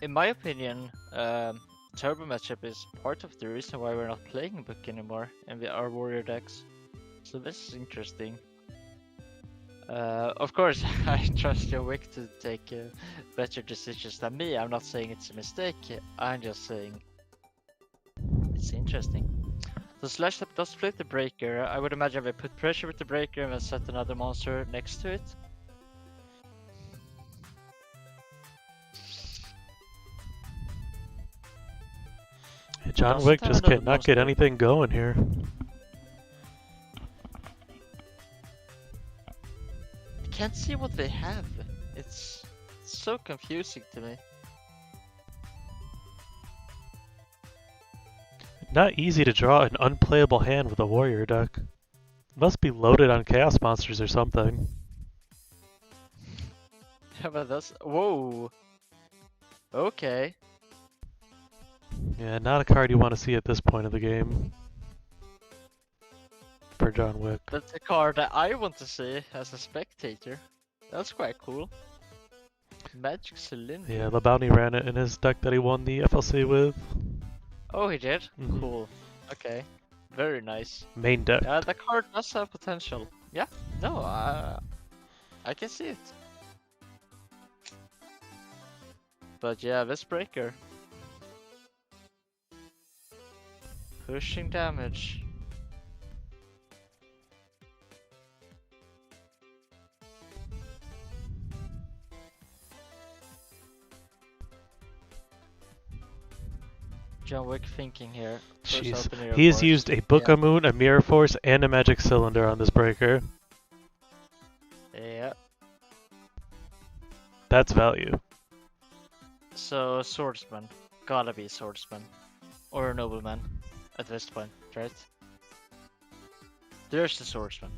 In my opinion, Turbo matchup is part of the reason why we're not playing book anymore in our warrior decks. So this is interesting. Of course, I trust John Wick to take better decisions than me. I'm not saying it's a mistake. I'm just saying it's interesting. So Slash Tap does split the breaker. I would imagine they put pressure with the breaker and then set another monster next to it. Yeah, John Doesn't Wick have just another cannot get monster. anything going here. I can't see what they have. It's so confusing to me. Not easy to draw an unplayable hand with a warrior deck. Must be loaded on chaos monsters or something. Yeah, but that's... Whoa! Okay. Yeah, not a card you want to see at this point of the game. For John Wick. That's a card that I want to see as a spectator. That's quite cool. Magic Cylinder. Yeah, LeBounty ran it in his deck that he won the FLC with. Oh, he did? Mhm. Cool. Okay. Very nice. Main deck. Yeah, the card does have potential. Yeah, no, I can see it. But yeah, this breaker. Pushing damage. John Wick thinking here. First Jeez. open Mirror He has Force. used a Book Yeah. of Moon, a Mirror Force, and a Magic Cylinder on this breaker. Yeah. That's value. So swordsman. Gotta be a swordsman. Or a nobleman. At this point, right? There's the swordsman.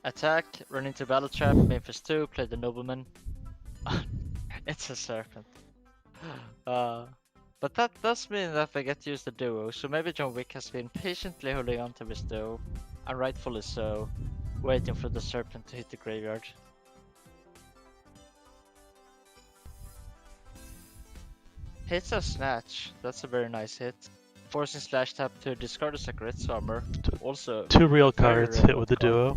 Attack, run into battle trap, main phase 2, play the nobleman. It's a serpent. But that does mean that they get to use the duo, so maybe John Wick has been patiently holding on to this duo, and rightfully so, waiting for the serpent to hit the graveyard. Hits a snatch, that's a very nice hit. Forcing Slash Tap to discard a Sacred's Armor, also Two real very cards hit relevant with the card. duo.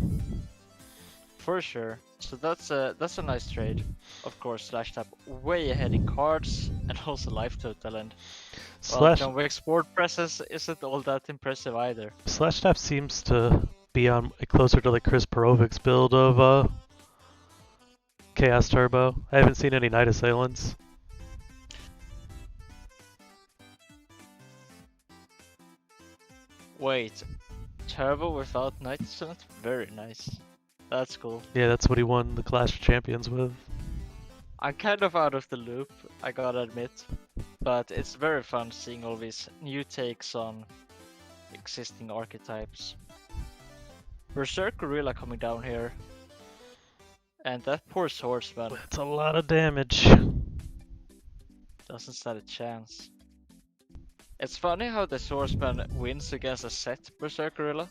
For sure. So that's a nice trade. Of course, Slash Tap way ahead in cards and also life total. And well, Slash John Wick's board presses isn't all that impressive either. Slash Tap seems to be on closer to like Chris Perovic's build of Chaos Turbo. I haven't seen any Night Assailants. Wait, Turbo without Night Assault? Very nice. That's cool. Yeah, that's what he won the Clash of Champions with. I'm kind of out of the loop, I gotta admit. But it's very fun seeing all these new takes on existing archetypes. Berserk Gorilla coming down here. And that poor swordsman That's a lot of damage. doesn't stand a chance. It's funny how the swordsman wins against a set Berserk Gorilla.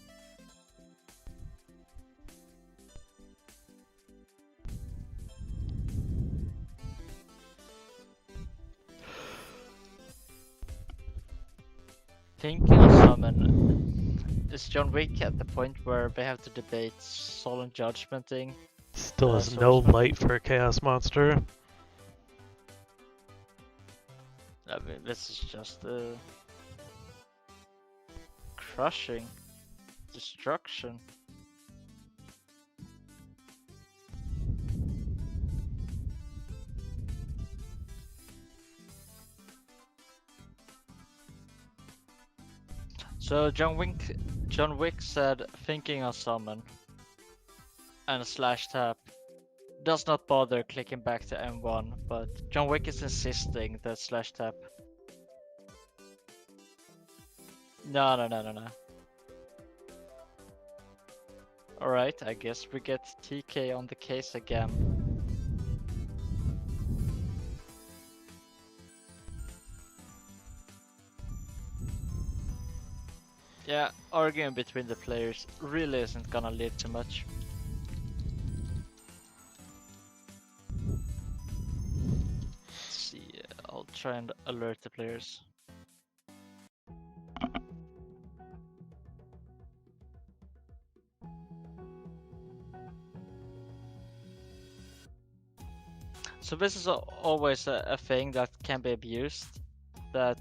Thinking of summon, is John Wick at the point where they have to debate solemn judgmenting? Still has So no it's not- light for a Chaos Monster. I mean, this is just crushing destruction. So John John Wick said thinking on summon and slash tap does not bother clicking back to M1, but John Wick is insisting that slash tap. No. Alright, I guess we get TK on the case again. Yeah, arguing between the players really isn't gonna lead to much. Let's see, I'll try and alert the players. So this is always a thing that can be abused, that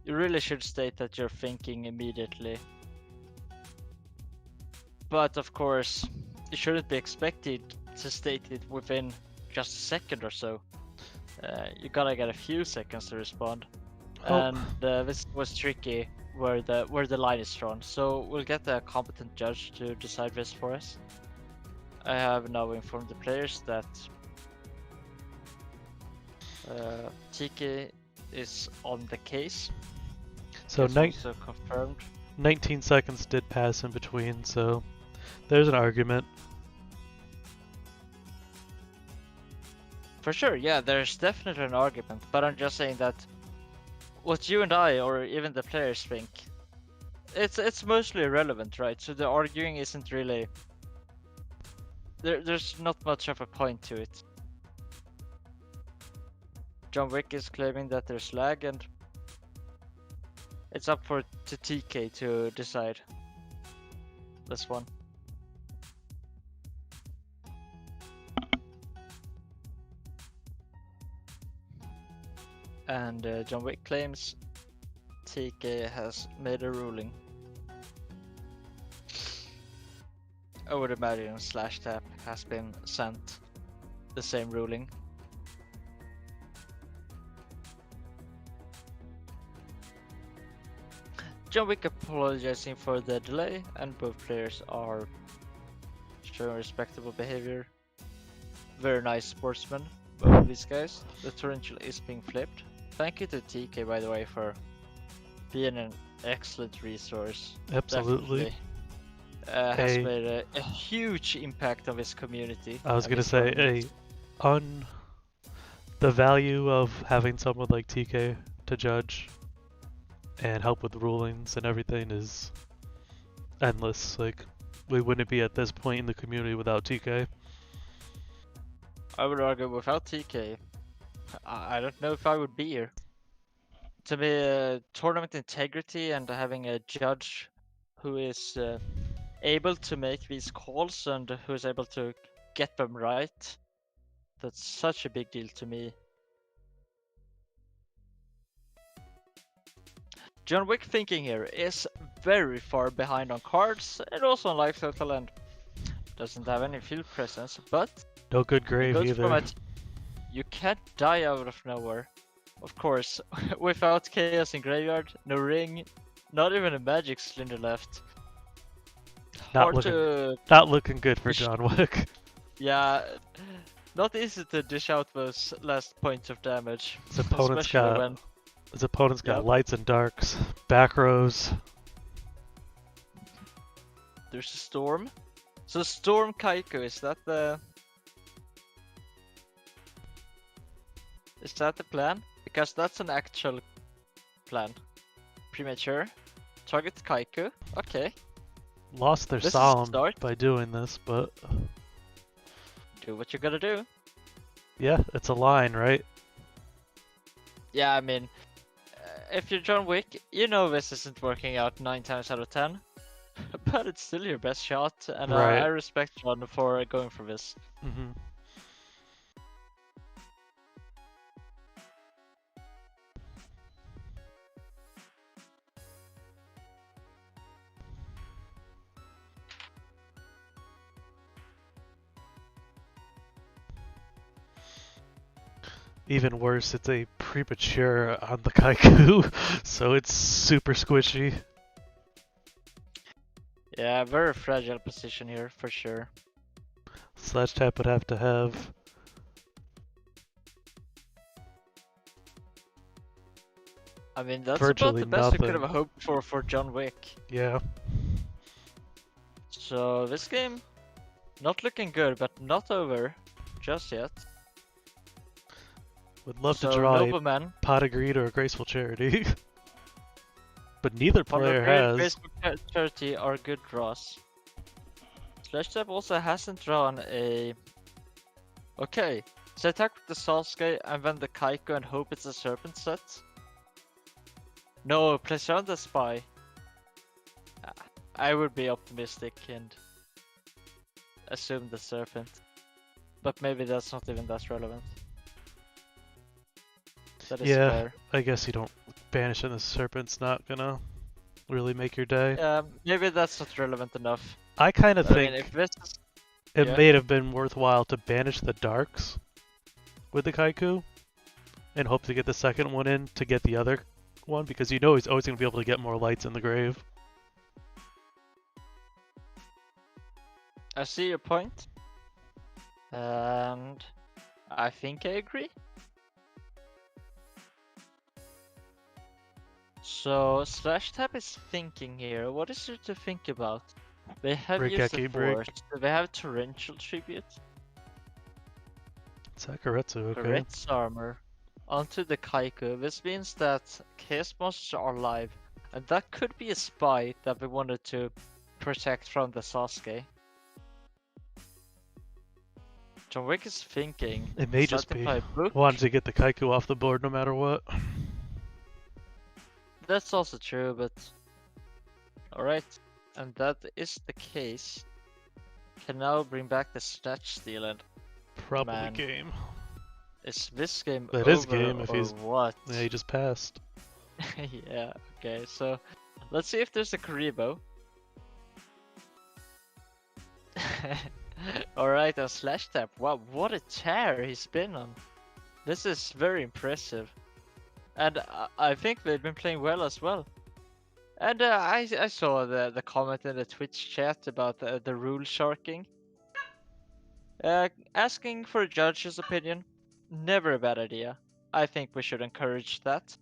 you really should state that you're thinking immediately. But of course, you shouldn't be expected to state it within just a second or so. You gotta get a few seconds to respond. Oh. And this was tricky where the line is drawn. So we'll get a competent judge to decide this for us. I have now informed the players that TK is on the case. So It's also confirmed. 19 seconds did pass in between, so there's an argument. For sure, yeah, there's definitely an argument, but I'm just saying that what you and I, or even the players think, it's mostly irrelevant, right? So the arguing isn't really... There's not much of a point to it. John Wick is claiming that there's lag, and it's up to TK to decide this one. And John Wick claims TK has made a ruling. I would imagine slash tap has been sent the same ruling. John Wick apologizing for the delay, and both players are showing respectable behavior. Very nice sportsmen, both of these guys. The torrential is being flipped. Thank you to TK, by the way, for being an excellent resource. Absolutely. Has made a huge impact on his community. I was gonna say, the value of having someone like TK to judge and help with rulings and everything is endless. Like, we wouldn't be at this point in the community without TK. I would argue without TK, I don't know if I would be here. To me, tournament integrity and having a judge who is able to make these calls and who is able to get them right, that's such a big deal to me. John Wick thinking here is very far behind on cards and also on life total, and doesn't have any field presence, but No good grave either. You can't die out of nowhere. Of course, without chaos in graveyard, no ring, not even a magic cylinder left. Not looking good for John Wick. Yeah, not easy to dish out those last points of damage. His opponent's Especially got lights and darks, back rows. There's a storm. So Storm Kaiku, is that the plan? Because that's an actual plan. Premature. Target Kaiku. Okay. Lost their This is sound start. by doing this, but Do what you gotta do. yeah, it's a line, right? Yeah, I mean, if you're John Wick, you know this isn't working out 9 times out of 10. But it's still your best shot, and Right. I respect John for going for this. Mm-hmm. Even worse, it's a premature on the Kaiku, so it's super squishy. Yeah, very fragile position here for sure. Slash tap would have to have. I mean, that's Virtually about the best we could nothing. have hoped for John Wick. Yeah. So this game, not looking good, but not over just yet. Would love to So draw a Nobleman, pot of greed or a graceful charity. But neither Follow player Great, has. Graceful Charity are good draws. Slash Tap also hasn't drawn a... Okay, so attack with the Sasuke and then the Kaiko and hope it's a Serpent set? No, place around the Spy. I would be optimistic and assume the Serpent. But maybe that's not even that relevant. That is Yeah, fair. I guess you don't banishing the serpent's not gonna really make your day. Maybe that's not relevant enough. I kind of But I think mean, if this is... it yeah. may have been worthwhile to banish the darks with the Kaiku and hope to get the second one in to get the other one, because you know he's always going to be able to get more lights in the grave. I see your point. And I think I agree. So Slash Tap is thinking here. What is there to think about? They have used the Regeki break. Force. Do they have Torrential Tribute? Sakuretsu, okay. Garrett's armor. Onto the Kaiko. This means that Chaos Monsters are alive. And that could be a spy that we wanted to protect from the Sasuke. John Wick is thinking. It may Does just that be imply book? wanting to get the Kaiku off the board no matter what. That's also true, but... Alright, and that is the case. Can now bring back the Snatch Steal, and Probably Man. game. is this game That over is game if or he's- what? Yeah, he just passed. Yeah, okay, so let's see if there's a Karibo. Alright, and Slash Tap. Wow, what a tear he's been on. This is very impressive. And I think they've been playing well as well. And I saw the comment in the Twitch chat about the rule sharking. Asking for a judge's opinion, never a bad idea. I think we should encourage that.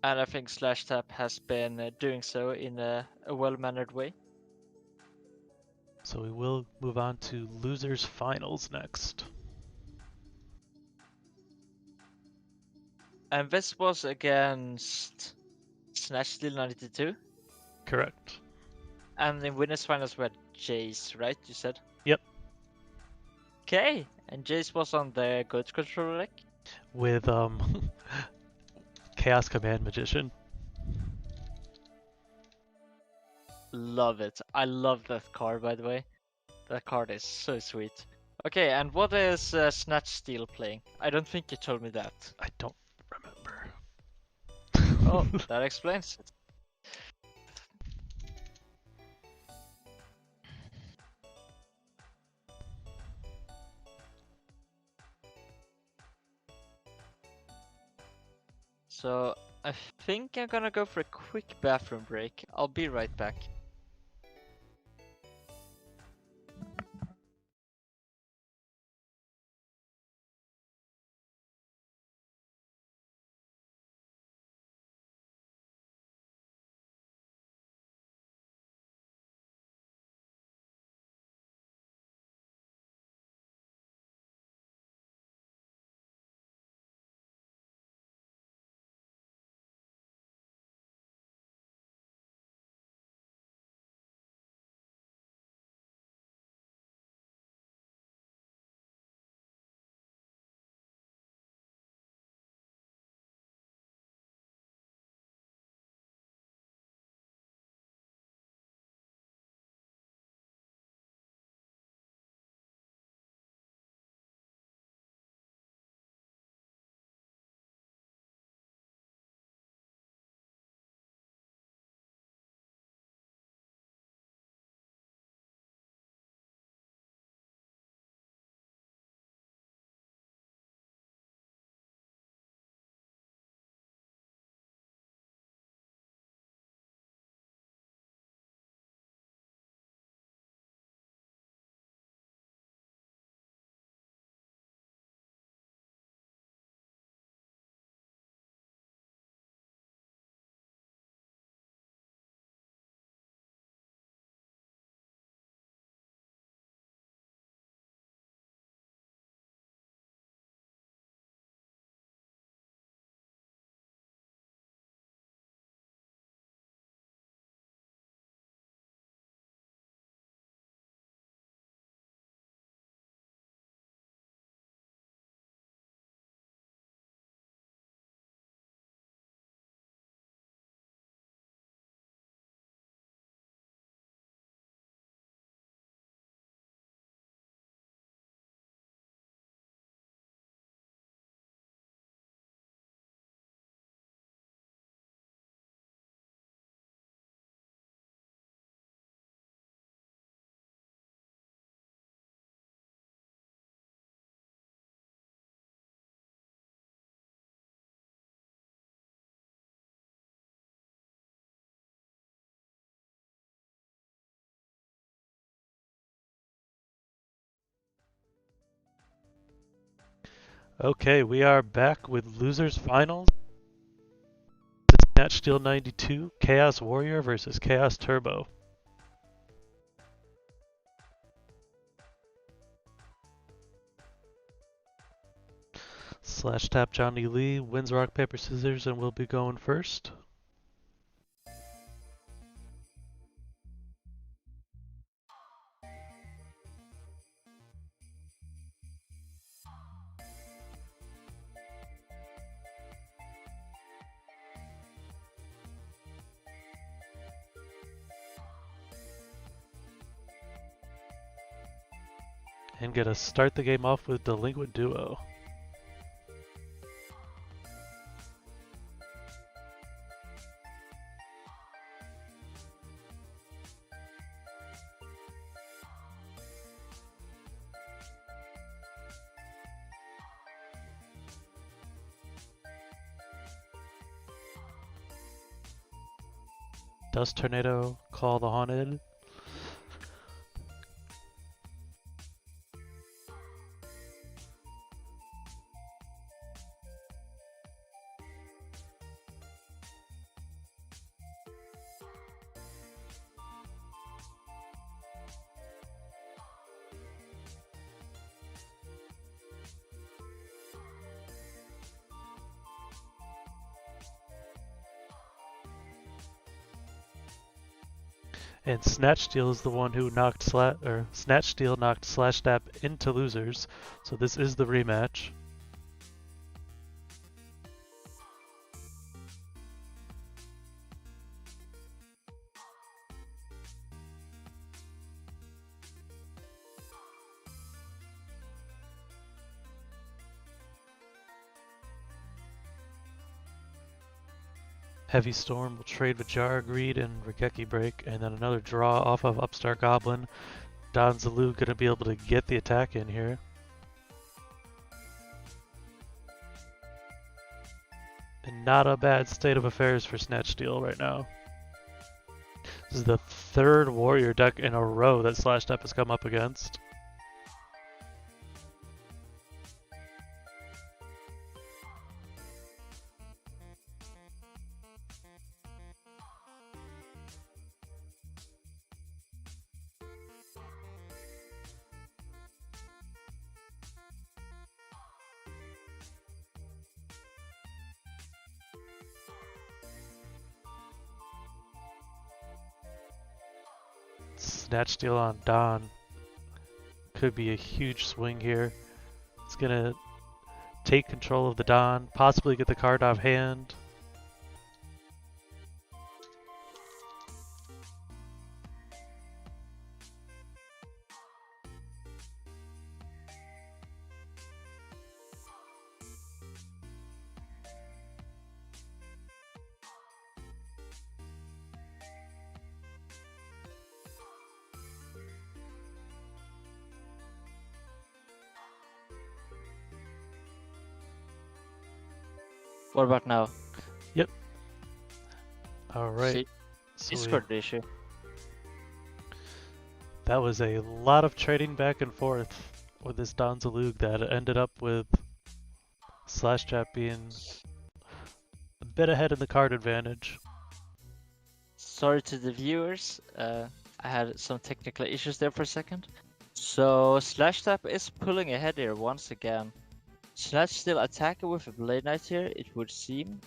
And I think Slash Tap has been doing so in a well-mannered way. So we will move on to losers finals next. And this was against Snatch Steel 92. Correct. And in winners finals we had Jace, right? You said? Yep. Okay, and Jace was on the good control deck. With Chaos Command Magician. Love it. I love that card, by the way. That card is so sweet. Okay, and what is Snatch Steel playing? I don't think you told me that. I don't remember. Oh, that explains it. So, I think I'm gonna go for a quick bathroom break. I'll be right back. Okay, we are back with losers finals. Snatch Steel 92, Chaos Warrior versus Chaos Turbo. Slash tap Johnny Lee wins rock, paper, scissors, and will be going first. And gonna start the game off with Delinquent Duo. Dust Tornado, Call the Haunted. And Snatch Steel is the one who knocked Snatch Steel knocked Slash Tap into losers, so this is the rematch. Heavy Storm will trade with Jar Greed and Regeki Break, and then another draw off of Upstart Goblin. Don Zalu gonna be able to get the attack in here. And not a bad state of affairs for Snatch Steel right now. This is the third Warrior deck in a row that Slash Tap has come up against. Snatch Steel on Don could be a huge swing here. It's gonna take control of the Don, possibly get the card off hand. What about now? Alright. See, So Discord issue. that was a lot of trading back and forth with this Don Zalug that ended up with Slash Tap being a bit ahead in the card advantage. Sorry to the viewers, I had some technical issues there for a second. So Slash Tap is pulling ahead here once again. Snatch Steel attacking with a Blade Knight here, it would seem.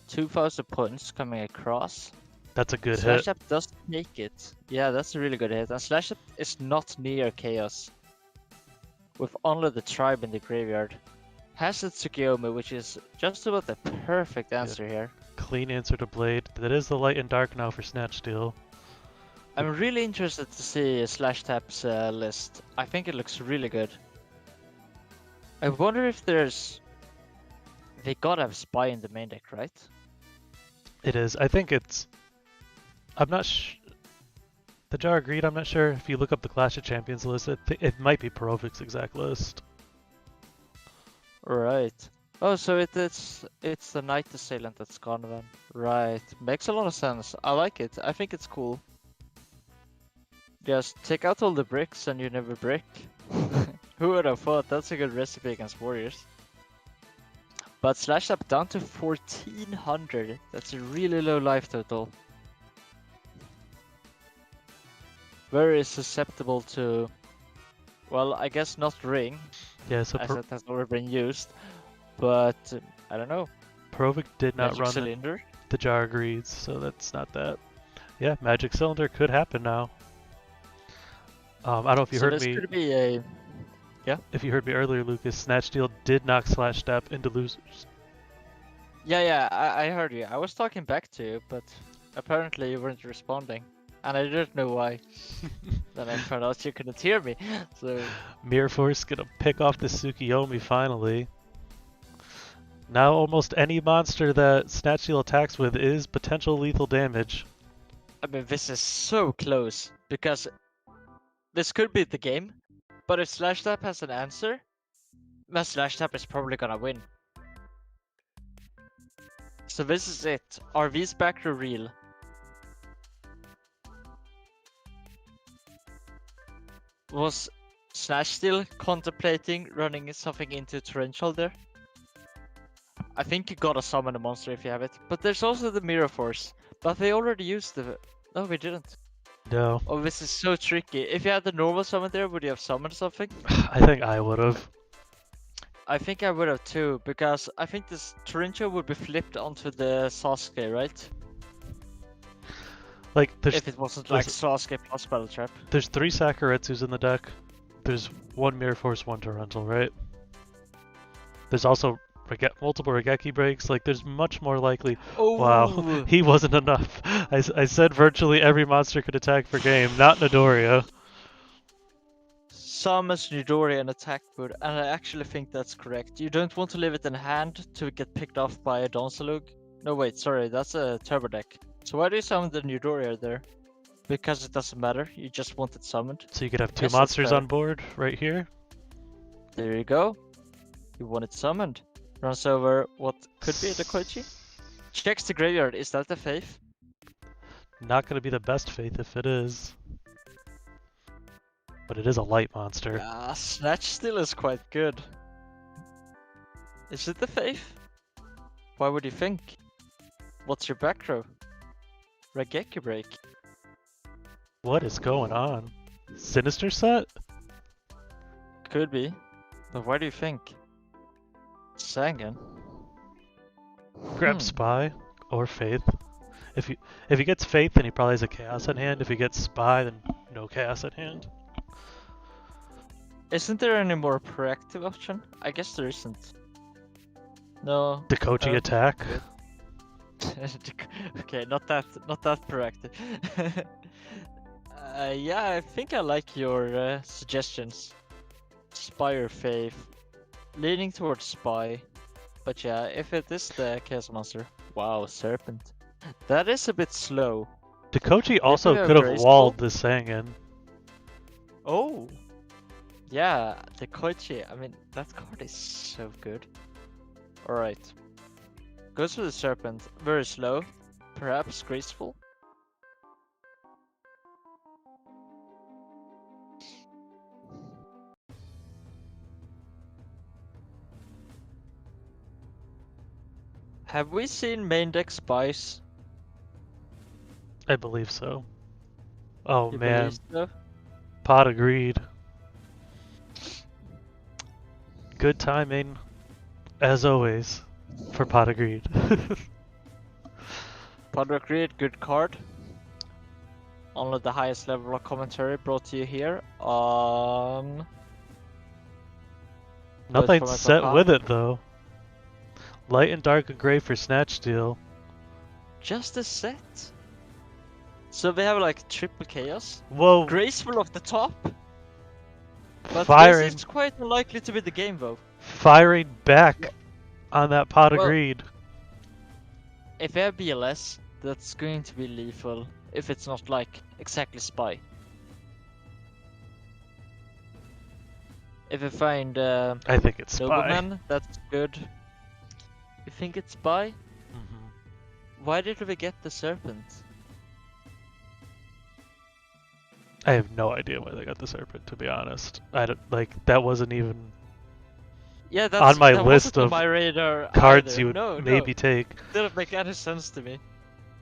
2,000 points coming across. That's a good Slash hit. Tap does make it. Yeah, that's a really good hit. And Slash Tap is not near Chaos. With only the Tribe in the graveyard. Has the Tsukiyomi, which is just about the perfect answer here. Clean answer to Blade. That is the light and dark now for Snatch Steel. I'm really interested to see Slash Tap's list. I think it looks really good. I wonder if there's... They gotta have Spy in the main deck, right? It is. I think it's... I'm not the Jar of Greed, I'm not sure. If you look up the Clash of Champions list, it might be Perovic's exact list. Right. Oh, so it's the Night Assailant that's gone then. Right. Makes a lot of sense. I like it. I think it's cool. Just take out all the bricks and you never brick. Who would have thought? That's a good recipe against warriors. But Slash Tap down to 1400. That's a really low life total. Very susceptible to, well, I guess not Ring, Yeah, so as it has already been used. But I don't know. Provic did not Magic run Cylinder. the Jar Greeds, so that's not that. Yeah, Magic Cylinder could happen now. I don't know if you So heard this me. could be a. If you heard me earlier, Lucas, Snatch Steal did knock Slash Step into losers. Yeah, I heard you. I was talking back to you, but apparently you weren't responding. And I didn't know why. Then I found out you couldn't hear me. So Mirror Force gonna pick off the Tsukiyomi finally. Now almost any monster that Snatch Steal attacks with is potential lethal damage. I mean, this is so close because this could be the game. But if Slash Tap has an answer, then Slash Tap is probably gonna win. So this is it. Are these back to real? Was Slash still contemplating running something into Torrential there? I think you gotta summon a monster if you have it. But there's also the Mirror Force. But they already used the... No, we didn't. No. Oh, this is so tricky. If you had the normal summon there, would you have summoned something? I think I would have. I think I would have too, because I think this Torrential would be flipped onto the Sasuke, right? Like, there's If it wasn't like Sasuke plus Battle Trap. 3 Sakuretsus in the deck. There's 1 Mirror Force, 1 Torrential, right? There's also multiple Regeki breaks. Like, there's much more likely. Oh! Wow, he wasn't enough. I said virtually every monster could attack per game, not Midoriya. Summons Midoriya and attack mode, and I actually think that's correct. You don't want to leave it in hand to get picked off by a Donsalug. No, wait, sorry, that's a Turbo deck. So why do you summon the Midoriya there? Because it doesn't matter, you just want it summoned. So you could have 2 Yes, that's monsters fair. on board right here. There you go. You want it summoned. Runs over what could be the Koichi. Checks the graveyard, is that the Faith? Not going to be the best faith if it is. But it is a light monster. Yeah, Snatch still is quite good. Is it the Faith? Why would you think? What's your back row? Regeki break. What is going on? Sinister set? Could be. But why do you think? Sangan? Grab Hmm. Spy or Faith. If he gets Faith, then he probably has a Chaos in hand. If he gets Spy, then no Chaos in hand. Isn't there any more proactive option? I guess there isn't. No. Dekochi attack. Okay, not that proactive. Yeah, I think I like your suggestions. Spy or Faith. Leaning towards Spy. But yeah, if it is the Chaos Monster. Wow, Serpent. That is a bit slow. Dekochi also have could have Grace walled Ball? the Sangan. Oh! Yeah, the Koichi. I mean, that card is so good. Alright. Goes for the Serpent. Very slow. Perhaps graceful. Have we seen main deck Spice? I believe so. Oh You man, believe so? Pot agreed. Good timing, as always, for Pot agreed. Podder Create, good card. Only the highest level of commentary brought to you here. Nothing for my set papa. with it though. Light and dark and gray for Snatch Steal. Just a set. So we have like triple chaos. Whoa, Graceful off the top. But Firing. this is quite unlikely to be the game though. firing back on that Pot Well- agreed. If I have BLS, that's going to be lethal. If it's not like exactly Spy. If I find I think it's Spy. Nobleman, that's good. You think it's Spy? Mhm. Why did we get the Serpent? I have no idea why they got the Serpent, to be honest. I don't, like, that wasn't even... Yeah, on my that list wasn't on of my radar cards either. you would No, maybe take. didn't make any sense to me.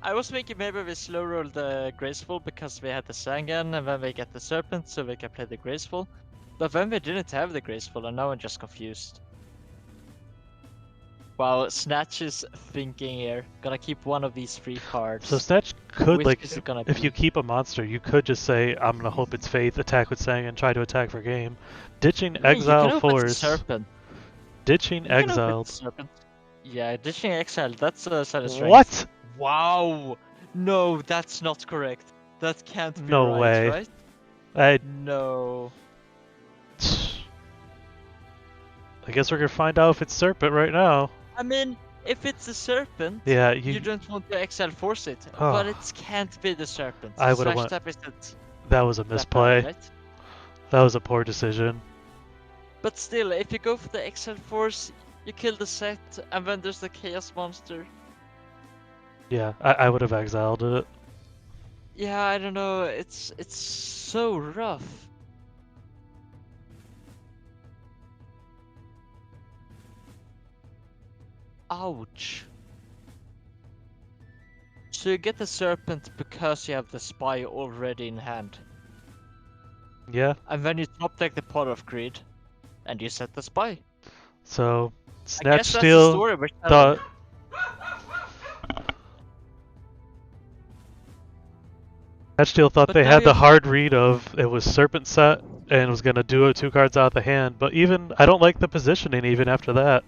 I was thinking maybe we slow roll the Graceful because we had the Sangan and then we get the Serpent so we can play the Graceful. But then we didn't have the Graceful and now I'm just confused. Wow, Snatch is thinking here. Gotta keep one of these 3 cards. So Snatch could, Which like, is it gonna if be? you keep a monster, you could just say, I'm gonna hope it's Faith, attack with Sang, and try to attack for game. Ditching I mean, you can Exile open the Force. Serpent. Ditching You can open the Exiled. Serpent. Yeah, ditching Exile, that's a set of strength. What? Wow! No, that's not correct. That can't be No right, way. right? I No. guess we're gonna find out if it's Serpent right now. I mean, if it's a Serpent, Yeah, you don't want to Exile Force it, Oh. but it can't be the Serpent. I would've Slash went- tap isn't that was a that misplay. bad, right? That was a poor decision. But still, if you go for the Exile Force, you kill the set, and then there's the Chaos Monster. Yeah, I would have exiled it. Yeah, I don't know. It's so rough. Ouch. So you get the Serpent because you have the Spy already in hand. Yeah, And then you top deck the Pot of Greed, and you set the Spy. so I Snatch guess that's the Steal story we're telling. thought. Snatch Steal thought But they now had the you- hard read of it was Serpent set and was gonna do it 2 cards out of the hand, but even I don't like the positioning even after that.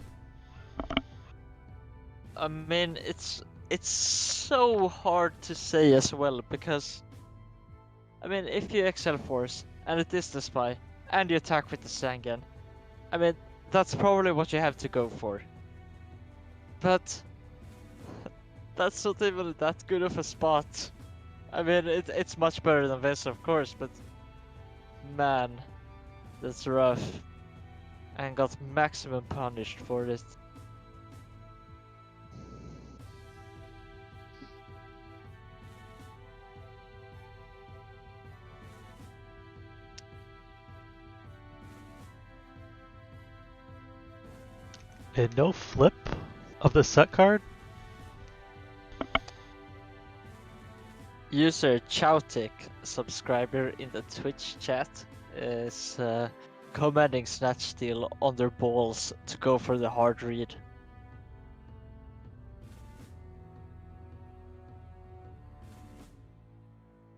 I mean, it's so hard to say as well because, I mean, if you Excel Force and it is the Spy and you attack with the Sangan, I mean, that's probably what you have to go for. But that's not even that good of a spot. I mean, it's much better than this, of course, but man, that's rough. And got maximum punished for it. And no flip of the set card? User Chowtik, subscriber in the Twitch chat, is commanding Snatch Steal on their balls to go for the hard read.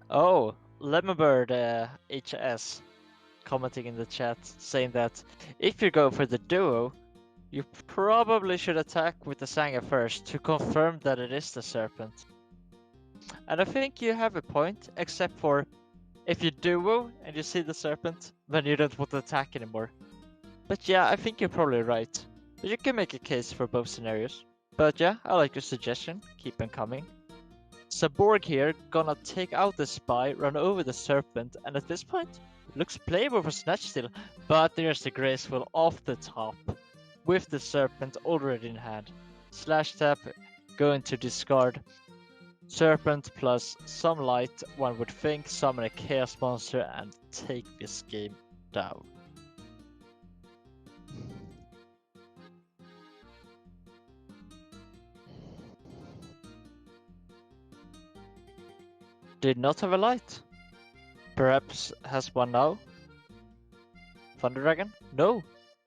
Oh, Lemonbird HS commenting in the chat saying that if you go for the duo, you probably should attack with the Sanga first to confirm that it is the Serpent. And I think you have a point, except for if you duo and you see the Serpent, then you don't want to attack anymore. But yeah, I think you're probably right. But you can make a case for both scenarios. But yeah, I like your suggestion, keep them coming. Saborg here, gonna take out the Spy, run over the Serpent, and at this point, looks playable for Snatch Steal, but there's the Graceful off the top, with the Serpent already in hand. Slash tap, going to discard. Serpent plus some light, one would think, summon a Chaos Monster and take this game down. Did not have a light. Perhaps has one now. Thunder Dragon? No,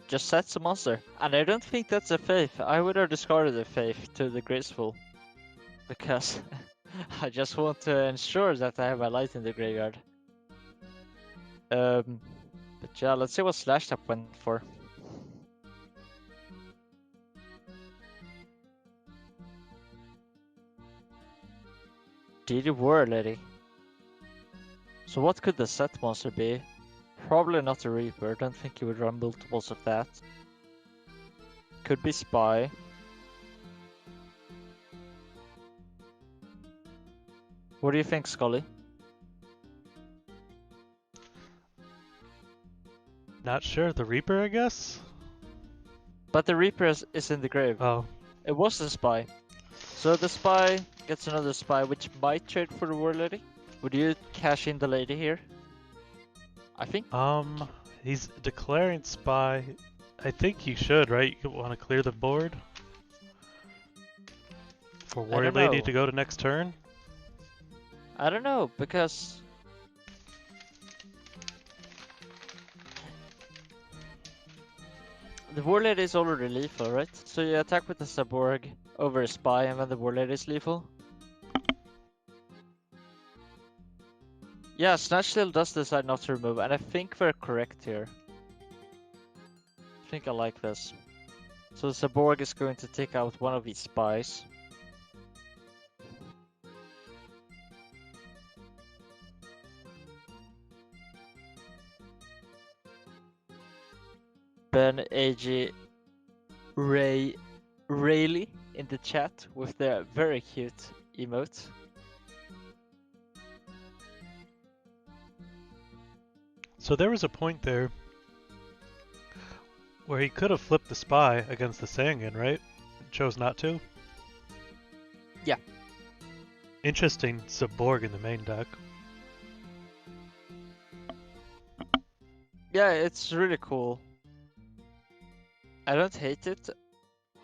just sets a monster. And I don't think that's a Faith. I would have discarded the Faith to the Graceful. Because I just want to ensure that I have a light in the graveyard. But yeah, let's see what Slash Tap went for. DD War Lady. So what could the set monster be? Probably not a Reaper, don't think you would run multiples of that. Could be Spy. What do you think, Scully? Not sure. The Reaper, I guess? But the Reaper is in the grave. Oh. It was the Spy. So the Spy gets another Spy, which might trade for the War Lady. Would you cash in the lady here? I think. He's declaring Spy. I think you should, right? You want to clear the board for Warrior don't Lady know. to go to next turn. I don't know, because the War Lady is already lethal, right? So you attack with the Saborg over a Spy, and then the War Lady is lethal. Yeah, Snatch Steal does decide not to remove, and I think we're correct here. I think I like this. So Saborg is going to take out one of these Spies. Ben AG Rayleigh in the chat with their very cute emote. So there was a point there where he could have flipped the Spy against the Sangan, right? Chose not to. Yeah. Interesting Saborg in the main deck. Yeah, it's really cool. I don't hate it.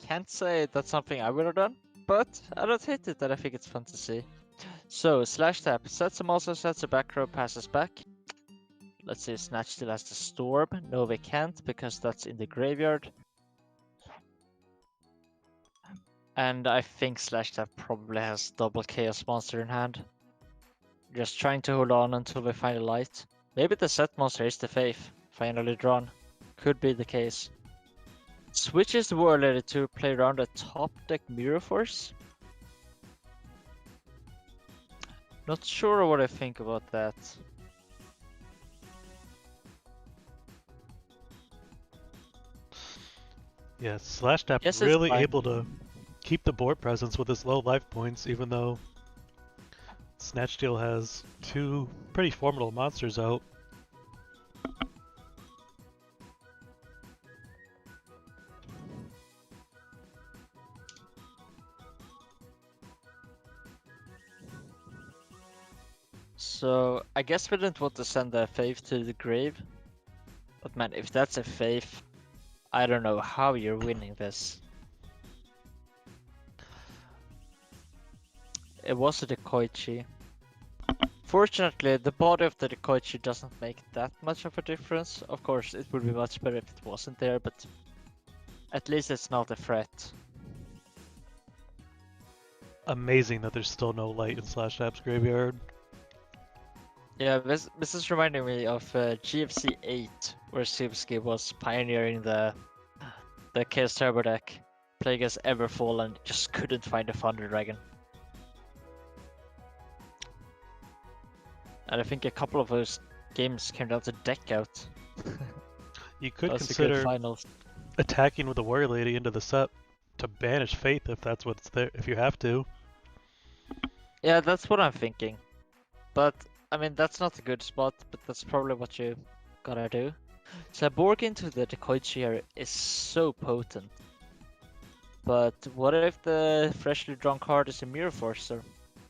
Can't say that's something I would have done, but I don't hate it, and I think it's fun to see. So, slash tap. Sets a monster, sets a back row, passes back. Let's see, Snatch still has the Storm. No, they can't, because that's in the graveyard. And I think slash tap probably has double Chaos Monster in hand. Just trying to hold on until we find a light. Maybe the set monster is the Faith, finally drawn. Could be the case. Switches the War Lady to play around a top deck Mirror Force. Not sure what I think about that. Yeah, Slash Tap Yes, it's really fine. able to keep the board presence with his low life points, even though Snatch Steal has two pretty formidable monsters out. So, I guess we didn't want to send a Faith to the grave. But man, if that's a Faith, I don't know how you're winning this. It was a Dekoichi. Fortunately, the body of the Dekoichi doesn't make that much of a difference. Of course, it would be much better if it wasn't there, but at least it's not a threat. Amazing that there's still no light in Slash Tap's graveyard. Yeah, this is reminding me of GFC 8, where Sivsky was pioneering the Chaos Turbo deck, playing as Everfall and just couldn't find a Thunder Dragon. And I think a couple of those games came down to deck out. You could That was a good consider finals. attacking with the Warrior Lady into the set to banish Faith if that's what's there, if you have to. Yeah, that's what I'm thinking. But, I mean, that's not a good spot, but that's probably what you gotta do. Saborg into the Dekoichi here is so potent. But what if the freshly drawn card is a Mirror Forcer?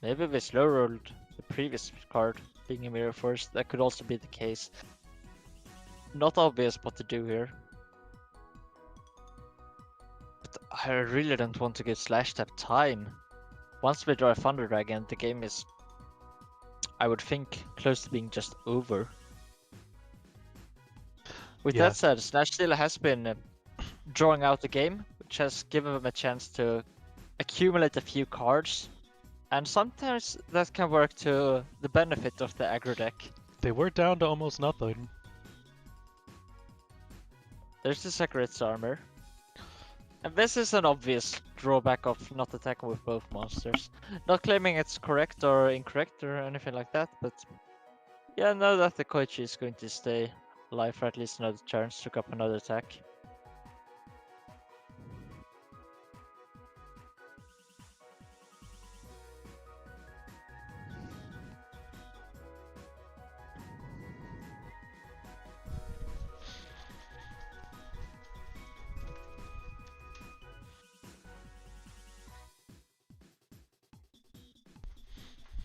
Maybe we slow rolled the previous card being a Mirror Force. That could also be the case. Not obvious what to do here. But I really don't want to give Slash Tap time. Once we draw a Thunder Dragon, the game is, I would think, close to being just over. With Yeah. that said, Snatch Steal has been drawing out the game, which has given them a chance to accumulate a few cards. And sometimes that can work to the benefit of the aggro deck. They were down to almost nothing. There's the Sacred's Armor. And this is an obvious drawback of not attacking with both monsters. Not claiming it's correct or incorrect or anything like that, but yeah, know that the Koichi is going to stay alive for at least another turn, took up another attack.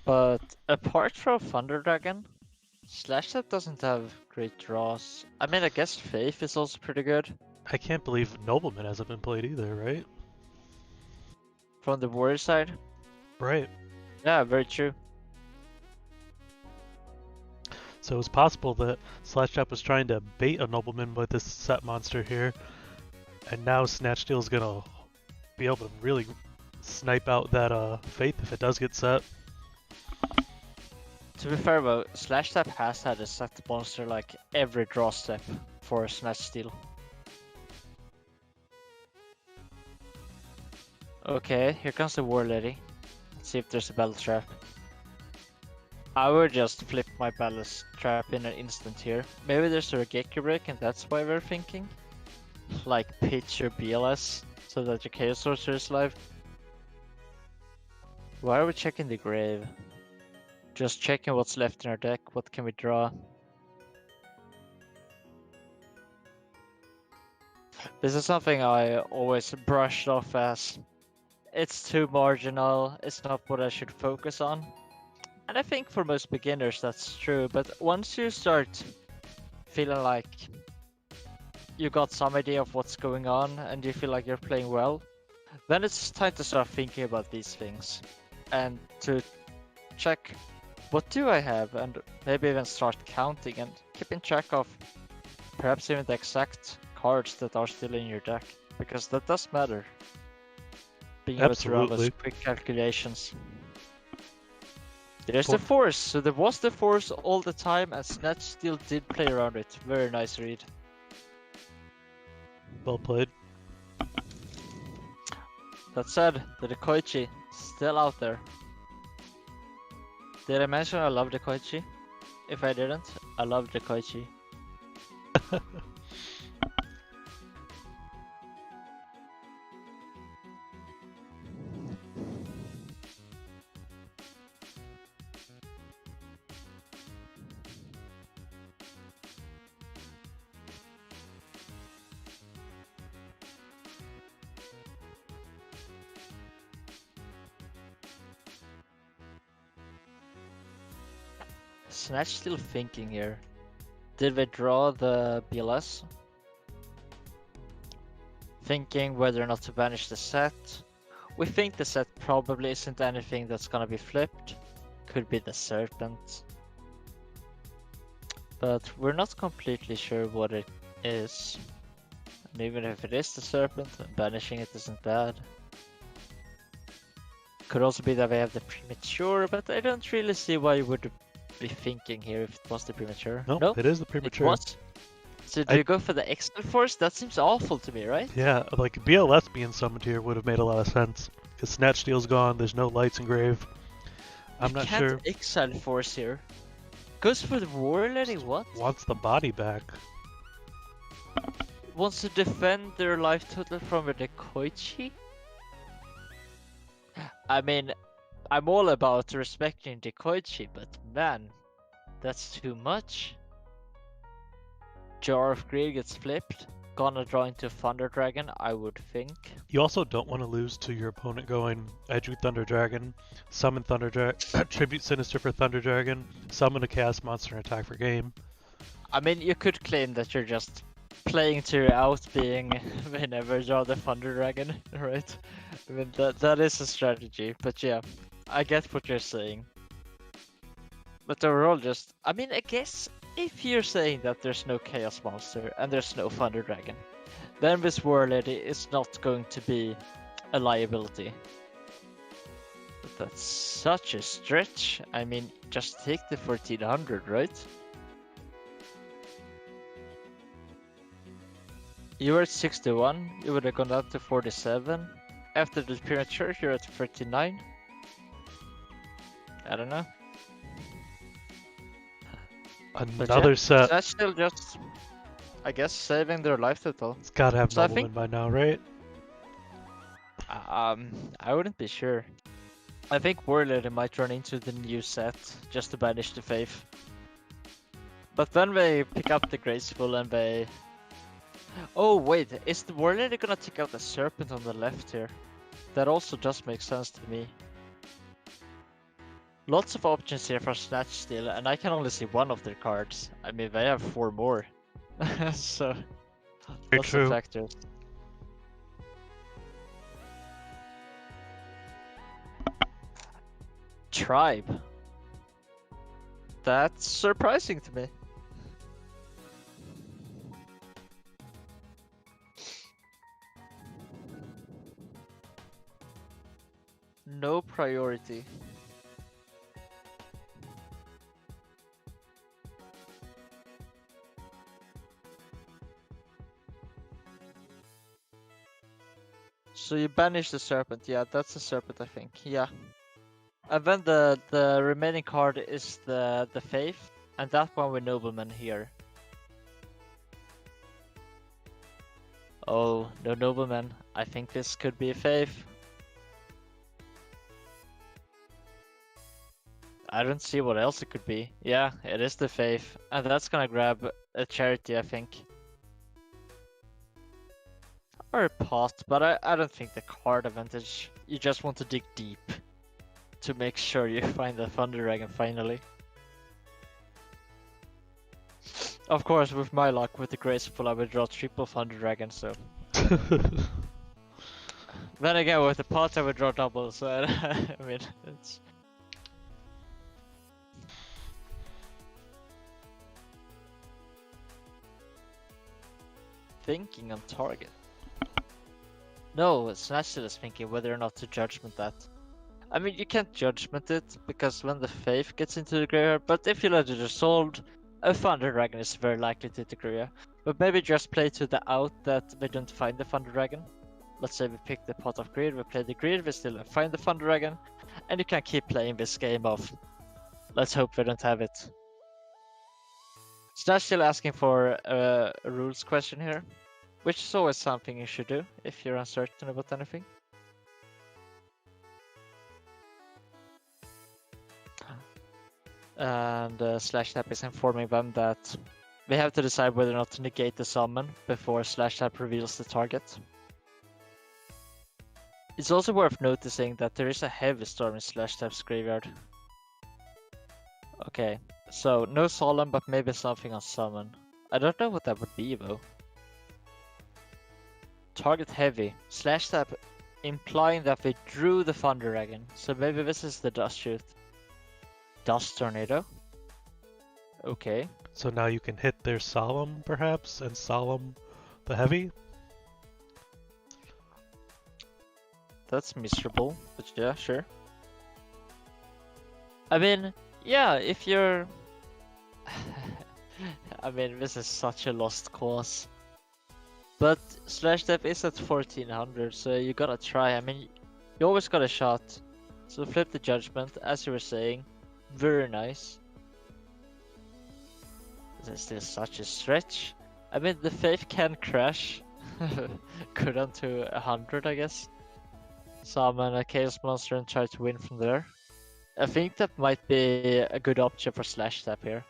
But apart from Thunder Dragon, Slash Tap doesn't have great draws. I mean, I guess Faith is also pretty good. I can't believe Nobleman hasn't been played either, right? From the warrior side? Right. Yeah, very true. So it's possible that Slash Trap was trying to bait a Nobleman with this set monster here, and now Snatch Steel is gonna be able to really snipe out that Faith if it does get set. To be fair though, Slash Tap has had a set monster like every draw step for Snatch Steel. Okay, here comes the War Lady. Let's see if there's a Battle Trap. I would just flip my Battle Trap in an instant here. Maybe there's a Regeki break and that's why we're thinking. Like pitch your BLS so that your Chaos Sorcerer is live. Why are we checking the grave? Just checking what's left in our deck. What can we draw? This is something I always brushed off as it's too marginal, it's not what I should focus on. And I think for most beginners that's true, but once you start feeling like you got some idea of what's going on and you feel like you're playing well, then it's time to start thinking about these things and to check what do I have and maybe even start counting and keeping track of perhaps even the exact cards that are still in your deck, because that does matter. Being able to run those Absolutely. quick calculations. There's the force, so there was the force all the time and Snatch still did play around it. Very nice read. Well played. That said, the Dekoichi still out there. Did I mention I love Dekoichi? If I didn't, I love Dekoichi. Snatch still thinking here. Did we draw the BLS? Thinking whether or not to banish the set. We think the set probably isn't anything that's gonna be flipped. Could be the Serpent. But we're not completely sure what it is. And even if it is the Serpent, banishing it isn't bad. Could also be that we have the Premature, but I don't really see why you would be thinking here if it was the Premature. Nope, it is the It Premature. was? So do you go for the Extra Force? That seems awful to me, right? Yeah, like BLS being summoned here would have made a lot of sense. Because Snatch Steel's gone, there's no lights in grave. I'm not can't sure. Exile Force here. Goes for the War Lady, what? Wants the body back. Wants to defend their life total from a Dekoichi? I mean, I'm all about respecting Dekoichi, but man, that's too much. Jar of Greed gets flipped. Gonna draw into Thunder Dragon, I would think. You also don't want to lose to your opponent going Edge with Thunder Dragon, summon Thunder Dragon, tribute Sinister for Thunder Dragon, summon a Chaos Monster and attack for game. I mean, you could claim that you're just playing to your out being whenever you draw the Thunder Dragon, right? I mean, that is a strategy, but yeah, I get what you're saying. But overall, just, I mean, I guess if you're saying that there's no Chaos Monster and there's no Thunder Dragon, then this War Lady is not going to be a liability. But that's such a stretch. I mean, just take the 1400, right? You were at 61, you would have gone down to 47. After the Premature, you're at 39. I don't know. Another set. That's still just, I guess, saving their life total. It's gotta have So I Nobleman think- by now, right? I wouldn't be sure. I think War Lady might run into the new set just to banish the Faith. But then they pick up the Graceful and they... Oh wait, is the War Lady gonna take out the Serpent on the left here? That also does make sense to me. Lots of options here for Snatch Steal, and I can only see one of their cards. I mean, they have 4 more. So, Very Lots true. of factors. Tribe. That's surprising to me. No priority. So you banish the serpent. Yeah, that's the serpent, I think. Yeah. And then the remaining card is the faith, and that one with nobleman here. Oh, no nobleman. I think this could be a faith. I don't see what else it could be. Yeah, it is the faith, and that's gonna grab a charity, I think. Or a pot, but I don't think the card advantage. You just want to dig deep to make sure you find the Thunder Dragon finally. Of course, with my luck, with the Graceful, I would draw triple Thunder Dragon, so. Then again, with the pot, I would draw double, so I mean, it's. Thinking on target. No, Snatchel is thinking whether or not to judgment that. I mean, you can't judgment it, because when the Faith gets into the graveyard, but if you let it resolved, a Thunder Dragon is very likely to hit the graveyard. But maybe just play to the out that we don't find the Thunder Dragon. Let's say we pick the pot of grid, we play the grid, we still don't find the Thunder Dragon, and you can keep playing this game of let's hope we don't have it. Snatchel asking for a rules question here, which is always something you should do if you're uncertain about anything. And Slash Tap is informing them that they have to decide whether or not to negate the summon before Slash Tap reveals the target. It's also worth noticing that there is a heavy storm in Slash Tap's graveyard. Okay, so no Solemn, but maybe something on summon. I don't know what that would be though. Target heavy. Slash Tap implying that they drew the Thunder Dragon, so maybe this is the Dust Shoot. Dust Tornado? Okay. So now you can hit their Solemn, perhaps, and Solemn the Heavy? That's miserable, but yeah, sure. I mean, yeah, if you're... I mean, this is such a lost cause. But Slash Tap is at 1400, so you gotta try. I mean, you always got a shot. So flip the Judgment, as you were saying. Very nice. This is such a stretch. I mean, the Faith can crash. Go down to 100, I guess. Summon a Chaos Monster and try to win from there. I think that might be a good option for Slash Tap here.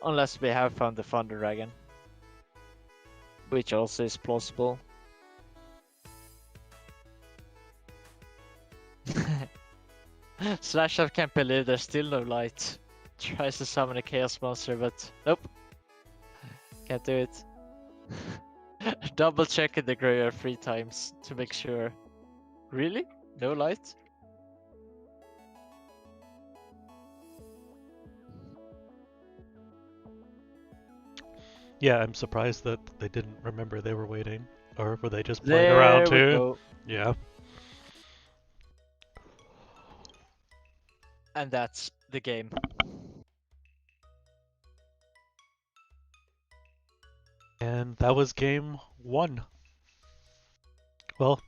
Unless we have found the Thunder Dragon. Which also is plausible. Slash Tap can't believe there's still no light. Tries to summon a Chaos Monster, but nope. Can't do it. Double check in the graveyard 3 times to make sure. Really? No light? Yeah, I'm surprised that they didn't remember they were waiting. Or were they just playing around There we too? go. Yeah. And that's the game. And that was game 1. Well,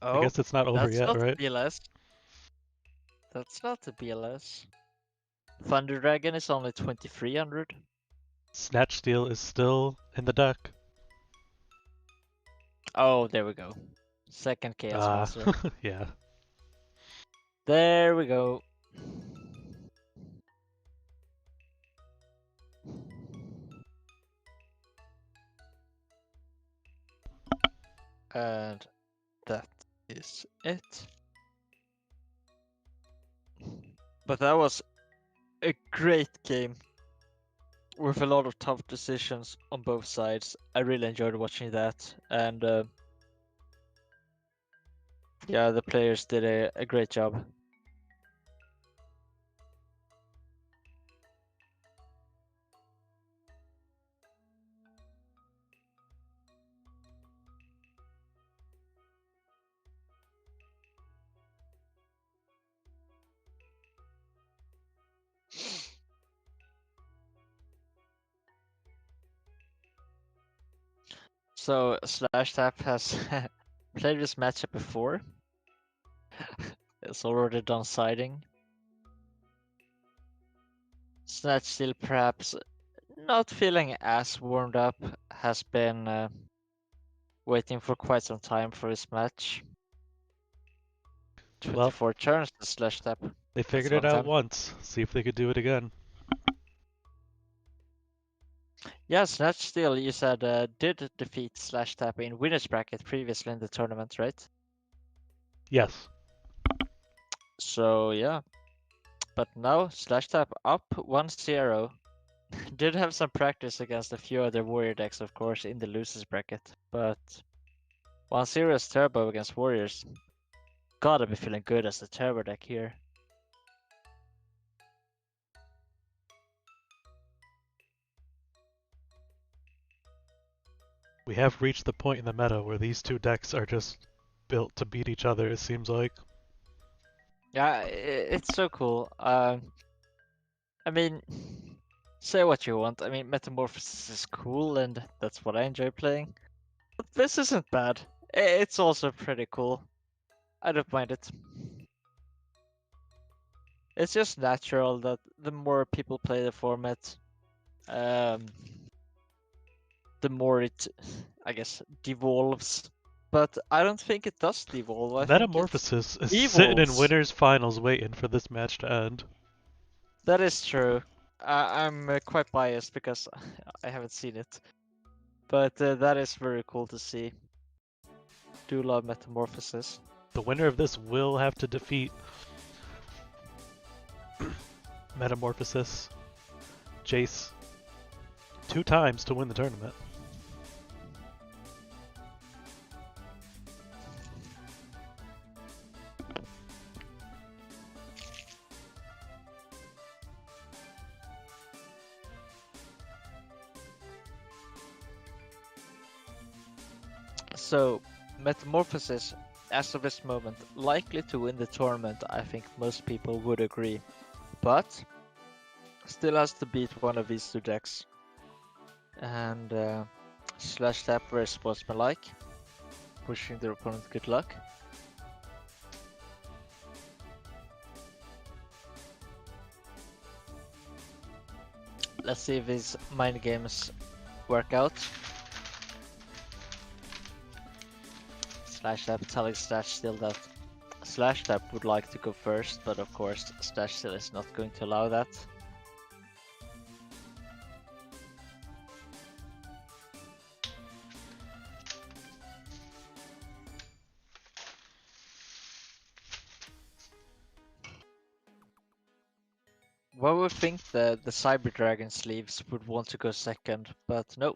I guess it's not over That's yet, not right? BLS. That's not the BLS. Thunder Dragon is only 2300. Snatch Steal is still in the deck. Oh, there we go. Second Chaos Monster. Yeah. There we go. And that is it. But that was a great game. with a lot of tough decisions on both sides. I really enjoyed watching that, and yeah, the players did a great job. So Slash Tap has played this matchup before. It's already done siding. Snatch still perhaps not feeling as warmed up, has been waiting for quite some time for this match. Well, 24 turns to Slash Tap. they figured a it long out time. once. See if they could do it again. Yeah, Snatch Steel, you said, did defeat Slash Tap in winner's bracket previously in the tournament, right? Yes. So, yeah. But now, Slash Tap up 1-0. Did have some practice against a few other Warrior decks, of course, in the losers bracket. But 1-0 is Turbo against Warriors. Gotta be feeling good as the Turbo deck here. We have reached the point in the meta where these two decks are just built to beat each other, it seems like. Yeah, it's so cool. I mean, say what you want. I mean, Metamorphosis is cool, and that's what I enjoy playing. But this isn't bad. It's also pretty cool. I don't mind it. It's just natural that the more people play the format, um, the more it, I guess, devolves. But I don't think it does devolve. I think it Metamorphosis is sitting in evolves. winners finals waiting for this match to end. That is true. I'm quite biased because I haven't seen it. But that is very cool to see. Do love Metamorphosis. The winner of this will have to defeat Metamorphosis, Jace, 2 times to win the tournament. So, Metamorphosis, as of this moment, likely to win the tournament, I think most people would agree. But, still has to beat one of these two decks. And Slash Tap very sportsmanlike, pushing their opponent good luck. Let's see if these mind games work out. Slash Tap telling Slash Steel that Slash Tap would like to go first, but of course Slash Steel is not going to allow that. One would think that the Cyber Dragon sleeves would want to go second, but no,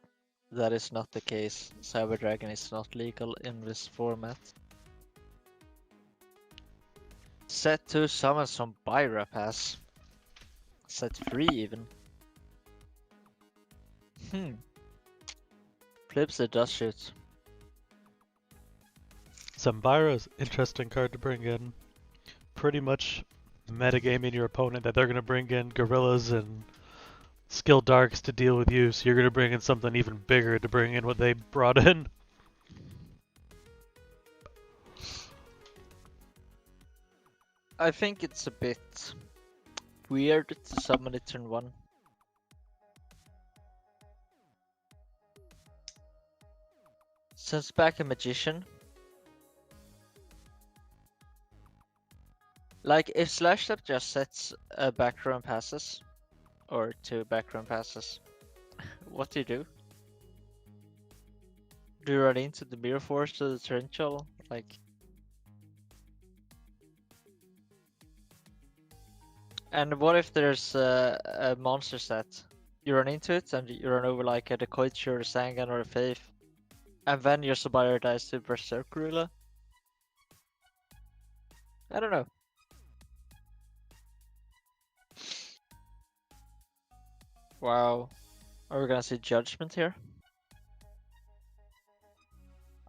that is not the case. Cyber Dragon is not legal in this format. Set 2 summons some Byra pass. Set 3 even. Flips the dust shoot. Zambira's interesting card to bring in. Pretty much metagaming your opponent that they're going to bring in gorillas and skill darks to deal with you, so you're going to bring in something even bigger to bring in what they brought in. I think it's a bit weird to summon it turn 1. Sends back a Magician. Like, if Slash Tap just sets a back row and passes, or 2 back row and passes, what do you do? Do you run into the Mirror Force to the Torrential? Like... And what if there's a monster set You run into it and you run over like a Decoitre or a Sangan or a Faith. And then your Subaru dies to Berserk Gorilla. I don't know. Wow. Are we gonna see Judgment here?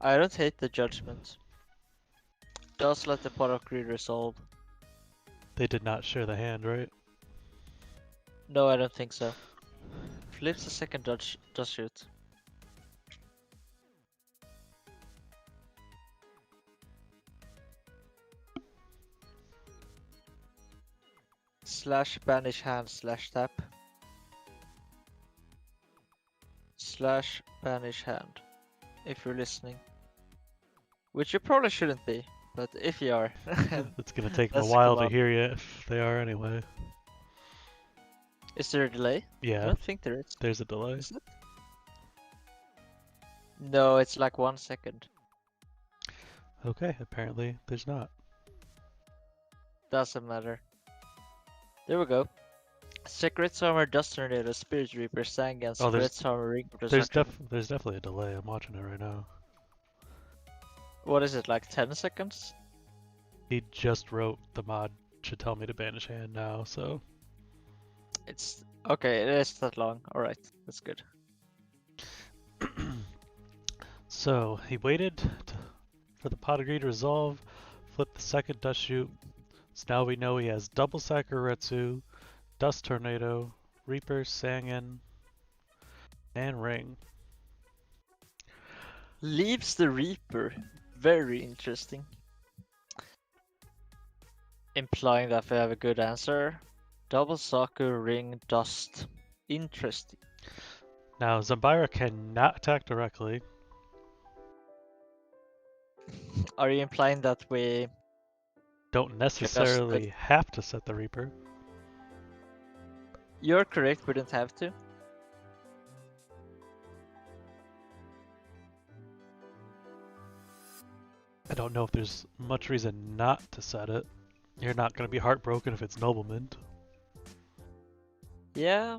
I don't hate the Judgment. Does let the product resolve. They did not share the hand, right? No, I don't think so. Flips the second dodge shoot. Slash banish hand slash tap. Slash banish hand. If you're listening. Which you probably shouldn't be, but if you are. It's gonna take them a That's while to command. hear you if they are anyway. Is there a delay? I Yeah, don't think there is. there's a delay. Is it? No, it's like 1 second. Okay, apparently there's not. Doesn't matter. There we go. Secret Armor, Dust Tornado, Spirit Reaper, Sangan, Oh, there's- Secret Armor, Ring of There's Destruction. there's definitely a delay. I'm watching it right now. What is it, like 10 seconds? He just wrote the mod should tell me to banish hand now, so It's okay, it is that long. Alright, that's good. so he waited for the pot agree to resolve, flipped the second dust shoot. So now we know he has double Sakuretsu, Dust Tornado, Reaper, Sangan, and Ring. Leaves the Reaper. Very interesting. Implying that we have a good answer. Double Saku, Ring, Dust. Interesting. Now Zambira cannot attack directly. Are you implying that we... Don't necessarily have to set the Reaper. You're correct, we don't have to. I don't know if there's much reason not to set it. You're not going to be heartbroken if it's Nobleman. Yeah.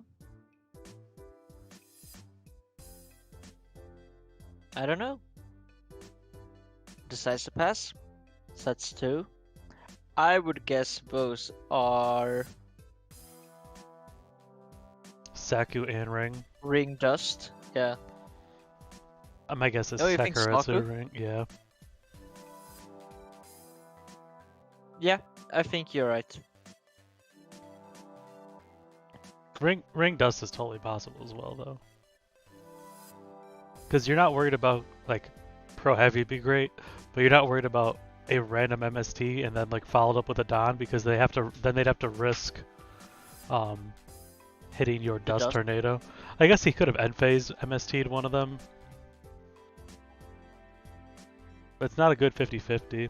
I don't know. Decides to pass. Sets 2. I would guess those are Saku and Ring. Ring Dust. Yeah. My guess is Oh, you think Sakuretsu Saku? Ring. Yeah. Yeah, I think you're right. Ring Dust is totally possible as well, though. Because you're not worried about, like, Pro Heavy would be great, but you're not worried about a random MST and then, like, followed up with a Don because they have to, then they'd have to risk hitting your Dust Dust? Tornado. I guess he could have end phase MST'd one of them. But it's not a good 50-50.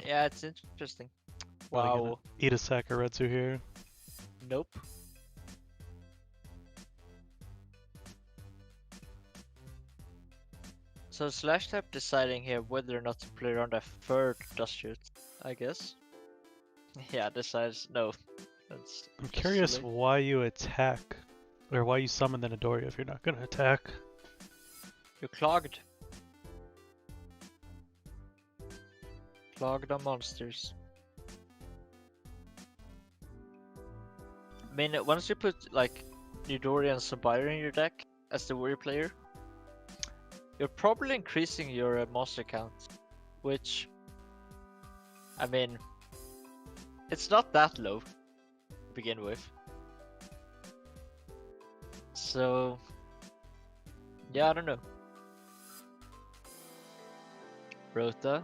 Yeah, it's interesting. Are they gonna Wow. Eat a Sakuretsu here. Nope. So Slash Tap deciding here whether or not to play around a third Dust Shoot, I guess. Yeah, decides no. That's I'm curious silly. why you attack, or why you summon the Midoriya if you're not gonna attack. You're clogged. Clogged on monsters. I mean, once you put like Midoriya and Sabire in your deck as the warrior player, you're probably increasing your monster count, which, I mean, it's not that low to begin with. So, yeah, I don't know. Rota,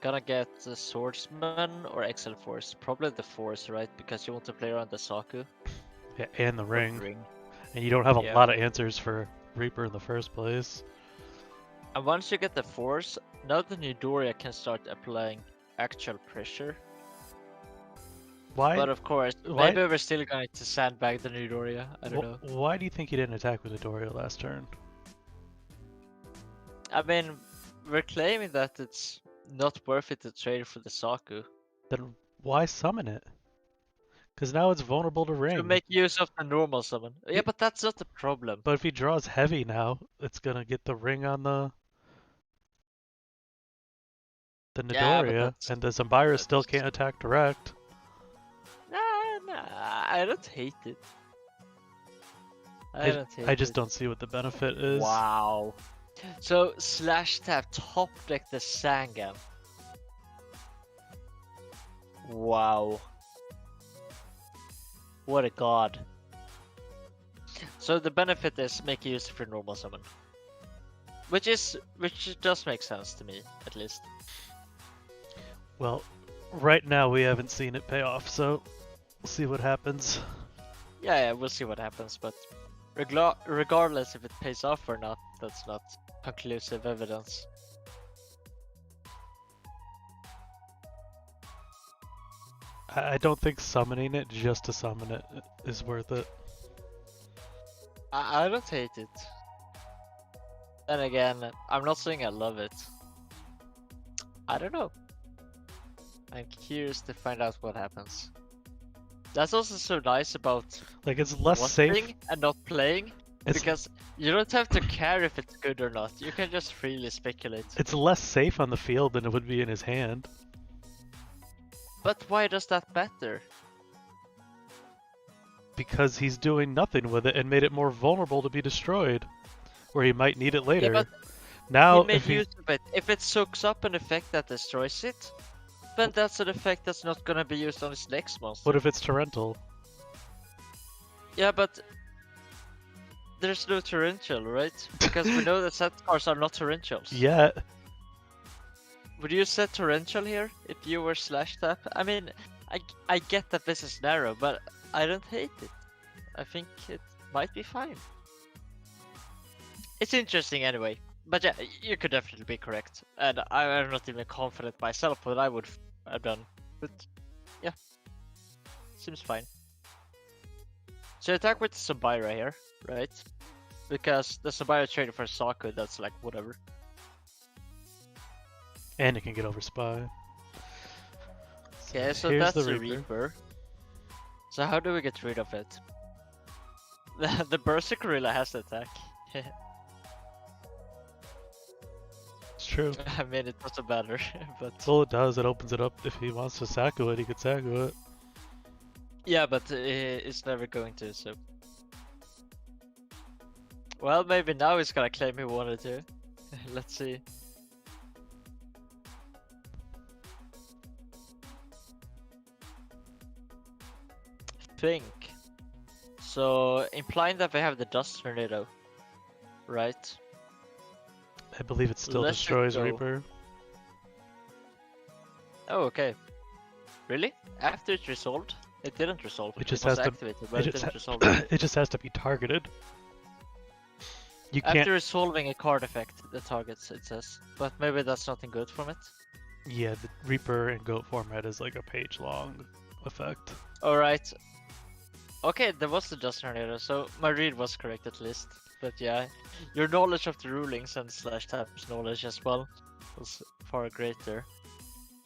gonna get the Swordsman or XL Force? Probably the Force, right? Because you want to play around the Saku. Yeah, and the or ring. And you don't have a Yeah. lot of answers for Reaper in the first place. And once you get the Force, now the Midoriya can start applying actual pressure. Why? But of course, why- maybe we're still going to sandbag the Midoriya. I don't know. Why do you think he didn't attack with Midoriya last turn? I mean, we're claiming that it's not worth it to trade for the Saku. Then why summon it? Because now it's vulnerable to To ring. make use of the normal summon. Yeah, but that's not the problem. But if he draws heavy now, it's gonna get the ring on the Yeah, but Nidoria, and the Zambira still that's can't attack direct. nah, I don't hate it. I don't hate I just it. don't see what the benefit is. Wow. So slash tap top deck the Sangam. Wow. What a god. So the benefit is make use of your normal summon. Which does make sense to me, at least. Well, right now we haven't seen it pay off, so we'll see what happens. Yeah, we'll see what happens, but regardless if it pays off or not, that's not conclusive evidence. I don't think summoning it just to summon it is worth it. I don't hate it. Then again, I'm not saying I love it. I don't know. I'm curious to find out what happens. That's also so nice about Like, it's less safe. watching and not playing, It's, because you don't have to care if it's good or not. You can just freely speculate. it's less safe on the field than it would be in his hand. But why does that matter? Because he's doing nothing with it and made it more vulnerable to be destroyed. Where he might need it later. Yeah, but Now, he made if he, use of it. If it soaks up an effect that destroys it, then that's an effect that's not gonna be used on his next monster. what if it's torrential? Yeah, but there's no torrential, right? Because we know that set cards are not torrentials. Yeah. Would you set torrential here if you were slash tap? I mean, I get that this is narrow, but I don't hate it. I think it might be fine. It's interesting anyway. But yeah, you could definitely be correct. And I'm not even confident myself what I would have done. But yeah, seems fine. So attack with the Sabira here, right? Because the Sabira traded for Saku, that's like whatever. And it can get over Spy. Okay, so here's that's the the Reaper. Reaper. So how do we get rid of it? The Berserker really has to attack. It's true. I mean, it doesn't matter, but... Well, it does. It opens it up. If he wants to Saku it, he could Saku it. Yeah, but it's never going to, so... Well, maybe now he's gonna claim he wanted to. Let's see. Think. So, implying that we have the Dust Tornado, right? I believe it still Let it destroys go. Reaper. Oh, okay. Really? After it's resolved? It didn't resolve. It just was has to- activated, but it just didn't ha- resolve. It just has to be targeted. You After can't. resolving a card effect, the targets, it says. But maybe that's nothing good from it. Yeah, the Reaper in Goat format is like a page long effect. Alright. Okay, there was the Dust Tornado, so my read was correct at least. But yeah, your knowledge of the rulings and slash tap's knowledge as well was far greater.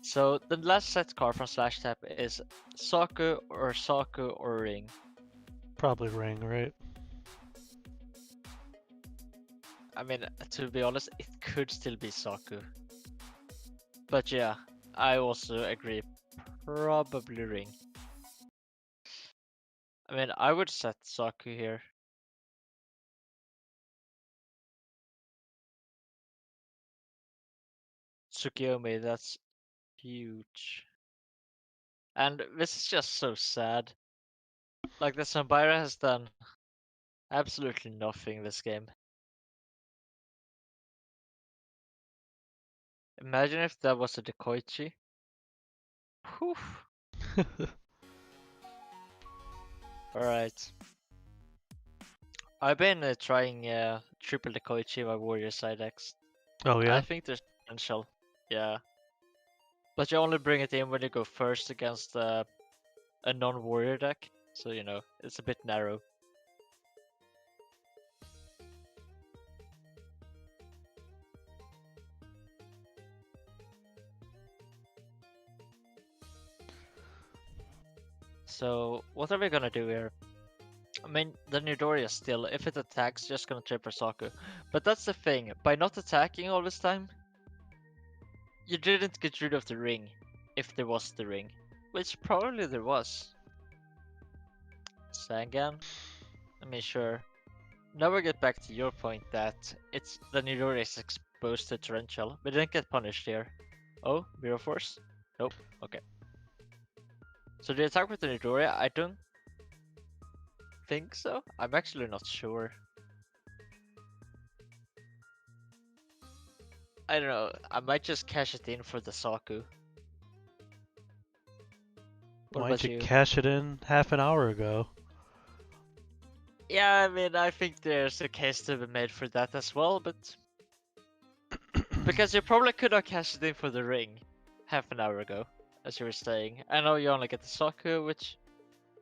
So the last set card from slash tap is Saku or Ring. Probably Ring, right? I mean, to be honest, it could still be Saku. But yeah, I also agree. Probably Ring. I mean, I would set Saku here. Tsukiyomi, that's huge. And this is just so sad. Like, the Zambira has done absolutely nothing this game. Imagine if that was a Dekoichi. Whew. Alright. I've been trying triple Dekoichi my warrior side decks. Oh yeah. I think there's potential. Yeah. But you only bring it in when you go first against a non-warrior deck. So, you know, it's a bit narrow. So what are we gonna do here? I mean, the Nidoria still, if it attacks, just gonna trip Saku. But that's the thing, by not attacking all this time, you didn't get rid of the ring, if there was the ring. Which probably there was. Sangan? I mean, sure. Now we get back to your point that it's the Nidoria is exposed to Torrential. We didn't get punished here. Oh, Mirror Force? Nope, okay. So the attack with the Nidoria, I don't think so. I'm actually not sure. I don't know. I might just cash it in for the Saku. What Why about didn't you you? cash it in half an hour ago? Yeah, I mean, I think there's a case to be made for that as well, but because you probably could have cashed it in for the ring half an hour ago, as you were saying. I know you only get the Saku, which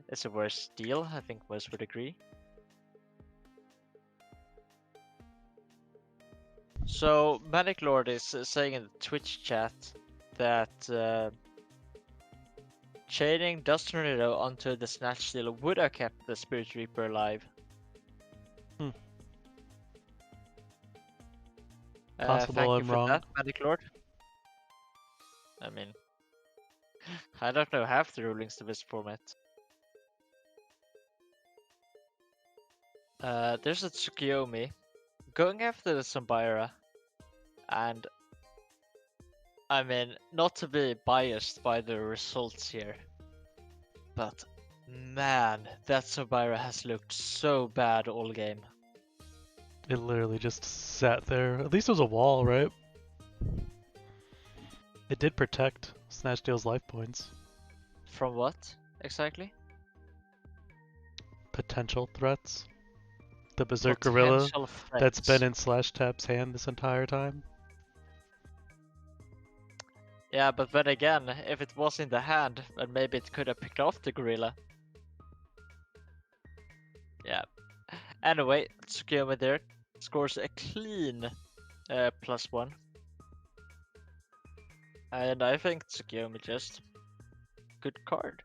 is a worse deal. I think most would agree. So Manic Lord is saying in the Twitch chat that chaining Dust Tornado onto the Snatch Steal would have kept the Spirit Reaper alive. Possible Thank you I'm for wrong. that, Manic Lord. I mean, I don't know half the rulings to this format. There's a Tsukiyomi going after the Sambaira, and I mean, not to be biased by the results here, but man, that Sambaira has looked so bad all game. It literally just sat there. At least it was a wall, right? It did protect Snatch Deal's life points. From what, exactly? Potential threats. The Berserk Gorilla Potential that's threats. been in Slash Tap's hand this entire time. Yeah, but then again, if it was in the hand, then maybe it could have picked off the gorilla. Yeah. Anyway, Tsukiyomi there scores a clean +1. And I think Tsukiyomi just good card.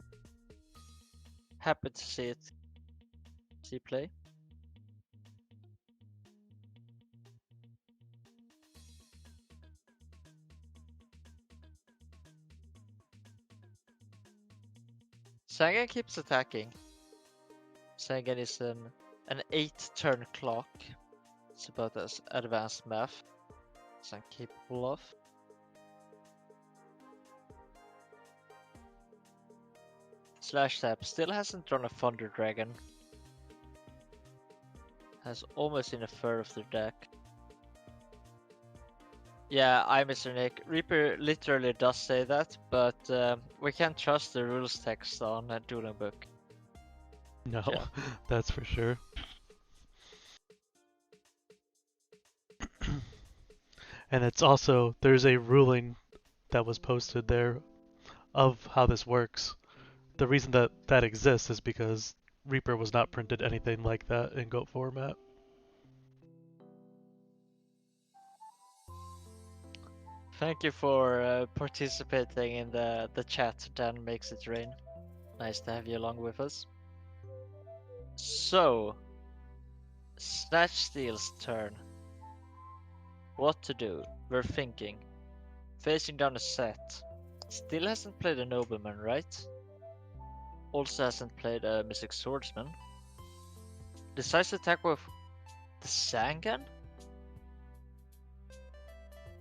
Happy to see it. See play. Sangan keeps attacking. Sangan is an 8-turn clock. It's about as advanced math as I'm capable of. Slash Tap still hasn't drawn a Thunder Dragon. Has almost in a third of their deck. Yeah, I'm Mr. Nick. Reaper literally does say that, but we can't trust the rules text on Dueling Book. No, Yeah. that's for sure. And it's also, there's a ruling that was posted there of how this works. The reason that that exists is because Reaper was not printed anything like that in GOAT format. Thank you for participating in the chat. Dan makes it rain. Nice to have you along with us. So, Snatch Steal's turn. What to do? We're thinking. Facing down a set. Still hasn't played a Nobleman, right? Also hasn't played a Mystic Swordsman. Decides to attack with the Sangan?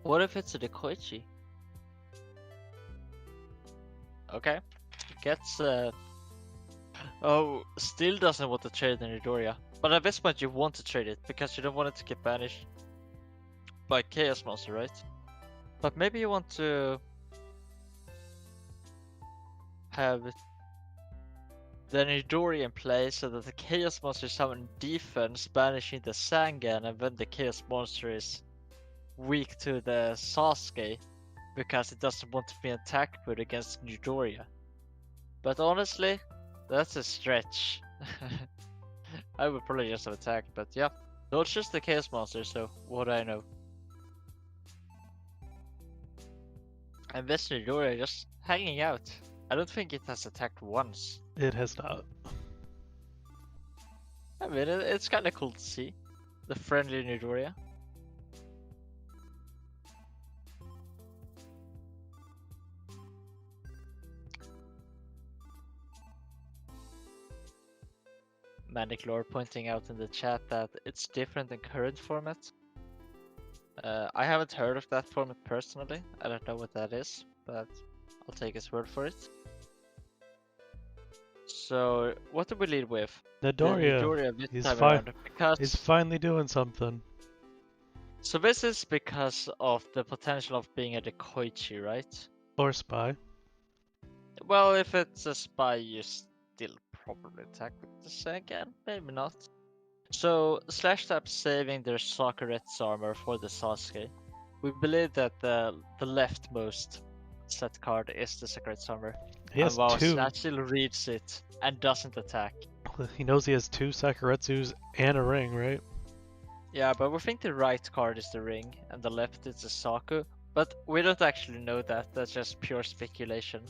What if it's a Dekoichi? Okay. Gets oh, still doesn't want to trade the Nidoria. But at this point you want to trade it because you don't want it to get banished by Chaos Monster, right? But maybe you want to have the Nidoria in play so that the Chaos Monster is summon defense, banishing the Sangan, and then the Chaos Monster is weak to the Sasuke because it doesn't want to be attacked with against Nidoria. But honestly, that's a stretch. I would probably just have attacked, but yeah. No, it's just the Chaos Monster, so what do I know? And this Nidoria just hanging out. I don't think it has attacked once. It has not. I mean, it's kind of cool to see. The friendly Nidoria. Maniclore pointing out in the chat that it's different in current format. I haven't heard of that format personally. I don't know what that is, but I'll take his word for it. So, what do we lead with? Nidoria. Nidoria this He's time fine. around, because He's finally doing something. so this is because of the potential of being a Dekoichi, right? Or Spy. Well, if it's a spy, you still probably attack with the second, maybe not. So, Slash Tap saving their Sakuret's armor for the Sasuke. We believe that the leftmost set card is the Sakuret's armor. He has and while two. Slash still reads it and doesn't attack. He knows he has two Sakuretsus and a ring, right? Yeah, but we think the right card is the ring and the left is the Saku. But we don't actually know that, that's just pure speculation.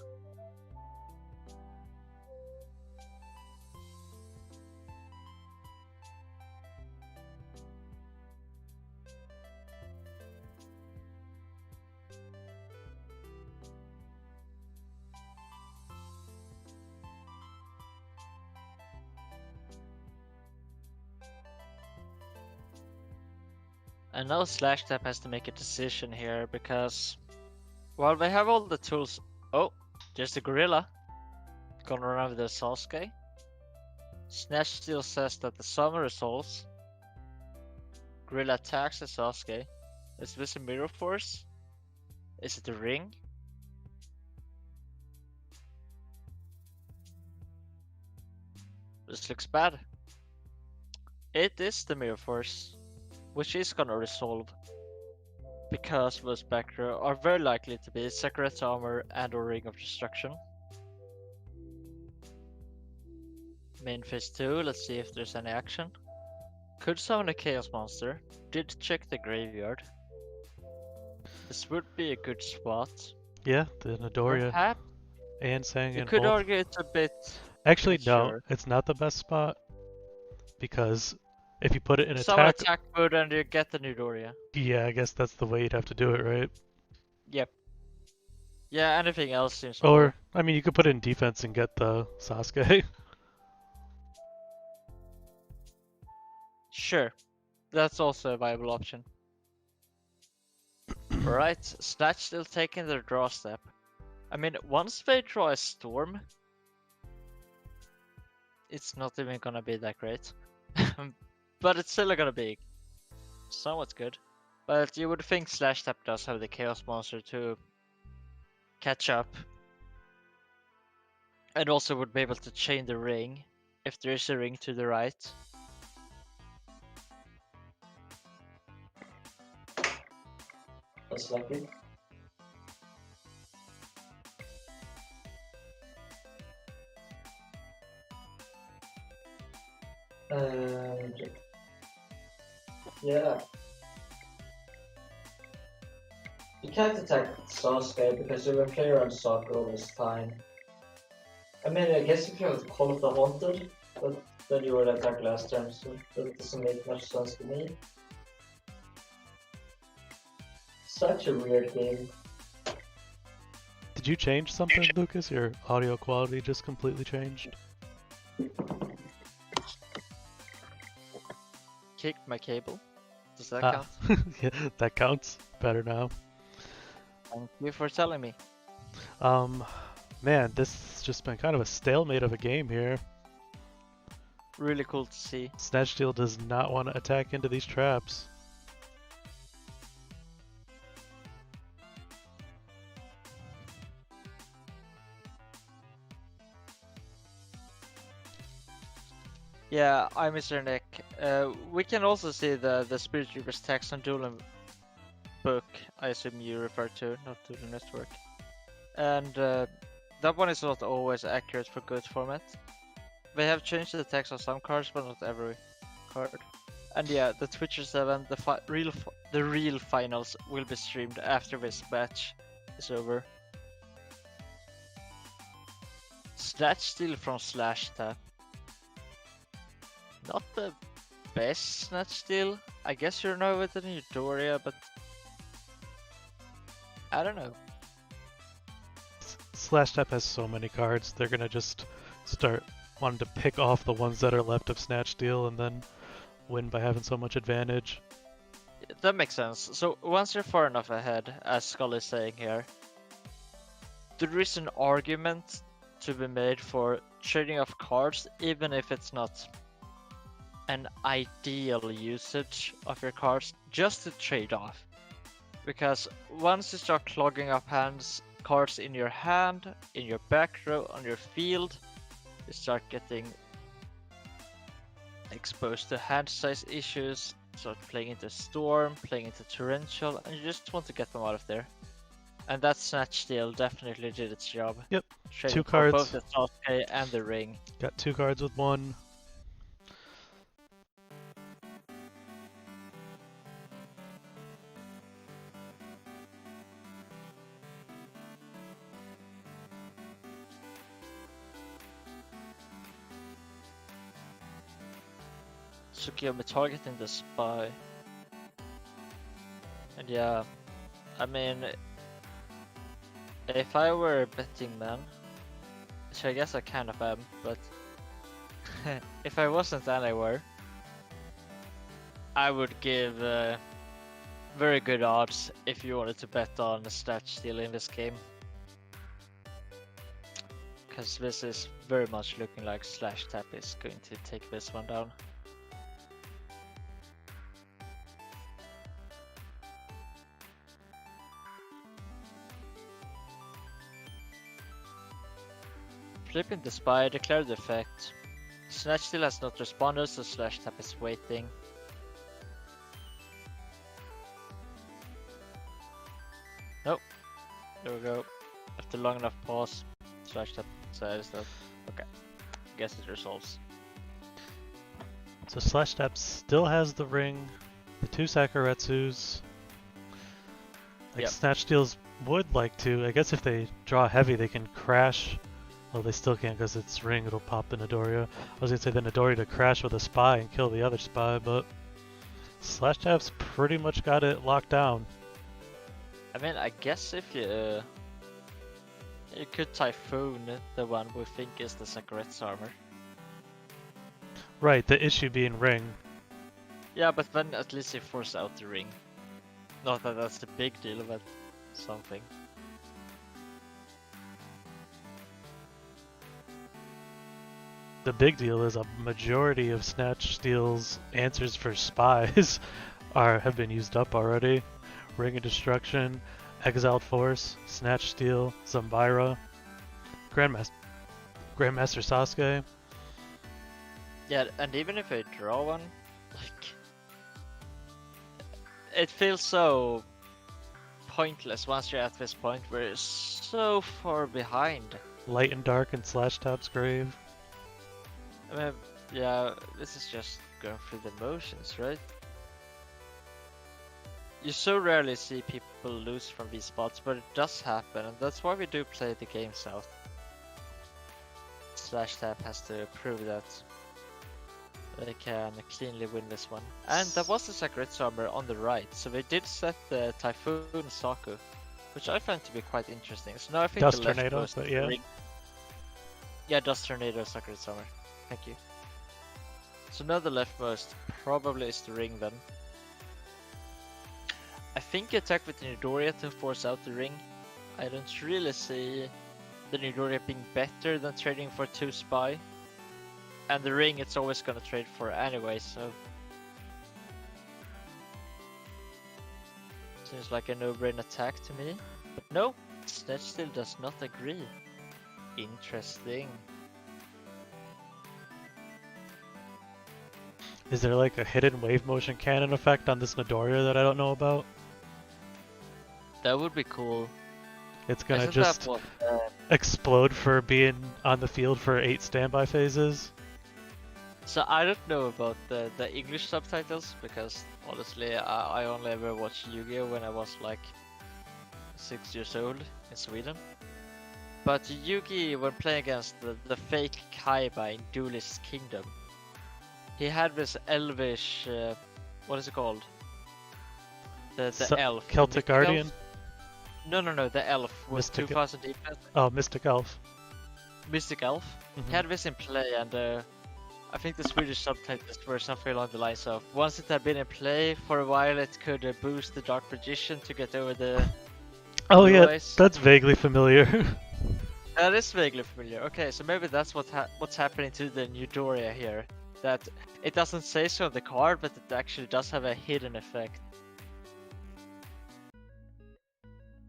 And now Slash Tap has to make a decision here because, while they have all the tools. Oh, there's the gorilla. Gonna run with the Sasuke. Snatch still says that the summer resolves. Gorilla attacks the Sasuke. Is this a Mirror Force? Is it the ring? This looks bad. It is the Mirror Force, which is gonna resolve, because those backer are very likely to be Sakuret's armor and or Ring of Destruction. Main phase 2, let's see if there's any action. Could summon a Chaos Monster, did check the graveyard. This would be a good spot. Yeah, the Nidoria Perhaps and Sang you and could both. argue it's a bit. Actually, no, sure. it's not the best spot because if you put it in Summon attack, attack mode and you get the Nidoria. yeah, I guess that's the way you'd have to do it, right? Yep. Yeah, anything else seems Or, I mean, you could put it in defense and get the Sasuke. Sure, that's also a viable option. Alright, Snatch still taking their draw step. I mean, once they draw a Storm, it's not even gonna be that great. But it's still gonna be somewhat good. But you would think Slash Tap does have the Chaos Monster to catch up. And also would be able to chain the ring, if there is a ring to the right. That's lucky. Yeah. You can't attack Sasuke because you will play around Sakura all this time. I mean, I guess if you have the Call of the Haunted, but then you would attack last turn, so that doesn't make much sense to me. Such a weird game. Did you change something, Lucas? Your audio quality just completely changed. Kicked my cable. Does that Ah, count? yeah, that counts. Better now. Thank you for telling me. Man, this has just been kind of a stalemate of a game here. Really cool to see. Snatch Steel does not want to attack into these traps. Yeah, I'm Mr. Nick. We can also see the Spirit Reaper's text on Dueling book, I assume you refer to, not to the network. And that one is not always accurate for good format. They have changed the text on some cards, but not every card. And yeah, the Twitcher 7, the real finals will be streamed after this match is over. Snatch Steal from Slash Tap. Not the best Snatch Steal. I guess you're now with the Euphoria, but I don't know. Slash Tap has so many cards, they're gonna just start wanting to pick off the ones that are left of Snatch Steal and then win by having so much advantage. That makes sense. So once you're far enough ahead, as Skull is saying here, there is an argument to be made for trading off cards, even if it's not an ideal usage of your cards, just to trade off. Because once you start clogging up cards in your hand, in your back row, on your field, you start getting exposed to hand size issues, start playing into Storm, playing into Torrential, and you just want to get them out of there. And that Snatch Steal definitely did its job. Yep, Trading two for cards. both the Sasuke and the ring. Got 2 cards with 1. Tsukiyomi targeting the spy. And yeah, I mean, if I were a betting man, which I guess I kind of am, but if I wasn't anywhere, I would give very good odds if you wanted to bet on a Snatch Steal in this game. Because this is very much looking like Slash Tap is going to take this one down. Flipping the spy, declare the effect. Snatch Steal has not responded, so Slash Tap is waiting. Nope. There we go. After long enough pause, Slash Tap says that. Okay. Guess it resolves. So Slash Tap still has the ring, the 2 Sakuretsus. Like Yep. Snatch Steals would like to. I guess if they draw heavy, they can crash. Well, they still can't because it's ring, it'll pop the Midoriya. I was gonna say the Midoriya to crash with a spy and kill the other spy, but Slash Tap's pretty much got it locked down. I mean, I guess if you could Typhoon the one we think is the Sakuretsu armor. Right, the issue being ring. Yeah, but then at least you force out the ring. Not that that's the big deal, but something. The big deal is a majority of Snatch Steal's answers for spies have been used up already. Ring of Destruction, Exiled Force, Snatch Steal, Zambaira, Grandmaster Sasuke. Yeah, and even if I draw one, like, it feels so pointless once you're at this point where it's so far behind. Light and Dark and Slash Tap's Grave. I mean, yeah, this is just going through the motions, right? You so rarely see people lose from these spots, but it does happen, and that's why we do play the games out. Slash Tap has to prove that they can cleanly win this one. And that was the Sakuretsu armor on the right, so they did set the Typhoon Saku, which I find to be quite interesting. So now I think Dust the left Tornado, most but yeah. Yeah, Dust Tornado Sakuretsu armor. Thank you. So now the leftmost probably is the ring then. I think you attack with the Midoriya to force out the ring. I don't really see the Midoriya being better than trading for 2 spy. And the ring it's always gonna trade for anyway, so... Seems like a no-brain attack to me. But no, Snatch still does not agree. Interesting. Is there like a hidden wave motion cannon effect on this Midoriya that I don't know about? That would be cool. It's gonna Isn't just that what, explode for being on the field for 8 standby phases. So I don't know about the English subtitles because honestly I only ever watched Yu-Gi-Oh when I was like 6 years old in Sweden. But Yugi, when playing against the fake Kaiba in Duelist Kingdom, he had this elvish, what is it called? The elf. the Celtic Mystic Guardian? Elf? No, the elf with Mystic- 2000 defense. Oh, Mystic Elf. Mystic Elf. Mhm. He had this in play, and I think the Swedish subtitles were something along the lines of, once it had been in play for a while, it could boost the Dark Magician to get over the Oh yeah, Otherwise- that's vaguely familiar. That is vaguely familiar. Okay, so maybe that's what's happening to the new Doria here. That it doesn't say so on the card, but it actually does have a hidden effect.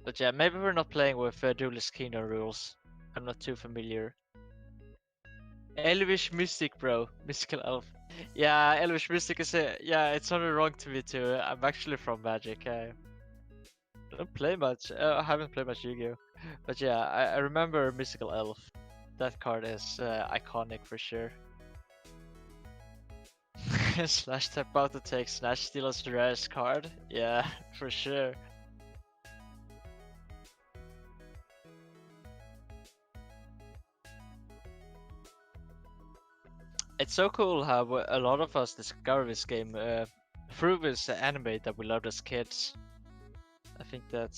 But yeah, maybe we're not playing with Duelist Kingdom rules. I'm not too familiar. Elvish Mystic, bro. Mystical Elf. Yeah, Elvish Mystic is yeah, it sounded wrong to me too. I'm actually from Magic. I don't play much. I haven't played much Yu-Gi-Oh! But yeah, I remember Mystical Elf. That card is iconic for sure. Slash tap out to take Snatch Steal as the rarest card. Yeah, for sure. It's so cool how a lot of us discover this game through this anime that we loved as kids. I think that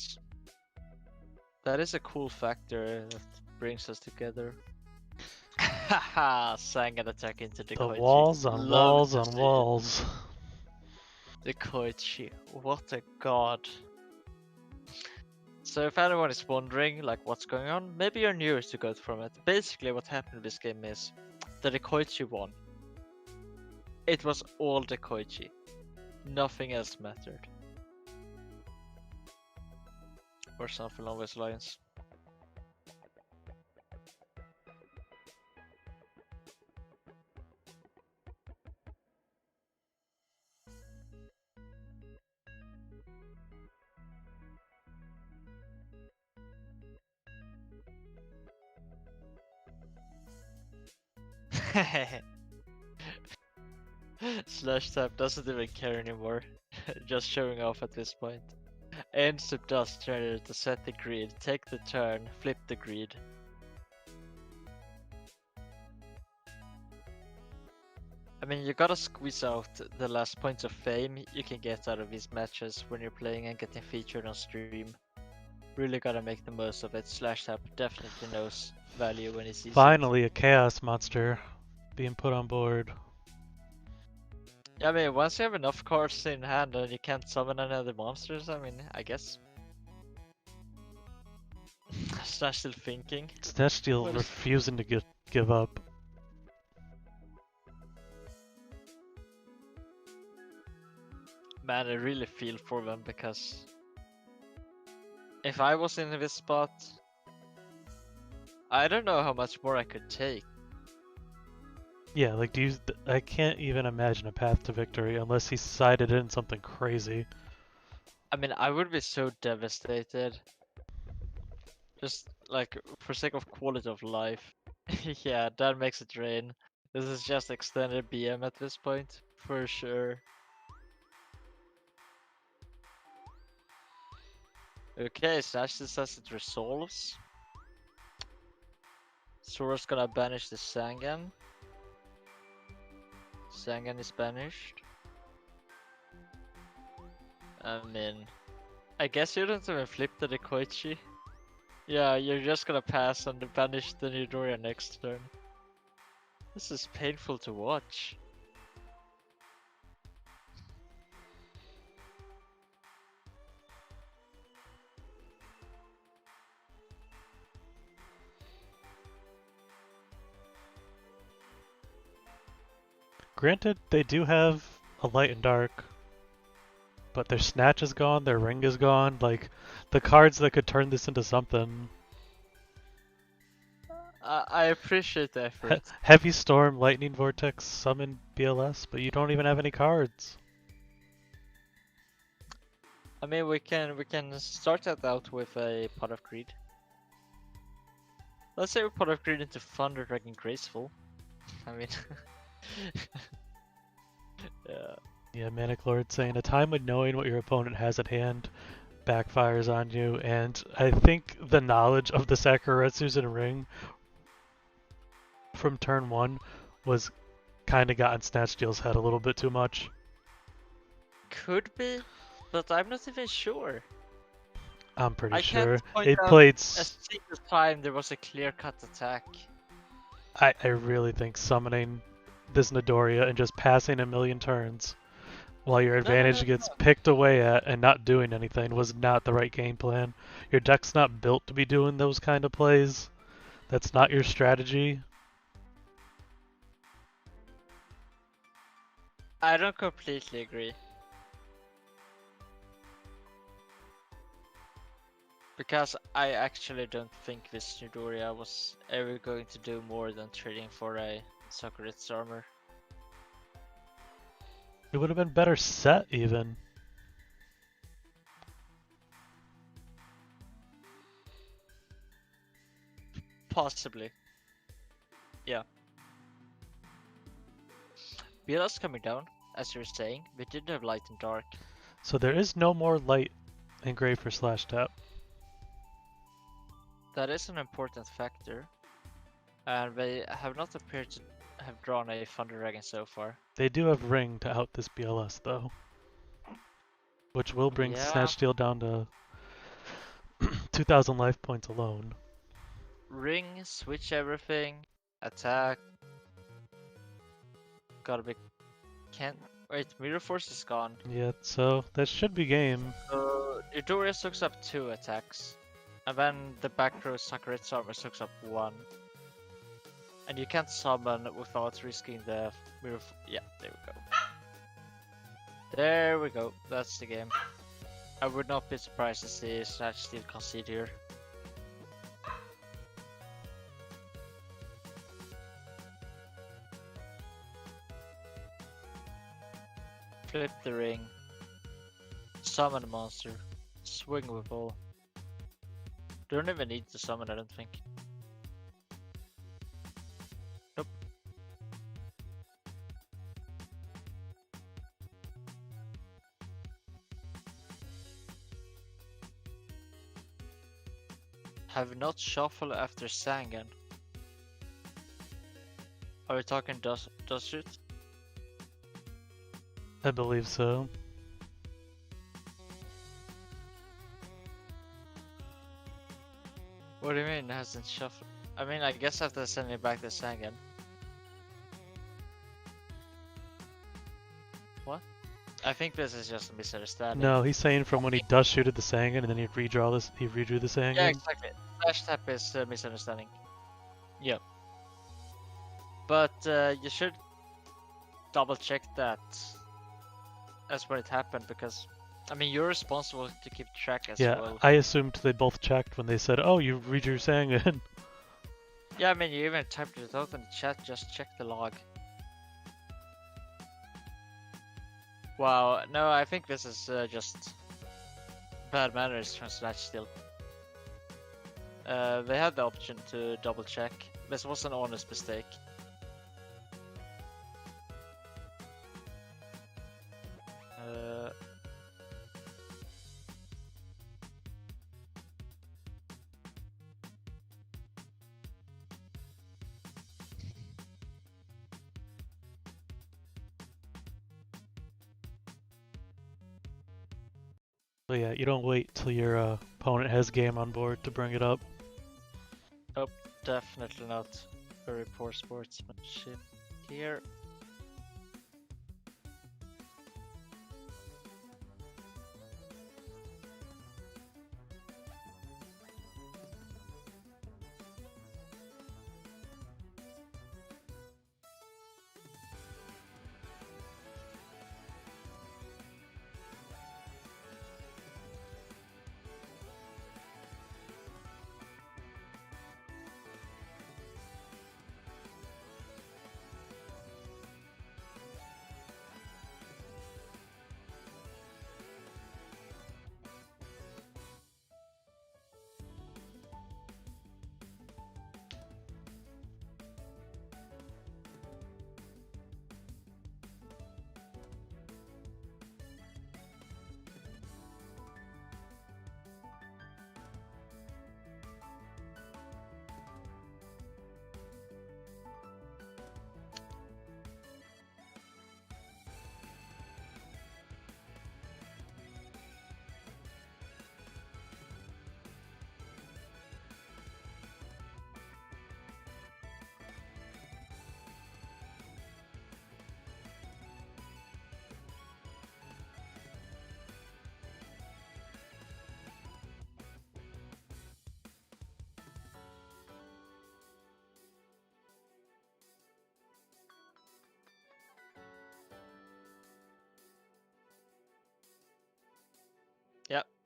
is a cool factor that brings us together. Haha, Sangan attack into the The Koichi. walls on Love walls to on see it. walls. The Koichi, what a god. So if anyone is wondering like what's going on, maybe you're newer to go from it. Basically what happened in this game is that the Koichi won. It was all the Koichi. Nothing else mattered. Or something along those lines. Slash tap doesn't even care anymore. Just showing off at this point. Ends up dust turner to set the grid, take the turn, flip the grid. I mean, you gotta squeeze out the last points of fame you can get out of these matches when you're playing and getting featured on stream. Really gotta make the most of it. Slash tap definitely knows value when he sees it. Finally, a chaos monster being put on board. Yeah, I mean, once you have enough cards in hand and you can't summon any other monsters, I mean, I guess. Slash still thinking. Snatch Steel What is- refusing to give up. Man, I really feel for them because if I was in this spot, I don't know how much more I could take. Yeah, like I can't even imagine a path to victory unless he sided in something crazy. I mean, I would be so devastated. Just like for sake of quality of life. Yeah, that makes it rain. This is just extended BM at this point, for sure. Okay, Slash says it resolves. Sora's gonna banish the Sangan. Sangan is banished. I mean, I guess you don't even flip the Koichi. Yeah, you're just gonna pass and banish the Nidoria next turn. This is painful to watch. Granted, they do have a light and dark, but their snatch is gone, their ring is gone. Like, the cards that could turn this into something. I appreciate the effort. Heavy Storm, Lightning Vortex, Summon BLS, but you don't even have any cards. I mean, we can start that out with a Pot of Greed. Let's say we Pot of Greed into Thunder Dragon Graceful. I mean, yeah. Yeah, Manic Lord saying, a time when knowing what your opponent has at hand backfires on you, and I think the knowledge of the Sakuretsus in Ring from turn 1 was kind of got in Snatch Steel's head a little bit too much. Could be, but I'm not even sure. I'm pretty I sure. can't point It out played... a single time there was a clear-cut attack. I really think summoning this Midoriya and just passing a million turns while your advantage gets picked away at and not doing anything was not the right game plan. Your deck's not built to be doing those kind of plays. That's not your strategy. I don't completely agree. Because I actually don't think this Midoriya was ever going to do more than trading for a Sakuretsu armor. It would have been better set even. Possibly. Yeah. Biela's coming down, as you were saying. We did have light and dark. So there is no more light in gray for slash tap. That is an important factor. And they have not appeared to have drawn a Thunder Dragon so far. They do have ring to out this BLS though. Which will bring Yeah. Snatch Steel down to 2,000 life points alone. Ring, switch everything, attack. Gotta be... Can't... Wait, Mirror Force is gone. Yeah, so that should be game. So Eudora soaks up 2 attacks. And then the back row Sakuretsu armor soaks up 1. And you can't summon without risking the mirror. Yeah, there we go. There we go. That's the game. I would not be surprised to see Snatch Steel concede here. Flip the ring. Summon a monster. Swing with all. Don't even need to summon, I don't think. Nope. Have not shuffle after Sangan. Are we talking dust shoot? I believe so. What do you mean it hasn't shuffled? I mean, I guess after sending back the Sangan. What? I think this is just a misunderstanding. No, he's saying from when he dust shooted the Sangan and then he redrew the Sangan. Yeah, exactly. Flash tap is a misunderstanding. Yep. But you should double check that as when it happened, because I mean you're responsible to keep track as Yeah, well. I assumed they both checked when they said, "Oh, you redrew Sangan." Yeah, I mean you even typed it out in the chat. Just check the log. Wow, no, I think this is just bad manners from Snatch Steel. They had the option to double check. This was an honest mistake. So yeah, you don't wait till your opponent has game on board to bring it up. Definitely not very poor sportsmanship here.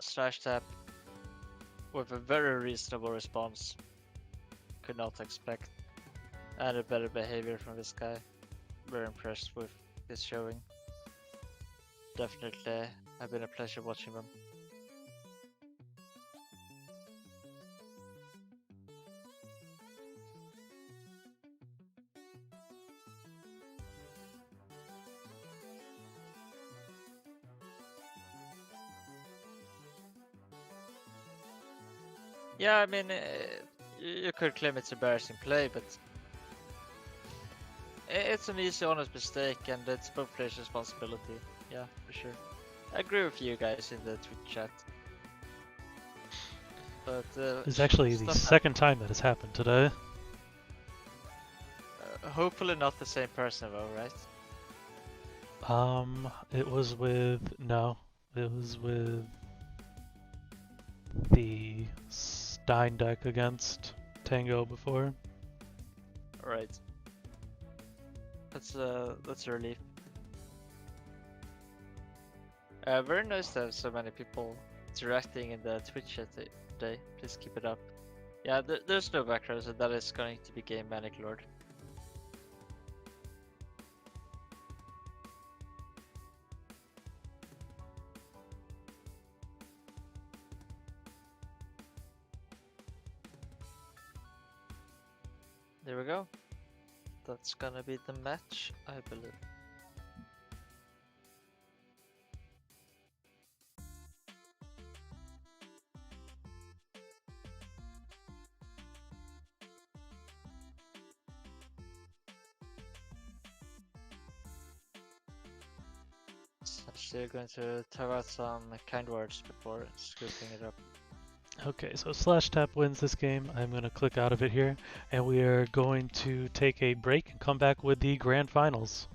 slash tap with a very reasonable response. Could not expect any better behavior from this guy. Very impressed with his showing. Definitely have been a pleasure watching them. Yeah, I mean, you could claim it's embarrassing play, but it's an easy, honest mistake, and it's both players' responsibility. Yeah, for sure. I agree with you guys in the Twitch chat. But It's actually the second time that has happened today. hopefully not the same person though, right? It was with the Stein deck against Tango before. Alright. That's a relief. Very nice to have so many people interacting in the Twitch chat today. Please keep it up. Yeah, there's no background, so that is going to be Game Manic Lord. There we go. That's gonna be the match, I believe. Still going to throw out some kind words before scooping it up. Okay, so slash tap wins this game. I'm going to click out of it here, and we are going to take a break and come back with the grand finals.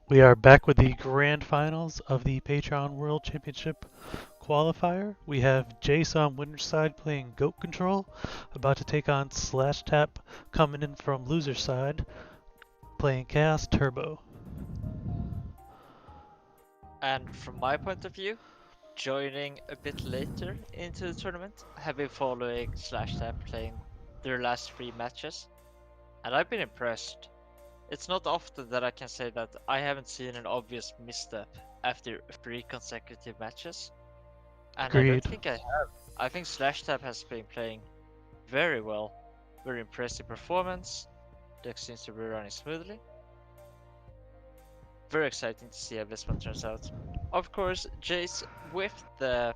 We are back with the grand finals of the Patreon World Championship qualifier. We have Jace on winner's side playing Goat Control, about to take on Slash Tap coming in from loser's side, playing Chaos Turbo. And from my point of view, joining a bit later into the tournament, have been following Slash Tap playing their last 3 matches, and I've been impressed. It's not often that I can say that I haven't seen an obvious misstep after 3 consecutive matches. And I Agreed. don't think I have. I think Slash Tap has been playing very well. Very impressive performance. Deck seems to be running smoothly. Very exciting to see how this one turns out. Of course, Jace with the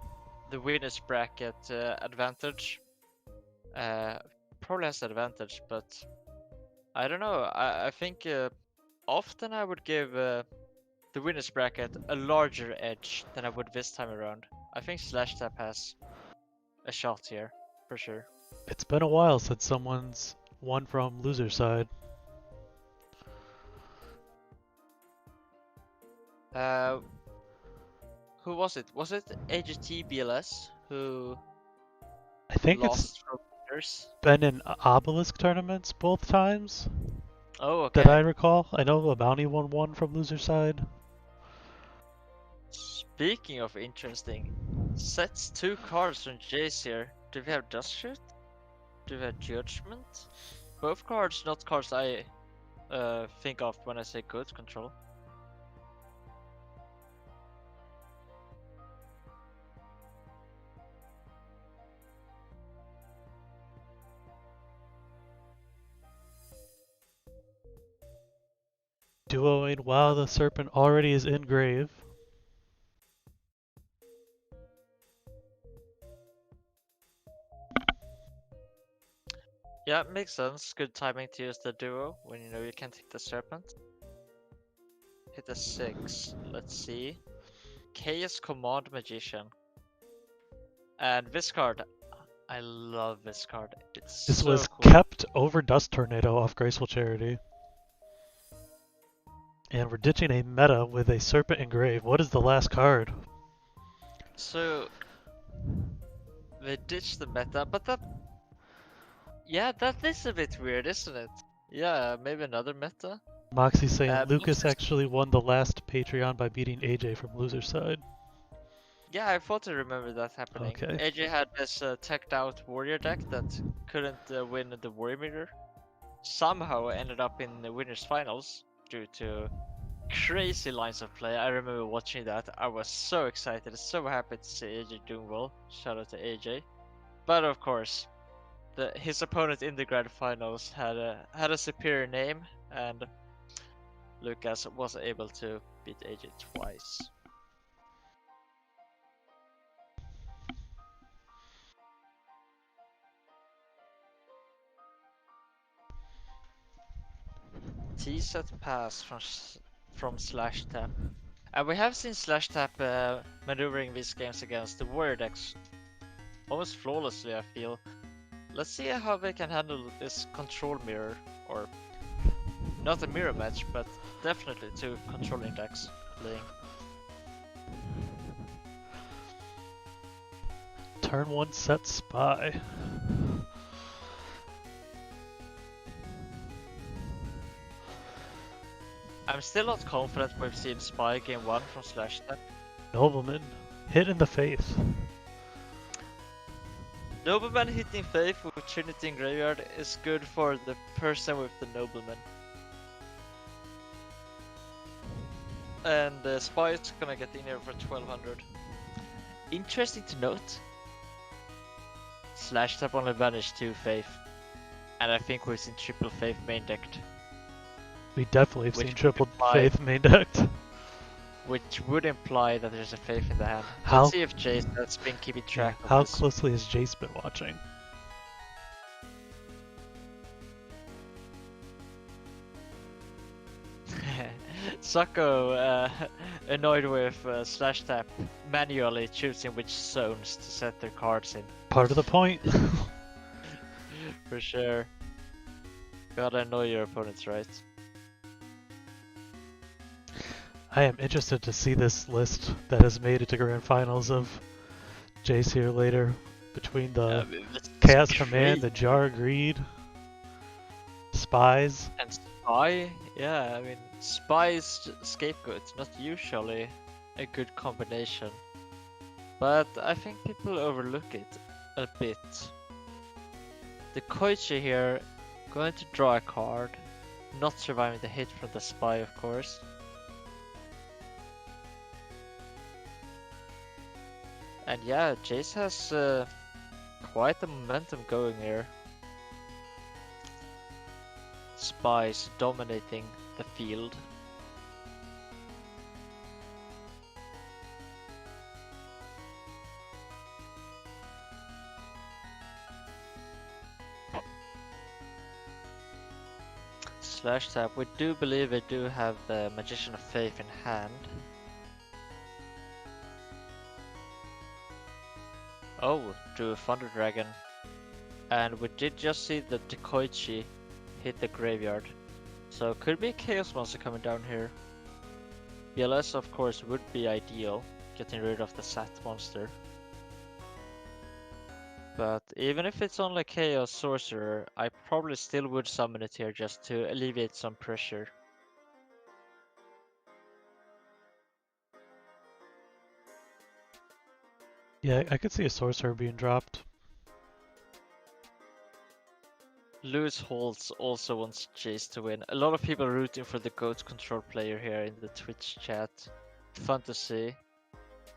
winner's bracket advantage. Probably has the advantage, but I don't know. I think often I would give the winner's bracket a larger edge than I would this time around. I think Slash Tap has a shot here, for sure. It's been a while since someone's won from loser's side. Who was it? Was it AGT BLS who I think lost it's from winners? been in obelisk tournaments both times Oh, okay. that I recall. I know the bounty won from loser's side. Speaking of interesting, sets 2 cards from Jace here. Do we have Dust Shoot? Do we have Judgment? Both cards, not cards I think of when I say good control. Duoing while the serpent already is in grave. Yeah, makes sense. Good timing to use the duo when you know you can't hit the serpent. Hit a 6. Let's see. Chaos Command Magician. And this card, I love this card. It's This so was cool. kept over Dust Tornado off Graceful Charity. And we're ditching a meta with a serpent engrave. What is the last card? So they ditched the meta, but that is a bit weird, isn't it? Yeah, maybe another meta. Moxie saying Lucas Lucas- actually won the last Patreon by beating AJ from loser's side. Yeah, I thought I remember that happening. Okay. AJ had this teched out warrior deck that couldn't win the warrior meter. Somehow ended up in the winners finals due to crazy lines of play. I remember watching that. I was so excited, so happy to see AJ doing well. Shout out to AJ. But of course, his opponent in the grand finals had a superior name, and Lucas was able to beat AJ twice. T-set pass from Slash Tap. And we have seen Slash Tap maneuvering these games against the warrior decks almost flawlessly, I feel. Let's see how they can handle this control mirror, or not a mirror match, but definitely 2 controlling decks playing. Turn 1 set Spy. I'm still not confident we've seen Spy game 1 from Slash Tap. Nobleman. Hit in the face. Nobleman hitting Faith with Trinity in Graveyard is good for the person with the Nobleman. And the Spy is gonna get in here for 1200. Interesting to note, Slash Tap only banished 2 Faith. And I think we've seen triple Faith main decked. We definitely have Which seen triple would imply- faith main decked. Which would imply that there's a Faith in the hand. How- Let's see if Jace has been keeping track of How this. closely has Jace been watching? Socko annoyed with Slash Tap manually choosing which zones to set their cards in. Part of the point. For sure. Gotta annoy your opponents, right? I am interested to see this list that has made it to grand finals of Jace here later. Between the That's Chaos Command, the crazy. Jar of Greed, Spies. And Spy? Yeah, I mean, Spy's scapegoat's not usually a good combination. But I think people overlook it a bit. The Koichi here, going to draw a card, not surviving the hit from the Spy, of course. And yeah, Jace has quite the momentum going here. Spies dominating the field. Slash tap, we do believe we do have the Magician of Faith in hand. Oh, drew a Thunder Dragon. And we did just see the Dekoichi hit the graveyard. So could be a Chaos Monster coming down here. BLS of course would be ideal, getting rid of the Sat monster. But even if it's only Chaos Sorcerer, I probably still would summon it here just to alleviate some pressure. Yeah, I could see a Sorcerer being dropped. Lewis Holtz also wants Jace to win. A lot of people rooting for the GOAT control player here in the Twitch chat. Fun to see.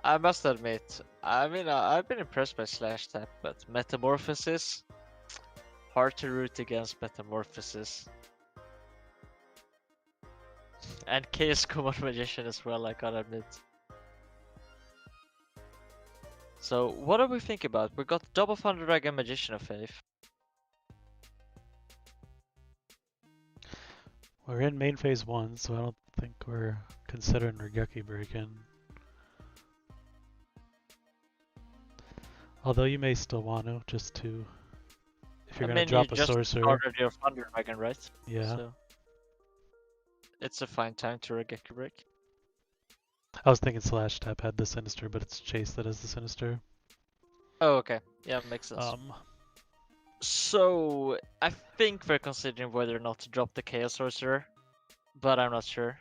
I must admit, I mean, I've been impressed by Slash Tap, but Metamorphosis? Hard to root against Metamorphosis. And Chaos Command Magician as well, I gotta admit. So, what do we think about? We got double Thunder Dragon Magician of Faith. We're in main phase 1, so I don't think we're considering Regeki break-in. Although you may still want to, just to... If you're gonna drop a Sorcerer. You just started your Thunder Dragon, right? Yeah. So, it's a fine time to Regeki break. I was thinking Slash Tap had the Sinister, but it's Chase that has the Sinister. Oh, okay. Yeah, makes sense. So, I think we're considering whether or not to drop the Chaos Sorcerer, but I'm not sure.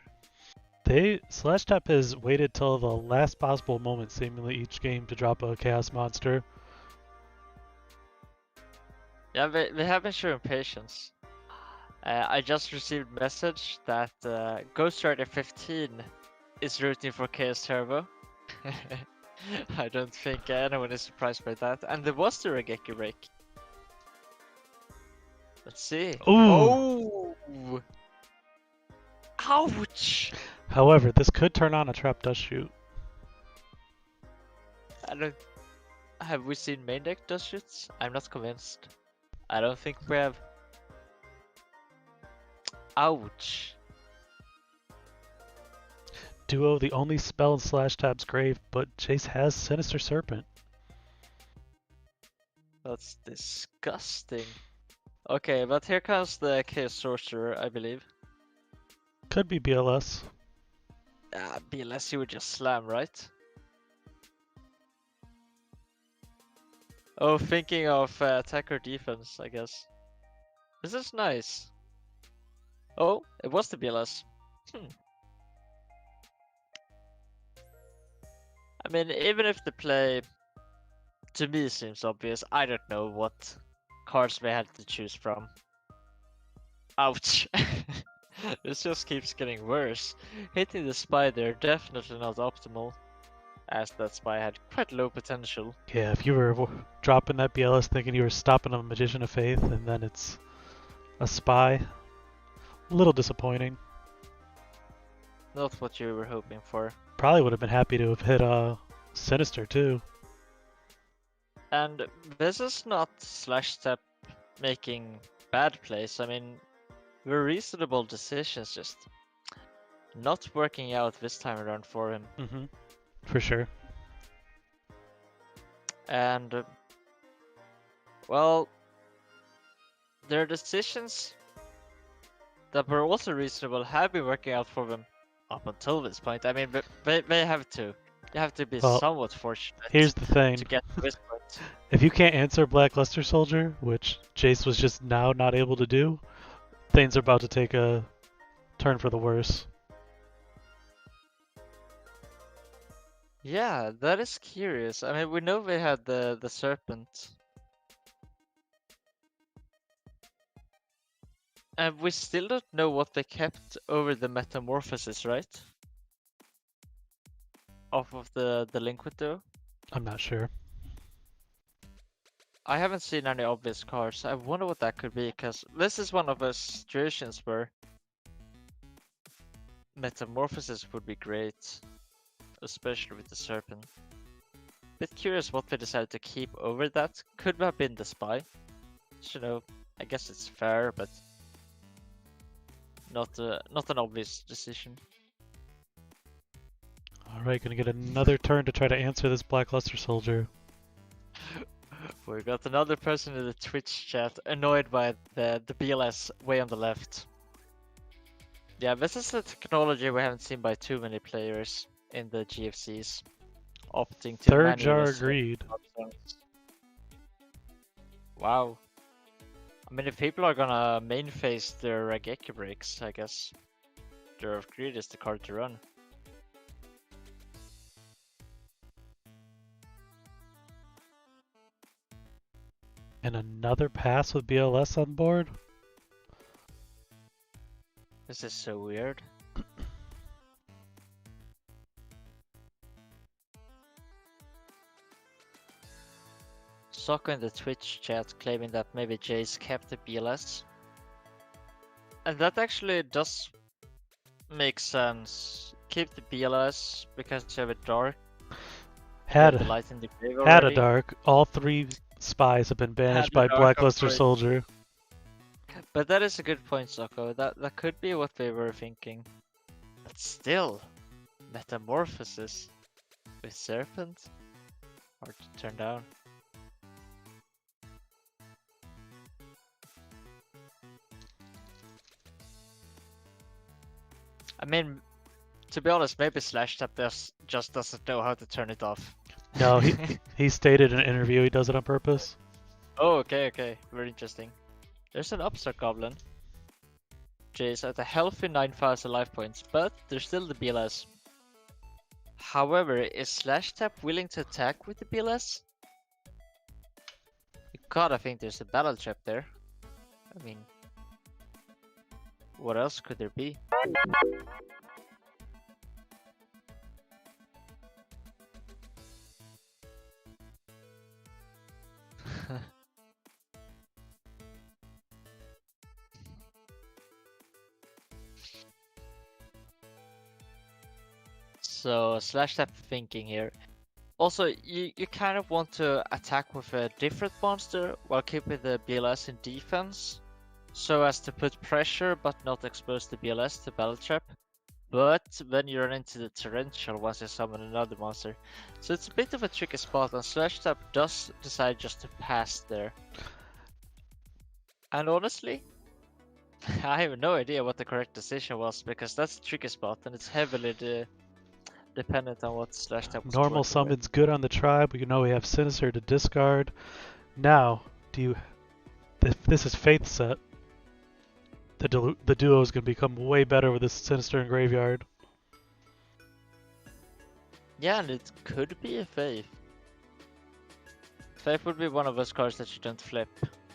Slash Tap has waited till the last possible moment, seemingly each game, to drop a Chaos Monster. Yeah, they have been showing patience. I just received a message that Ghost Rider 15 is rooting for Chaos Turbo. I don't think anyone is surprised by that. And there was the Regeki break. Let's see. Ooh! Oh! Ouch! However, this could turn on a Trap Dust Shoot. Have we seen main deck Dust Shoots? I'm not convinced. I don't think we have. Ouch! Duo, the only spell in Slash Tap's grave, but Chase has Sinister Serpent. That's disgusting. Okay, but here comes the Chaos Sorcerer, I believe. Could be BLS. BLS you would just slam, right? Oh, thinking of attack or defense, I guess. This is nice. Oh, it was the BLS. I mean, even if the play, to me, seems obvious, I don't know what cards they had to choose from. Ouch! This just keeps getting worse. Hitting the Spy there, definitely not optimal, as that Spy had quite low potential. Yeah, if you were dropping that BLS thinking you were stopping a Magician of Faith, and then it's a Spy, a little disappointing. Not what you were hoping for. Probably would have been happy to have hit a Sinister too. And this is not Slash Step making bad plays. I mean, were reasonable decisions, just not working out this time around for him. For sure. And well, their decisions that were also reasonable have been working out for them. up until this point. I mean, but they have to. You have to be Well, somewhat fortunate Here's the thing. to get to this point. If you can't answer Black Luster Soldier, which Jace was just now not able to do, things are about to take a turn for the worse. Yeah, that is curious. I mean, we know they had the serpent. And we still don't know what they kept over the metamorphosis, right? Off of the Liquid Duo. I'm not sure. I haven't seen any obvious cards. I wonder what that could be, because this is one of those situations where metamorphosis would be great, especially with the serpent. Bit curious what they decided to keep over that. Could have been the spy. So, you know, I guess it's fair, but not an obvious decision. Alright, gonna get another turn to try to answer this Black Luster Soldier. We got another person in the Twitch chat annoyed by the BLS way on the left. Yeah, this is a technology we haven't seen by too many players in the GFCs. Opting to Third jar manually agreed. Wow. I mean, if people are gonna main phase their Raigeki breaks, I guess Jar of Greed is the card to run. And another pass with BLS on board? This is so weird. Soccer in the Twitch chat claiming that maybe Jace kept the BLS. And that actually does make sense. Keep the BLS because you have a dark. Had the light in the grave a already. dark. All 3 spies have been banished by Had a dark, Black of Luster course. Soldier. But that is a good point, Soko. That could be what they were thinking. But still, metamorphosis with serpent, hard to turn down. I mean, to be honest, maybe Slash Tap just doesn't know how to turn it off. No, he stated in an interview he does it on purpose. Oh, okay, very interesting. There's an Upstart Goblin. Jace at a healthy 9,000 life points, but there's still the BLS. However, is Slash Tap willing to attack with the BLS? You gotta think there's a battle trap there. I mean, what else could there be? So Slash Tap thinking here. Also, you kind of want to attack with a different monster while keeping the BLS in defense, so as to put pressure but not expose the BLS to Battle Trap. But then you run into the Torrential once you summon another monster. So it's a bit of a tricky spot, and Slash Tap does decide just to pass there. And honestly, I have no idea what the correct decision was, because that's a tricky spot and it's heavily dependent on what Slash Tap was Normal working with. summon's good on the tribe. We know we have Sinister to discard. Now, if this is Faith set, the duo is going to become way better with this Sinister and Graveyard. Yeah, and it could be a Faith. Faith would be one of those cards that you don't flip,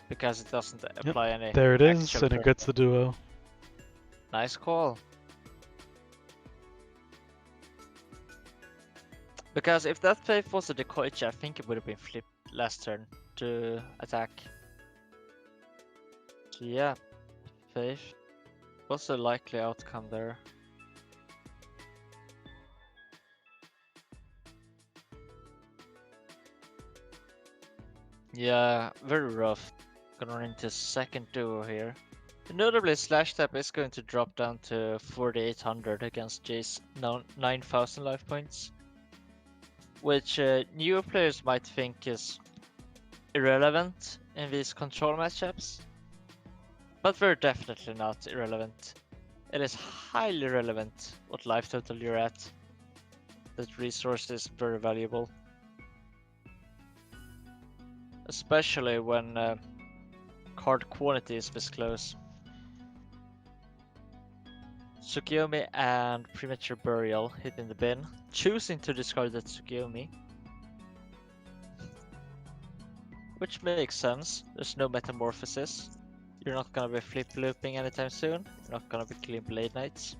because it doesn't apply any. There it is, actual and it pressure. gets the duo. Nice call. Because if that Faith was a decoy, I think it would have been flipped last turn to attack. So yeah, Faith. What's the likely outcome there? Yeah, very rough. Gonna run into second duo here. Notably, Slash Tap is going to drop down to 4,800 against Jace, 9,000 life points. Which newer players might think is irrelevant in these control matchups. But they're definitely not irrelevant it is highly relevant what life total you're at. That resource is very valuable. Especially when card quantity is this close. Tsukiyomi and Premature Burial hit in the bin, choosing to discard that Tsukiyomi. Which makes sense, there's no Metamorphosis. You're not gonna be flip-looping anytime soon, you're not gonna be killing Blade Knights.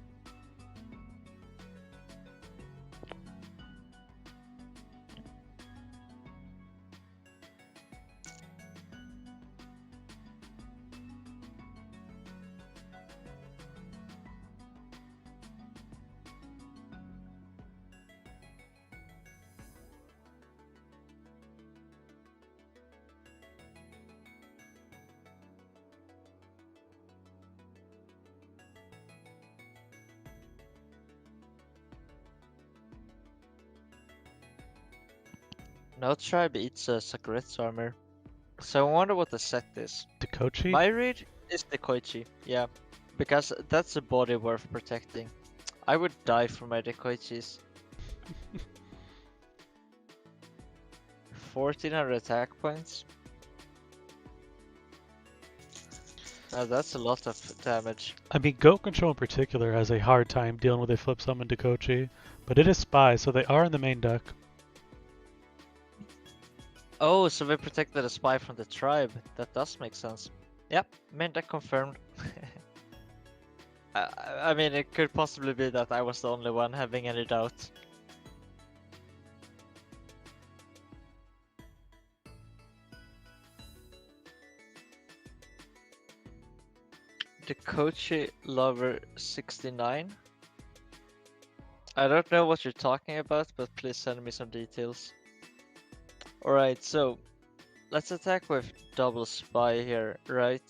No tribe eats Sakuretsu armor. So I wonder what the set is. Dekochi? My read is the Koichi, yeah. Because that's a body worth protecting. I would die for my Dekoichis. 1400 attack points. That's a lot of damage. I mean, Goat Control in particular has a hard time dealing with a flip summon Dekochi, but it is Spy, so they are in the main deck. Oh, so they protected a spy from the tribe. That does make sense. Yep, main deck confirmed. I mean, it could possibly be that I was the only one having any doubt. The Kochi Lover 69. I don't know what you're talking about, but please send me some details. Alright, so let's attack with double spy here, right?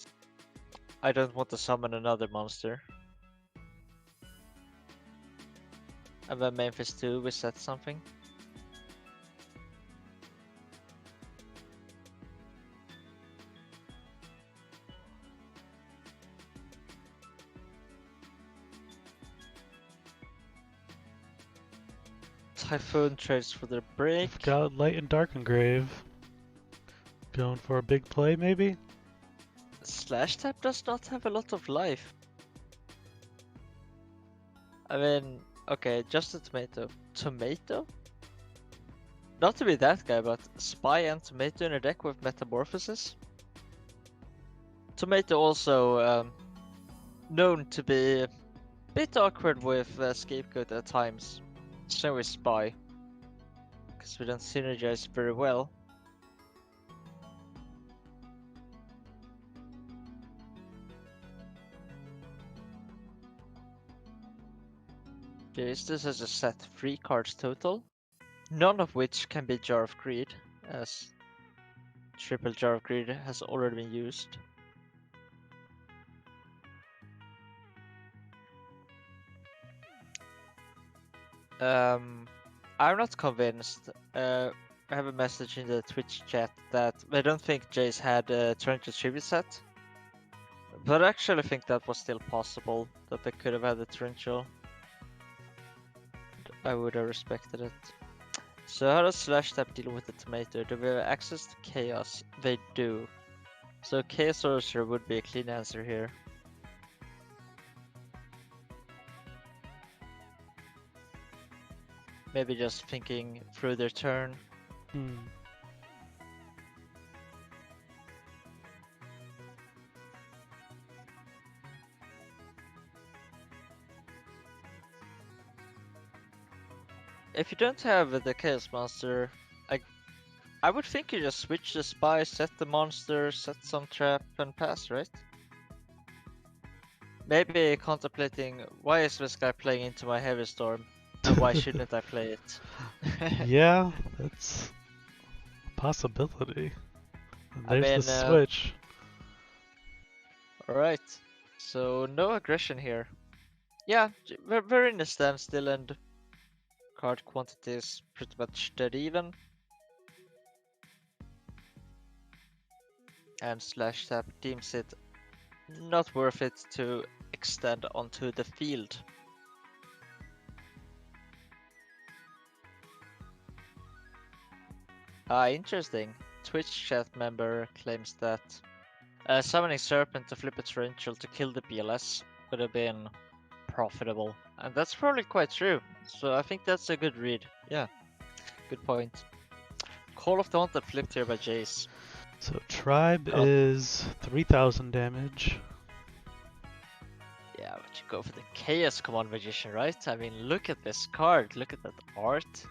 I don't want to summon another monster. And then Memphis 2, we set something. Typhoon trades for the break. We've got Light and Dark Engrave. Going for a big play, maybe? Slash tap does not have a lot of life. I mean, okay, just a tomato. Tomato? Not to be that guy, but spy and tomato in a deck with metamorphosis. Tomato also known to be a bit awkward with scapegoat at times. So is spy, because we don't synergize very well. This has a set 3 cards total, none of which can be Jar of Greed, as triple Jar of Greed has already been used. I'm not convinced. I have a message in the Twitch chat that I don't think Jace had a Torrential Tribute set. But I actually think that was still possible, that they could have had a Torrential. I would have respected it. So how does Slash Tap deal with the tomato? Do we have access to Chaos? They do. So Chaos Sorcerer would be a clean answer here. Maybe just thinking through their turn. If you don't have the Chaos Monster, I would think you just switch the spy, set the monster, set some trap, and pass, right? Maybe contemplating, why is this guy playing into my Heavy Storm? And why shouldn't I play it? Yeah, that's a possibility. And there's the switch. Alright, so no aggression here. Yeah, we're in a standstill and card quantity is pretty much dead even. And Slash Tap deems it not worth it to extend onto the field. Interesting. Twitch chat member claims that summoning Serpent to flip a Torrential to kill the BLS would have been profitable. And that's probably quite true. So I think that's a good read. Yeah, good point. Call of the Haunted flipped here by Jace. So Tribe Oh. is 3,000 damage. Yeah, but you go for the Chaos Command Magician, right? I mean, look at this card. Look at that art.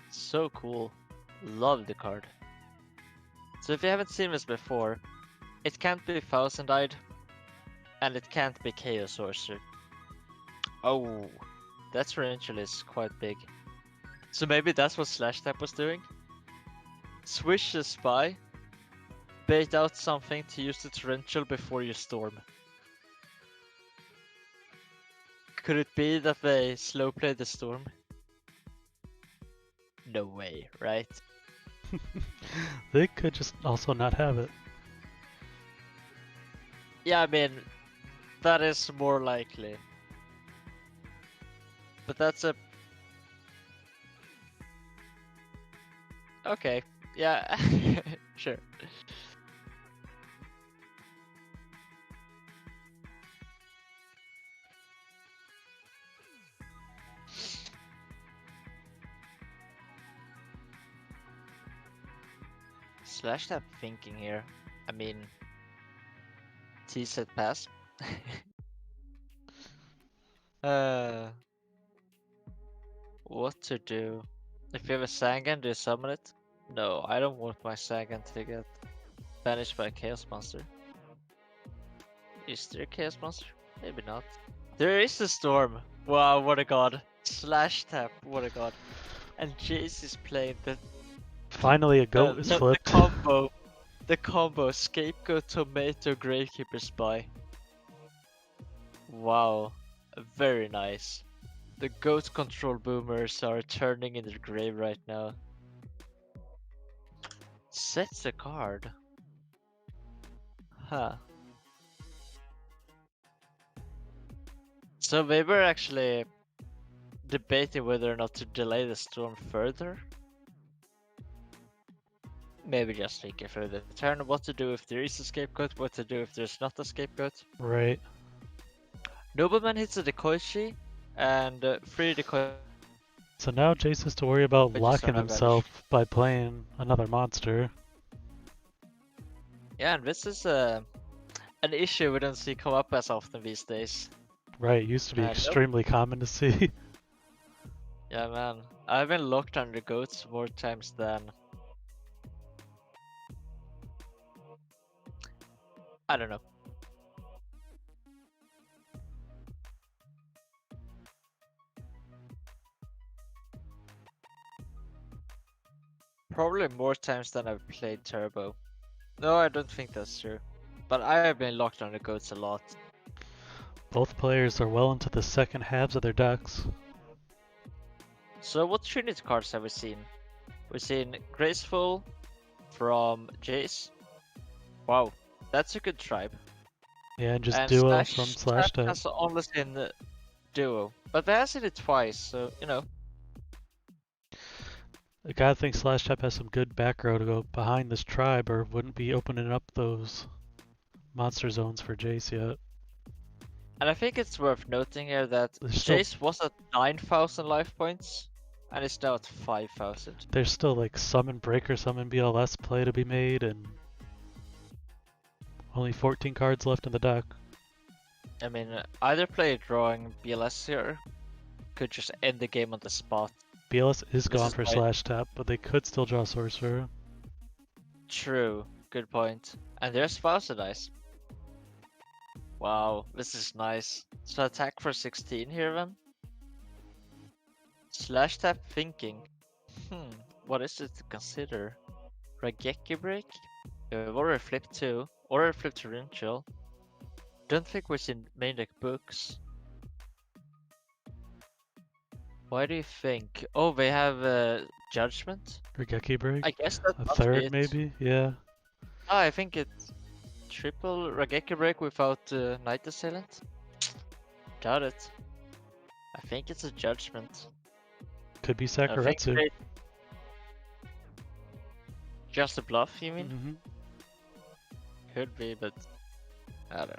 So cool. Love the card. So if you haven't seen this before, it can't be Thousand-Eyed, and it can't be Chaos Sorcerer. Oh, that Torrential is quite big. So maybe that's what Slash Tap was doing? Swish the Spy, bait out something to use the Torrential before you storm. Could it be that they slow played the storm? No way, right? They could just also not have it. Yeah, I mean, that is more likely. But that's a... Okay, yeah, sure. Slash Tap thinking here. I mean, T set pass. What to do? If you have a Sangan, do you summon it? No, I don't want my Sangan to get banished by a Chaos Monster. Is there a Chaos Monster? Maybe not. There is a Storm! Wow, what a god. Slash Tap, what a god. And Jace is playing the Finally, a goat is flipped. The combo Scapegoat, Tomato, Gravekeeper, Spy. Wow, very nice. The goat control boomers are turning in their grave right now. Sets a card. Huh. So they were actually debating whether or not to delay the storm further. Maybe just think it through the turn, what to do if there is a scapegoat, what to do if there's not a scapegoat. Right. Nobleman hits a Dekoichi, and 3 Dekoichi. So now Jace has to worry about But just locking don't have himself by playing another monster. Yeah, and this is an issue we don't see come up as often these days. Right, used to be Nope. extremely common to see. Yeah, man. I've been locked under goats more times than... I don't know. Probably more times than I've played Turbo. No, I don't think that's true. But I have been locked under goats a lot. Both players are well into the second halves of their decks. So what Trinity cards have we seen? We've seen Graceful from Jace. Wow, that's a good tribe. Yeah, and just And duo from Slash Tap. has only seen the duo, but they have seen it twice, so you know. I gotta think Slash Tap has some good back row to go behind this tribe, or wouldn't be opening up those monster zones for Jace yet. And I think it's worth noting here that There's still- Jace was at 9,000 life points, and is now at 5,000. There's still like summon breaker, summon BLS play to be made, and only 14 cards left in the deck. I mean, either play drawing BLS here, could just end the game on the spot. BLS is This gone is for right. Slash Tap, but they could still draw Sorcerer. True, good point. And there's Thousand Eyes. Wow, this is nice. So attack for 16 here then. Slash Tap thinking. What is it to consider? Rageki Break? We've already flipped 2. Already flipped Torrential. Don't think we've seen main deck books. Why do you think? Oh, they have Judgment? Regeki Break? I guess that A must be third, it. maybe? Yeah. Oh, I think it's triple Rageki Break without Night Assailant. Doubt it. I think it's a judgment. Could be I think Sakaretsu. they- Just a bluff, you mean? Mm-hmm. Could be, but I don't know.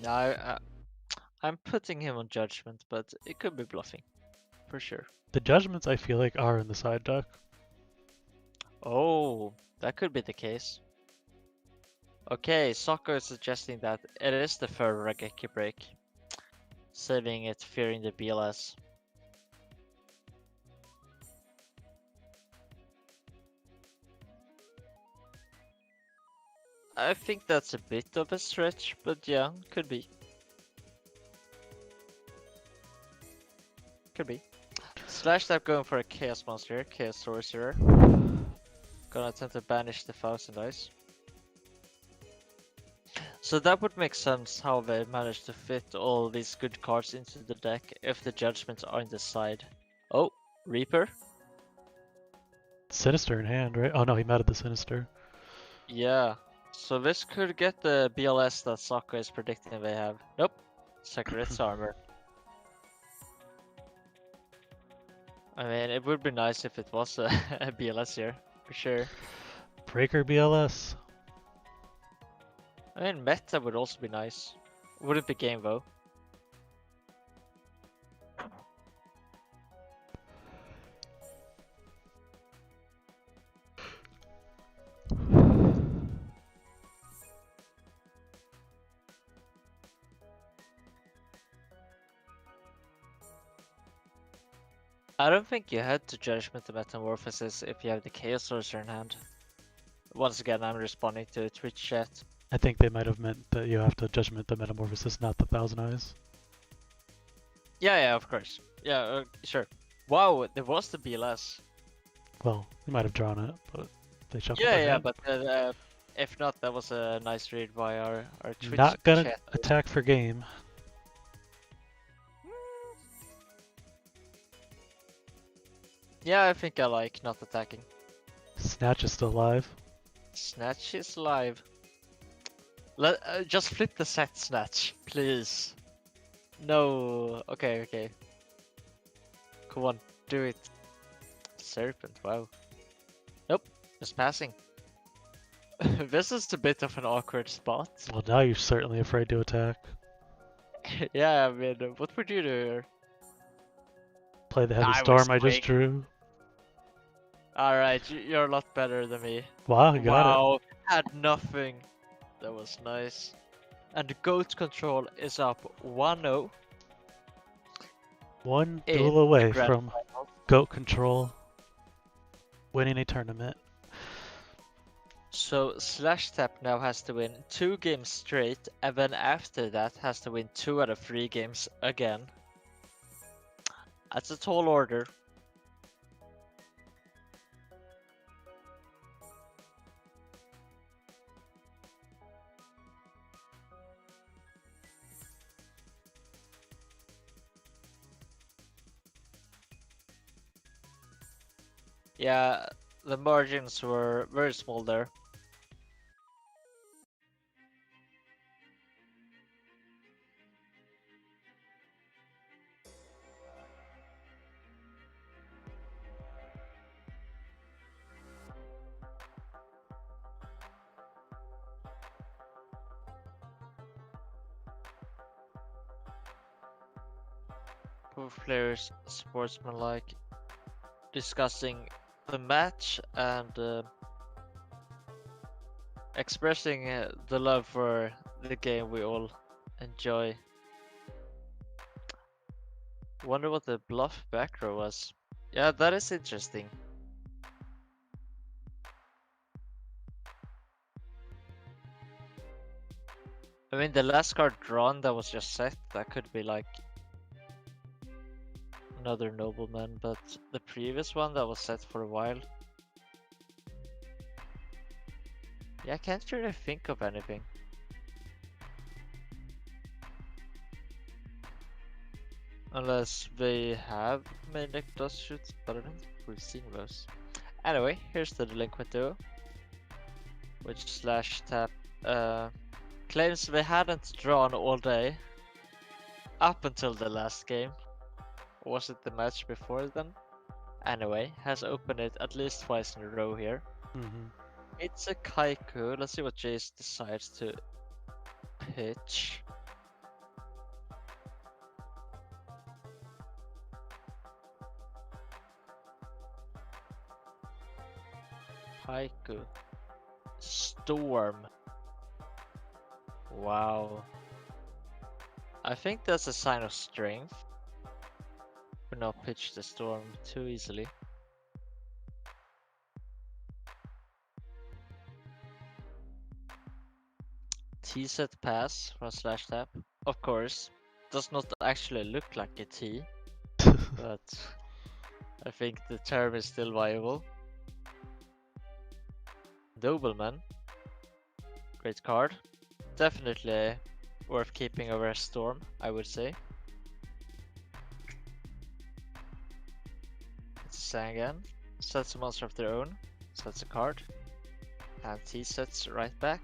No, I'm putting him on judgment, but it could be bluffing, for sure. The judgments I feel like are in the side deck. Oh, that could be the case. Okay, Sokko is suggesting that it is the third Rageki break, saving it fearing the BLS. I think that's a bit of a stretch, but yeah, could be. Could be. Slash Tap going for a Chaos Monster, Chaos Sorcerer. Gonna attempt to banish the 1000 dice. So that would make sense how they managed to fit all these good cards into the deck if the judgments are in the side. Oh, Reaper? Sinister in hand, right? Oh no, he matted the Sinister. Yeah. So this could get the BLS that Sokka is predicting they have. Nope. Sakaret's armor. I mean, it would be nice if it was a BLS here, for sure. Breaker BLS. I mean, meta would also be nice. Wouldn't be game though. I don't think you had to Judgment the Metamorphosis if you have the Chaos Sorcerer in hand. Once again, I'm responding to a Twitch chat. I think they might have meant that you have to judgment the Metamorphosis, not the Thousand Eyes. Yeah, of course. Yeah, sure. Wow, there was the BLS. Well, they might have drawn it, but they shuffled Yeah, their hand. but if not, that was a nice read by our Twitch Not gonna chat. attack for game. Yeah, I think I like not attacking. Snatch is still alive. Snatch is live. Just flip the set, Snatch, please. No. Okay. Come on, do it. Serpent, wow. Nope, just passing. This is a bit of an awkward spot. Well, now you're certainly afraid to attack. Yeah, I mean, what would you do here? Play the heavy I storm was I just quick. drew. Alright, you're a lot better than me. Wow, you got it. Wow, had nothing. That was nice. And Goat Control is up 1-0. One in duel the away grand from final. Goat Control winning a tournament. So Slash Tap now has to win 2 games straight, and then after that has to win 2 out of 3 games again. That's a tall order. Yeah, the margins were very small there. Both players sportsmanlike, discussing the match and expressing the love for the game we all enjoy. Wonder what the bluff back row was. Yeah, that is interesting. I mean, the last card drawn that was just set, that could be like another nobleman, but the previous one that was set for a while. Yeah, I can't really think of anything. Unless they have made deck dust shoots, but I don't think we've seen those. Anyway, here's the delinquent duo. which slash tap claims we hadn't drawn all day up until the last game. Was it the match before then? Anyway, has opened it at least twice in a row here. Mm-hmm. It's a Kaiku. Let's see what Jace decides to pitch. Haiku. Storm. Wow. I think that's a sign of strength. Would not pitch the storm too easily. T-set pass from slash tap. Of course. Does not actually look like a T, but I think the term is still viable. Nobleman. Great card. Definitely worth keeping over a storm, I would say. It's a Sangan. Sets a monster of their own. Sets a card. And T sets right back.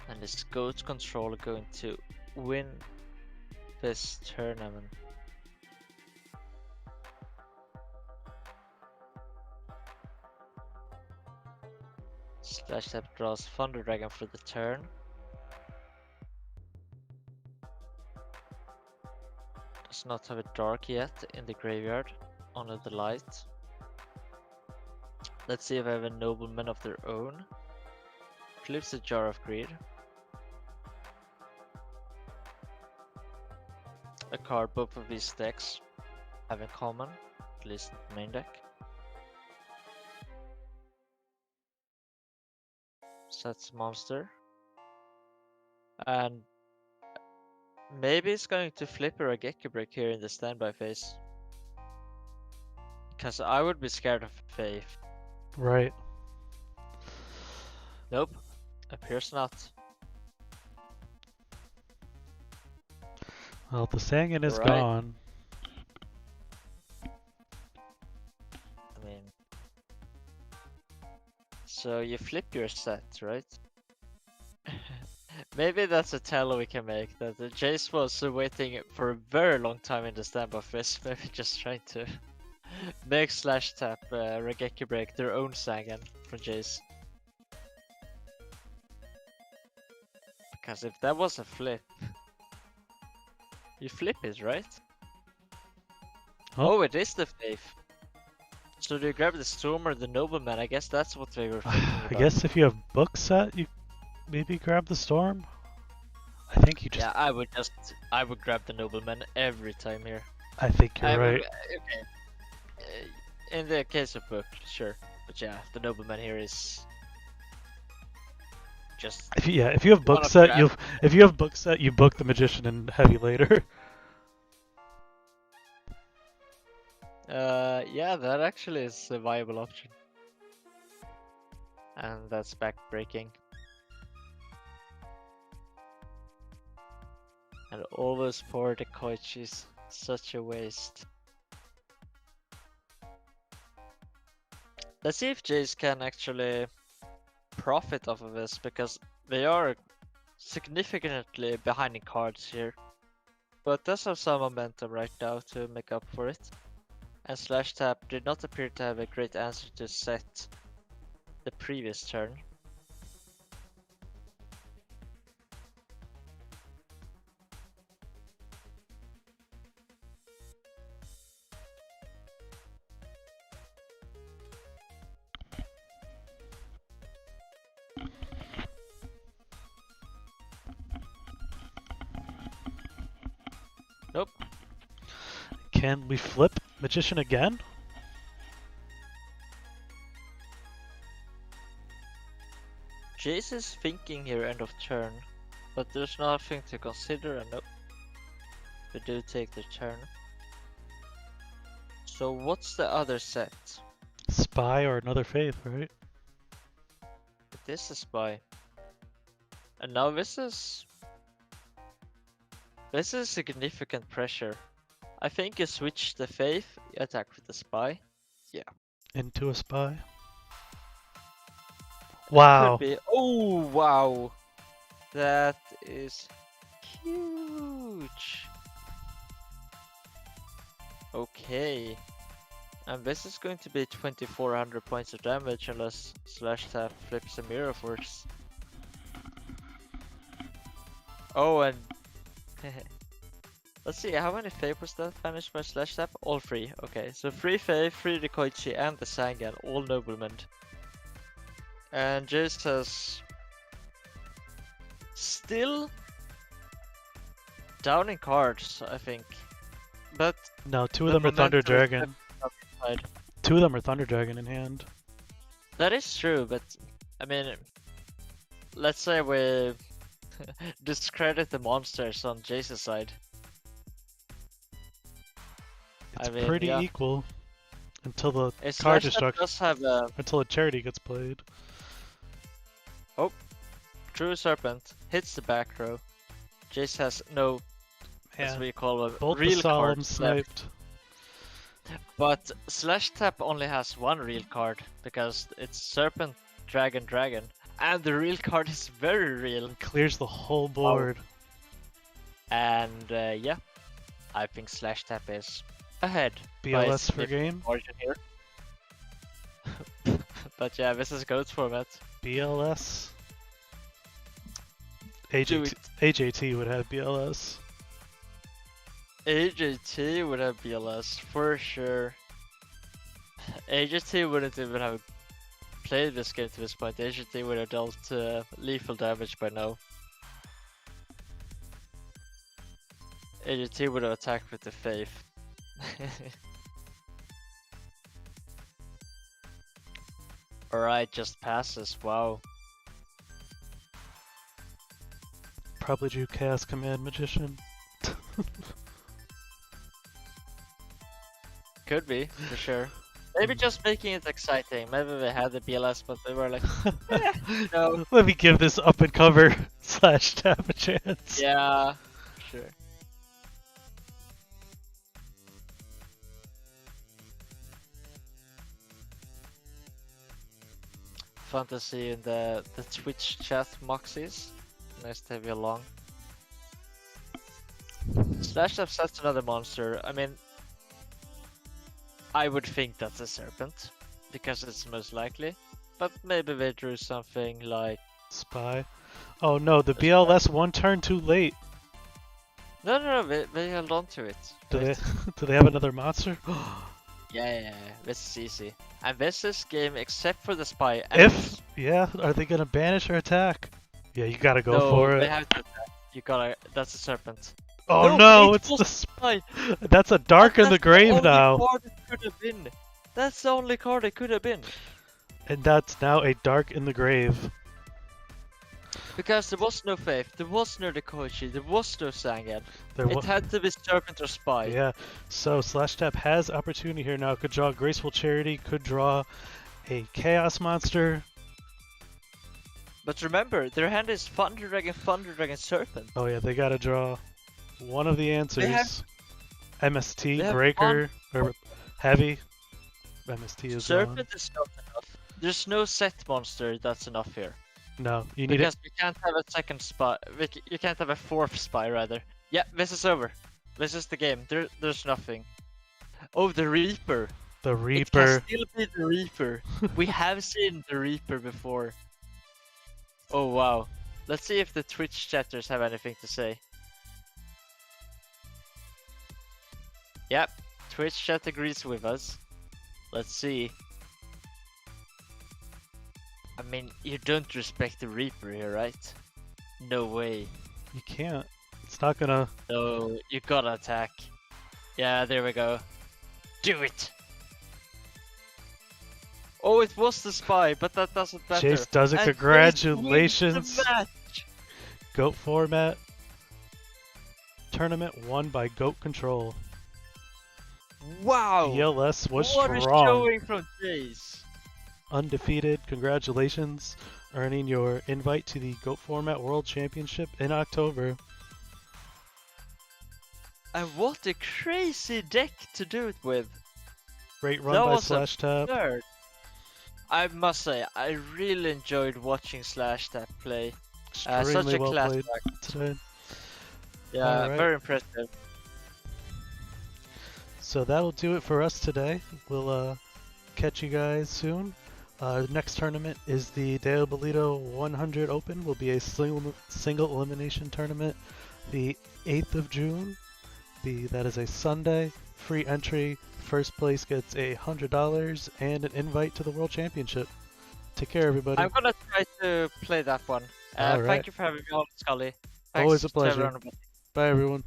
And is Goat Control going to win this tournament? Slash tap draws Thunder Dragon for the turn. Does not have a dark yet in the graveyard, only the light. Let's see if I have a Nobleman of their own. Flips a Jar of Greed. A card both of these decks have in common, at least the main deck. Sets monster. And maybe it's going to flip a Regeki Break here in the standby phase. Because I would be scared of Faith. Right. Nope. Appears not. Well, the Sangan is Right. gone. I mean... So you flip your set, right? Maybe that's a tell we can make, that the Jace was waiting for a very long time in the standby phase, maybe just trying to make slash tap Regeki Break their own Sangan from Jace. Because if that was a flip, you flip it, right? Oh. Oh, it is the Faith. So do you grab the Storm or the Nobleman? I guess that's what we were thinking about. I guess if you have book set, you maybe grab the Storm. I think you just. Yeah, I would grab the Nobleman every time here. I think you're I would- right. Okay. In the case of book, sure. But yeah, the Nobleman here is just If you have book Wanna set, grab- if you have book set, you book the Magician and heavy later. yeah, that actually is a viable option. And that's back breaking. And all those poor Dekoichis, such a waste. Let's see if Jace can actually profit off of this, because they are significantly behind in cards here. But does have some momentum right now to make up for it. And slash tap did not appear to have a great answer to set the previous turn. Nope. Can we flip Magician again? Jace is thinking here end of turn, but there's nothing to consider, and nope. We do take the turn. So what's the other set? Spy or another Faith, right? It is a spy. And now this is significant pressure. I think you switch the Faith, you attack with the spy. Into a Spy. Wow. Could be. Oh, wow. That is huge. Okay. And this is going to be 2400 points of damage unless Slash Tap flips a Mirror Force. Oh, and let's see, how many Fae was that vanished by Slash Tap? All 3. Okay, so 3 Fae, 3 Rikoichi, and the Sangan, all noblemen. And Jace has still down in cards, I think. But No, two of the them are Thunder momentum is Dragon. on his side. Two of them are Thunder Dragon in hand. That is true, but I mean, let's say we discredit the monsters on Jace's side. It's I mean, pretty yeah. equal until the It's card Slash Tap destruction, does have a until a charity gets played. True Serpent, hits the back row. Jace has no, as Man, we call them, both the real Solemn cards left. sniped. But Slash Tap only has one real card because it's Serpent, Dragon, Dragon, and the real card is very real. Clears the whole board. And yeah, I think Slash Tap is ahead. by a BLS for significant game. margin here. But yeah, this is GOAT format. BLS. Do AJT, it. AJT would have BLS. AJT would have BLS for sure. AJT wouldn't even have played this game to this point. AJT would have dealt lethal damage by now. AJT would have attacked with the Faith. Alright, just passes. Wow. Probably drew Chaos Command Magician. Could be, for sure. Maybe just making it exciting. Maybe they had the BLS, but they were like, no. Let me give this up and cover slash tap a chance. Yeah, sure. Fun to see in the Twitch chat, Moxies. Nice to have you along. Slash Tap sets another monster. I mean, I would think that's a Serpent, because it's most likely. But maybe they drew something like... Spy. Oh no, the BLS one turn too late. No, they held on to it. Do Wait. they have another monster? Yeah, this is easy. And this is game except for the Spy. If yeah, are they gonna banish or attack? Yeah, you gotta go no, for they it. have to attack. You gotta... That's a Serpent. Oh no, it it's was the Spy! that's a dark in the That's grave only now, card it could have been. That's the only card it could have been. and that's now a dark in the grave. Because there was no Faith, there was no Dekoichi, there was no Sangan. There It wa- had to be Serpent or Spy. Yeah, so Slash Tap has opportunity here now. Could draw Graceful Charity, could draw a Chaos Monster. But remember, their hand is Thunder Dragon, Serpent. Oh yeah, they gotta draw one of the answers. have- MST, they have Breaker, or Heavy. MST is Serpent is not enough. There's no set monster that's enough here. one. No, you need Because you can't have a second Spy, you can't have a fourth Spy rather. Yeah, this is over. This is the game, there's nothing. Oh, the Reaper. the It Reaper. can still be the Reaper. We have seen the Reaper before. Oh wow. Let's see if the Twitch chatters have anything to say. Yep, Twitch chat agrees with us. Let's see. I mean, you don't respect the Reaper here, right? No way. You can't. It's not gonna. No, you gotta attack. Yeah, there we go. Do it! Oh, it was the Spy, but that doesn't matter. Chase does it. And Chase Congratulations. wins the match. GOAT format. Tournament won by GOAT Control. Wow! ELS was what a strong. showing from Chase! Undefeated. Congratulations. Earning your invite to the GOAT Format World Championship in October. And what a crazy deck to do it with! Great run That by was a Slash Tap. Third. I must say, I really enjoyed watching Slash that play. Such Extremely a well class played act. today. Yeah, Alright. very impressive. So that'll do it for us today. We'll catch you guys soon. The next tournament is the Deo Bolito 100 Open. Will be a single elimination tournament, the 8th of June. That is a Sunday. Free entry. First place gets $100 and an invite to the World Championship. Take care, everybody. I'm gonna try to play that one. All right. Thank you for having me on, Scully. Thanks Always a to pleasure. everyone. Bye, everyone.